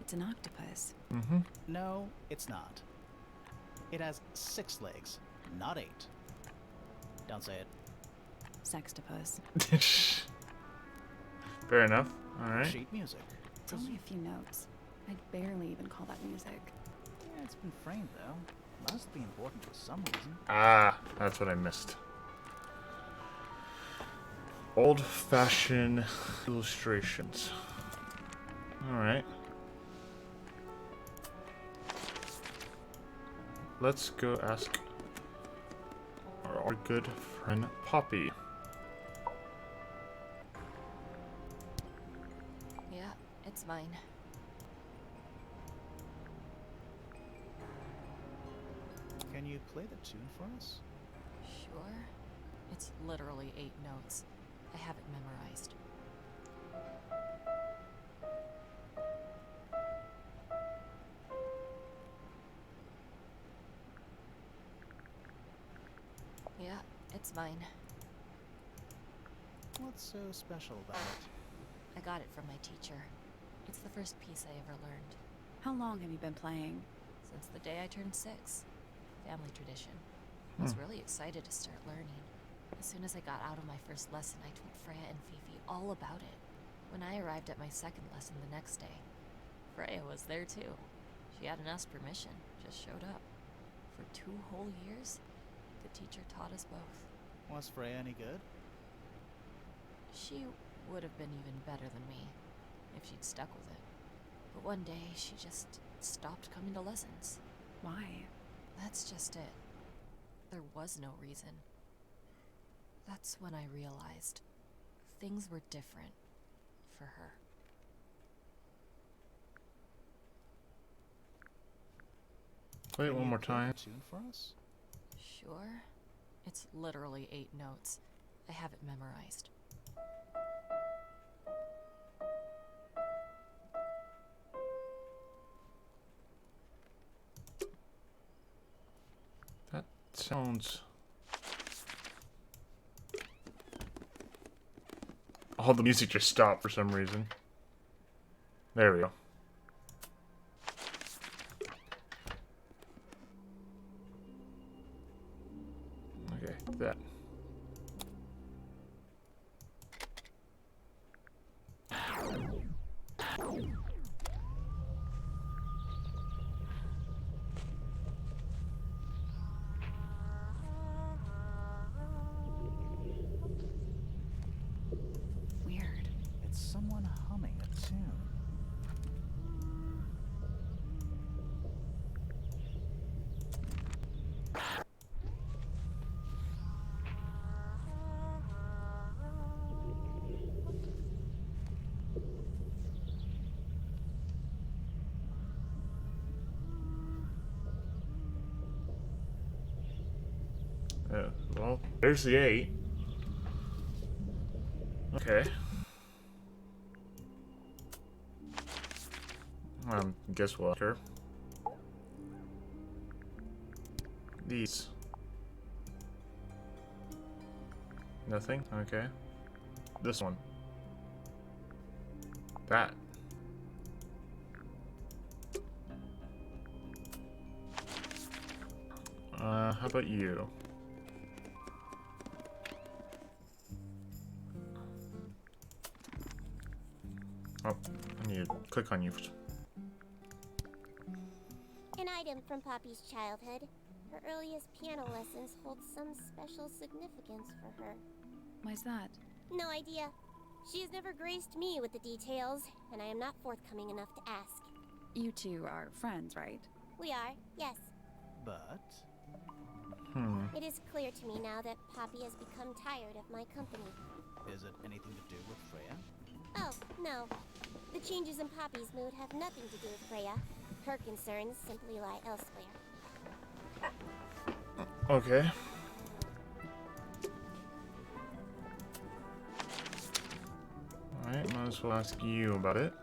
It's an octopus. Mm-hmm. No, it's not. It has 6 legs, not 8. Don't say it. Sextopus. Fair enough. Alright. Sheet music. It's only a few notes. I'd barely even call that music. Yeah, it's been framed, though. Must be important for some reason. Ah, that's what I missed. Old-fashioned illustrations. Alright. Let's go ask our good friend Poppy. Yeah, it's mine. Can you play the tune for us? Sure. It's literally 8 notes. I have it memorized. Yeah, it's mine. What's so special about it? I got it from my teacher. It's the first piece I ever learned. How long have you been playing? Since the day I turned 6. Family tradition. I was really excited to start learning. As soon as I got out of my first lesson, I told Freya and Fifi all about it. When I arrived at my second lesson the next day, Freya was there too. She hadn't asked permission, just showed up. For 2 whole years, the teacher taught us both. Was Freya any good? She would have been even better than me if she'd stuck with it. But one day, she just stopped coming to lessons. Why? That's just it. There was no reason. That's when I realized things were different for her. Wait, Can one you more play time. the tune for us? Sure. It's literally 8 notes. I have it memorized. That sounds... All the music just stopped for some reason. There we go. Okay, that. Weird. It's someone humming a tune. Well, there's the 8. Okay. Guess what? Sure. These. Nothing? Okay. This one. That. How about you? Oh, I need to click on you. An item from Poppy's childhood. Her earliest piano lessons hold some special significance for her. Why's that? No idea. She has never graced me with the details, and I am not forthcoming enough to ask. You two are friends, right? We are, yes. But It is clear to me now that Poppy has become tired of my company. is it anything to do with Freya? Oh, no. The changes in Poppy's mood have nothing to do with Freya. Her concerns simply lie elsewhere. Okay. Alright, might as well ask you about it.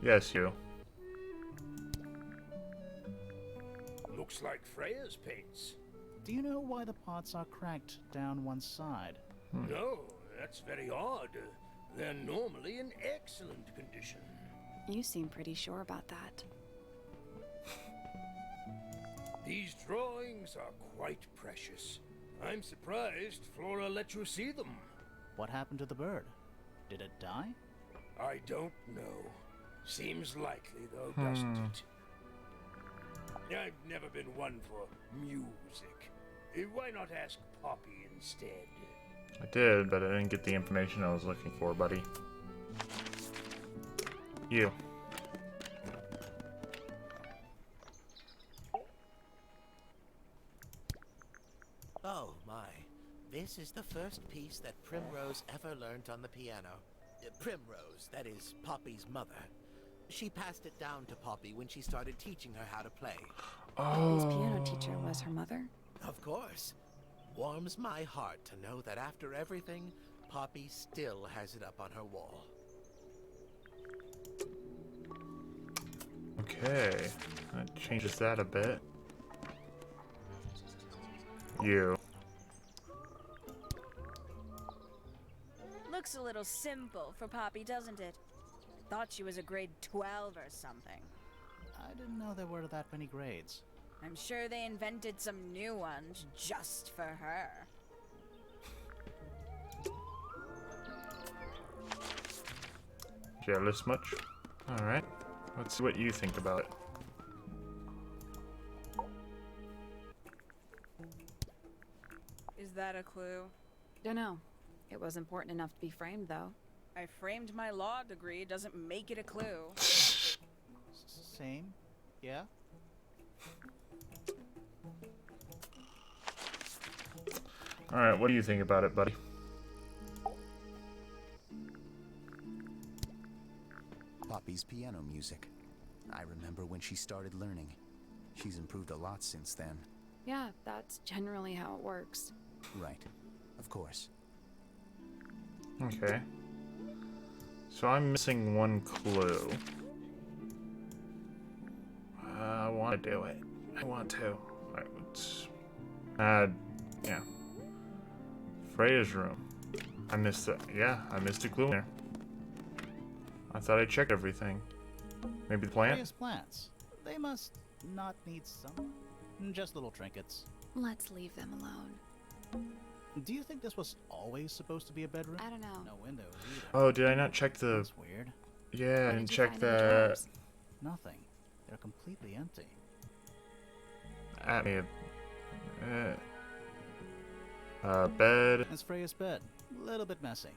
Yes, you. Looks like Freya's paints. Do you know why the pots are cracked down one side? No, that's very odd. They're normally in excellent condition. You seem pretty sure about that. These drawings are quite precious. I'm surprised Flora let you see them. What happened to the bird? Did it die? I don't know. Seems likely, though, doesn't it? I've never been one for music. Why not ask Poppy instead? I did, but I didn't get the information I was looking for, buddy. You. Oh, my. This is the first piece that Primrose ever learnt on the piano. Primrose, that is Poppy's mother. She passed it down to Poppy when she started teaching her how to play. Poppy's piano teacher was her mother? Of course. Warms my heart to know that after everything, Poppy still has it up on her wall. Okay. That changes that a bit. You. Looks a little simple for Poppy, doesn't it? Thought she was a grade 12 or something. I didn't know there were that many grades. I'm sure they invented some new ones just for her. Jealous much? Alright. Let's see what you think about it. Is that a clue? Dunno. It was important enough to be framed, though. I framed my law degree. Doesn't make it a clue. Same? Yeah? Alright, what do you think about it, buddy? Poppy's piano music. I remember when she started learning. She's improved a lot since then. Yeah, that's generally how it works. Right. Of course. Okay. So I'm missing one clue. I want to do it. I want to. Alright, let's add, yeah. Freya's room. I missed it. Yeah, I missed a clue in there. I thought I checked everything. Maybe the plant? Freya's plants. They must not need some. Just little trinkets. Let's leave them alone. Do you think this was always supposed to be a bedroom? I don't know. No windows either. Oh, did I not check the... That's weird. Yeah, I What didn't did you check find in the the... drawers? Nothing. They're completely empty. At me. Bed. It's Freya's bed. A little bit messy.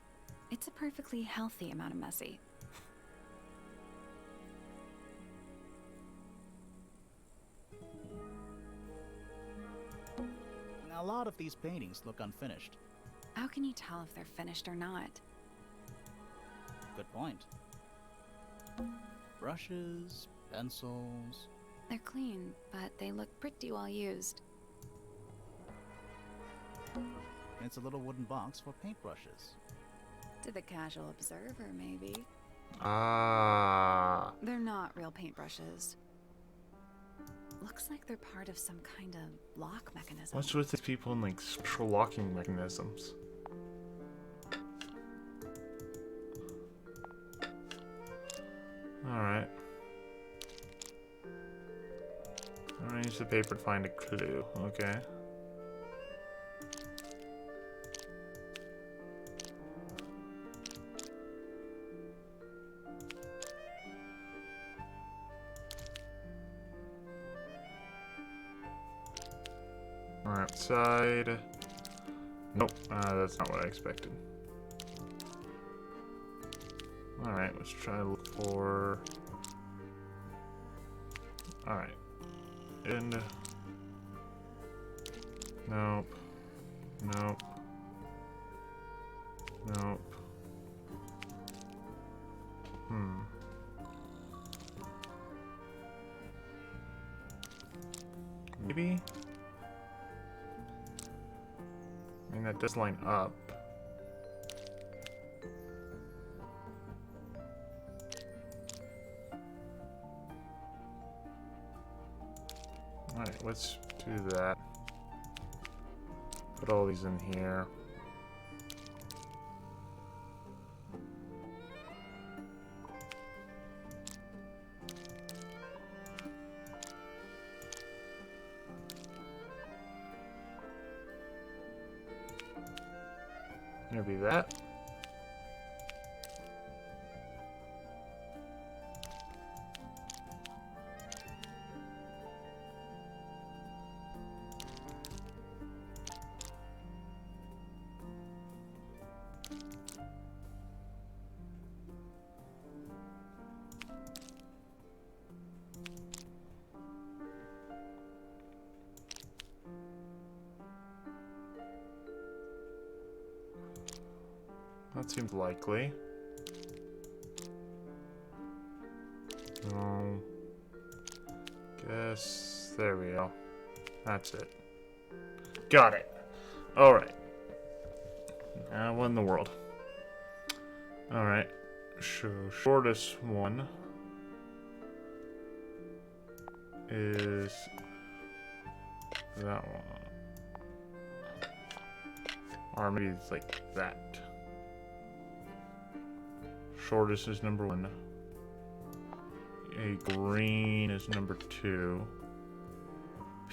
It's a perfectly healthy amount of messy. Now, a lot of these paintings look unfinished. How can you tell if they're finished or not? Good point. Brushes, pencils. They're clean, but they look pretty well used. It's a little wooden box for paintbrushes. To the casual observer, maybe. Ah. They're not real paintbrushes. Looks like they're part of some kind of lock mechanism. What's with these people and like special locking mechanisms? Alright. Arrange the paper to find a clue. Okay. Alright, side. Nope, that's not what I expected. Alright, let's try to look for Alright. And... Nope. Nope. Nope. Maybe? I mean, that does line up. Alright, let's do that. Put all these in here. Maybe that. That seems likely. No. Guess there we go. That's it. Got it. Alright. Now what in the world? Alright. So shortest one is that one. Or maybe it's like that. Shortest is number 1. A green is number 2.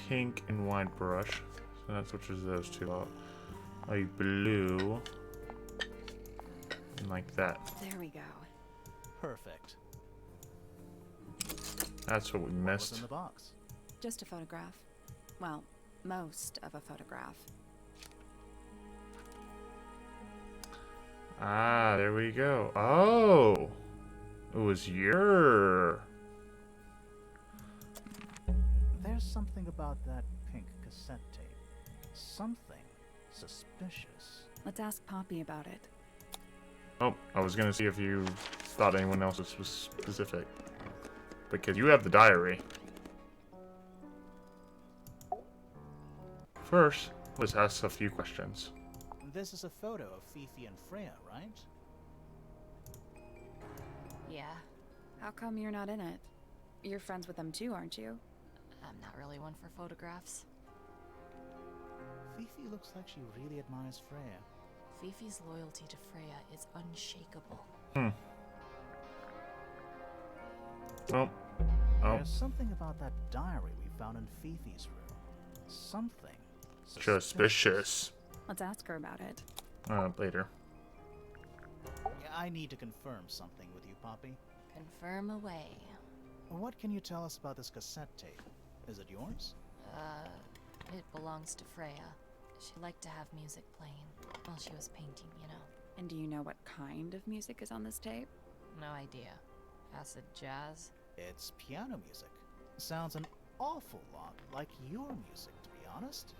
Pink and wide brush. So that switches those two out. A blue. And like that. There we go. Perfect. That's what we What's missed. in the box? Just a photograph. Well, most of a photograph. Ah, there we go. Oh! It was your... There's something about that pink cassette tape. Something suspicious. Let's ask Poppy about it. Oh, I was gonna see if you thought anyone else was specific. Because you have the diary. First, let's ask a few questions. This is a photo of Fifi and Freya, right? Yeah, How come you're not in it? You're friends with them too, aren't you? I'm not really one for photographs. Fifi looks like she really admires Freya. Fifi's loyalty to Freya is unshakable. Oh. Oh. There's something about that diary we found in Fifi's room. Something Suspicious. Let's ask her about it. Later. I need to confirm something with you, Poppy. Confirm away. What can you tell us about this cassette tape? Is it yours? It belongs to Freya. She liked to have music playing while she was painting, you know. And do you know what kind of music is on this tape? No idea. Acid jazz? It's piano music. Sounds an awful lot like your music, to be honest.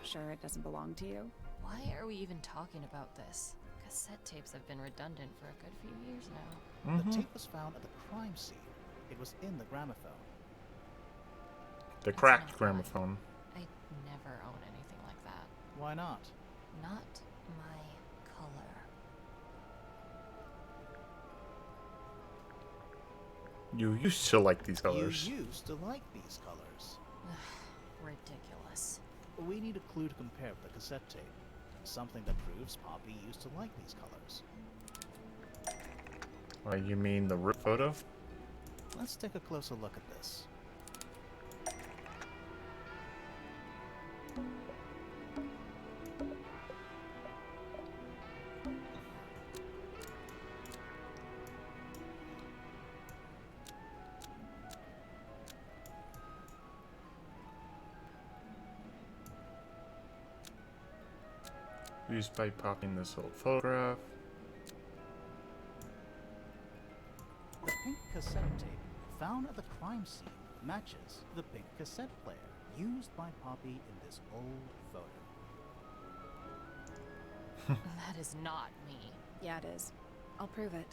Sure it doesn't belong to you? Why are we even talking about this? Cassette tapes have been redundant for a good few years now. The tape was found at the crime scene. It was in the gramophone. The That's cracked not gramophone. I'd never own anything like that. Why not? Not my color. You used to like these colors. You used to like these colors. Ridiculous. We need a clue to compare with the cassette tape. Something that proves Poppy used to like these colors. You mean the RIP photo? Let's take a closer look at this. Used by popping this old photograph. The pink cassette tape found at the crime scene matches the pink cassette player used by Poppy in this old photo. That is not me. Yeah, it is. I'll prove it.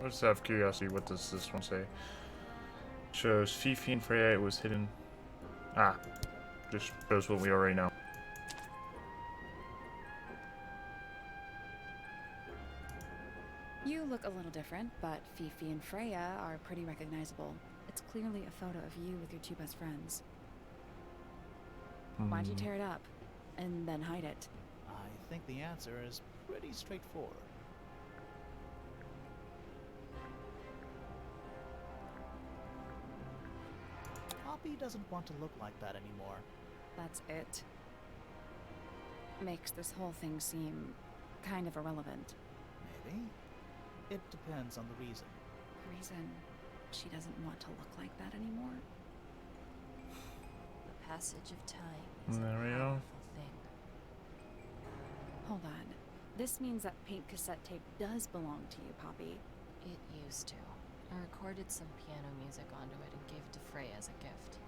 Let's have curiosity. What does this one say? Shows Fifi and Freya. It was hidden. Ah, just shows what we already know. You look a little different, but Fifi and Freya are pretty recognizable. It's clearly a photo of you with your two best friends. Why'd you tear it up? And then hide it? I think the answer is pretty straightforward. Poppy doesn't want to look like that anymore. That's it. Makes this whole thing seem kind of irrelevant. Maybe. It depends on the reason. The reason she doesn't want to look like that anymore? The passage of time is There we a go. powerful thing. Hold on. This means that pink cassette tape does belong to you, Poppy. It used to. I recorded some piano music onto it and gave it to Freya as a gift.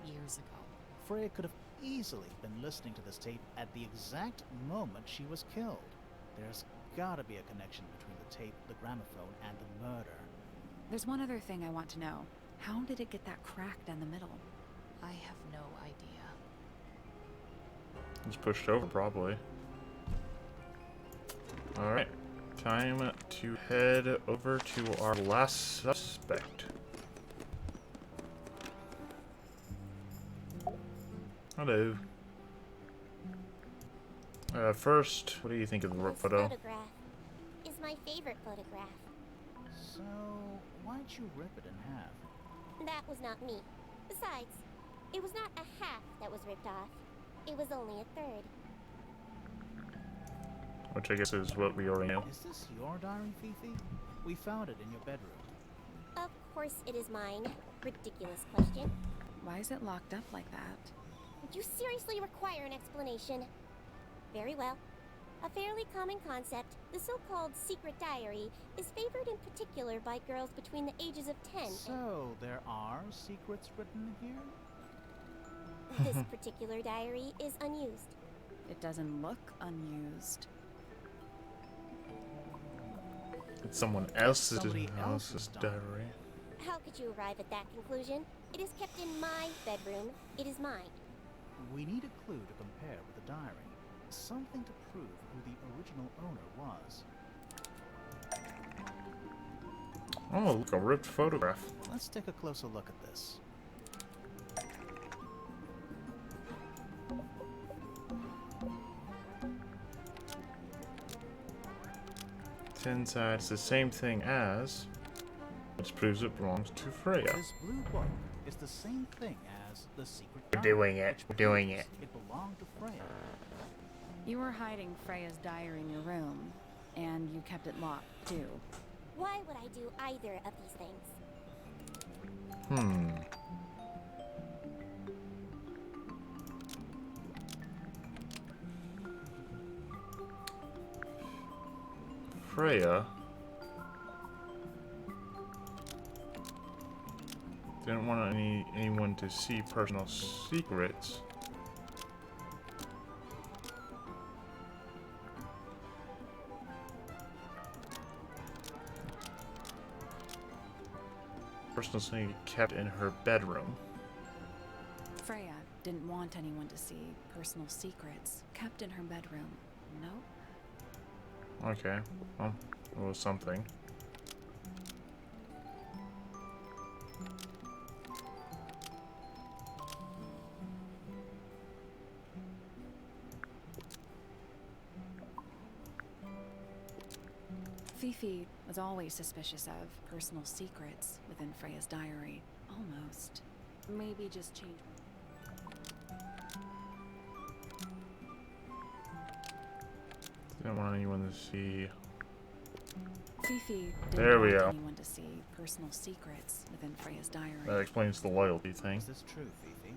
Years ago. Freya could have easily been listening to this tape at the exact moment she was killed. There's gotta be a connection between the tape, the gramophone, and the murder. There's one other thing I want to know. How did it get that crack down the middle? I have no idea. It's pushed over, probably. Alright. Time to head over to our last suspect. Hello. First, what do you think of the This photo? photograph is my favorite photograph. So, why'd you rip it in half? That was not me. Besides, it was not a half that was ripped off. It was only a third. Which I guess is what we already know. Is this your diary, Fifi? We found it in your bedroom. Of course it is mine. Ridiculous question. Why is it locked up like that? Do you seriously require an explanation? Very well. A fairly common concept, the so-called secret diary, is favored in particular by girls between the ages of 10 So, there are secrets written here? and this particular diary is unused. It doesn't look unused. It's someone else's Somebody else's diary. How could you arrive at that conclusion? It is kept in my bedroom. It is mine. We need a clue to compare with the diary. Something to prove who the original owner was. Oh, look, a ripped photograph. Let's take a closer look at this. Turns out it's the same thing as, which proves it belongs to Freya. This blue book is the same thing as the secret We're diary, doing it. which We're doing proves it. It belonged to Freya. You were hiding Freya's diary in your room, and you kept it locked, too. Why would I do either of these things? Freya didn't want anyone to see personal secrets. Personal secret kept in her bedroom. Freya didn't want anyone to see personal secrets kept in her bedroom. No? Okay, well, it was something. Fifi was always suspicious of personal secrets within Freya's diary. Almost. Maybe just change. Didn't want anyone to see. Fifi There didn't we want go. anyone to see personal secrets within Freya's diary. That explains the loyalty thing. Is this true, Fifi?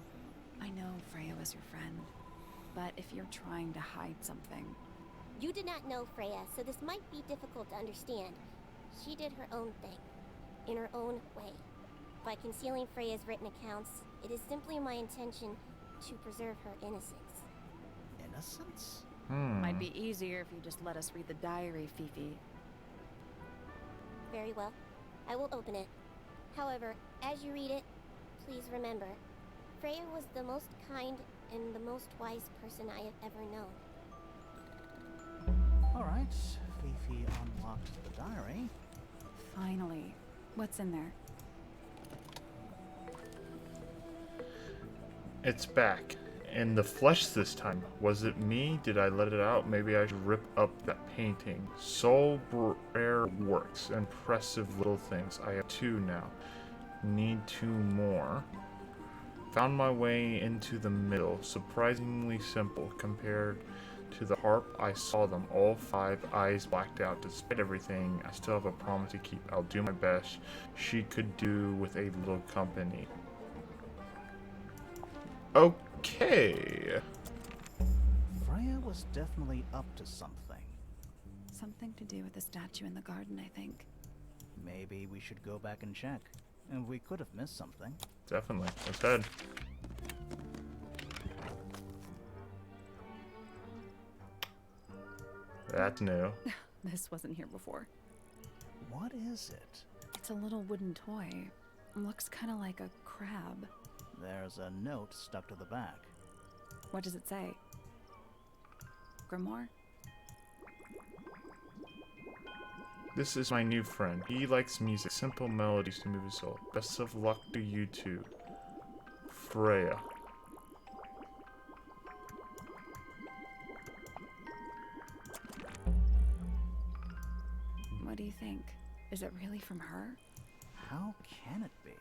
I know Freya was your friend, but if you're trying to hide something... You did not know Freya, so this might be difficult to understand. She did her own thing, in her own way. By concealing Freya's written accounts, it is simply my intention to preserve her innocence. Innocence? Might be easier if you just let us read the diary, Fifi. Very well. I will open it. However, as you read it, please remember, Freya was the most kind and the most wise person I have ever known. Alright, Fifi unlocked the diary. Finally. What's in there? It's back. In the flesh this time. Was it me? Did I let it out? Maybe I should rip up that painting. Soul rare works. Impressive little things. I have 2 now. Need 2 more. Found my way into the middle. Surprisingly simple compared to the harp. I saw them. All 5 eyes blacked out. Despite everything, I still have a promise to keep. I'll do my best. She could do with a little company. Okay. Freya was definitely up to something. Something to do with the statue in the garden, I think. Maybe we should go back and check. And we could have missed something. Definitely. Let's head. That's new. This wasn't here before. What is it? It's a little wooden toy. Looks kind of like a crab. There's a note stuck to the back. What does it say? Grimoire? This is my new friend. He likes music, simple melodies to move his soul. Best of luck to you two. Freya. What do you think? Is it really from her? How can it be?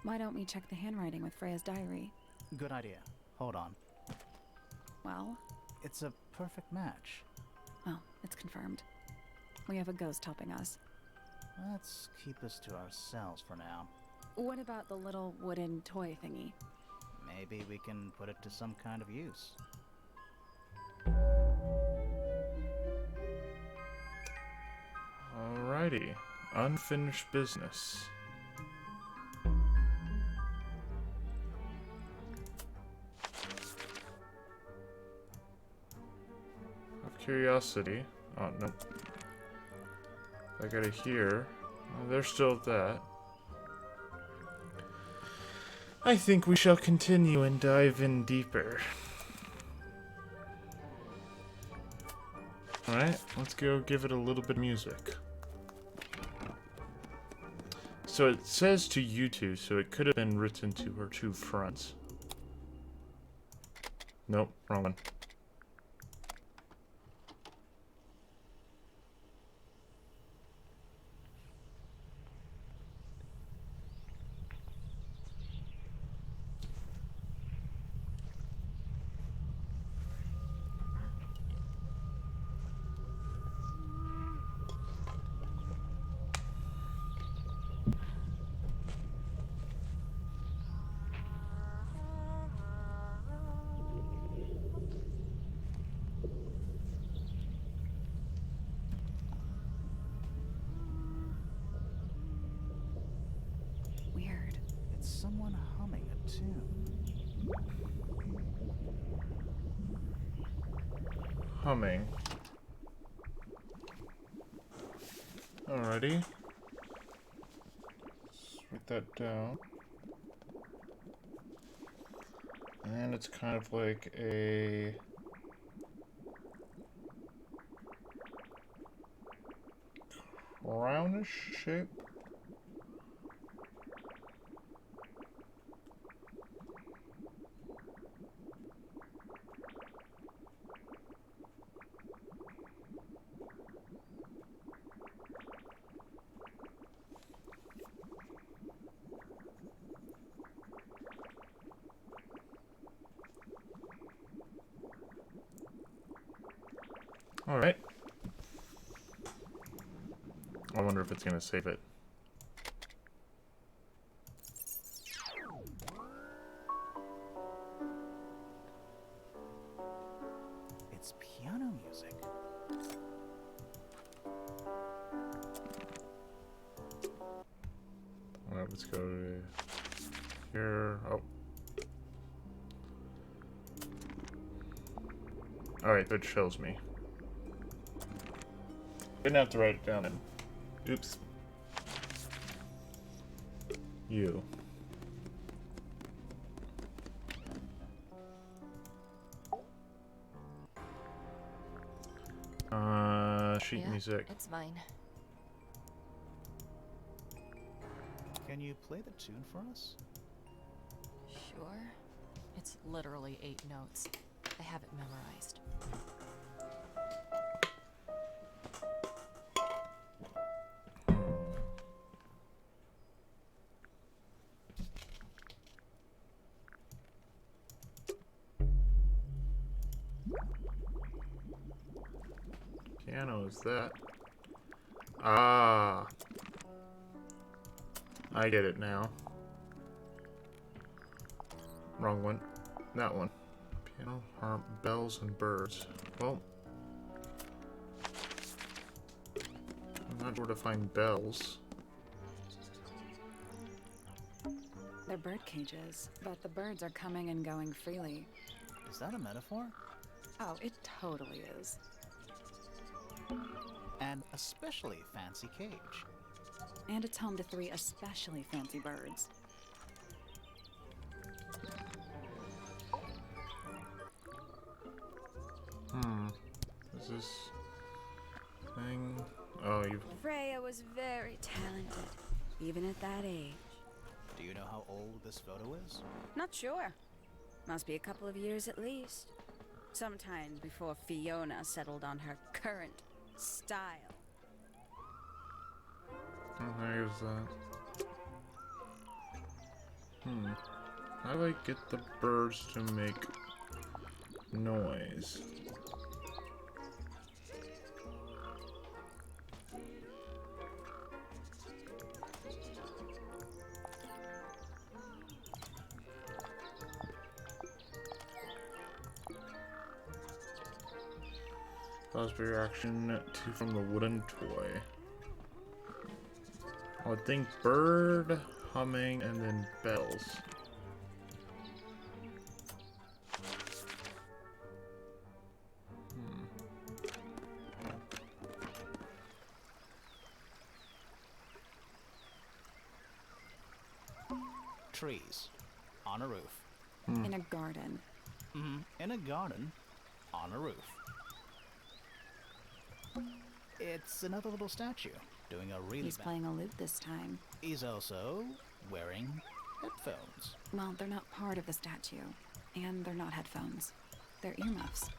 Why don't we check the handwriting with Freya's diary? Good idea. Hold on. Well? It's a perfect match. Oh, it's confirmed. We have a ghost helping us. Let's keep this to ourselves for now. What about the little wooden toy thingy? Maybe we can put it to some kind of use. Alrighty. Unfinished business. Of curiosity. Oh, no. I gotta hear. Oh, there's still that. I think we shall continue and dive in deeper. Alright, let's go give it a little bit of music. So it says to you two, so it could have been written to her 2 friends. Nope, wrong one. Weird. It's someone humming a tune. Humming. Alrighty. Let's write that down. And it's kind of like a... brownish shape. Alright. I wonder if it's gonna save it. It's piano music. Alright, let's go to here. Oh. Alright, that shows me. Didn't have to write it down then. Oops. You. Sheet Yeah, music. it's mine. Can you play the tune for us? Sure. It's literally 8 notes. I have it memorized. Piano is that? Ah. I get it now. Wrong one. That one. Piano, harp, bells, and birds. Well, I'm not sure where to find bells. They're bird cages, but the birds are coming and going freely. Is that a metaphor? Oh, it totally is. An especially fancy cage. And it's home to 3 especially fancy birds. Is this thing? Oh, you. Freya was very talented, even at that age. Do you know how old this photo is? Not sure. Must be a couple of years at least. Sometime before Fiona settled on her current style. Oh, there's that. How do I get the birds to make noise? Pause for your action from the wooden toy. I would think bird, humming, and then bells. Trees. On a roof. In a garden. In a garden. On a roof. It's another little statue, doing a really He's playing a lute this time. He's also wearing headphones. Well, they're not part of the statue. And they're not headphones. They're earmuffs.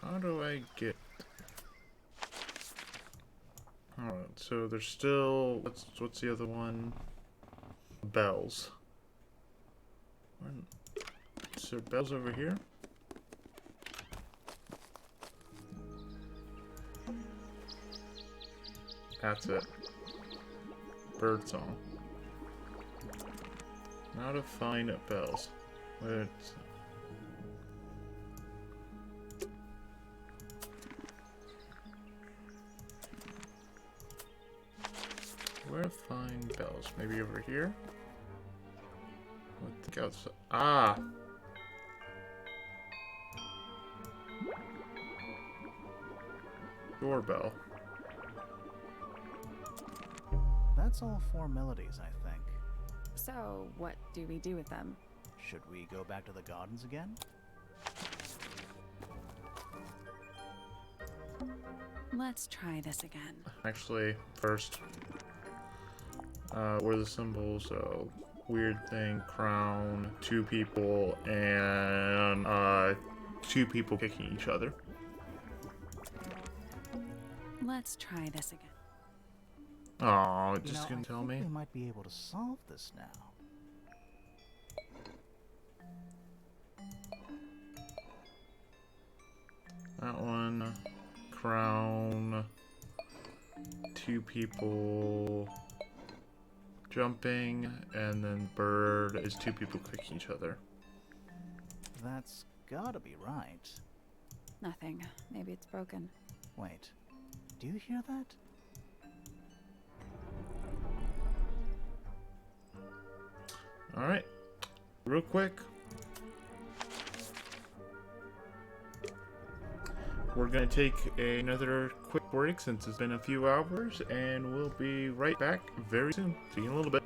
How do I get... Alright, so there's still... What's the other one? Bells. Is there bells over here? That's it. Bird song. Now to find bells. Let's... Where to find bells? Maybe over here? What the outside? Ah! Doorbell. That's all 4 melodies, I think. So, what do we do with them? Should we go back to the gardens again? Let's try this again. Actually, first, were the symbols, so weird thing, crown, 2 people, and 2 people kicking each other. Let's try this again. Oh, just gonna tell me? We might be able to solve this now. That one, crown, 2 people, jumping, and then bird is two people clicking each other. That's gotta be right. Nothing. Maybe it's broken. Wait, do you hear that? Alright, real quick. We're going to take another quick break since it's been a few hours, and we'll be right back very soon. See you in a little bit.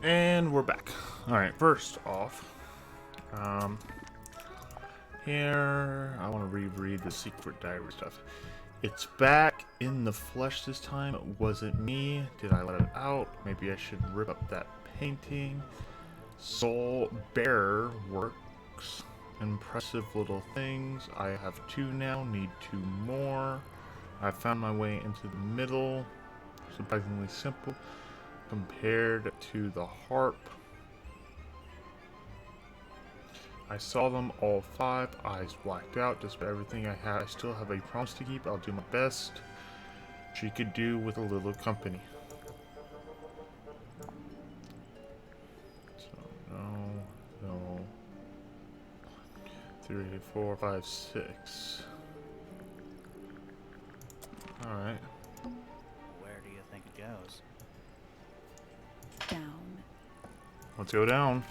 And we're back. Alright, first off, here, I want to reread the secret diary stuff. It's back in the flesh this time. Was it me? Did I let it out? Maybe I should rip up that painting. Soul Bearer works. Impressive little things. I have 2 now, need 2 more. I found my way into the middle. Surprisingly simple compared to the harp. I saw them all 5, eyes blacked out. Despite everything I had, I still have a promise to keep. I'll do my best. She could do with a little company. So, no. 3, 4, 5, 6. Alright. Where do you think it goes? Down. Let's go down.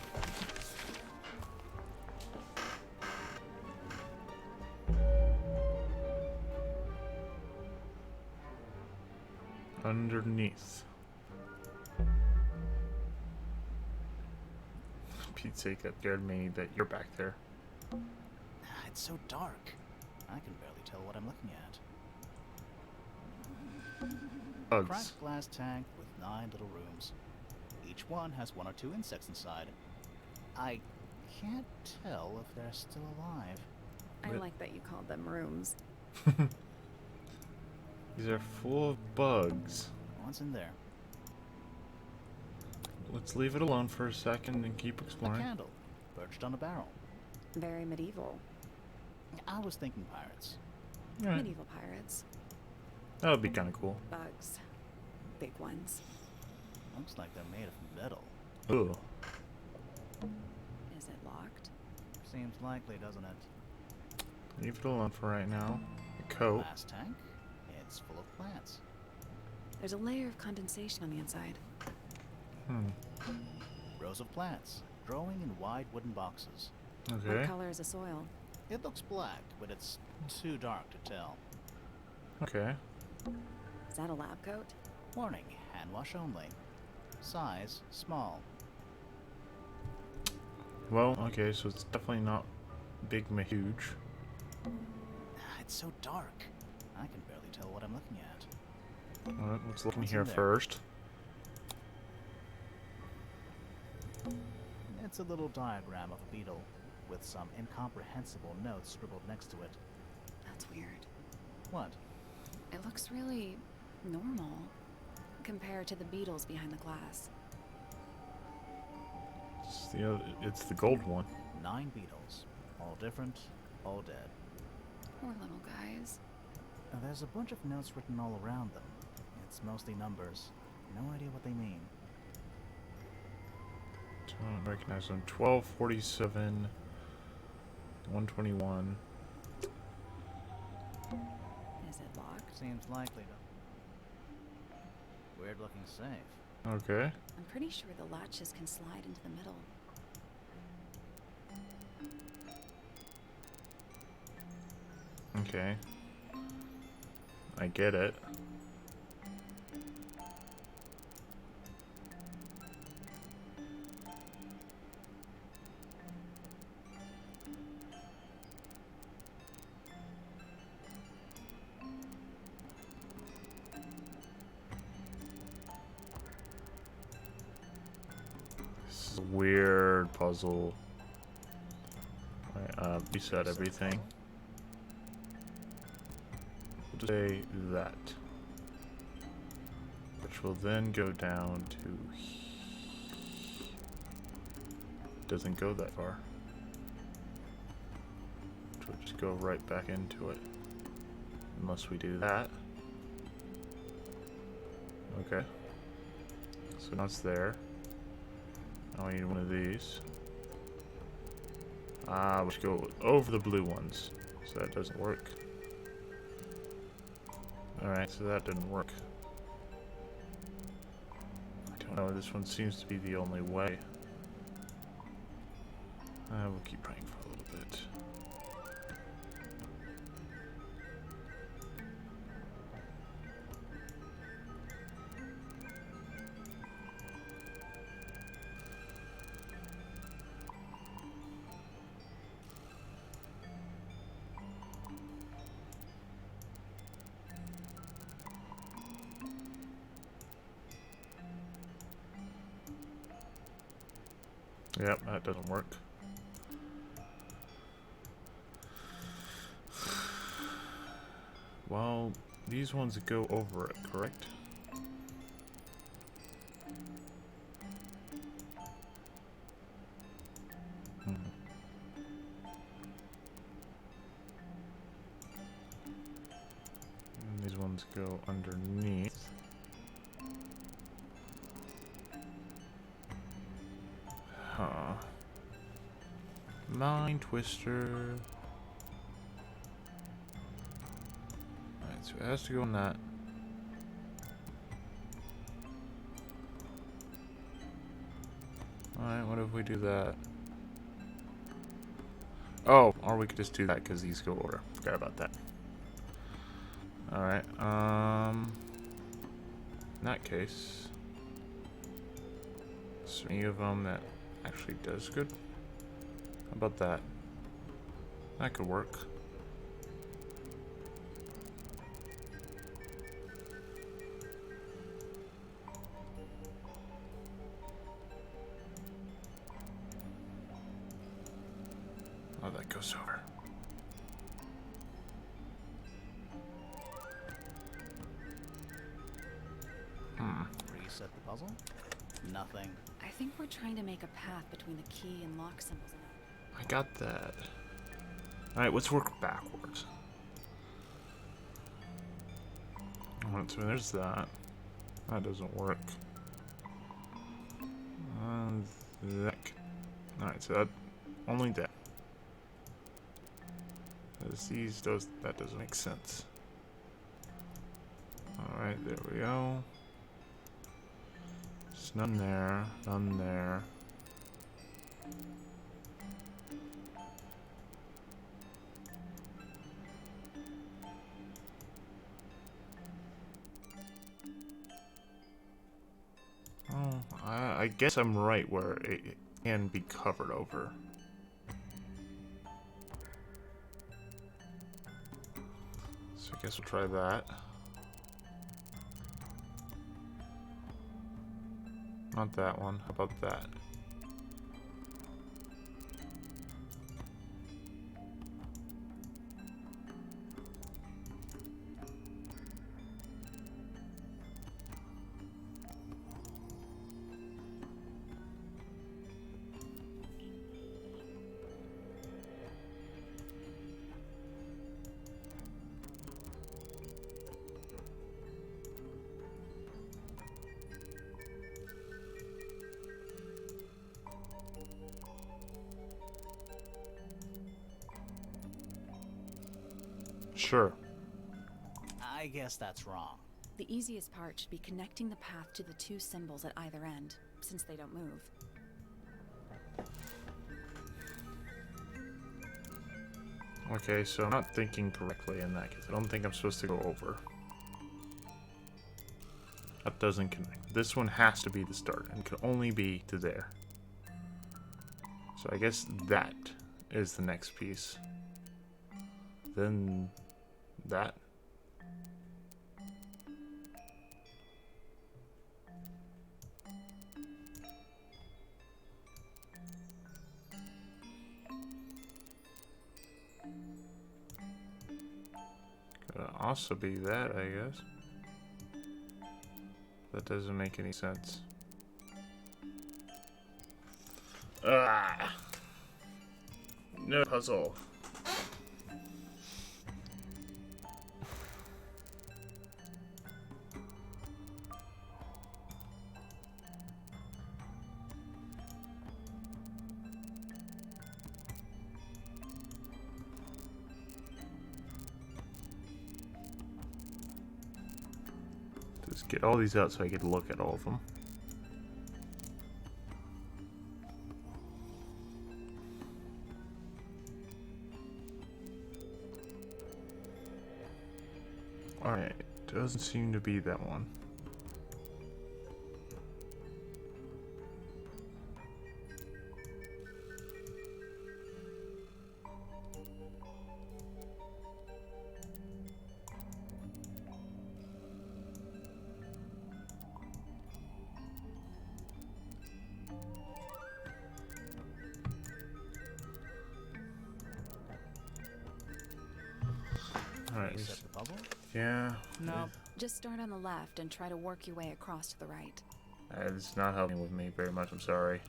Underneath. Pete's sake, that scared me that you're back there. It's so dark. I can barely tell what I'm looking at. Bugs. Cracked glass tank with 9 little rooms. Each one has 1 or 2 insects inside. I can't tell if they're still alive. I like that you called them rooms. These are full of bugs. What's in there? Let's leave it alone for a second and keep A exploring. candle, perched on a barrel. Very medieval. I was thinking pirates. Alright. Medieval pirates. That would be kind of cool. Bugs. Big ones. Looks like they're made of metal. Ooh. Is it locked? Seems likely, doesn't it? Leave it alone for right now. A coat. Glass tank. It's full of plants. There's a layer of condensation on the inside. Rows of plants, growing in wide wooden boxes. Okay. What color is the soil? It looks black, but it's too dark to tell. Okay. Is that a lab coat? Warning, hand wash only. Size, small. Well, okay, so it's definitely not big ma huge. It's so dark. I can barely tell what I'm looking at. Alright, let's look in What's here in there? first. It's a little diagram of a beetle, with some incomprehensible notes scribbled next to it. That's weird. What? It looks really normal compared to the beetles behind the glass. It's the gold one. 9 beetles. All different, all dead. Poor little guys. There's a bunch of notes written all around them. It's mostly numbers. No idea what they mean. Don't recognize them. 1247. 121. Is it locked? Seems likely to. Weird looking safe. Okay. I'm pretty sure the latches can slide into the middle. Okay. I get it. This is a weird puzzle. Right, reset everything. We'll just say that. Which will then go down to... Doesn't go that far. Which will just go right back into it. Unless we do that. Okay. So now it's there. Now we need one of these. We should go over the blue ones. So that doesn't work. Alright, so that didn't work. I don't know, this one seems to be the only way. We'll keep praying for a little bit. Yep, that doesn't work. Well, these ones go over it, correct? And these ones go underneath. Huh. Mind twister. Alright, so it has to go on that. Alright, what if we do that? Oh, or we could just do that because these go over. Forgot about that. Alright, in that case, is there any of them that actually does good? How about that? That could work. Oh, that goes over. Reset the puzzle? Nothing. I think we're trying to make a path between the key and lock symbols. I got that. Alright, let's work backwards. Alright, so there's that. That doesn't work. that. Alright, so that only that. That doesn't make sense. Alright, there we go. There's none there, none there. Oh, I guess I'm right where it can be covered over. So I guess we'll try that. Not that one. How about that? Sure. I guess that's wrong. The easiest part should be connecting the path to the two symbols at either end, since they don't move. Okay, so I'm not thinking correctly in that case. I don't think I'm supposed to go over. That doesn't connect. This one has to be the start and can only be to there. So I guess that is the next piece. Then that. Could also be that, I guess. That doesn't make any sense. Ah! No puzzle. Just get all these out so I could look at all of them. Alright, doesn't seem to be that one. Alright. Reset the bubble? Yeah. Nope. Just start on the left and try to work your way across to the right. It's not helping with me very much, I'm sorry.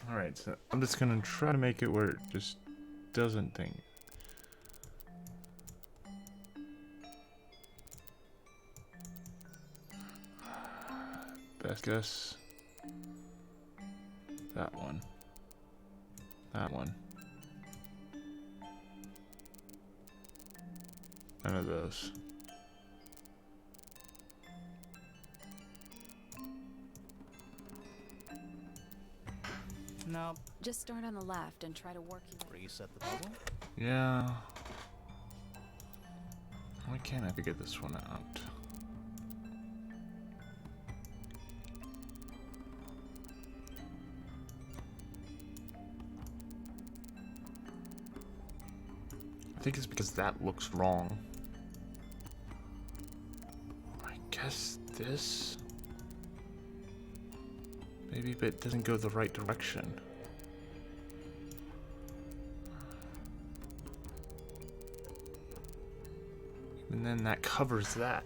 Alright, so I'm just gonna try to make it where it just doesn't think. Best guess. That one. That one. None of those. Nope. Just start on the left and try to work your way. Reset the bubble? Yeah. Why can't I figure this one out? I think it's because that looks wrong. I guess this? Maybe, but it doesn't go the right direction. And then that covers that.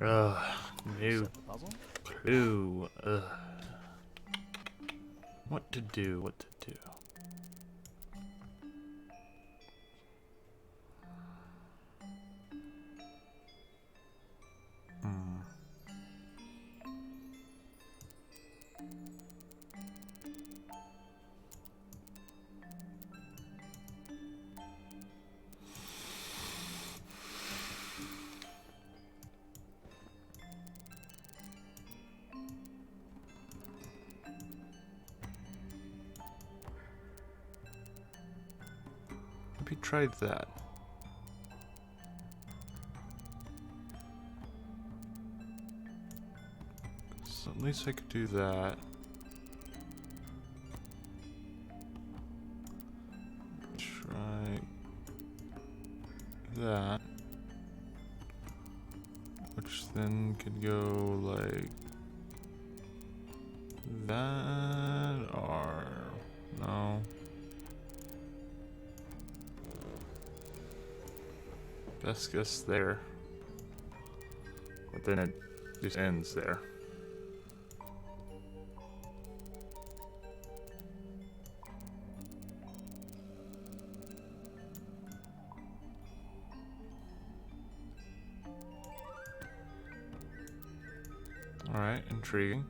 Ugh, no Set the puzzle? clue. Ugh. What to do, what to do. Maybe try that. So at least I could do that. Try that. Which then could go like that, or no. Best guess there. But then it just ends there. Alright, intriguing.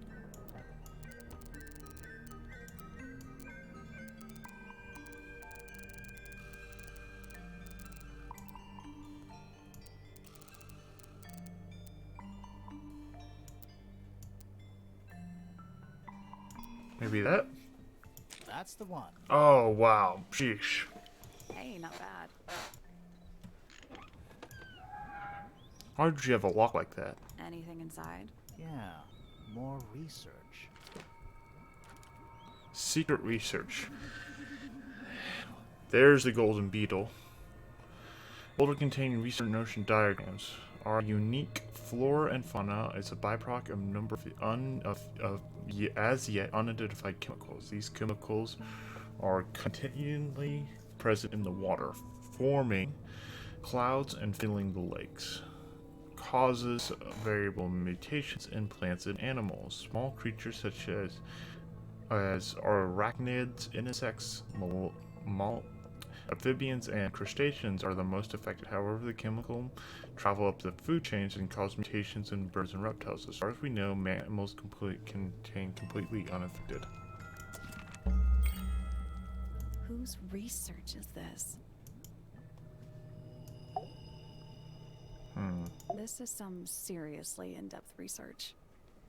Maybe that? That's the one. Oh, wow. Sheesh. Hey, not bad. Why did you have a lock like that? Anything inside? Yeah, more research. Secret research. There's the golden beetle. Folder containing research notion diagrams. Our unique flora and fauna is a byproduct of a number of as yet unidentified chemicals. These chemicals are continually present in the water, forming clouds and filling the lakes. Causes variable mutations in plants and animals. Small creatures such as arachnids, insects, amphibians, and crustaceans are the most affected. However, the chemical travel up the food chains and cause mutations in birds and reptiles. As far as we know, mammals contain completely unaffected. Whose research is this? This is some seriously in-depth research.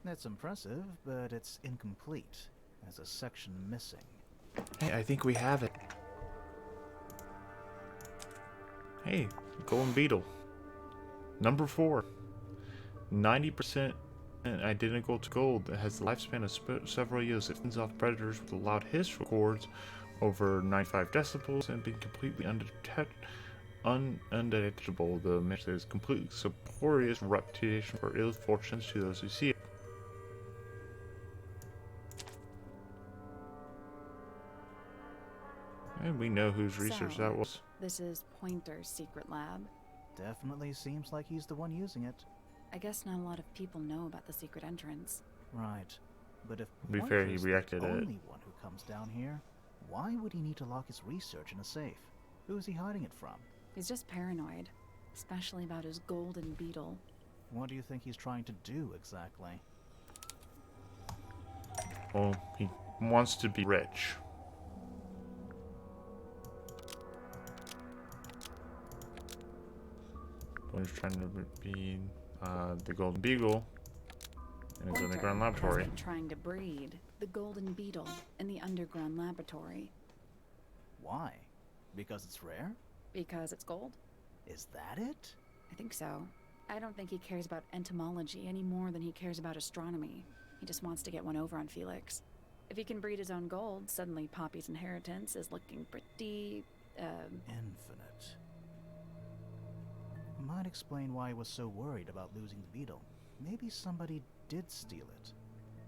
It's impressive, but it's incomplete. There's a section missing. Hey, I think we have it. Hey, golden beetle. Number 4. 90% identical to gold that has the lifespan of several years. It fends off predators with a loud hiss, records over 95 decibels, and being completely undetectable. The message is completely superior reputation for ill fortunes to those who see it. And we know whose research that was. This is Pointer's secret lab. Definitely seems like he's the one using it. I guess not a lot of people know about the secret entrance. Right. But if To be fair, he Pointer's reacted the it. only one who comes down here, why would he need to lock his research in a safe? Who is he hiding it from? He's just paranoid, especially about his golden beetle. What do you think he's trying to do exactly? Well, he wants to be rich. He's trying to be the golden beagle in his underground laboratory. Has been trying to breed the golden beetle in the underground laboratory. Why? Because it's rare? Because it's gold? Is that it? I think so. I don't think he cares about entomology any more than he cares about astronomy. He just wants to get one over on Felix. If he can breed his own gold, suddenly Poppy's inheritance is looking pretty, Infinite. Might explain why he was so worried about losing the beetle. Maybe somebody did steal it.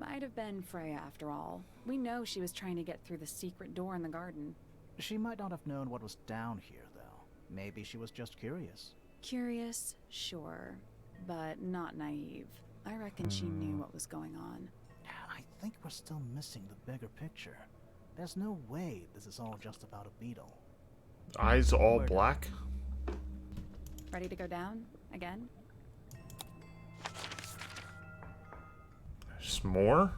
Might have been Freya after all. We know she was trying to get through the secret door in the garden. She might not have known what was down here, though. Maybe she was just curious. Curious, sure. but not naive. I reckon she knew what was going on. I think we're still missing the bigger picture. There's no way this is all just about a beetle. Eyes all We're black? Ready to go down? Again? There's more?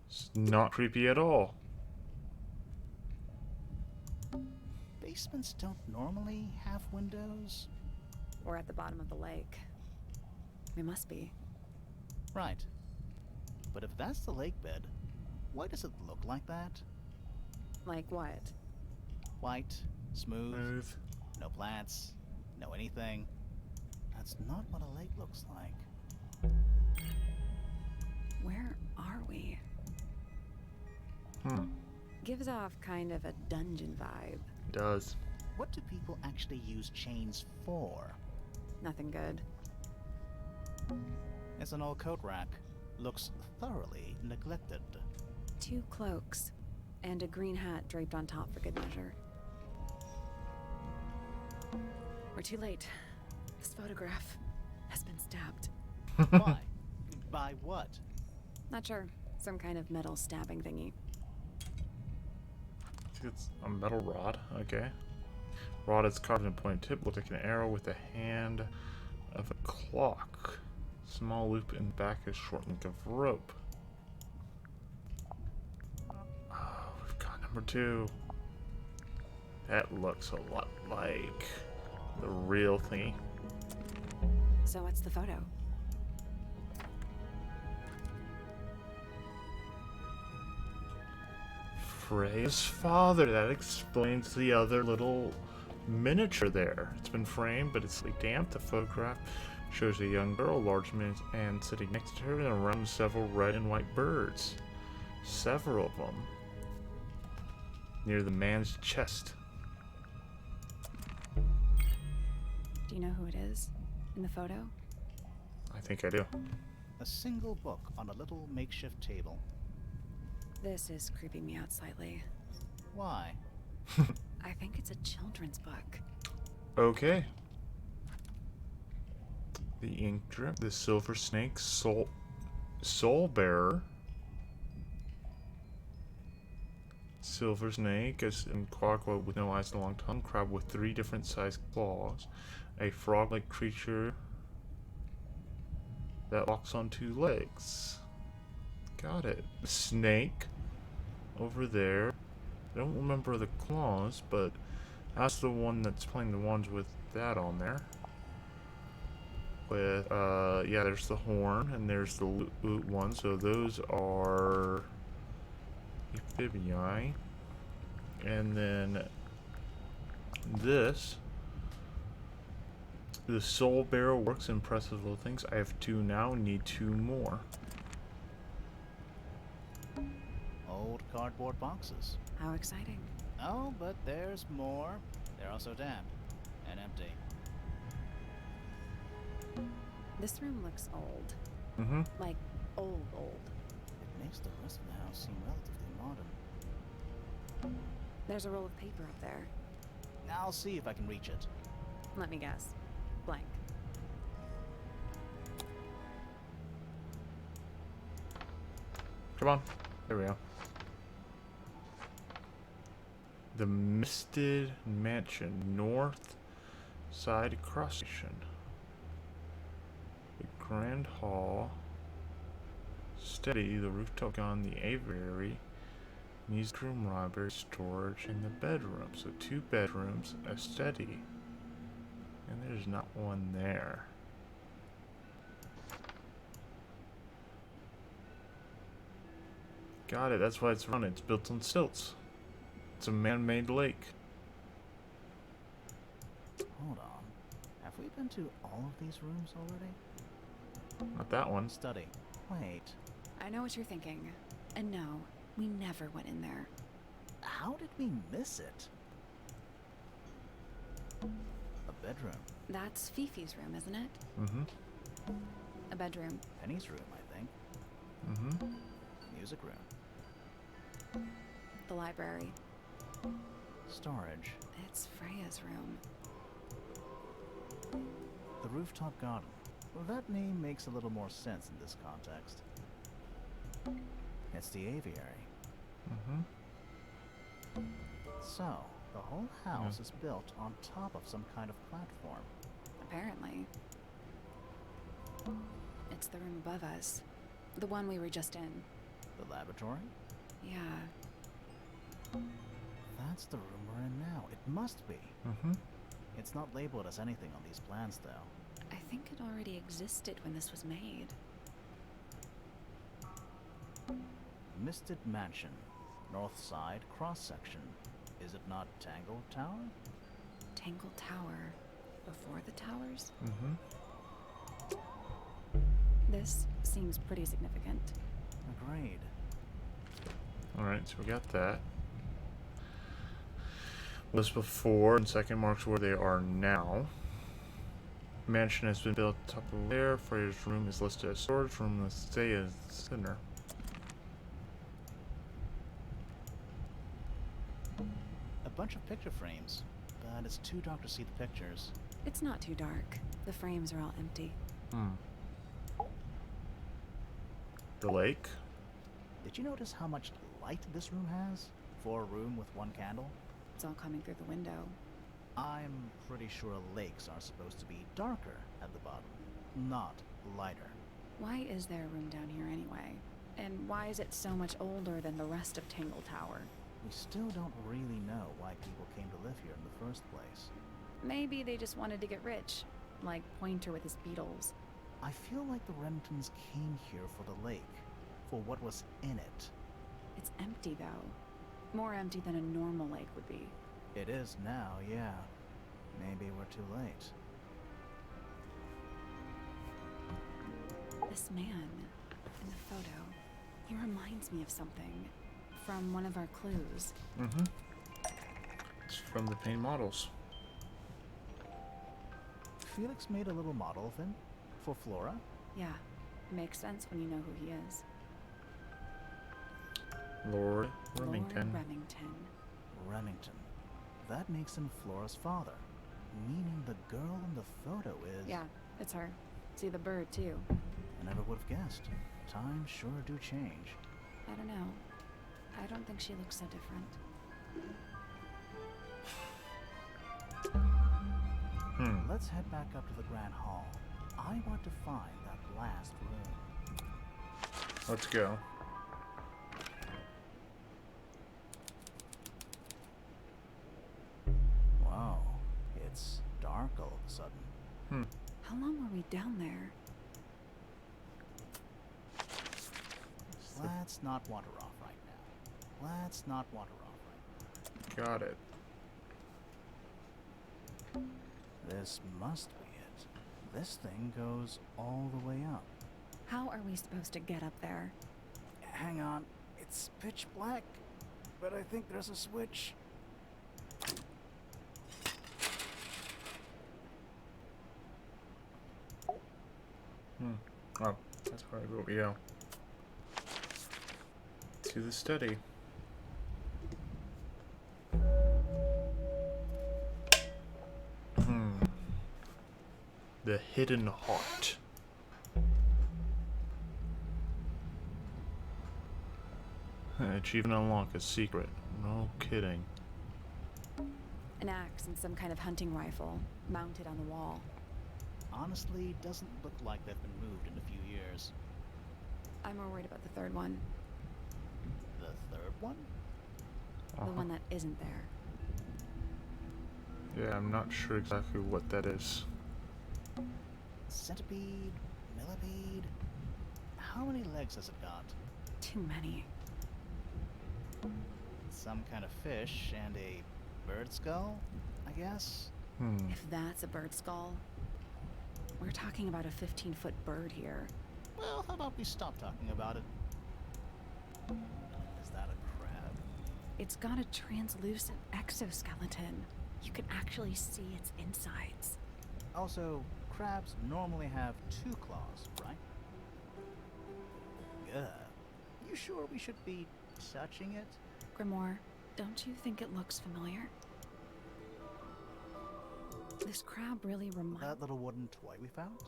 It's not creepy at all. Basements don't normally have windows. We're at the bottom of the lake. We must be. Right. But if that's the lake bed, why does it look like that? Like what? White, smooth, Smooth. no plants, no anything. That's not what a lake looks like. Where are we? Hmm. Gives off kind of a dungeon vibe. Does. What do people actually use chains for? Nothing good. It's an old coat rack. Looks thoroughly neglected. 2 cloaks. And a green hat draped on top for good measure. We're too late. This photograph has been stabbed. Why? By what? Not sure. Some kind of metal stabbing thingy. I think it's a metal rod. Okay. Rod is carved in pointed tip, looks like an arrow with the hand of a clock. Small loop in back, a short link of rope. Oh, we've got number 2. That looks a lot like the real thingy. So what's the photo? Freya's father. That explains the other little miniature there. It's been framed, but it's slightly damp. The photograph shows a young girl, large man, and sitting next to her, and around several red and white birds. Several of them. Near the man's chest. Do you know who it is? In the photo? I think I do. A single book on a little makeshift table. This is creeping me out slightly. Why? I think it's a children's book. Okay. The ink drip, the silver snake, soul bearer. Silver snake is in clockwork with no eyes and a long tongue, crab with 3 different sized claws, a frog-like creature that walks on 2 legs. Got it. Snake over there. I don't remember the claws, but that's the one that's playing the ones with that on there. With, yeah, there's the horn, and there's the loot one, so those are amphibii. And then this, the soul barrel works, impressive little things. I have 2 now, need 2 more. Old cardboard boxes. How exciting. Oh, but there's more. They're also damp and empty. This room looks old. Mm-hmm. Like, old. It makes the rest of the house seem relatively modern. There's a roll of paper up there. I'll see if I can reach it. Let me guess. Blank. Come on. There we go. The Misted Mansion, North Side Cross Station. The Grand Hall. Steady, the rooftop gun, the aviary, music room, library, storage, and the bedroom. So 2 bedrooms, a study. And there's not one there. Got it, that's why it's running. It's built on stilts. It's a man-made lake. Hold on. Have we been to all of these rooms already? Not that one. Study. Wait. I know what you're thinking. And no, we never went in there. How did we miss it? A bedroom. That's Fifi's room, isn't it? Mm-hmm. A bedroom. Penny's room, I think. Mm-hmm. Music room. The library. Storage. It's Freya's room. The rooftop garden. Well, that name makes a little more sense in this context. It's the aviary. So, the whole house is built on top of some kind of platform. Apparently. It's the room above us. The one we were just in. The laboratory? Yeah. That's the room we're in now. It must be. It's not labeled as anything on these plans, though. I think it already existed when this was made. Misted Mansion. North side, cross-section. Is it not Tangle Tower? Tangle Tower. Before the towers? This seems pretty significant. Agreed. Alright, so we got that. Was before, and second marks where they are now. Mansion has been built top of there. Freya's room is listed as storage room. The stay is center. A bunch of picture frames, but it's too dark to see the pictures. It's not too dark. The frames are all empty. The lake? Did you notice how much light this room has? For a room with one candle? It's all coming through the window. I'm pretty sure lakes are supposed to be darker at the bottom, not lighter. Why is there a room down here anyway? And why is it so much older than the rest of Tangle Tower? We still don't really know why people came to live here in the first place. Maybe they just wanted to get rich, like Pointer with his beetles. I feel like the Remingtons came here for the lake, for what was in it. It's empty though. More empty than a normal lake would be. It is now, yeah. Maybe we're too late. This man in the photo, he reminds me of something from one of our clues. It's from the paint models. Felix made a little model of him for Flora. Yeah, makes sense when you know who he is. Lord Remington. Lord Remington. Remington. That makes him Flora's father, meaning the girl in the photo is... Yeah, it's her. See the bird too. I never would have guessed. Times sure do change. I don't know. I don't think she looks so different. Let's head back up to the Grand Hall. I want to find that last room. Let's go. Wow, it's dark all of a sudden. How long were we down there? Let's not wander off right now. Let's not wander off right Got it. now. This must be it. This thing goes all the way up. How are we supposed to get up there? Hang on, it's pitch black, but I think there's a switch. Oh, that's probably where we go. To the study. The hidden heart. Achievement unlock a secret. No kidding. An axe and some kind of hunting rifle, mounted on the wall. Honestly, doesn't look like they've been moved in a few years. I'm more worried about the third one. The third one? The one that isn't there. Yeah, I'm not sure exactly what that is. Centipede? Millipede? How many legs has it got? Too many. Some kind of fish and a bird skull, I guess? If that's a bird skull, we're talking about a 15-foot bird here. Well, how about we stop talking about it? Is that a crab? It's got a translucent exoskeleton. You can actually see its insides. Also, crabs normally have 2 claws, right? You sure we should be touching it? Grimoire, don't you think it looks familiar? This crab really reminds... That little wooden toy we found?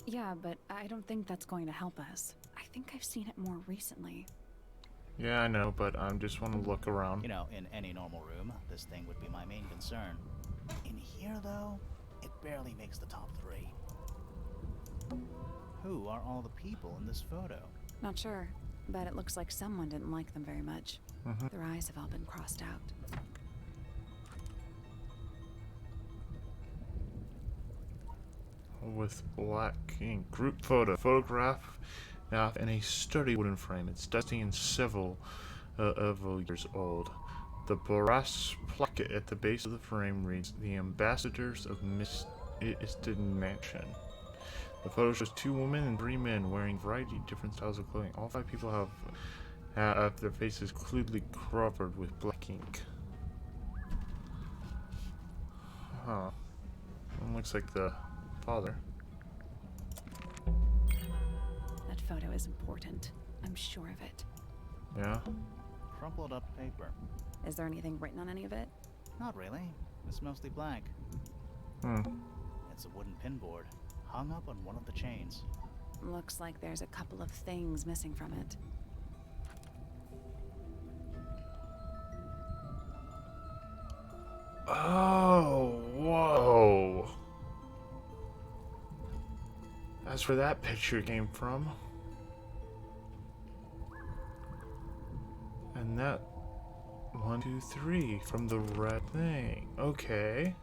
Yeah, but I don't think that's going to help us. I think I've seen it more recently. Yeah, I know, but I just want to look around. You know, in any normal room, this thing would be my main concern. In here, though, it barely makes the top 3. Who are all the people in this photo? Not sure, but it looks like someone didn't like them very much. Their eyes have all been crossed out. With black ink. Group photo. Photograph now in a sturdy wooden frame. It's dusty and several years old. The brass plaque at the base of the frame reads, "The Ambassadors of Misted Mansion." The photo shows 2 women and 3 men wearing a variety of different styles of clothing. All 5 people have their faces clearly covered with black ink. Huh. One looks like the father. That photo is important. I'm sure of it. Yeah? Crumpled up paper. Is there anything written on any of it? Not really. It's mostly blank. It's a wooden pinboard, hung up on one of the chains. Looks like there's a couple of things missing from it. Oh, whoa. That's where that picture came from. And that 1, 2, 3 from the red thing. Okay.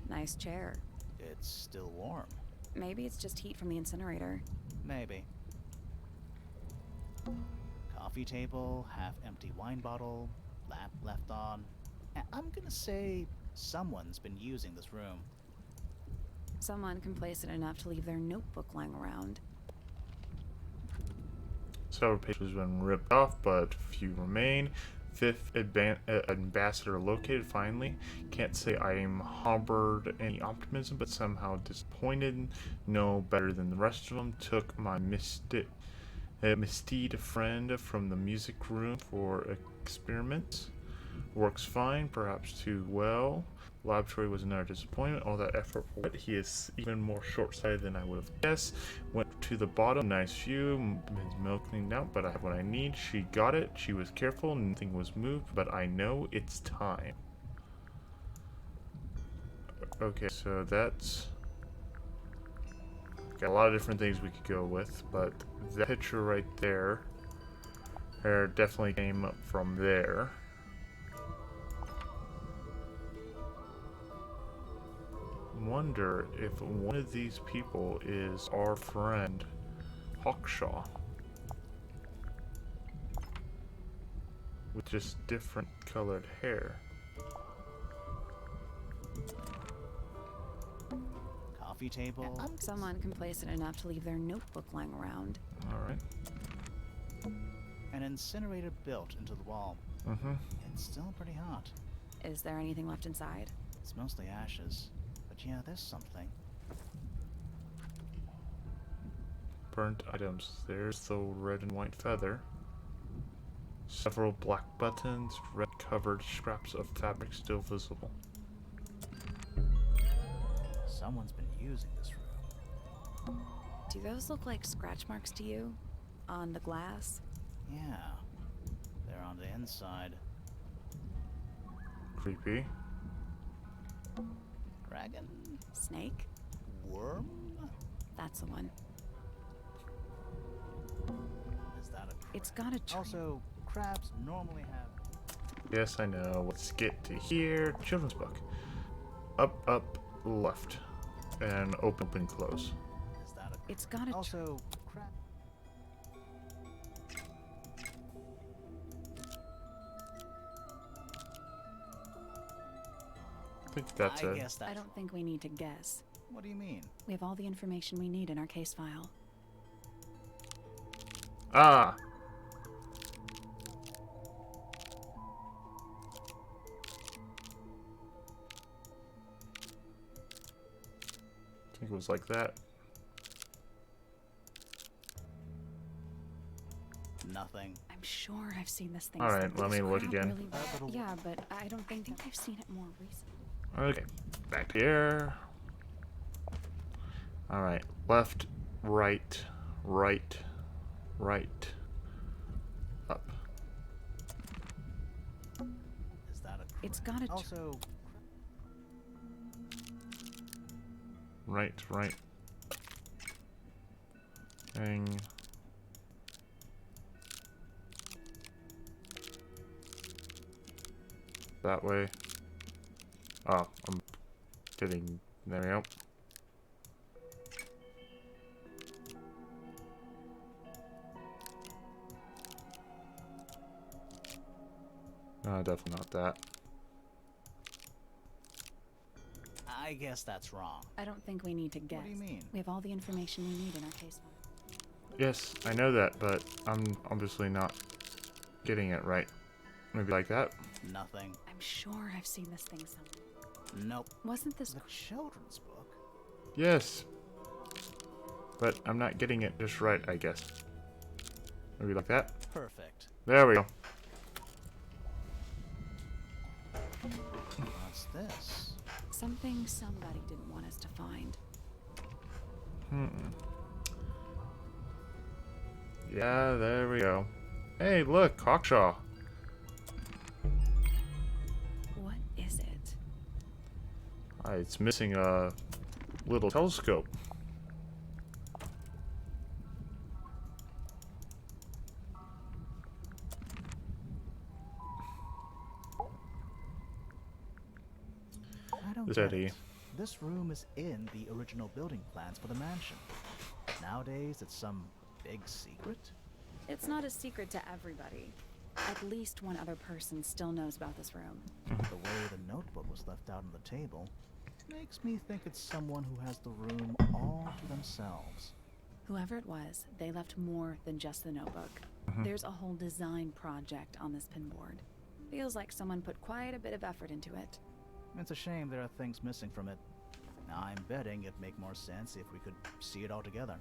Nice chair. It's still warm. Maybe it's just heat from the incinerator. Maybe. Coffee table, half-empty wine bottle, lamp left on. I'm gonna say someone's been using this room. Someone complacent enough to leave their notebook lying around. Several pages have been ripped off, but few remain. 5th ambassador located, finally. Can't say I am harbored any optimism, but somehow disappointed. No better than the rest of them. Took my mystique friend from the music room for experiments. Works fine, perhaps too well. Laboratory was another disappointment. All that effort for what? He is even more short-sighted than I would have guessed. Went to the bottom. Nice view. His milk cleaned out, but I have what I need. She got it. She was careful. Nothing was moved, but I know it's time. Okay, so that's... got a lot of different things we could go with, but that picture right there definitely came up from there. Wonder if one of these people is our friend Hawkshaw with just different colored hair. Coffee table. Someone complacent enough to leave their notebook lying around. Alright. An incinerator built into the wall. It's still pretty hot. Is there anything left inside? It's mostly ashes. But yeah, there's something. Burnt items. There's the red and white feather. Several black buttons, red covered scraps of fabric still visible. Someone's been using this room. Do those look like scratch marks to you? On the glass? Yeah. They're on the inside. Creepy. Dragon? Snake? Worm? That's the one. Is that a crab? It's got a tree. Also, crabs normally have... Yes, I know. Let's get to here. Children's book. Up, up, left. And open, open, close. Is that a... It's got a Also, crab... I think that's I it. guess that's... I don't think we need to guess. What do you mean? We have all the information we need in our case file. Ah! I think it was like that. Nothing. I'm sure I've seen this thing. Alright, let me look again. Yeah, but I don't think I've seen it more recently. Okay, back here. Alright, left, right, right, right, up. Is that a It's crack? gotta Also, Right, right. Thing. That way. Oh, I'm getting... There we go. Definitely not that. I guess that's wrong. I don't think we need to guess. What do you mean? We have all the information we need in our case file. Yes, I know that, but I'm obviously not getting it right. Maybe like that? Nothing. I'm sure I've seen this thing somewhere. Nope. Wasn't this The children's book? Yes. But I'm not getting it just right, I guess. Maybe like that? Perfect. There we go. What's this? something somebody didn't want us to find? Yeah, there we go. Hey, look, Hawkshaw. What is it? It's missing a little telescope. I don't Is get that it. This room is in the original building plans for the mansion. Nowadays, it's some big secret? It's not a secret to everybody. At least one other person still knows about this room. The way the notebook was left out on the table makes me think it's someone who has the room all to themselves. Whoever it was, they left more than just the notebook. There's a whole design project on this pinboard. Feels like someone put quite a bit of effort into it. It's a shame there are things missing from it. I'm betting it'd make more sense if we could see it all together.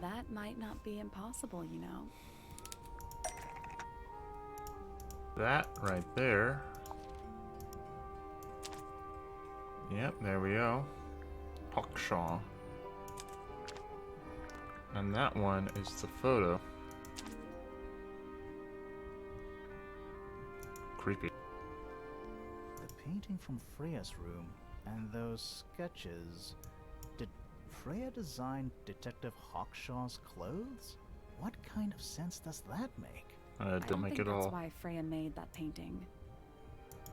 That might not be impossible, you know. That right there. Yep, there we go. Hawkshaw. And that one is the photo. Creepy. The painting from Freya's room and those sketches. Did Freya design Detective Hawkshaw's clothes? What kind of sense does that make? I Don't don't make think it that's all. why Freya made that painting.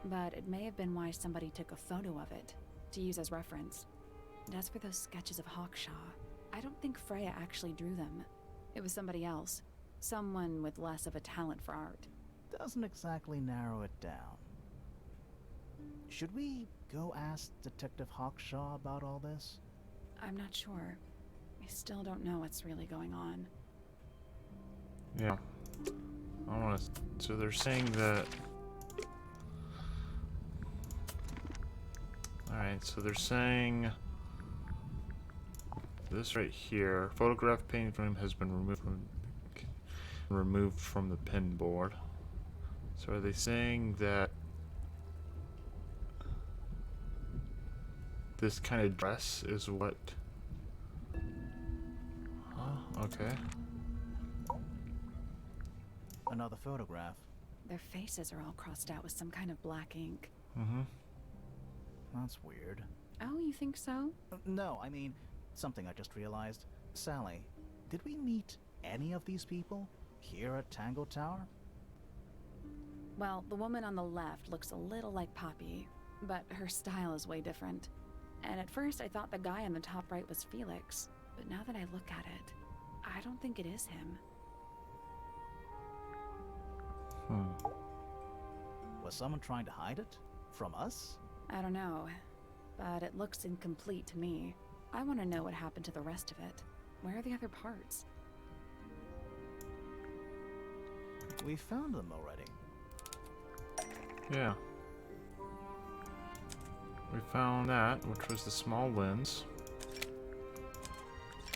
But it may have been why somebody took a photo of it to use as reference. And as for those sketches of Hawkshaw, I don't think Freya actually drew them. It was somebody else. Someone with less of a talent for art. Doesn't exactly narrow it down. Should we go ask Detective Hawkshaw about all this? I'm not sure. I still don't know what's really going on. Yeah. I want to. So they're saying that. Alright, so they're saying. This right here. Photograph painting from him has been removed from the pin board. So are they saying that this kind of dress is what? Oh, okay. Another photograph. Their faces are all crossed out with some kind of black ink. That's weird. Oh, you think so? No, I mean, something I just realized. Sally, did we meet any of these people here at Tangle Tower? Well, the woman on the left looks a little like Poppy, but her style is way different. And at first I thought the guy on the top right was Felix, but now that I look at it, I don't think it is him. Was someone trying to hide it? From us? I don't know, but it looks incomplete to me. I want to know what happened to the rest of it. Where are the other parts? We found them already. Yeah. We found that, which was the small lens.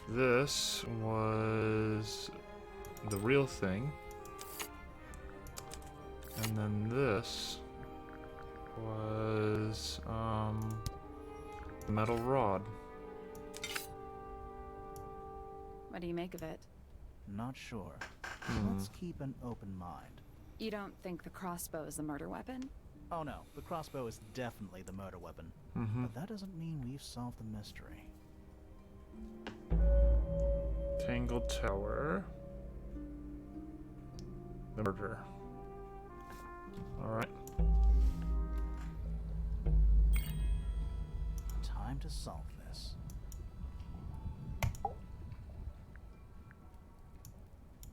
This was the real thing. And then this was metal rod. What do you make of it? Not sure. Let's keep an open mind. You don't think the crossbow is the murder weapon? Oh no, the crossbow is definitely the murder weapon. But that doesn't mean we've solved the mystery. Tangle Tower. The murder. Alright. Time to solve this.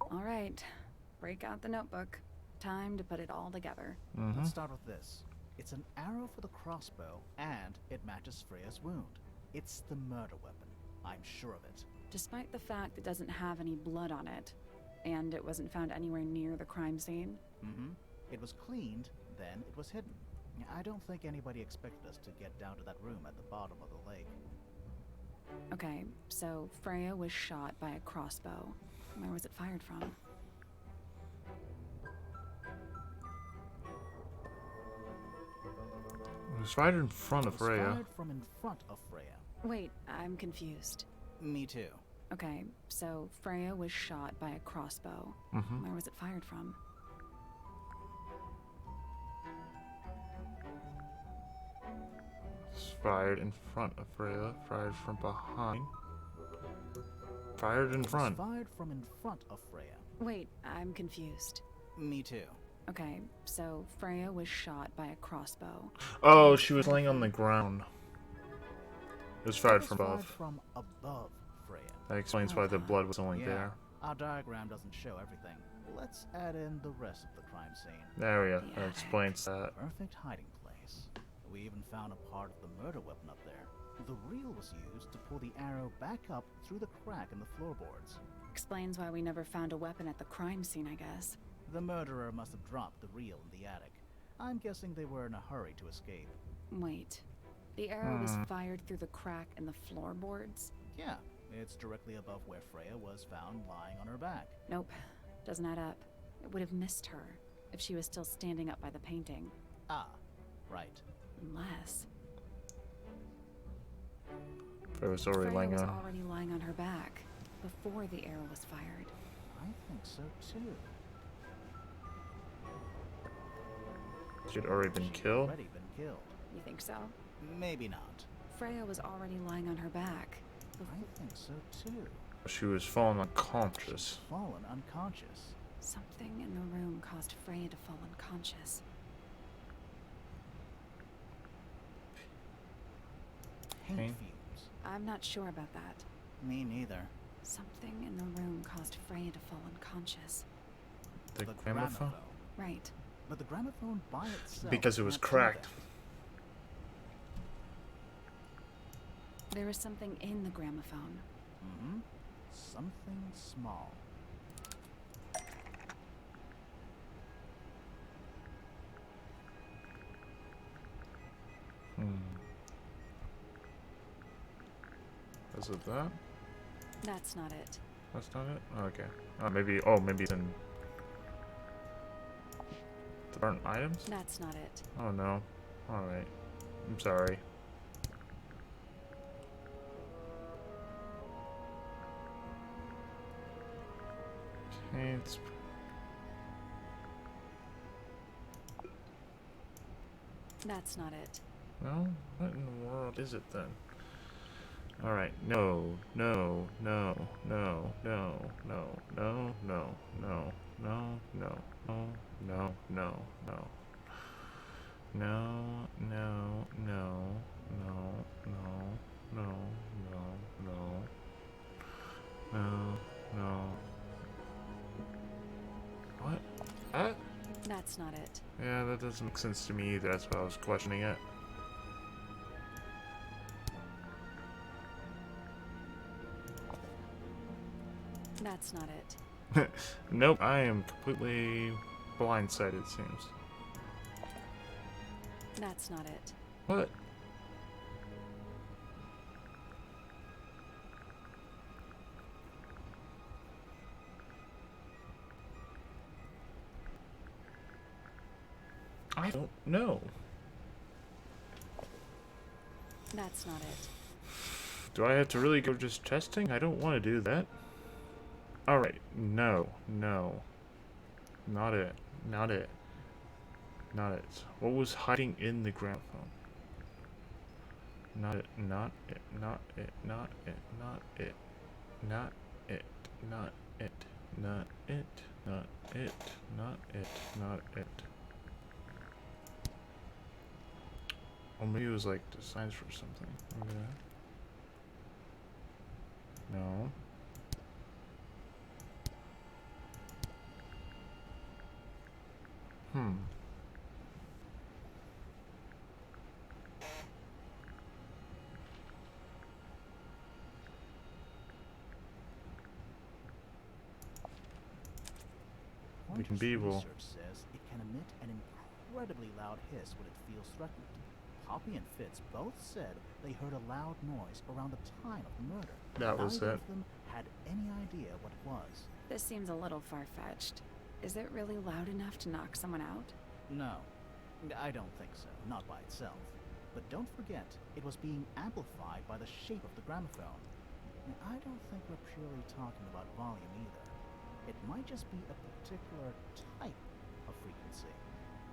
All right, break out the notebook. Time to put it all together. Let's start with this. It's an arrow for the crossbow, and it matches Freya's wound. It's the murder weapon. I'm sure of it. Despite the fact it doesn't have any blood on it, and it wasn't found anywhere near the crime scene. It was cleaned, then it was hidden. I don't think anybody expected us to get down to that room at the bottom of the lake. Okay, so Freya was shot by a crossbow. Where was it fired from? It was right in front of It was Freya. fired from in front of Freya. Wait, I'm confused. Me too. Okay, so Freya was shot by a crossbow. Where was it fired from? It's fired in front of Freya. Fired from behind. Fired in front. It was fired from in front of Freya. Wait, I'm confused. Me too. Okay, so Freya was shot by a crossbow. Oh, she was laying on the ground. It was fired from above. From above Freya. That explains why the blood was only there. Our diagram doesn't show everything. Let's add in the rest of the crime scene. There we go. The That explains that. Perfect hiding place. We even found a part of the murder weapon up there. The reel was used to pull the arrow back up through the crack in the floorboards. Explains why we never found a weapon at the crime scene, I guess. The murderer must have dropped the reel in the attic. I'm guessing they were in a hurry to escape. Wait, the arrow was fired through the crack in the floorboards? Yeah, it's directly above where Freya was found lying on her back. Nope, doesn't add up. It would have missed her if she was still standing up by the painting. Ah, right. Unless It was already Freya laying was on. already lying on her back before the arrow was fired. I think so too. She'd already been She'd killed. already been killed. You think so? Maybe not. Freya was already lying on her back. I think so too. She was falling unconscious. Fallen unconscious. Something in the room caused Freya to fall unconscious. Paint Paint? fumes. I'm not sure about that. Me neither. Something in the room caused Freya to fall unconscious. The gramophone? Right. But the gramophone by itself. Because it was can't do cracked. that. There was something in the gramophone. Something small. Is it that? That's not it. That's not it? Okay. Maybe, oh, maybe it's in the burnt items? That's not it. Oh no. Alright. I'm sorry. Paints. That's not it. Well, what in the world is it then? Alright, no, no, no, no, no, no, no, no, no, no, no, no, no, no, no. No, no, no, no, no, no, no, no, no, no. What? That's not it. Yeah, that doesn't make sense to me either. That's why I was questioning it. That's not it. Nope, I am completely blindsided, it seems. That's not it. What? I don't know. That's not it. Do I have to really go just testing? I don't want to do that. Alright, no. Not it. Not it. Not it. What was hiding in the gramophone? Not it. Not it. Not it. Not it. Not it. Not it. Not it. Not it. Not it. Not it. Not it. Or maybe it was like designs for something. Okay. No. We can be evil. Research says it can emit an incredibly loud hiss when it feels threatened. Poppy and Fitz both said they heard a loud noise around the time of the murder. That was Neither it. of them had any idea what it was. This seems a little far-fetched. Is it really loud enough to knock someone out? No, I don't think so, not by itself. But don't forget, it was being amplified by the shape of the gramophone. And I don't think we're purely talking about volume either. It might just be a particular type of frequency.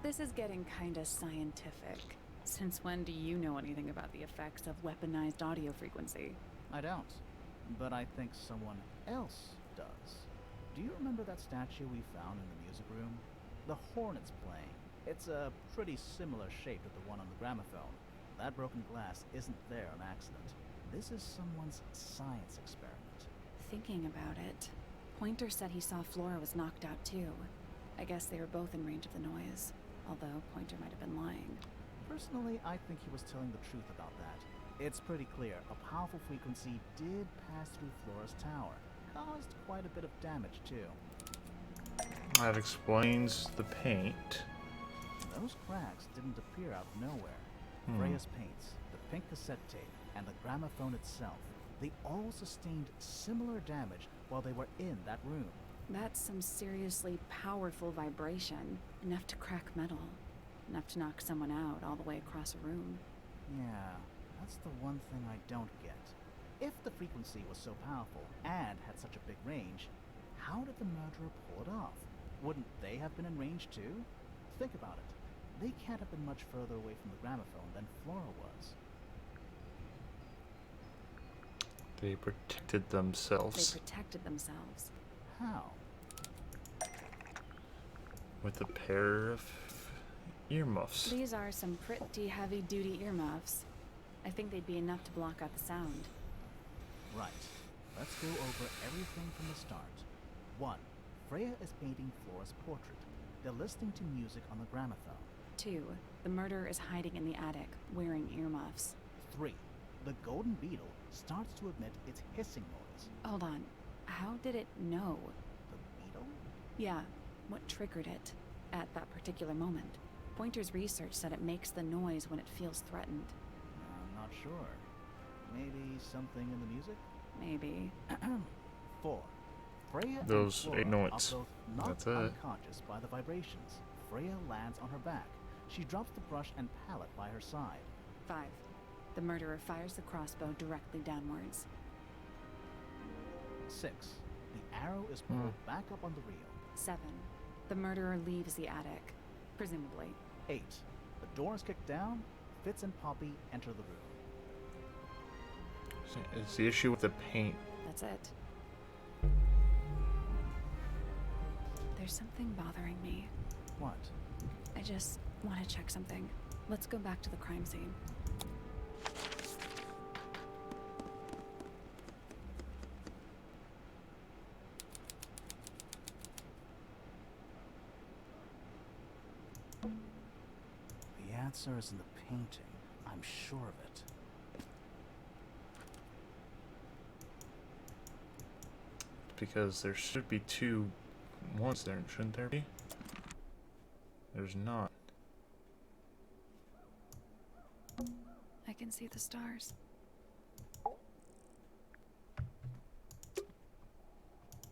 This is getting kinda scientific. Since when do you know anything about the effects of weaponized audio frequency? I don't, but I think someone else does. Do you remember that statue we found in the music room? The hornet's playing. It's a pretty similar shape to the one on the gramophone. That broken glass isn't there on accident. This is someone's science experiment. Thinking about it, Pointer said he saw Flora was knocked out too. I guess they were both in range of the noise, although Pointer might have been lying. Personally, I think he was telling the truth about that. It's pretty clear a powerful frequency did pass through Flora's tower. Caused quite a bit of damage too. That explains the paint. Those cracks didn't appear out of nowhere. Freya's paints, the pink cassette tape, and the gramophone itself, they all sustained similar damage while they were in that room. That's some seriously powerful vibration, enough to crack metal, enough to knock someone out all the way across a room. Yeah, that's the one thing I don't get. If the frequency was so powerful and had such a big range, how did the murderer pull it off? Wouldn't they have been in range too? Think about it. They can't have been much further away from the gramophone than Flora was. They protected themselves. They protected themselves. How? With a pair of earmuffs. These are some pretty heavy-duty earmuffs. I think they'd be enough to block out the sound. Right. Let's go over everything from the start. 1. Freya is painting Flora's portrait. They're listening to music on the gramophone. 2. The murderer is hiding in the attic, wearing earmuffs. 3. The golden beetle starts to emit its hissing noise. Hold on. How did it know? The beetle? Yeah, what triggered it at that particular moment? Pointer's research said it makes the noise when it feels threatened. I'm not sure. Maybe something in the music? Maybe. 4. Freya Those and Flora 8 notes. are both knocked That's it. unconscious by the vibrations. Freya lands on her back. She drops the brush and palette by her side. 5. The murderer fires the crossbow directly downwards. 6. The arrow is pulled back up on the reel. 7. The murderer leaves the attic, presumably. 8. The door is kicked down. Fitz and Poppy enter the room. It's the issue with the paint. That's it. There's something bothering me. What? I just want to check something. Let's go back to the crime scene. The answer is in the painting. I'm sure of it. Because there should be 2 ones there, shouldn't there be? There's not. I can see the stars.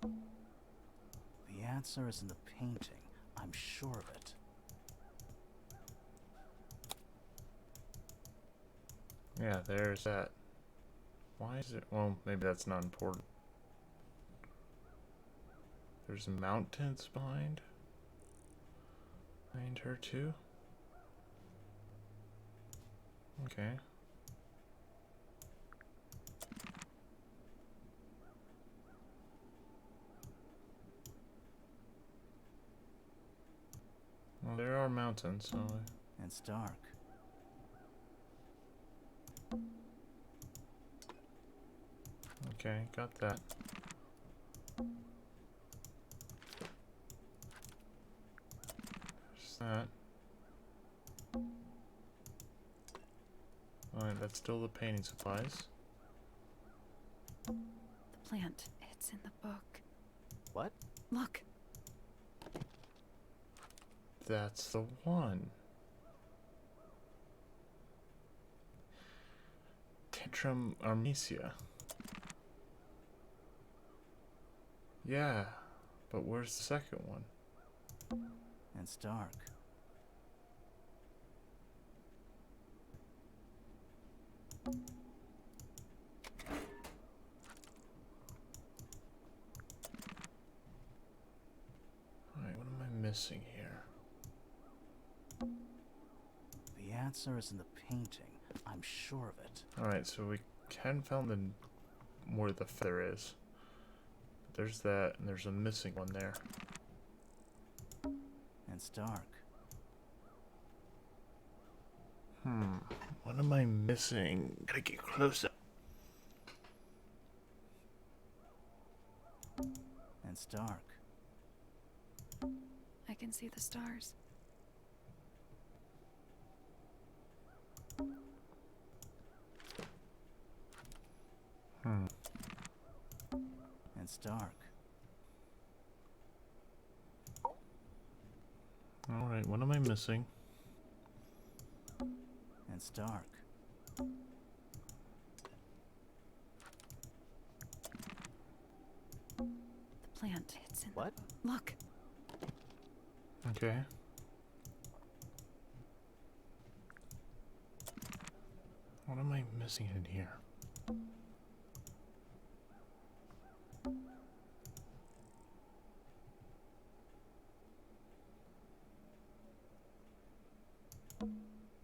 The answer is in the painting. I'm sure of it. Yeah, there's that. Why is it? Well, maybe that's not important. There's mountains behind her too. Okay. Well, there are mountains, so... It's dark. Okay, got that. There's that. Alright, that's still the painting supplies. The plant, it's in the book. What? Look. That's the one. Tantrum Armesia. Yeah, but where's the second one? It's dark. Alright, what am I missing here? The answer is in the painting. I'm sure of it. Alright, so we can found the where the feather is. There's that, and there's a missing one there. It's dark. What am I missing? Gotta get closer. It's dark. I can see the stars. It's dark. Alright, what am I missing? It's dark. The plant, it's in What? the book. Look. Okay. What am I missing in here?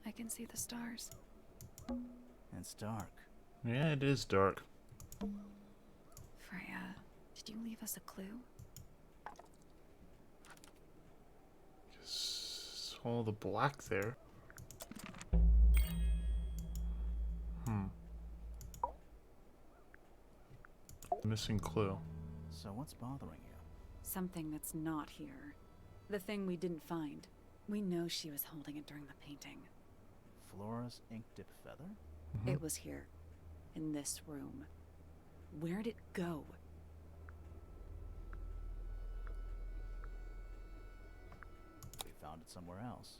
I can see the stars. It's dark. Yeah, it is dark. Freya, did you leave us a clue? Just all the black there. Missing clue. So what's bothering you? Something that's not here. The thing we didn't find. We know she was holding it during the painting. Flora's ink dip feather? It was here. In this room. Where'd it go? We found it somewhere else.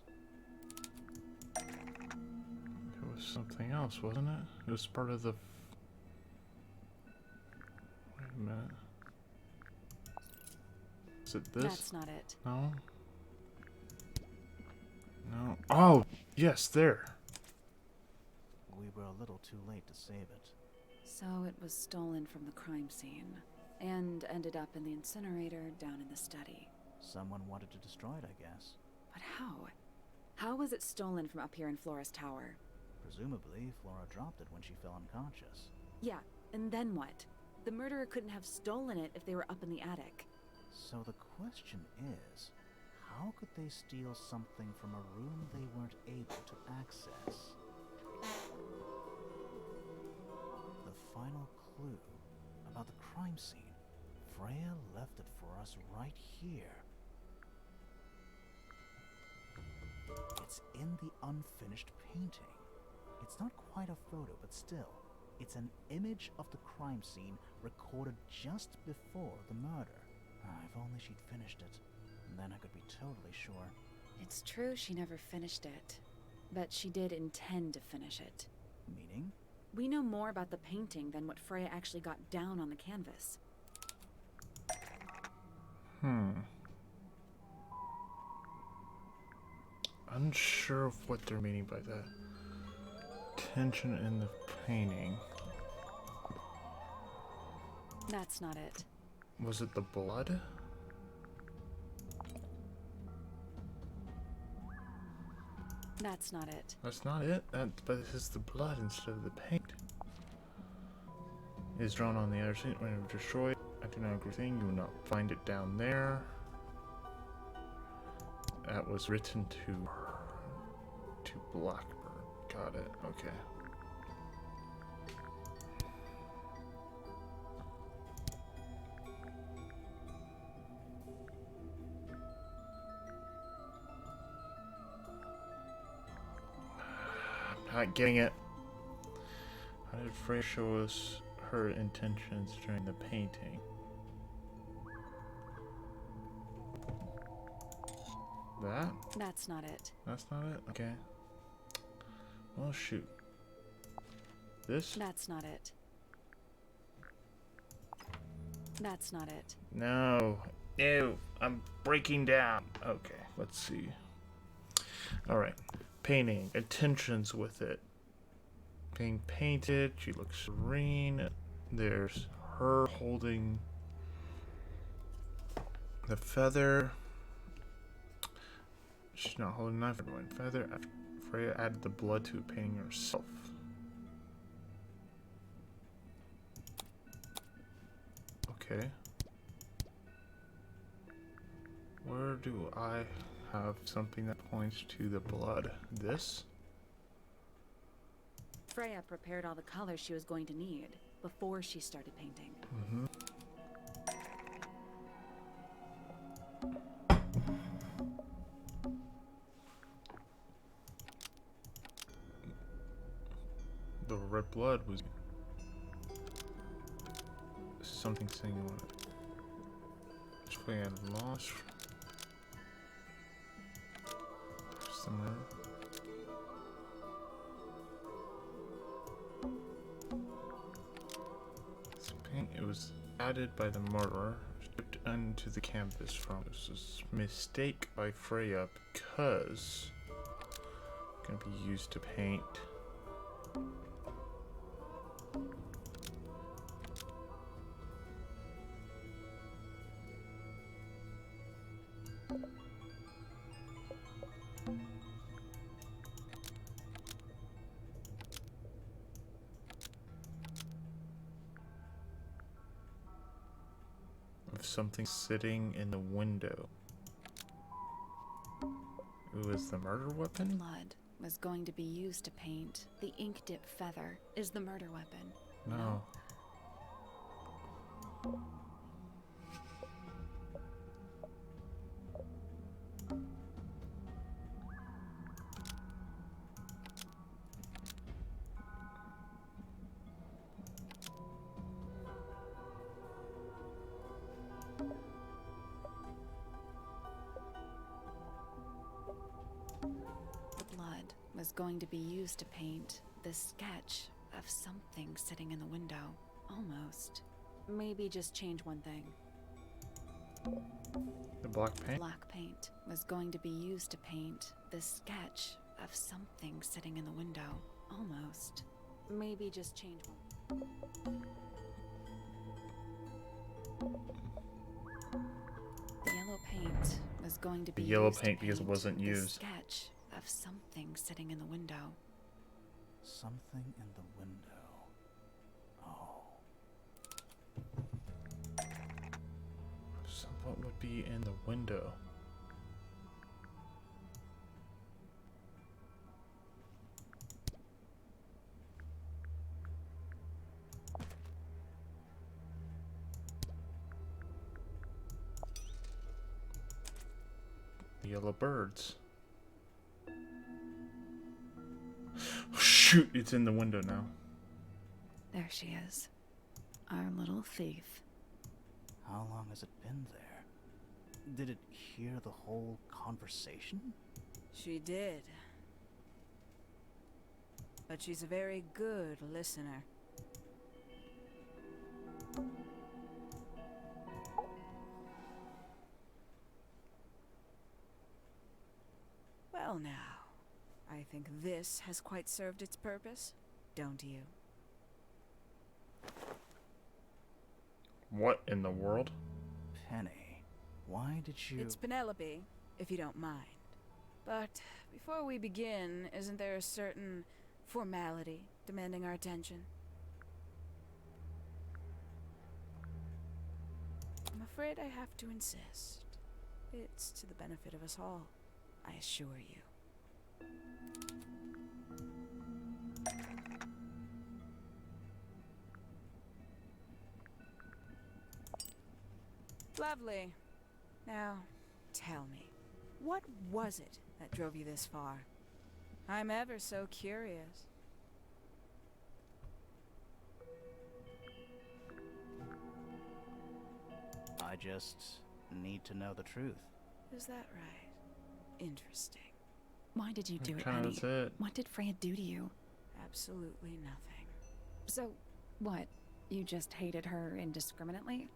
It was something else, wasn't it? It was part of the... Wait a minute. Is it this? That's not it. No? No. Oh! Yes, there! We were a little too late to save it. So it was stolen from the crime scene. And ended up in the incinerator down in the study. Someone wanted to destroy it, I guess. But how? How was it stolen from up here in Flora's tower? Presumably, Flora dropped it when she fell unconscious. Yeah, and then what? The murderer couldn't have stolen it if they were up in the attic. So the question is, how could they steal something from a room they weren't able to access? The final clue about the crime scene. Freya left it for us right here. It's in the unfinished painting. It's not quite a photo, but still, it's an image of the crime scene recorded just before the murder. If only she'd finished it, and then I could be totally sure. It's true she never finished it, but she did intend to finish it. Meaning? We know more about the painting than what Freya actually got down on the canvas. Unsure of what they're meaning by that. tension in the painting. That's not it. Was it the blood? That's not it. That's not it. But this is the blood instead of the paint. It is drawn on the other side when it was destroyed. I do not agree with you. You will not find it down there. That was written to Blackbird. Got it. Okay. Not getting it. How did Freya show us her intentions during the painting? That? That's not it. That's not it? Okay. Well, shoot. This? That's not it. That's not it. No. No. I'm breaking down. Okay, let's see. Alright. Painting. Intentions with it. Being painted. She looks serene. There's her holding the feather. She's not holding a knife or one feather. After Freya added the blood to a painting herself. Okay. Where do I have something that points to the blood? This? Freya prepared all the colors she was going to need before she started painting. Mm-hmm. The red blood was something saying on it. Which way I lost somewhere. This paint, it was added by the murderer, shipped onto the canvas from. This is a mistake by Freya because it's gonna be used to paint. Of something sitting in the window. It was the murder weapon? Blood was going to be used to paint. The ink dip feather is the murder weapon. No. The blood was going to be used to paint the sketch of something sitting in the window. Almost. Maybe just change one thing. The black paint? Black paint was going to be used to paint the sketch of something sitting in the window. Almost. Maybe just change one. The yellow paint was going to be The yellow used to paint because it wasn't the used. sketch of something sitting in the window. Something in the window. Oh. So what would be in the window? The yellow birds. Shoot, it's in the window now. There she is. Our little thief. How long has it been there? Did it hear the whole conversation? She did. But she's a very good listener. Well now, I I think this has quite served its purpose, don't you? What in the world? Penny, why did you... It's Penelope, if you don't mind. But before we begin, isn't there a certain formality demanding our attention? I'm afraid I have to insist. It's to the benefit of us all, I assure you. Lovely. Now, tell me, what was it that drove you this far? I'm ever so curious. I just need to know the truth. Is that right? Interesting. Why did you do it, Kind Penny? of is it. What did Freya do to you? Absolutely nothing. So, what? You just hated her indiscriminately?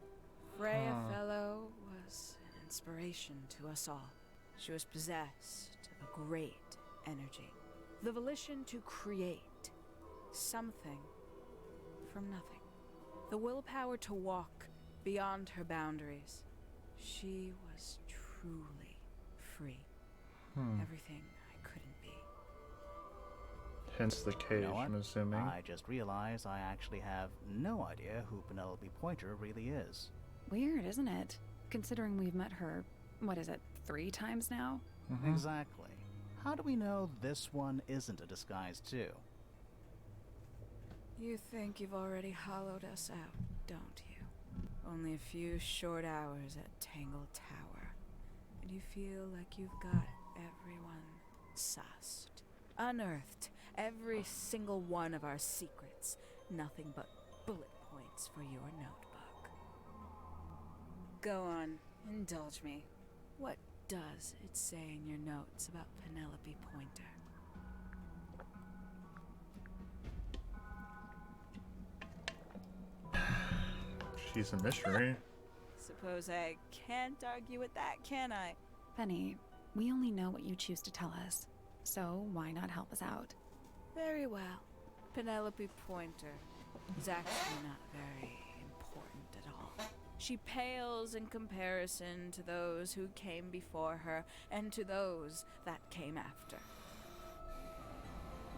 Freya Fellow was an inspiration to us all. She was possessed of a great energy. The volition to create something from nothing. The willpower to walk beyond her boundaries. She was truly free. Everything I couldn't be. Hence the cage, You know what? I'm assuming. I just realized I actually have no idea who Penelope Pointer really is. Weird, isn't it? Considering we've met her, what is it, 3 times now? Exactly. How do we know this one isn't a disguise too? You think you've already hollowed us out, don't you? Only a few short hours at Tangle Tower, and you feel like you've got everyone sussed. Unearthed every single one of our secrets. Nothing but bullet points for your notebook. Go on, indulge me. What does it say in your notes about Penelope Pointer? She's a mystery. Suppose I can't argue with that, can I? Penny, we only know what you choose to tell us, so why not help us out? Very well. Penelope Pointer is actually not very important at all. She pales in comparison to those who came before her and to those that came after.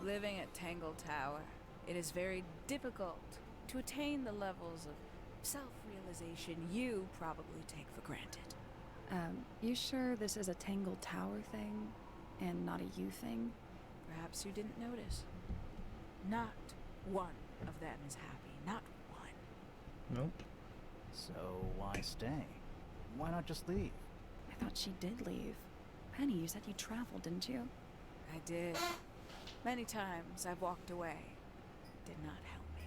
Living at Tangle Tower, it is very difficult to attain the levels of self-realization you probably take for granted. You sure this is a Tangle Tower thing, and not a you thing? Perhaps you didn't notice. Not one of them is happy. Not one. Nope. So why stay? Why not just leave? I thought she did leave. Penny, you said you traveled, didn't you? I did. Many times I've walked away. It did not help me.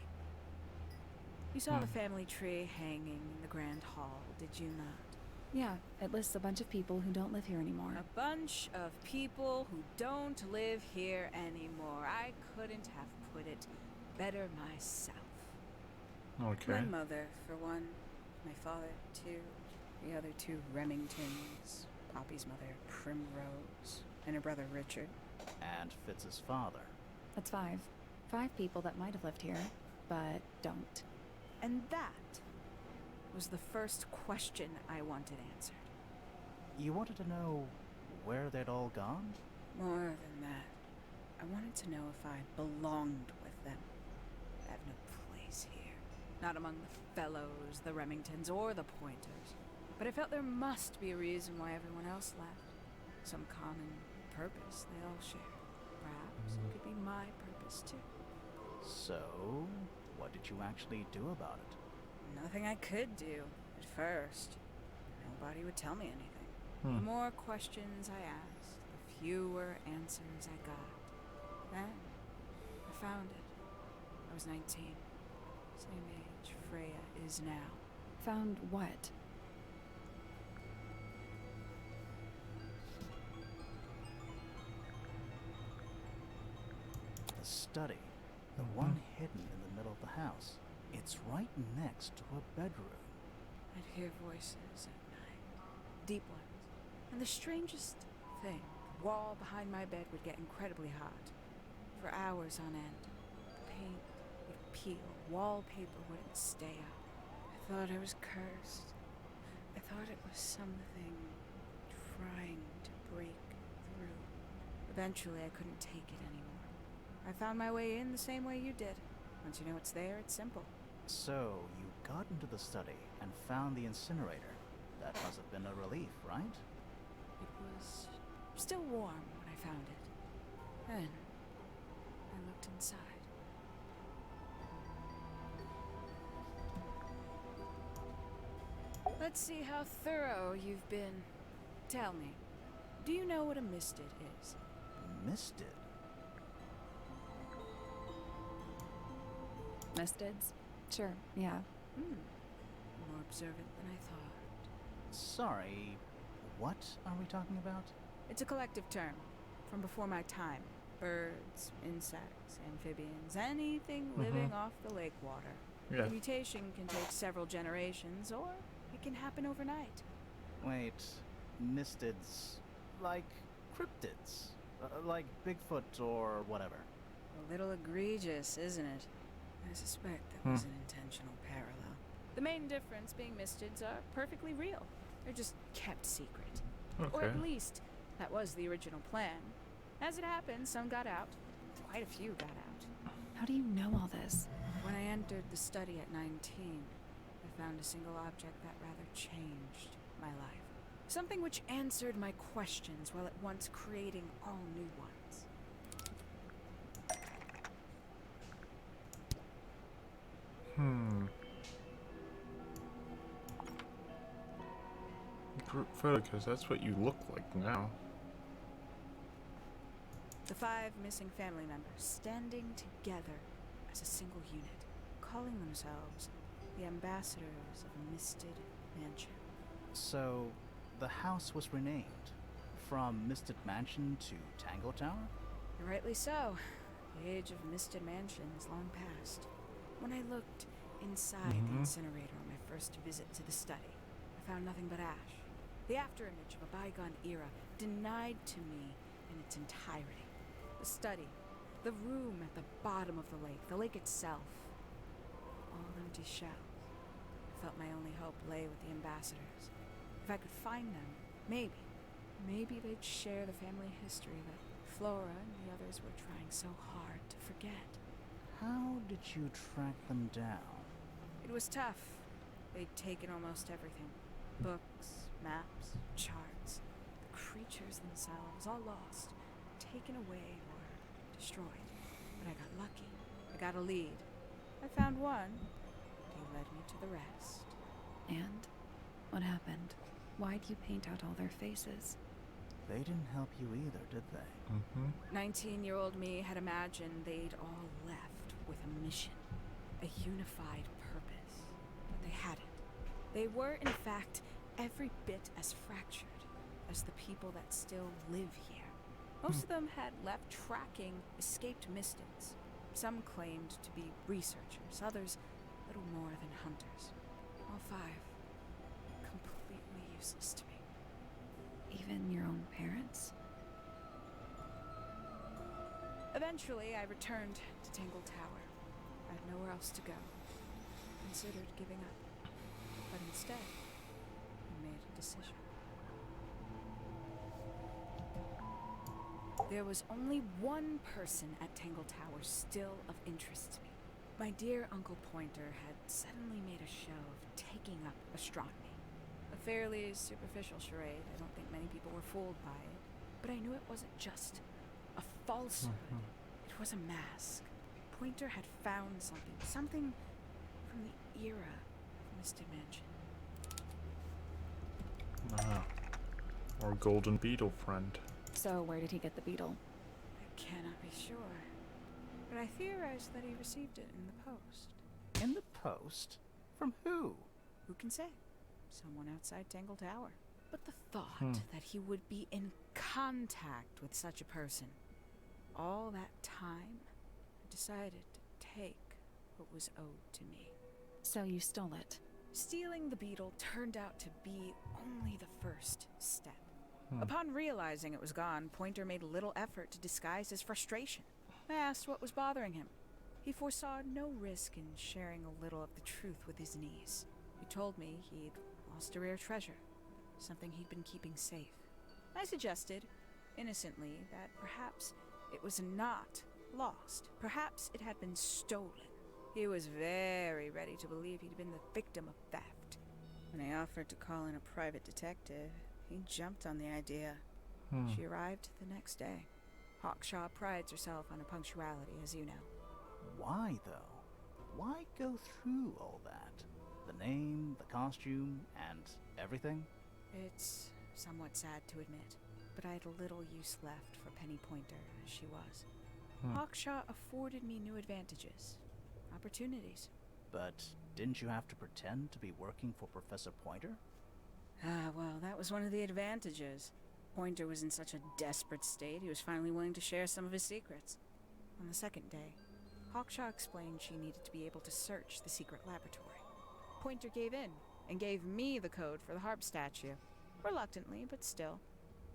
You saw the family tree hanging in the Grand Hall, did you not? Yeah, it lists a bunch of people who don't live here anymore. A bunch of people who don't live here anymore. I couldn't have put it better myself. Okay. My mother, for one. My father, too. The other 2 Remingtons. Poppy's mother, Primrose. And her brother, Richard. And Fitz's father. That's 5. 5 people that might have lived here, but don't. And that was the first question I wanted answered. You wanted to know where they'd all gone? More than that, I wanted to know if I belonged with them. I have no place here. Not among the Fellows, the Remingtons, or the Pointers. But I felt there must be a reason why everyone else left. Some common purpose they all share. Perhaps it could be my purpose too. So, what did you actually do about it? Nothing I could do at first. Nobody would tell me anything. The more questions I asked, the fewer answers I got. Then, I found it. I was 19. Same age Freya is now. Found what? The study. The one hidden in the middle of the house. It's right next to a bedroom. I'd hear voices at night. Deep ones. And the strangest thing wall behind my bed would get incredibly hot. For hours on end, the paint would peel, wallpaper wouldn't stay up. I thought I was cursed. I thought it was something trying to break through. Eventually, I couldn't take it anymore. I found my way in the same way you did. Once you know it's there, it's simple. So, you got into the study and found the incinerator. That must have been a relief, right? It was still warm when I found it. Then, I looked inside. Let's see how thorough you've been. Tell me, do you know what a misted is? Misted? Mistids? Sure, yeah. More observant than I thought. Sorry, what are we talking about? It's a collective term from before my time. Birds, insects, amphibians, anything living off the lake water. Yeah. The mutation can take several generations, or it can happen overnight. Wait, mistids, like cryptids, like Bigfoot or whatever. A little egregious, isn't it? I suspect that was an intentional parallel. The main difference being mistids are perfectly real. They're just kept secret. Or Okay. at least, that was the original plan. As it happened, some got out. Quite a few got out. How do you know all this? When I entered the study at 19, I found a single object that rather changed my life. Something which answered my questions while at once creating all new ones. Group photo, because that's what you look like now. The 5 missing family members standing together as a single unit, calling themselves the ambassadors of a misted mansion. So, the house was renamed from Misted Mansion to Tangle Tower? Rightly so. The age of misted mansion is long past. When I looked inside the incinerator on my first visit to the study, I found nothing but ash. The afterimage of a bygone era, denied to me in its entirety. The study, the room at the bottom of the lake itself, all empty shells. I felt my only hope lay with the ambassadors. If I could find them, maybe they'd share the family history that Flora and the others were trying so hard to forget. How did you track them down? It was tough. They'd taken almost everything. Books, maps, charts. The creatures themselves, all lost. Taken away or destroyed. But I got lucky. I got a lead. I found one. He led me to the rest. And what happened? Why'd you paint out all their faces? They didn't help you either, did they? 19-year-old me had imagined they'd all left with a mission. A unified purpose. But they hadn't. They were, in fact, every bit as fractured as the people that still live here. Most of them had left tracking escaped mistids. Some claimed to be researchers, others little more than hunters. All 5 completely useless to me. Even your own parents? Eventually, I returned to Tangle Tower. I had nowhere else to go. Considered giving up. But instead, I made a decision. There was only one person at Tangle Tower still of interest to me. My dear Uncle Pointer had suddenly made a show of taking up astronomy. A fairly superficial charade. I don't think many people were fooled by it. But I knew it wasn't just a falsehood. It was a mask. Pointer had found something from the era of Misted Mansion. Our golden beetle friend. So where did he get the beetle? I cannot be sure. But I theorized that he received it in the post. In the post? From who? Who can say? Someone outside Tangle Tower. But the thought that he would be in contact with such a person. All that time, I decided to take what was owed to me. So you stole it. Stealing the beetle turned out to be only the first step. Upon realizing it was gone, Pointer made little effort to disguise his frustration. I asked what was bothering him. He foresaw no risk in sharing a little of the truth with his niece. He told me he'd lost a rare treasure, something he'd been keeping safe. I suggested, innocently, that perhaps it was not lost. Perhaps it had been stolen. He was very ready to believe he'd been the victim of theft. When I offered to call in a private detective, he jumped on the idea. She arrived the next day. Hawkshaw prides herself on her punctuality, as you know. Why, though? Why go through all that? The name, the costume, and everything? It's somewhat sad to admit, but I had little use left for Penny Pointer as she was. Hawkshaw afforded me new advantages, opportunities. But didn't you have to pretend to be working for Professor Pointer? Ah, well, that was one of the advantages. Pointer was in such a desperate state, he was finally willing to share some of his secrets. On the second day, Hawkshaw explained she needed to be able to search the secret laboratory. Pointer gave in and gave me the code for the harp statue. Reluctantly, but still.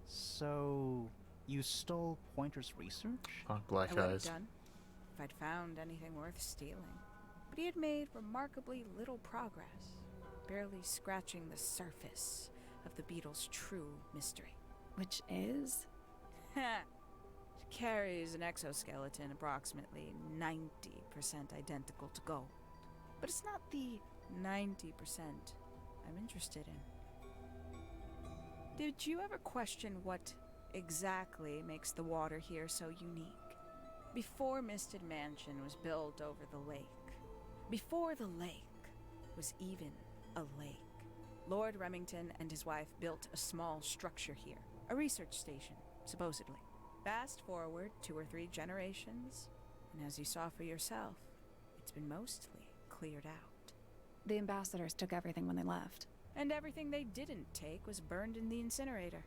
So, you stole Pointer's research? Black I would have eyes. done if I'd found anything worth stealing. But he had made remarkably little progress, barely scratching the surface of the beetle's true mystery. Which is? She carries an exoskeleton approximately 90% identical to gold. But it's not the 90% I'm interested in. Did you ever question what exactly makes the water here so unique? Before Misted Mansion was built over the lake, before the lake was even a lake, Lord Remington and his wife built a small structure here, a research station, supposedly. Fast forward 2 or 3 generations, and as you saw for yourself, it's been mostly cleared out. The ambassadors took everything when they left. And everything they didn't take was burned in the incinerator.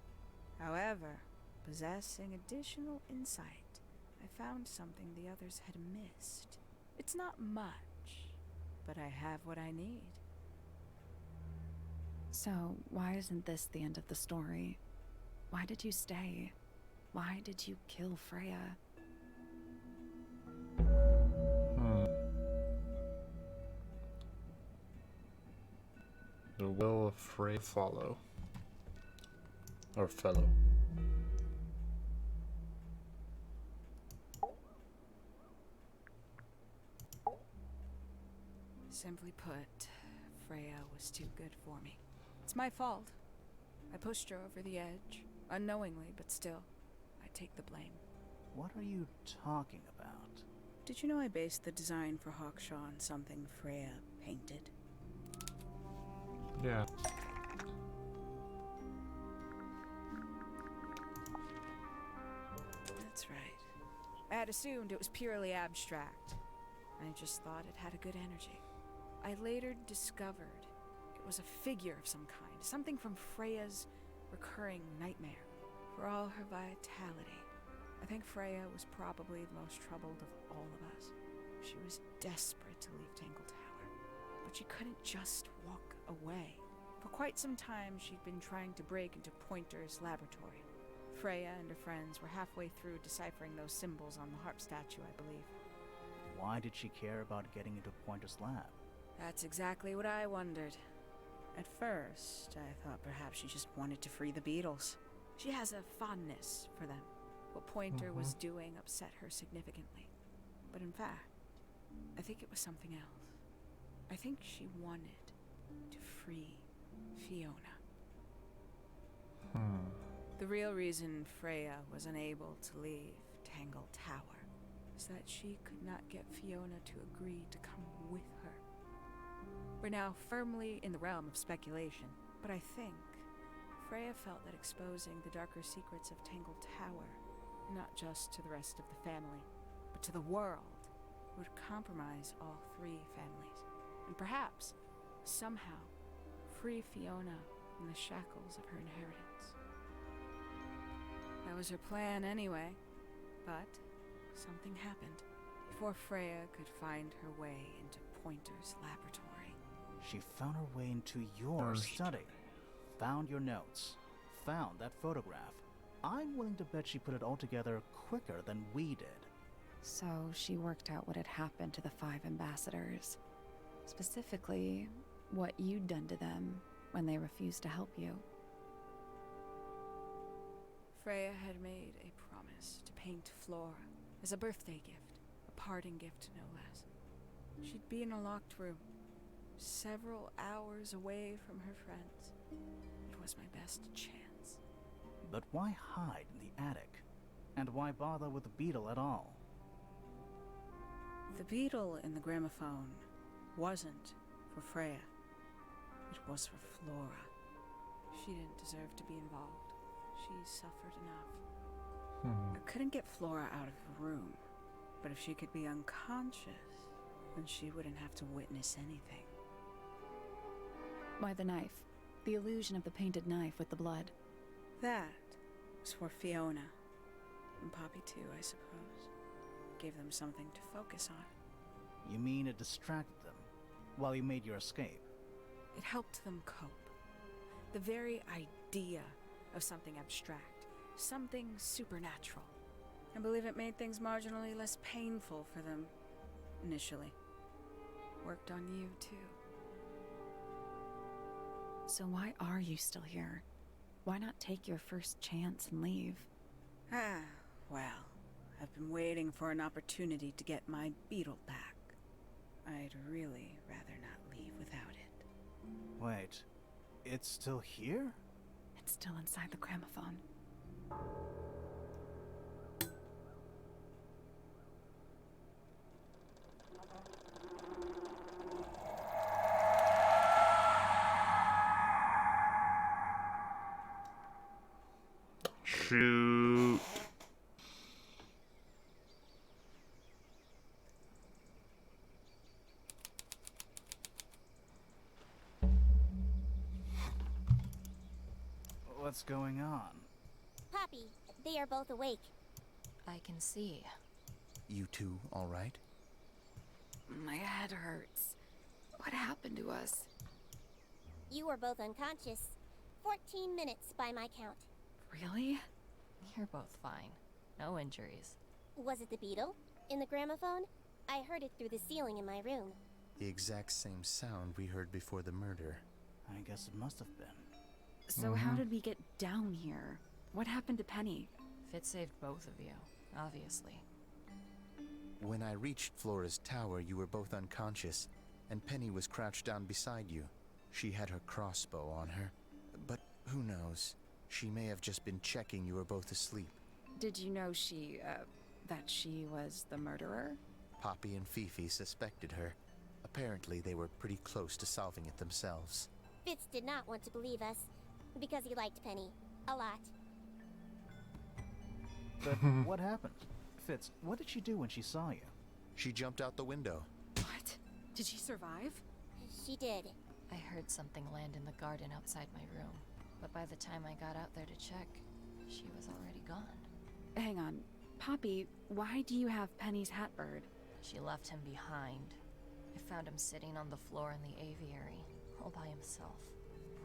However, possessing additional insight, I found something the others had missed. It's not much, but I have what I need. So, why isn't this the end of the story? Why did you stay? Why did you kill Freya? The will of Frey follow. Or fellow. Simply put, Freya was too good for me. It's my fault. I pushed her over the edge, unknowingly, but still, I take the blame. What are you talking about? Did you know I based the design for Hawkshaw on something Freya painted? Yeah. That's right. I had assumed it was purely abstract. I just thought it had a good energy. I later discovered it was a figure of some kind, something from Freya's recurring nightmare. For all her vitality, I think Freya was probably the most troubled of all of us. She was desperate to leave Tangle Tower, but she couldn't just walk away. For quite some time, she'd been trying to break into Pointer's laboratory. Freya and her friends were halfway through deciphering those symbols on the harp statue, I believe. Why did she care about getting into Pointer's lab? That's exactly what I wondered. At first, I thought perhaps she just wanted to free the beetles. She has a fondness for them. What Pointer was doing upset her significantly. But in fact, I think it was something else. I think she wanted to free Fiona. The real reason Freya was unable to leave Tangle Tower is that she could not get Fiona to agree to come with her. We're now firmly in the realm of speculation, but I think Freya felt that exposing the darker secrets of Tangle Tower, not just to the rest of the family, but to the world, would compromise all 3 families, and perhaps, somehow, free Fiona from the shackles of her inheritance. That was her plan anyway, but something happened. Before Freya could find her way into Pointer's laboratory. She found her way into your study, found your notes, found that photograph. I'm willing to bet she put it all together quicker than we did. So she worked out what had happened to the 5 ambassadors. Specifically, what you'd done to them when they refused to help you. Freya had made a promise to paint Flora as a birthday gift, a parting gift no less. She'd be in a locked room, several hours away from her friends. It was my best chance. But why hide in the attic? And why bother with the beetle at all? The beetle in the gramophone wasn't for Freya. It was for Flora. She didn't deserve to be involved. She suffered enough. I couldn't get Flora out of the room, but if she could be unconscious, then she wouldn't have to witness anything. Why the knife? The illusion of the painted knife with the blood. That was for Fiona. And Poppy too, I suppose. Gave them something to focus on. You mean it distracted them while you made your escape? It helped them cope. The very idea of something abstract, something supernatural. I believe it made things marginally less painful for them, initially. Worked on you, too. So why are you still here? Why not take your first chance and leave? Well, I've been waiting for an opportunity to get my beetle back. I'd really rather not leave without it. Wait, it's still here? It's still inside the gramophone. Shoot. What's going on? Poppy, they are both awake. I can see. You two all right? My head hurts. What happened to us? You were both unconscious. 14 minutes by my count. Really? You're both fine. No injuries. Was it the beetle? In the gramophone? I heard it through the ceiling in my room. The exact same sound we heard before the murder. I guess it must have been. So how did we get down here? What happened to Penny? Fitz saved both of you, obviously. When I reached Flora's tower, you were both unconscious, and Penny was crouched down beside you. She had her crossbow on her, but who knows? She may have just been checking you were both asleep. Did you know that she was the murderer? Poppy and Fifi suspected her. Apparently, they were pretty close to solving it themselves. Fitz did not want to believe us, because he liked Penny. A lot. But what happened? Fitz, what did she do when she saw you? She jumped out the window. What? Did she survive? She did. I heard something land in the garden outside my room, but by the time I got out there to check, she was already gone. Hang on. Poppy, why do you have Penny's hat bird? She left him behind. I found him sitting on the floor in the aviary, all by himself.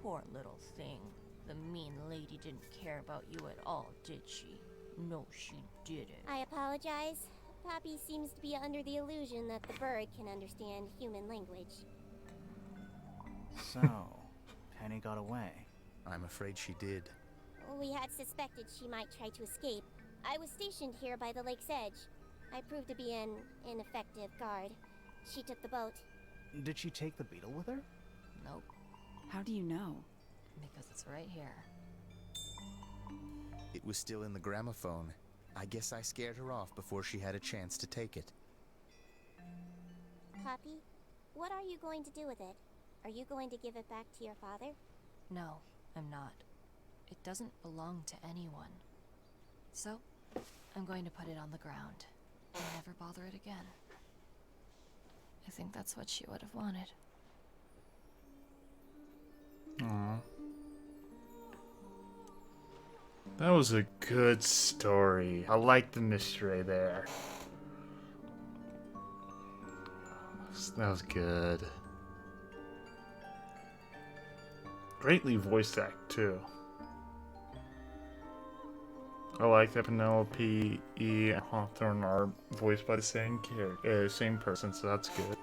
Poor little thing. The mean lady didn't care about you at all, did she? No, she didn't. I apologize. Poppy seems to be under the illusion that the bird can understand human language. So, Penny got away. I'm afraid she did. We had suspected she might try to escape. I was stationed here by the lake's edge. I proved to be an ineffective guard. She took the boat. Did she take the beetle with her? Nope, How do you know? because it's right here. It was still in the gramophone. I guess I scared her off before she had a chance to take it. Poppy, what are you going to do with it? Are you going to give it back to your father? No, I'm not. It doesn't belong to anyone. So, I'm going to put it on the ground and never bother it again. I think that's what she would have wanted. Aww. That was a good story. I like the mystery there. That was good. Greatly voiced act, too. I like that Penelope E. and Hawthorne are voiced by the same character, same person, so that's good.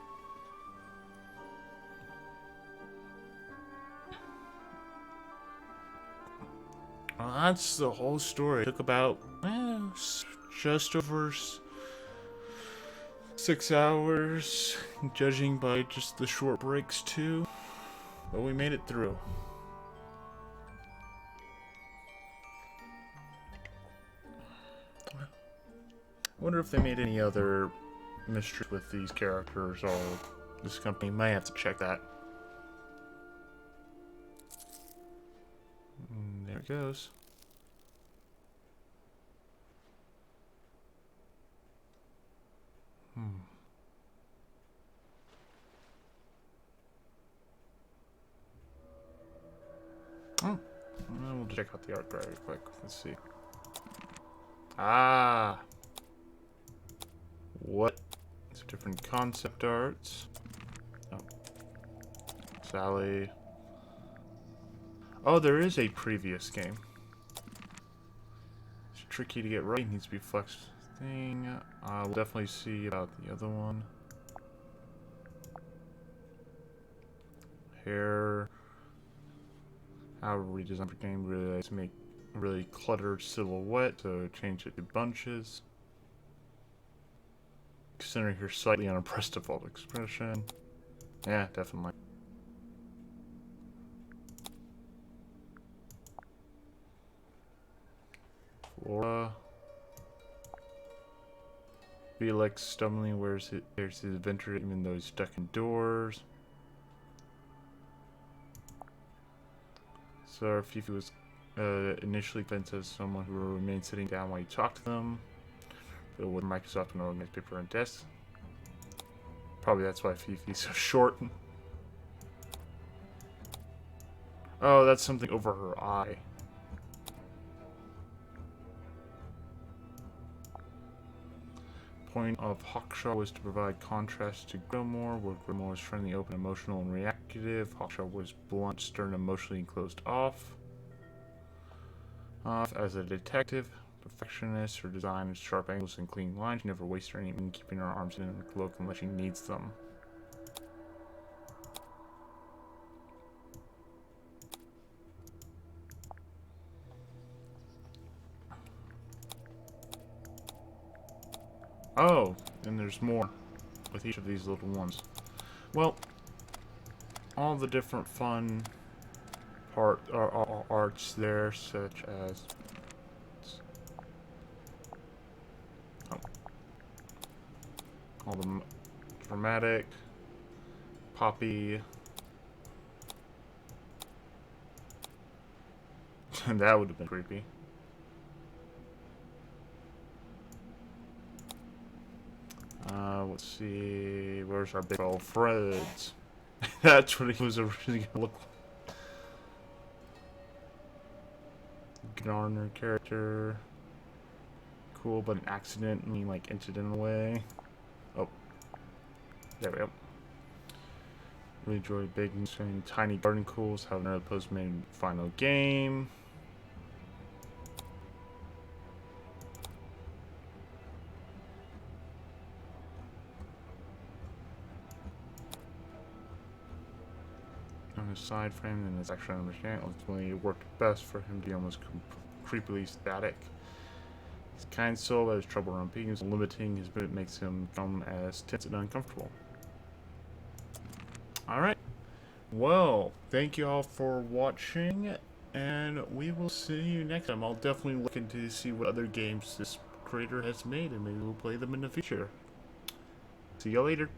Well, that's the whole story. It took about just over 6 hours, judging by just the short breaks too. But we made it through. I wonder if they made any other mysteries with these characters, or this company might have to check that. There it goes. Oh, we'll check out the art very quick. Let's see. Ah, what? It's different concept arts. Oh, Sally. Oh, there is a previous game. It's tricky to get right. It needs to be flex thing. We'll definitely see about the other one. Hair. How to redesign the game really to make a really cluttered silhouette, so change it to bunches. Considering her slightly unimpressed default expression. Yeah, definitely. Flora. Felix stubbornly wears his adventure even though he's stuck indoors. So Fifi was initially convinced as someone who will remain sitting down while you talk to them. But with Microsoft and organized paper and desks. Probably that's why Fifi's so short. Oh, that's something over her eye. Point of Hawkshaw was to provide contrast to Grillmore, where Grillmore was friendly, open, emotional, and reactive. Hawkshaw was blunt, stern, emotionally closed off. As a detective, perfectionist, her design is sharp angles and clean lines. She never wastes her anything, keeping her arms in her cloak unless she needs them. Oh, and there's more with each of these little ones. Well, all the different fun arts there, such as all the dramatic, poppy, and that would have been creepy. Let's see, where's our big old Freds? That's what he was originally gonna look like. Garner character. Cool, but an accidentally, like, incidental way. Oh. There we go. Really enjoy big and tiny garden cools. Have another post-made final game. On his side frame, and his actual understanding, ultimately it worked best for him to be almost creepily static. He's kind soul that has trouble around beings, limiting his movement makes him become as tense and uncomfortable. Alright. Well, thank you all for watching, and we will see you next time. I'll definitely look into see what other games this creator has made, and maybe we'll play them in the future. See y'all later.